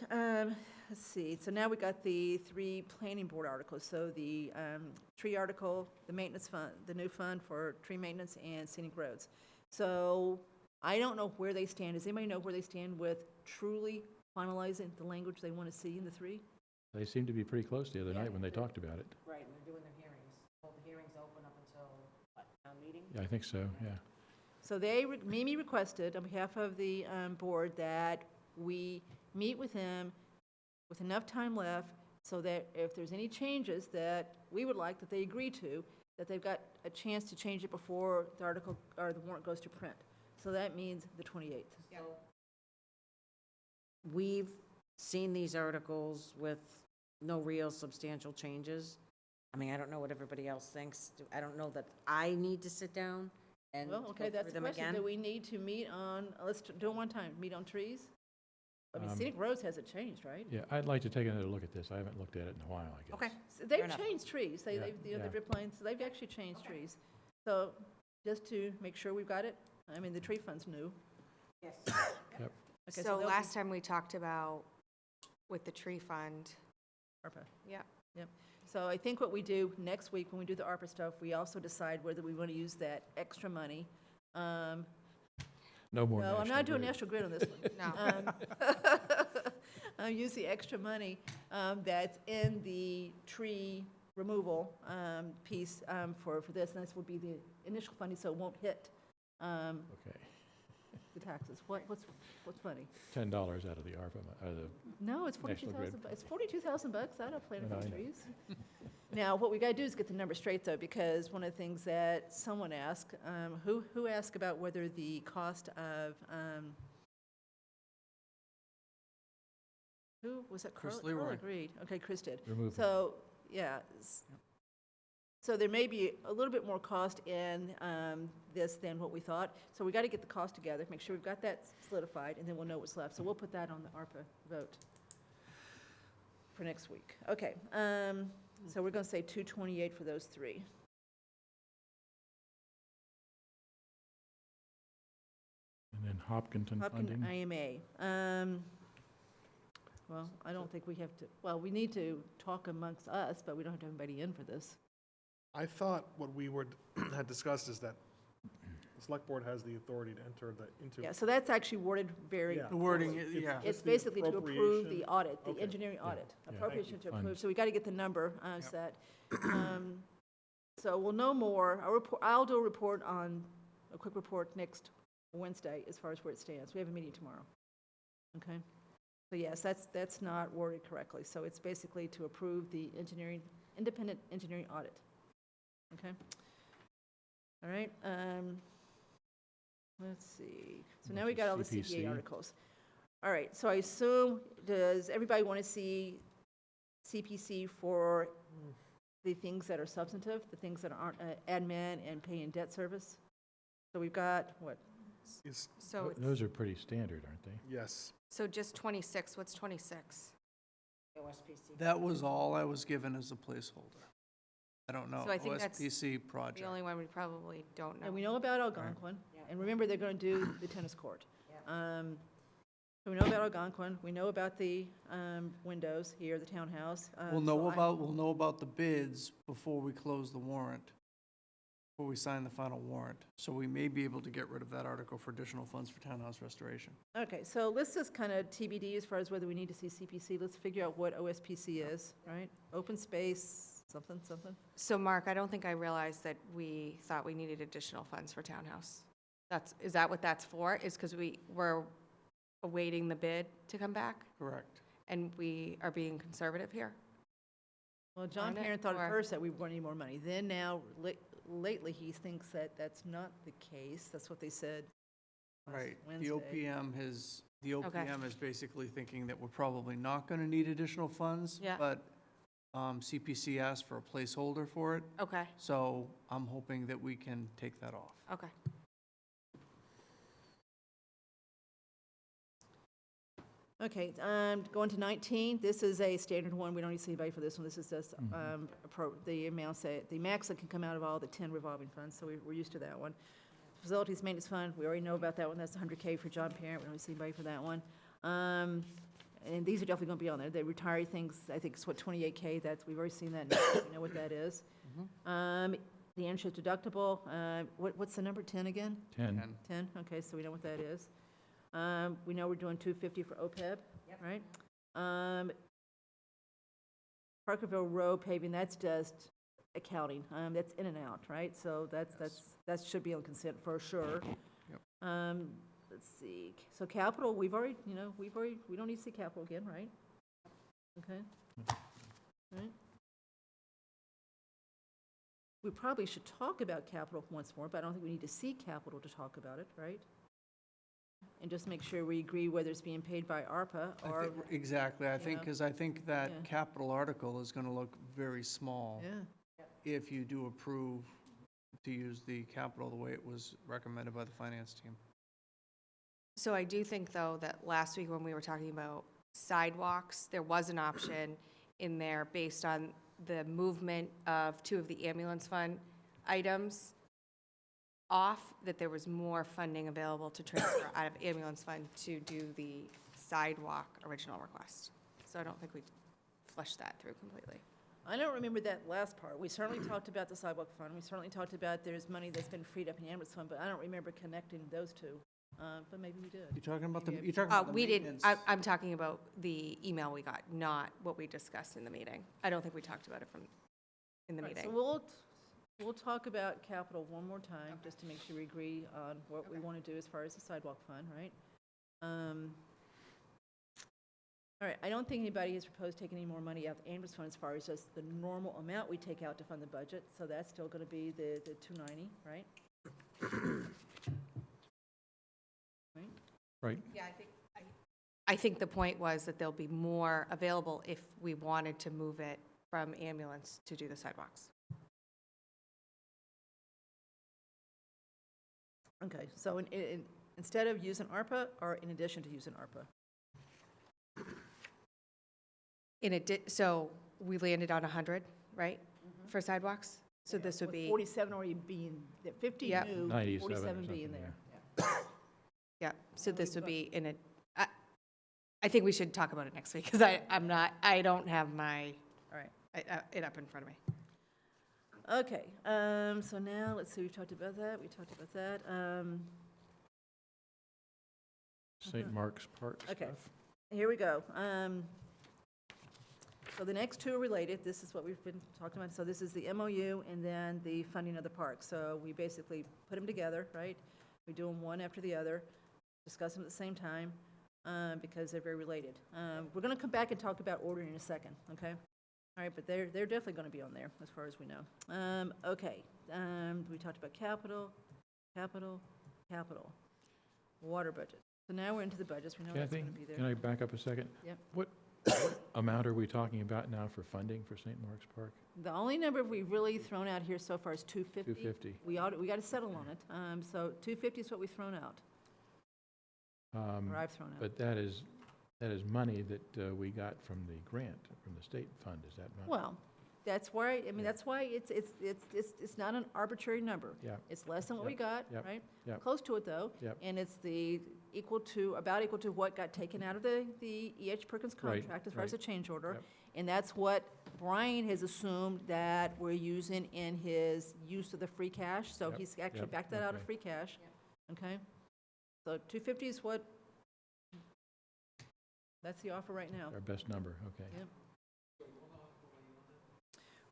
B: let's see. So now we got the three planning board articles. So the tree article, the maintenance fund, the new fund for tree maintenance and scenic roads. So I don't know where they stand. Does anybody know where they stand with truly finalizing the language they want to see in the three?
F: They seemed to be pretty close the other night when they talked about it.
H: Right, and they're doing their hearings. Hold the hearings open up until, what, town meeting?
F: Yeah, I think so, yeah.
B: So Mimi requested on behalf of the board that we meet with him with enough time left so that if there's any changes that we would like that they agree to, that they've got a chance to change it before the article or the warrant goes to print. So that means the 28th.
H: So we've seen these articles with no real substantial changes. I mean, I don't know what everybody else thinks. I don't know that I need to sit down and
B: Well,
H: go
B: okay,
H: through
B: that's the
H: them
B: question.
H: again.
B: Do we need to meet on, let's do it one time, meet on trees? I mean,
F: Um,
B: scenic roads hasn't changed, right?
F: Yeah, I'd like to take another look at this. I haven't looked at it in a while, I guess.
H: Okay.
B: So
H: Fair
B: they've
H: enough.
B: changed trees.
F: Yeah,
B: The
F: yeah.
B: drip lines, they've actually changed trees. So just to make sure we've got it, I mean, the tree fund's new.
H: Yes.
F: Yep.
B: Okay,
G: So
B: they'll be-
G: last time we talked about with the tree fund,
B: ARPA.
G: yeah,
B: Yep. So I think what we do next week, when we do the ARPA stuff, we also decide whether we want to use that extra money.
F: No more
B: No,
F: National
B: I'm not doing
F: Grid.
B: National Grid on this one.
G: No.
B: Use the extra money that's in the tree removal piece for this, and this will be the initial funding, so it won't hit
F: Okay,
B: the taxes. What's funny?
F: $10 out of the ARPA,
B: No, it's
F: National Grid.
B: It's $42,000 out of planting
F: No, I
B: those
F: know.
B: trees. Now, what we got to do is get the number straight, though, because one of the things that someone asked, who asked about whether the cost of, who, was that Carl?
K: Chris
B: Carl
K: Leroy.
B: agreed. Okay, Chris did.
F: Remove it.
B: So, yeah. So there may be a little bit more cost in this than what we thought. So we got to get the cost together, make sure we've got that solidified, and then we'll know what's left. So we'll put that on the ARPA vote for next week. Okay, so we're going to say 228 for those three.
F: And then Hopkinton
B: Hopkins
F: funding.
B: IMA. Well, I don't think we have to, well, we need to talk amongst us, but we don't have to have anybody in for this.
M: I thought what we had discussed is that the select board has the authority to enter into.
B: Yeah, so that's actually worded very.
M: Yeah.
K: The wording,
M: It's-
K: yeah.
B: It's
M: just the
B: basically to approve the
M: appropriation.
B: audit, the
M: Okay.
B: engineering audit,
F: Yeah.
B: appropriation to approve.
F: Funds.
B: So we got to get the number set. So we'll know more. I'll do a quick report next Wednesday as far as where it stands. We have a meeting tomorrow. Okay? So yes, that's not worded correctly. So it's basically to approve the independent engineering audit. Okay? All right, let's see. So now we got all the CPA
F: CPC.
B: articles. All right, so I assume, does everybody want to see CPC for the things that are substantive, the things that aren't admin and paying debt service? So we've got, what,
M: Is-
G: So,
F: Those are pretty standard, aren't they?
M: Yes.
G: so just 26, what's 26?
H: OSPC.
K: That was all I was given as a placeholder. I don't know.
G: So I think that's
K: OSPC
G: The
K: project.
G: only one we probably don't know.
B: and we know about Algonquin, and remember, they're going to do the tennis court. So we know about Algonquin, we know about the windows here, the townhouse.
K: We'll know about the bids before we close the warrant, before we sign the final warrant. So we may be able to get rid of that article for additional funds for townhouse restoration.
B: Okay, so let's just kind of TBD as far as whether we need to see CPC. Let's figure out what OSPC is, right? Open space, something.
G: So Mark, I don't think I realized that we thought we needed additional funds for townhouse. Is that what that's for? Is because we're awaiting the bid to come back?
K: Correct.
G: And we are being conservative here?
B: Well, John
G: On it,
B: Perrin thought at
G: or-
B: first that we were going to need more money. Then now, lately, he thinks that that's not the case. That's what they said last
K: Right.
B: Wednesday.
K: The OPM is basically thinking that we're probably not going to need additional funds.
G: Yeah.
K: But CPC asked for a placeholder for it.
G: Okay,
K: So I'm hoping that we can take that off.
G: okay.
B: Okay, going to 19, this is a standard one. We don't need to see anybody for this one. This is just the amounts the max that can come out of all the 10 revolving funds, so we're used to that one. Facilities Maintenance Fund, we already know about that one. That's $100K for John Parent. We don't see anybody for that one. And these are definitely going to be on there. The retiree things, I think it's what, $28K. We've already seen that. We know what that is. The interest deductible, what's the number, 10 again?
F: 10.
B: 10, okay, so we know what that is. We know we're doing $250 for OPEB, right? Parkerville Road paving, that's just accounting. That's in and out, right? So that should be on consent for sure.
K: Yep.
B: Let's see. So capital, we don't need to see capital again, right? Okay. Right. We probably should talk about capital once more, but I don't think we need to see capital to talk about it, right? And just make sure we agree whether it's being paid by ARPA or,
K: Exactly. I think,
B: know.
K: because I think that
B: Yeah.
K: capital article is going to look very small
B: yeah.
K: if you do approve to use the capital the way it was recommended by the finance team.
G: So I do think, though, that last week when we were talking about sidewalks, there was an option in there based on the movement of two of the ambulance fund items off, that there was more funding available to transfer out of ambulance fund to do the sidewalk original request. So I don't think we fleshed that through completely.
B: I don't remember that last part. We certainly talked about the sidewalk fund. We certainly talked about there's money that's been freed up in the ambulance fund, but I don't remember connecting those two. But maybe we did.
K: You're talking about the,
B: Maybe I-
K: you're talking about the
G: We did,
K: maintenance.
G: I'm talking about the email we got, not what we discussed in the meeting. I don't think we talked about it in the
B: All right,
G: meeting.
B: so we'll talk about capital one more time, just to make sure we agree on what we want to do as far as the sidewalk fund, right? All right, I don't think anybody has proposed taking any more money out of the ambulance fund as far as just the normal amount we take out to fund the budget, so that's still going to be the 290, right? Right?
F: Right.
G: Yeah, I think the point was that there'll be more available if we wanted to move it from ambulance to do the sidewalks.
B: Okay, so instead of using ARPA, or in addition to using ARPA?
G: So we landed on 100, right, for sidewalks? So this would
B: With
G: be,
B: 47 already being, 50
G: Yep.
B: new,
F: 97 or
B: 47 being
F: something,
B: there.
G: yeah, so this would be I think we should talk about it next week, because I don't have my,
B: All right.
G: it up in front of me.
B: Okay, so now, let's see, we talked about that,
F: St. Mark's Park stuff.
B: Okay, here we go. So the next two are related, this is what we've been talking about, so this is the MOU and then the funding of the park. So we basically put them together, right? We do them one after the other, discuss them at the same time, because they're very related. We're gonna come back and talk about ordering in a second, okay? All right, but they're definitely gonna be on there, as far as we know. Okay, we talked about capital, water budget. So now we're into the budgets, we know that's
F: Kathy,
B: gonna be there.
F: can I back up a second?
B: Yep.
F: What amount are we talking about now for funding for St. Mark's Park?
B: The only number we've really thrown out here so far is 250.
F: 250.
B: We got to settle on it. So 250 is what we've thrown out, or I've thrown out.
F: But that is money that we got from the grant, from the state fund, is that not?
B: Well, that's why, that's why it's not an arbitrary number.
F: Yeah.
B: It's less than what we
F: Yep.
B: got,
F: Yep.
B: right?
F: Yep.
B: Close to it, though.
F: Yep.
B: And it's about equal to what got taken out of the E.H. Perkins
F: Right,
B: contract as far as the
F: right.
B: change order.
F: Yep.
B: And that's what Brian has assumed that we're using in his use of the free cash. So
F: Yep,
B: he's actually
F: yep,
B: backed that out of
F: okay.
B: free cash. Okay? So 250 is what, that's the offer right now.
F: Our best number, okay.
B: Yep.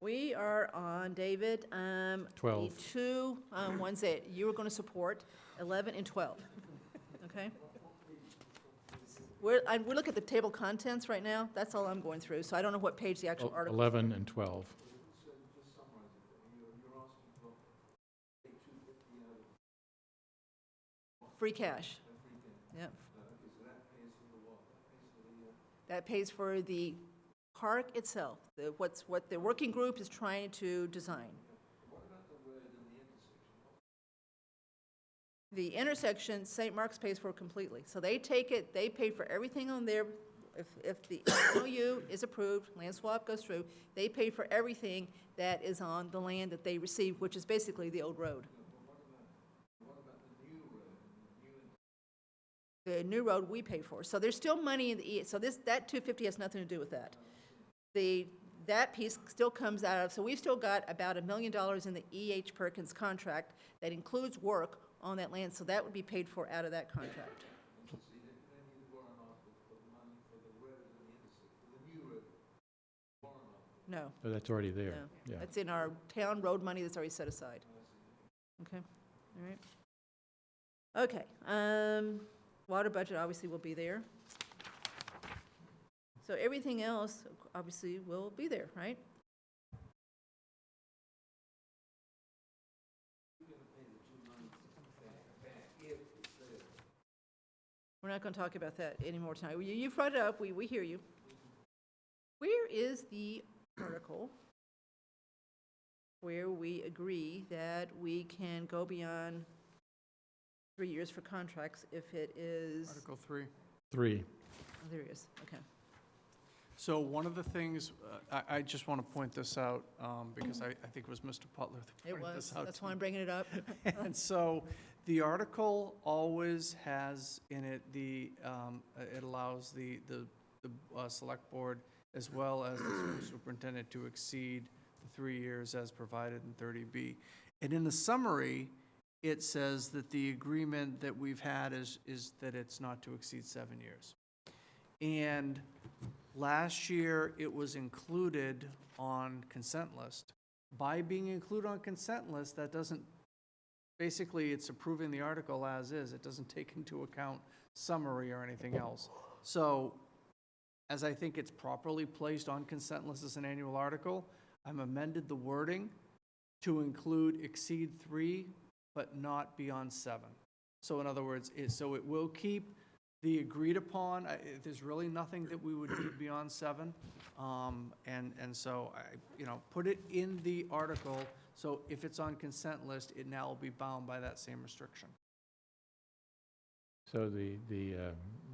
B: We are on, David,
F: 12.
B: the two ones that you were going to support, 11 and 12, okay? We're looking at the table contents right now, that's all I'm going through, so I don't know what page the actual article.
F: 11 and 12.
B: Free cash. Yep. That pays for the park itself, what the working group is trying to design. The intersection, St. Mark's pays for completely. So they take it, they pay for everything on there. If the MOU is approved, land swap goes through, they pay for everything that is on the land that they receive, which is basically the old road. The new road we pay for. So there's still money in the, so that 250 has nothing to do with that. That piece still comes out of, so we've still got about $1 million in the E.H. Perkins contract that includes work on that land, so that would be paid for out of that contract. No.
F: Oh, that's already there,
B: No.
F: yeah.
B: That's in our town road money that's already set aside. Okay, all right. Okay, water budget obviously will be there. So everything else obviously will be there, right? We're not going to talk about that anymore tonight. You've brought it up, we hear you. Where is the article where we agree that we can go beyond 3 years for contracts if it is?
K: Article 3.
F: 3.
B: Oh, there it is, okay.
K: So one of the things, I just want to point this out, because I think it was Mr. Butler that
B: It
K: pointed
B: was,
K: this out.
B: that's
K: to
B: why I'm bringing it up.
K: And so the article always has in it it allows the select board as well as the school superintendent to exceed the 3 years as provided in 30B. And in the summary, it says that the agreement that we've had is that it's not to exceed 7 years. And last year, it was included on consent list. By being included on consent list, that doesn't, basically, it's approving the article as is. It doesn't take into account summary or anything else. So, as I think it's properly placed on consent list as an annual article, I'm amended the wording to include exceed 3, but not beyond 7. So in other words, so it will keep the agreed upon, there's really nothing that we would do beyond 7. And so, put it in the article, so if it's on consent list, it now will be bound by that same restriction.
F: So the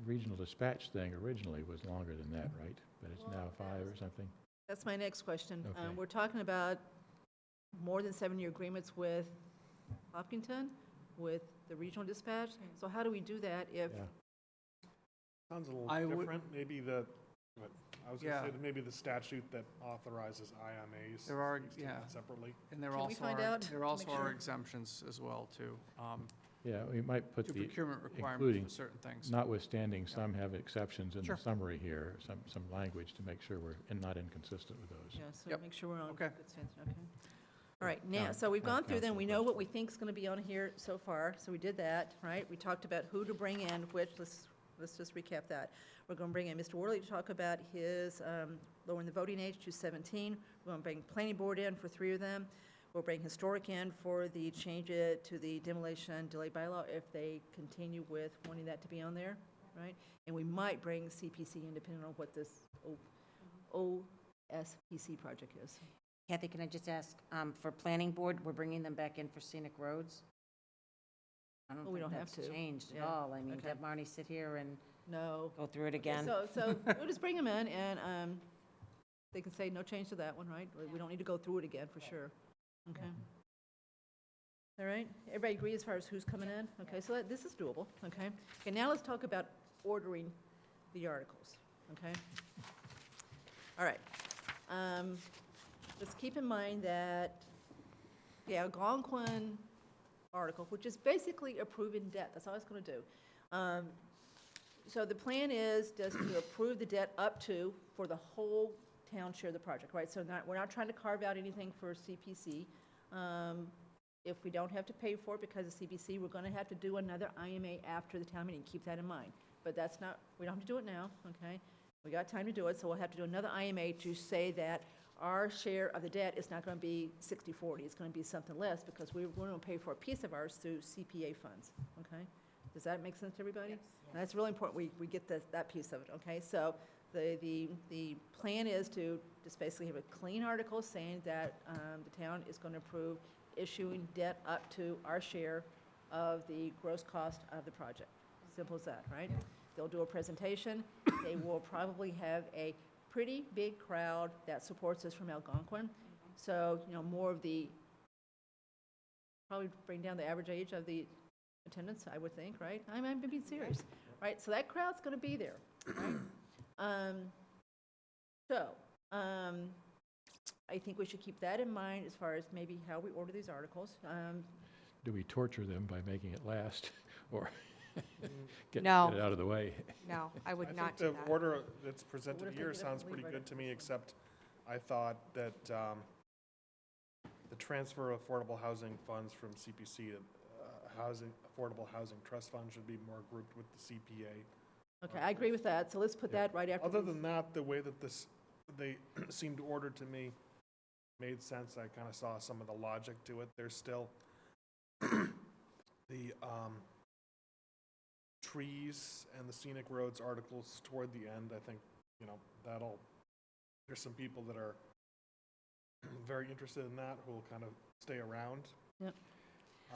F: regional dispatch thing originally was longer than that, right? But it's now 5 or something?
B: That's my next question.
F: Okay.
B: We're talking about more than 7-year agreements with Hopkinton, with the regional dispatch. So how do we do that if,
F: Yeah.
M: Sounds a little
K: I would-
M: different, maybe I was
K: Yeah.
M: gonna say that maybe the statute that authorizes IMAs.
K: There are,
M: speaks to
K: yeah.
M: that separately.
K: And there
B: Can we
K: also
B: find
K: are,
B: out
K: there
B: to
K: also
B: make
K: are
B: sure?
K: exemptions as well, too,
F: Yeah, we might put
K: to
F: the,
K: procurement requirements
F: including,
K: for certain things.
F: notwithstanding some have exceptions in
K: Sure.
F: the summary here, some language to make sure we're not inconsistent with those.
B: yeah, so
K: Yep.
B: make sure we're on
K: Okay.
B: good stance, okay. All right, now,
F: Town-
B: so we've
F: town
B: gone through them,
F: council
B: we know what we
F: question.
B: think's gonna be on here so far, so we did that, right? We talked about who to bring in, which, let's just recap that. We're gonna bring in Mr. Worley to talk about his, lowering the voting age to 17. We're gonna bring planning board in for 3 of them. We'll bring historic in for the change it to the demolition delay bylaw if they continue with wanting that to be on there, right? And we might bring CPC in depending on what this OSPC project is.
H: Kathy, can I just ask, for planning board, we're bringing them back in for scenic roads? I don't
B: Well, we
H: think
B: don't have
H: that's
B: to.
H: changed at
B: Yeah,
H: all. I mean,
B: okay.
H: did Marnie sit here and
B: No.
H: go through it
B: Okay,
H: again?
B: So we'll just bring them in, and they can say no change to that one, right? We don't need to go through it again, for sure. Okay. All right, everybody agree as far as who's coming in? Okay, so this is doable, okay? Okay, now let's talk about ordering the articles, okay? All right. Let's keep in mind that the Algonquin article, which is basically approving debt, that's all it's going to do. So the plan is just to approve the debt up to, for the whole town share of the project, right? So we're not trying to carve out anything for CPC. If we don't have to pay for it because of CPC, we're going to have to do another IMA after the town meeting, keep that in mind. But that's not, we don't have to do it now, okay? We got time to do it, so we'll have to do another IMA to say that our share of the debt is not going to be 60/40, it's going to be something less because we're going to pay for a piece of ours through CPA funds, okay? Does that make sense to everybody? And that's really important, we get that piece of it, okay? So the plan is to just basically have a clean article saying that the town is going to approve issuing debt up to our share of the gross cost of the project. Simple as that, right? They'll do a presentation. They will probably have a pretty big crowd that supports us from Algonquin. So, more of the, probably bring down the average age of the attendance, I would think, right? I'm being serious, right? So that crowd's going to be there, right? I think we should keep that in mind as far as maybe how we order these articles.
F: Do we torture them by making it last, or get
G: No.
F: it out of the way?
G: No, I would not
M: I
G: do
M: think
G: that.
M: the order that's
B: What
M: presented
B: if they
M: here
B: get up
M: sounds
B: and leave
M: pretty
B: right
M: good
B: after
M: to me,
B: this
M: except I thought that the transfer of affordable housing funds from CPC to Affordable Housing Trust Fund should be more grouped with the CPA.
B: Okay, I agree with that, so let's put that right after.
M: Other
B: these.
M: than that, the way that they seemed ordered to me made sense. I kind of saw some of the logic to it. There's still the trees and the scenic roads articles toward the end. I think, there's some people that are very interested in that who will kind of stay around.
B: Yep.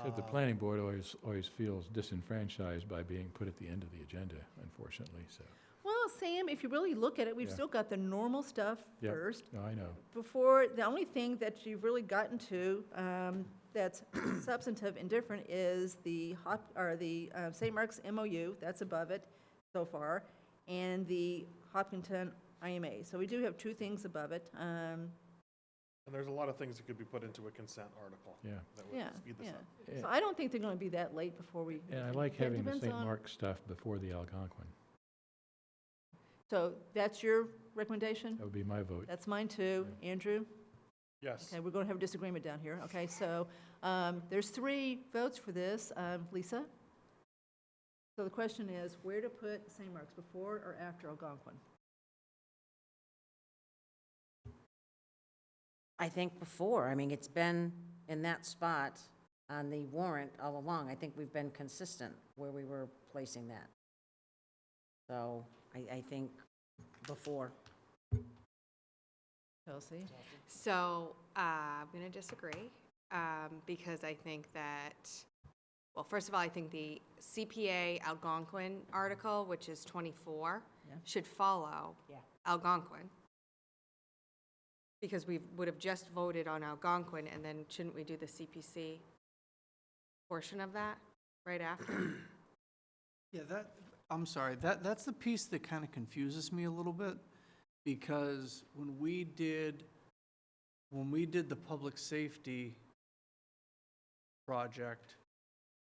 F: So the planning board always feels disenfranchised by being put at the end of the agenda, unfortunately, so.
B: Well, Sam, if you really look at it, we've
F: Yeah.
B: still got the normal stuff
F: Yep.
B: first.
F: No, I know.
B: Before, the only thing that you've really gotten to that's substantive and different is the St. Mark's MOU, that's above it so far, and the Hopkinton IMA. So we do have 2 things above it.
M: And there's a lot of things that could be put into a consent article.
F: Yeah.
M: That would
B: Yeah,
M: speed this
B: yeah.
M: up.
B: So I don't think they're gonna be that late before we.
F: And I like
B: That
F: having the
B: depends
F: St.
B: on-
F: Mark stuff before the Algonquin.
B: So that's your recommendation?
F: That would be my vote.
B: That's mine too. Andrew?
M: Yes.
B: Okay, we're going to have a disagreement down here. Okay, so there's 3 votes for this. Lisa? So the question is, where to put St. Mark's, before or after Algonquin?
H: I think before, I mean, it's been in that spot on the warrant all along. I think we've been consistent where we were placing that. So I think before.
B: Chelsea?
G: So I'm going to disagree because I think that, well, first of all, I think the CPA Algonquin article, which is 24,
B: Yeah.
G: should follow
H: Yeah.
G: Algonquin. Because we would have just voted on Algonquin, and then shouldn't we do the CPC portion of that right after?
K: Yeah, I'm sorry, that's the piece that kind of confuses me a little bit, because when we did the public safety project,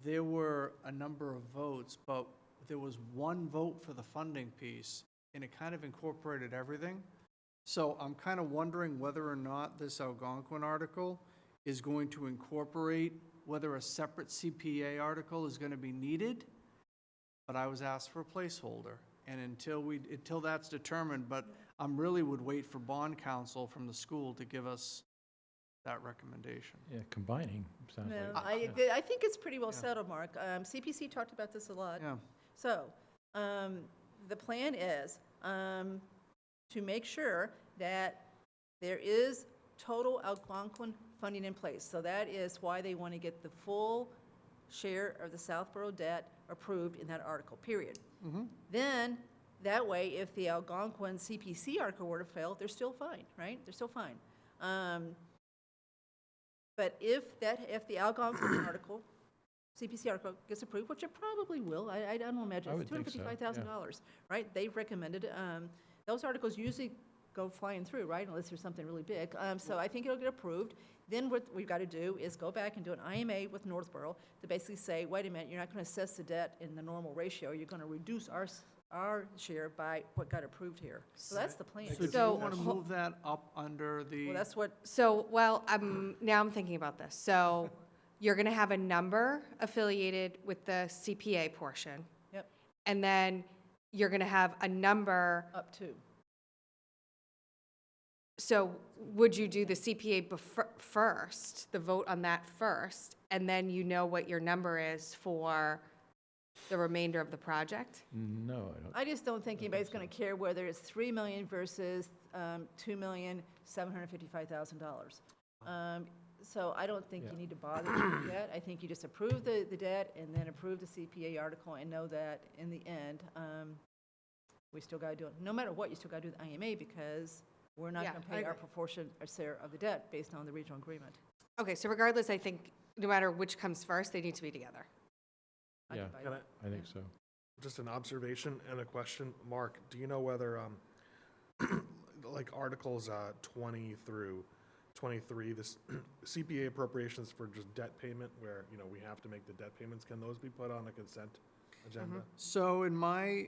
K: there were a number of votes, but there was one vote for the funding piece, and it kind of incorporated everything. So I'm kind of wondering whether or not this Algonquin article is going to incorporate whether a separate CPA article is going to be needed. But I was asked for a placeholder, and until that's determined, but I'm really would wait for bond counsel from the school to give us that recommendation.
F: Yeah, combining sounds
B: No,
F: like.
B: I think it's pretty well
K: Yeah.
B: settled, Mark. CPC talked about this a lot.
K: Yeah.
B: So the plan is to make sure that there is total Algonquin funding in place. So that is why they want to get the full share of the Southborough debt approved in that article, period. Then, that way, if the Algonquin CPC article were to fail, they're still fine, right? They're still fine. But if the Algonquin article, CPC article gets approved, which it probably will, I don't imagine,
F: I
B: it's
F: would think so,
B: $255,000, right? They've recommended, those articles usually go flying through, right, unless there's something really big. So I think it'll get approved. Then what we've got to do is go back and do an IMA with Northborough to basically say, wait a minute, you're not going to assess the debt in the normal ratio, you're going to reduce our share by what got approved here. So that's the plan.
K: So do you want to move that up under the?
B: Well, that's what,
G: Now I'm thinking about this. So you're going to have a number affiliated with the CPA portion.
B: Yep.
G: And then you're going to have a number.
B: up to.
G: So would you do the CPA first, the vote on that first, and then you know what your number is for the remainder of the project?
F: No, I don't.
B: I just don't think anybody's going to care whether it's 3 million versus $2,755,000. So I don't think you need to bother with that. I think you just approve the debt and then approve the CPA article and know that in the end, we still got to do it. No matter what, you still got to do the IMA because we're not
G: Yeah,
B: going to
G: I
B: pay our
G: agree.
B: proportion or share of the debt based on the regional agreement.
G: Okay, so regardless, I think no matter which comes first, they need to be together.
F: Yeah,
M: Can
F: I think so.
M: Just an observation and a question. Mark, do you know whether, like Articles 20 through 23, this CPA appropriations for just debt payment, where, you know, we have to make the debt payments, can those be put on a consent agenda?
K: So in my,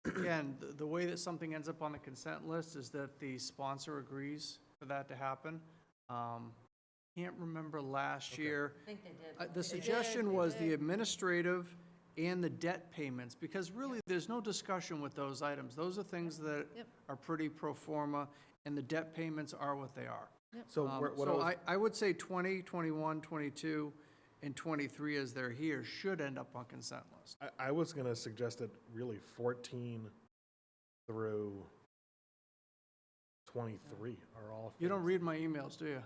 K: again, the way that something ends up on the consent list is that the sponsor agrees for that to happen. Can't remember last year.
H: I think they did.
K: The suggestion was the administrative and the debt payments, because really, there's no discussion with those items. Those are things that
B: Yep.
K: are pretty pro forma, and the debt payments are what they are.
M: So what
K: I would say 20, 21, 22, and 23, as they're here, should end up on consent list.
M: I was going to suggest that really 14 through 23 are all.
K: You don't
M: things-
K: read my emails, do you?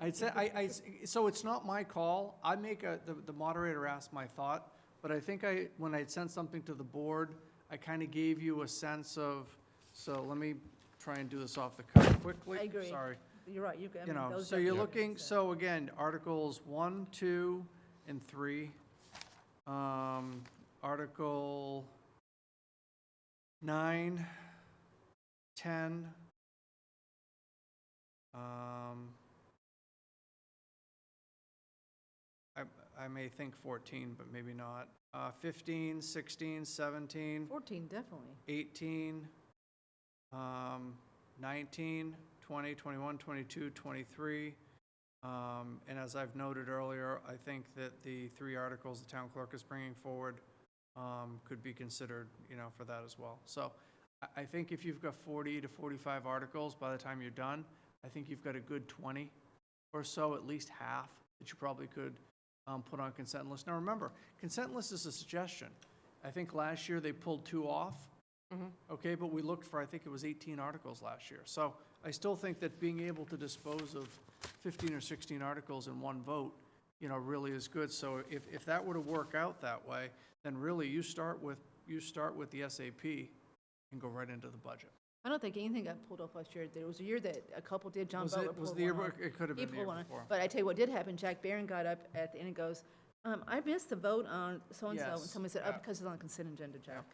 K: I'd say, so it's not my call. I make the moderator ask my thought, but I think when I sent something to the board, I kind of gave you a sense of, so let me try and do this off the cuff quickly.
B: I agree.
K: Sorry.
B: You're right.
K: You know, so you're looking, so again, Articles 1, 2, and 3. Article 9, 10, I may think 14, but maybe not. 15, 16, 17,
B: 14, definitely.
K: 18, 19, 20, 21, 22, 23. And as I've noted earlier, I think that the 3 articles the town clerk is bringing forward could be considered, for that as well. So I think if you've got 40 to 45 articles by the time you're done, I think you've got a good 20 or so, at least half, that you probably could put on consent list. Now, remember, consent list is a suggestion. I think last year they pulled 2 off. Okay, but we looked for, I think it was 18 articles last year. So I still think that being able to dispose of 15 or 16 articles in one vote, really is good. So if that were to work out that way, then really you start with the SAP and go right into the budget.
B: I don't think anything got pulled off last year. There was a year that a couple did. John
K: Was
B: Butler
K: it, was
B: pulled
K: the year,
B: one off.
K: it could have
B: He
K: been the year
B: pulled one off.
K: before.
B: But I tell you what did happen, Jack Barron got up at the end and goes, I missed the vote on so-and-so. And
K: Yes,
B: someone said, oh,
K: yeah.
B: because it's on the consent agenda, Jack.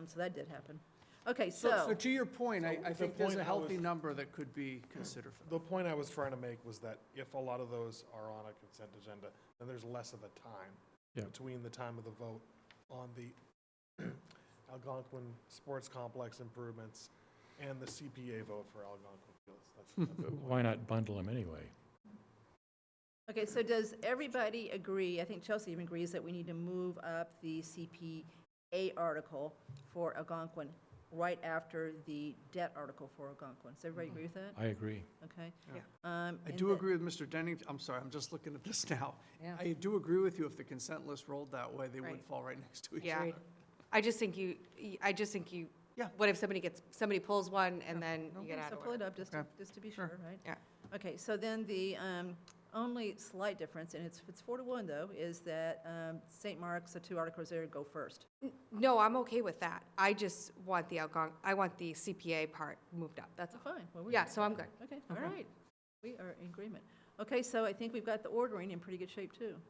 B: So that did happen. Okay,
K: So to your point, I
M: the
K: think there's
M: point
K: a
M: I
K: healthy
M: was-
K: number that could be considered for that.
M: The point I was trying to make was that if a lot of those are on a consent agenda, then there's less of a time
F: Yeah.
M: between the time of the vote on the Algonquin Sports Complex improvements and the CPA vote for Algonquin Fields. That's the point.
F: Why not bundle them anyway?
B: Okay, so does everybody agree, I think Chelsea even agrees that we need to move up the CPA article for Algonquin right after the debt article for Algonquin. Does everybody agree with that?
F: I agree.
B: Okay.
K: Yeah. I
B: and
K: do
B: the-
K: agree with Mr. Denning. I'm sorry, I'm just looking at this now.
H: Yeah.
K: I do agree with you. If the consent list rolled that way, they would
G: Right.
K: fall right next to each
G: Yeah.
K: other.
G: I just think you,
K: Yeah.
G: what if somebody pulls one and then you get
B: Okay,
G: out
B: so
G: of
B: pull
G: order?
B: it up just to be
K: Sure.
B: sure, right?
G: Yeah.
B: Okay, so then the only slight difference, and it's 4-1 though, is that St. Mark's, the 2 articles there go first.
G: No, I'm okay with that. I just want I want the CPA part moved up. That's all.
B: Fine. Well, we're
G: Yeah,
B: good.
G: so I'm good.
B: Okay, all right. We are in agreement. Okay, so I think we've got the ordering in pretty good shape too.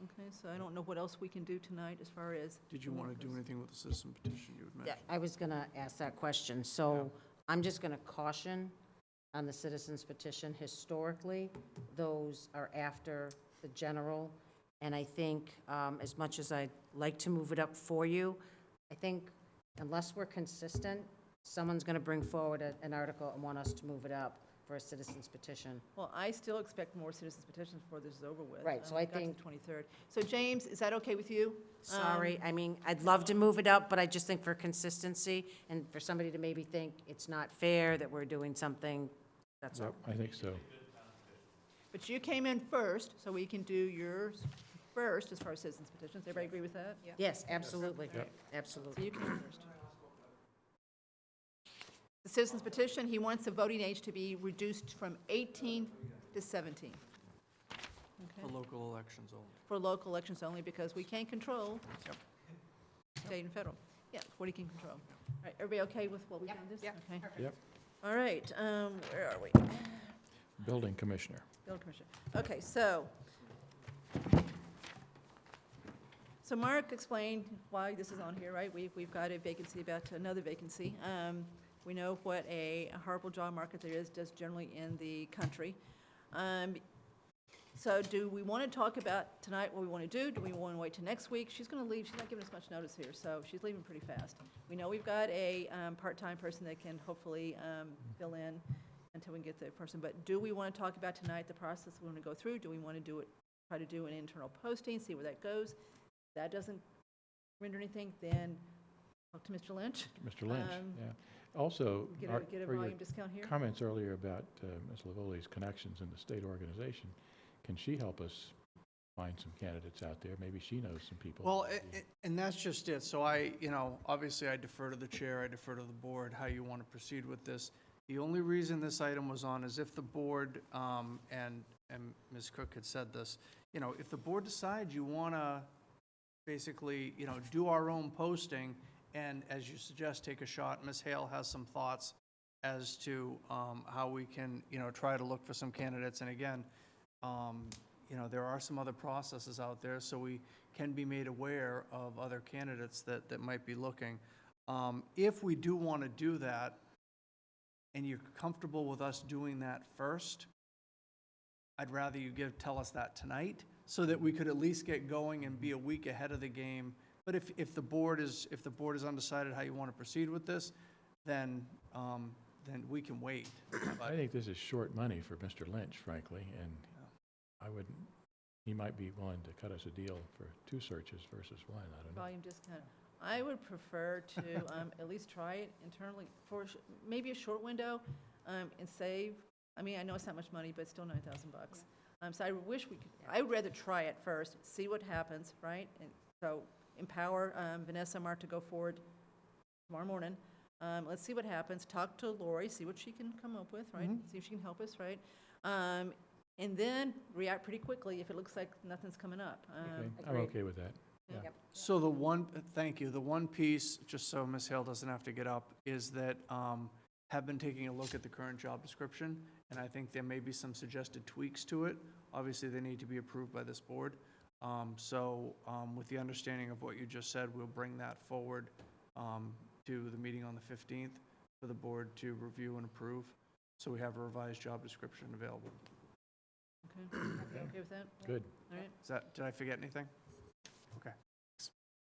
B: Okay, so I don't know what else we can do tonight as far as.
K: Did you want to do anything with the citizen petition you had
H: Yeah,
K: mentioned?
H: I was going to ask that question. So I'm just going to caution on the citizens petition. Historically, those are after the general. And I think as much as I'd like to move it up for you, I think unless we're consistent, someone's going to bring forward an article and want us to move it up for a citizens petition.
B: Well, I still expect more citizens petitions before this is over with.
H: Right, so
B: We
H: I
B: got to
H: think-
B: the 23rd. So James, is that okay with you?
H: Sorry, I mean, I'd love to move it up, but I just think for consistency and for somebody to maybe think it's not fair that we're doing something, that's all.
F: Yep, I think so.
B: But you came in first, so we can do yours first as far as citizens petitions. Everybody agree with that?
G: Yeah.
H: Yes, absolutely,
F: Yep.
B: So
H: absolutely.
B: you came in first. The citizens petition, he wants the voting age to be reduced from 18 to 17.
K: For
B: Okay.
K: local elections only.
B: For local elections only, because we can't control
K: Yep.
B: state and federal. Yeah, what he can control. All right, everybody okay with what we've done this?
G: Yep.
B: Okay.
F: Yep.
B: All right, where are we?
F: Building commissioner.
B: Building commissioner. Okay, so Mark explained why this is on here, right? We've got a vacancy, about another vacancy. We know what a horrible job market there is just generally in the country. So do we want to talk about tonight what we want to do? Do we want to wait till next week? She's going to leave. She's not giving us much notice here, so she's leaving pretty fast. We know we've got a part-time person that can hopefully fill in until we can get the person. But do we want to talk about tonight the process we want to go through? Do we want to do it, try to do an internal posting, see where that goes? If that doesn't render anything, then talk to Mr. Lynch.
F: Mr. Lynch,
B: Um,
F: yeah. Also,
B: Get
F: Mark,
B: a
F: for your
B: volume discount here?
F: comments earlier about Ms. Lavoli's connections in the state organization, can she help us find some candidates out there? Maybe she knows some people.
K: Well, and that's just it. So obviously I defer to the chair, I defer to the board, how you want to proceed with this. The only reason this item was on is if the board, and Ms. Cook had said this, if the board decides you want to basically, do our own posting, and as you suggest, take a shot, Ms. Hale has some thoughts as to how we can, try to look for some candidates. And again, there are some other processes out there, so we can be made aware of other candidates that might be looking. If we do want to do that, and you're comfortable with us doing that first, I'd rather you tell us that tonight, so that we could at least get going and be a week ahead of the game. But if the board is undecided how you want to proceed with this, then we can wait.
F: I think this is short money for Mr. Lynch, frankly, and I wouldn't, he might be willing to cut us a deal for 2 searches versus 1, I don't know.
B: Volume discount. I would prefer to at least try it internally for maybe a short window and save. I mean, I know it's not much money, but it's still $9,000. So I wish we could, I would rather try it first, see what happens, right? And so empower Vanessa and Mark to go forward tomorrow morning. Let's see what happens. Talk to Lori, see what she can come up with, right? See if she can help us, right? And then react pretty quickly if it looks like nothing's coming up.
F: Okay, I'm okay with that. Yeah.
K: So thank you. The one piece, just so Ms. Hale doesn't have to get up, is that have been taking a look at the current job description, and I think there may be some suggested tweaks to it. Obviously, they need to be approved by this board. With the understanding of what you just said, we'll bring that forward to the meeting on the 15th for the board to review and approve, so we have a revised job description available.
B: Okay. Okay with that?
F: Good.
B: All right.
K: Did I forget anything? Okay.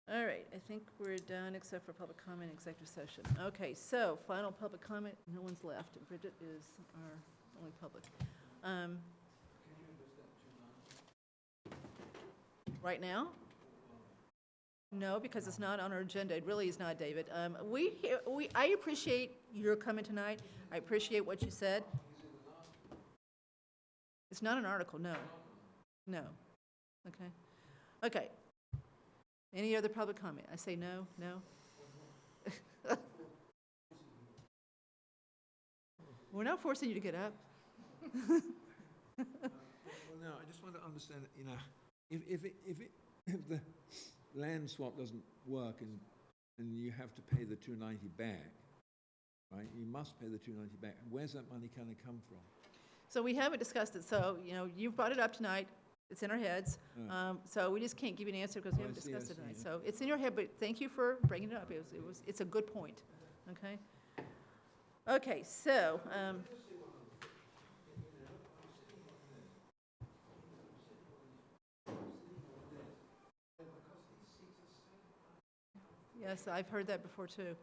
B: All right, I think we're done except for public comment, executive session. Okay, so final public comment, no one's left. Bridget is our only public. Right now? No, because it's not on our agenda. It really is not, David. I appreciate your coming tonight. I appreciate what you said. It's not an article, no. No. Okay. Okay. Any other public comment? I say no, no. We're not forcing you to get up.
D: Well, no, I just want to understand, if the land swap doesn't work and you have to pay the 290 back, right? You must pay the 290 back. Where's that money going to come from?
B: So we haven't discussed it. So, you've brought it up tonight. It's in our heads. So we just can't give you an answer because we haven't discussed it tonight. So it's in your head, but thank you for bringing it up. It's a good point. Okay? Okay, so, yes, I've heard that before too.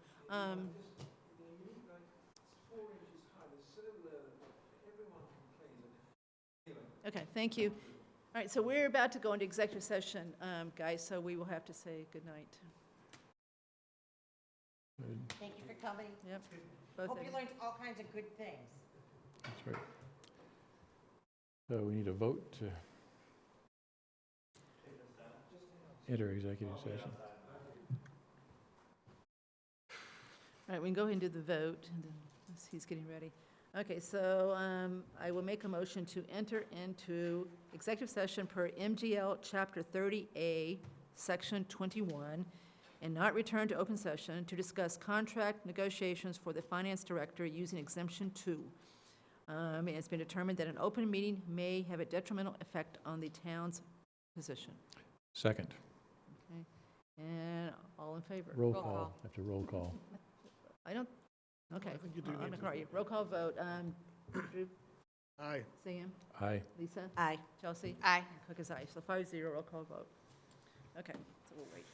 B: Okay, thank you. All right, so we're about to go into executive session, guys, so we will have to say goodnight.
F: Good.
H: Thank you for coming.
B: Yep. Both
H: Hope
B: of
H: you
B: you.
H: learned all kinds of good things.
F: That's right. So we need a vote to enter executive session.
B: All right, we can go ahead and do the vote, and then as he's getting ready. Okay, so I will make a motion to enter into executive session per MGL Chapter 30A, Section 21, and not return to open session to discuss contract negotiations for the finance director using exemption 2. It's been determined that an open meeting may have a detrimental effect on the town's position.
F: Second.
B: Okay, and all in favor?
F: Roll call. After roll call.
B: I don't, okay.
M: I think you do
B: I'm
M: need
B: gonna call you. Roll call vote. Drew?
M: Aye.
B: Sam?
F: Aye.
B: Lisa?
H: Aye.
B: Chelsea?
G: Aye.
B: Cook is aye. So 5-0, roll call vote. Okay, so we'll wait.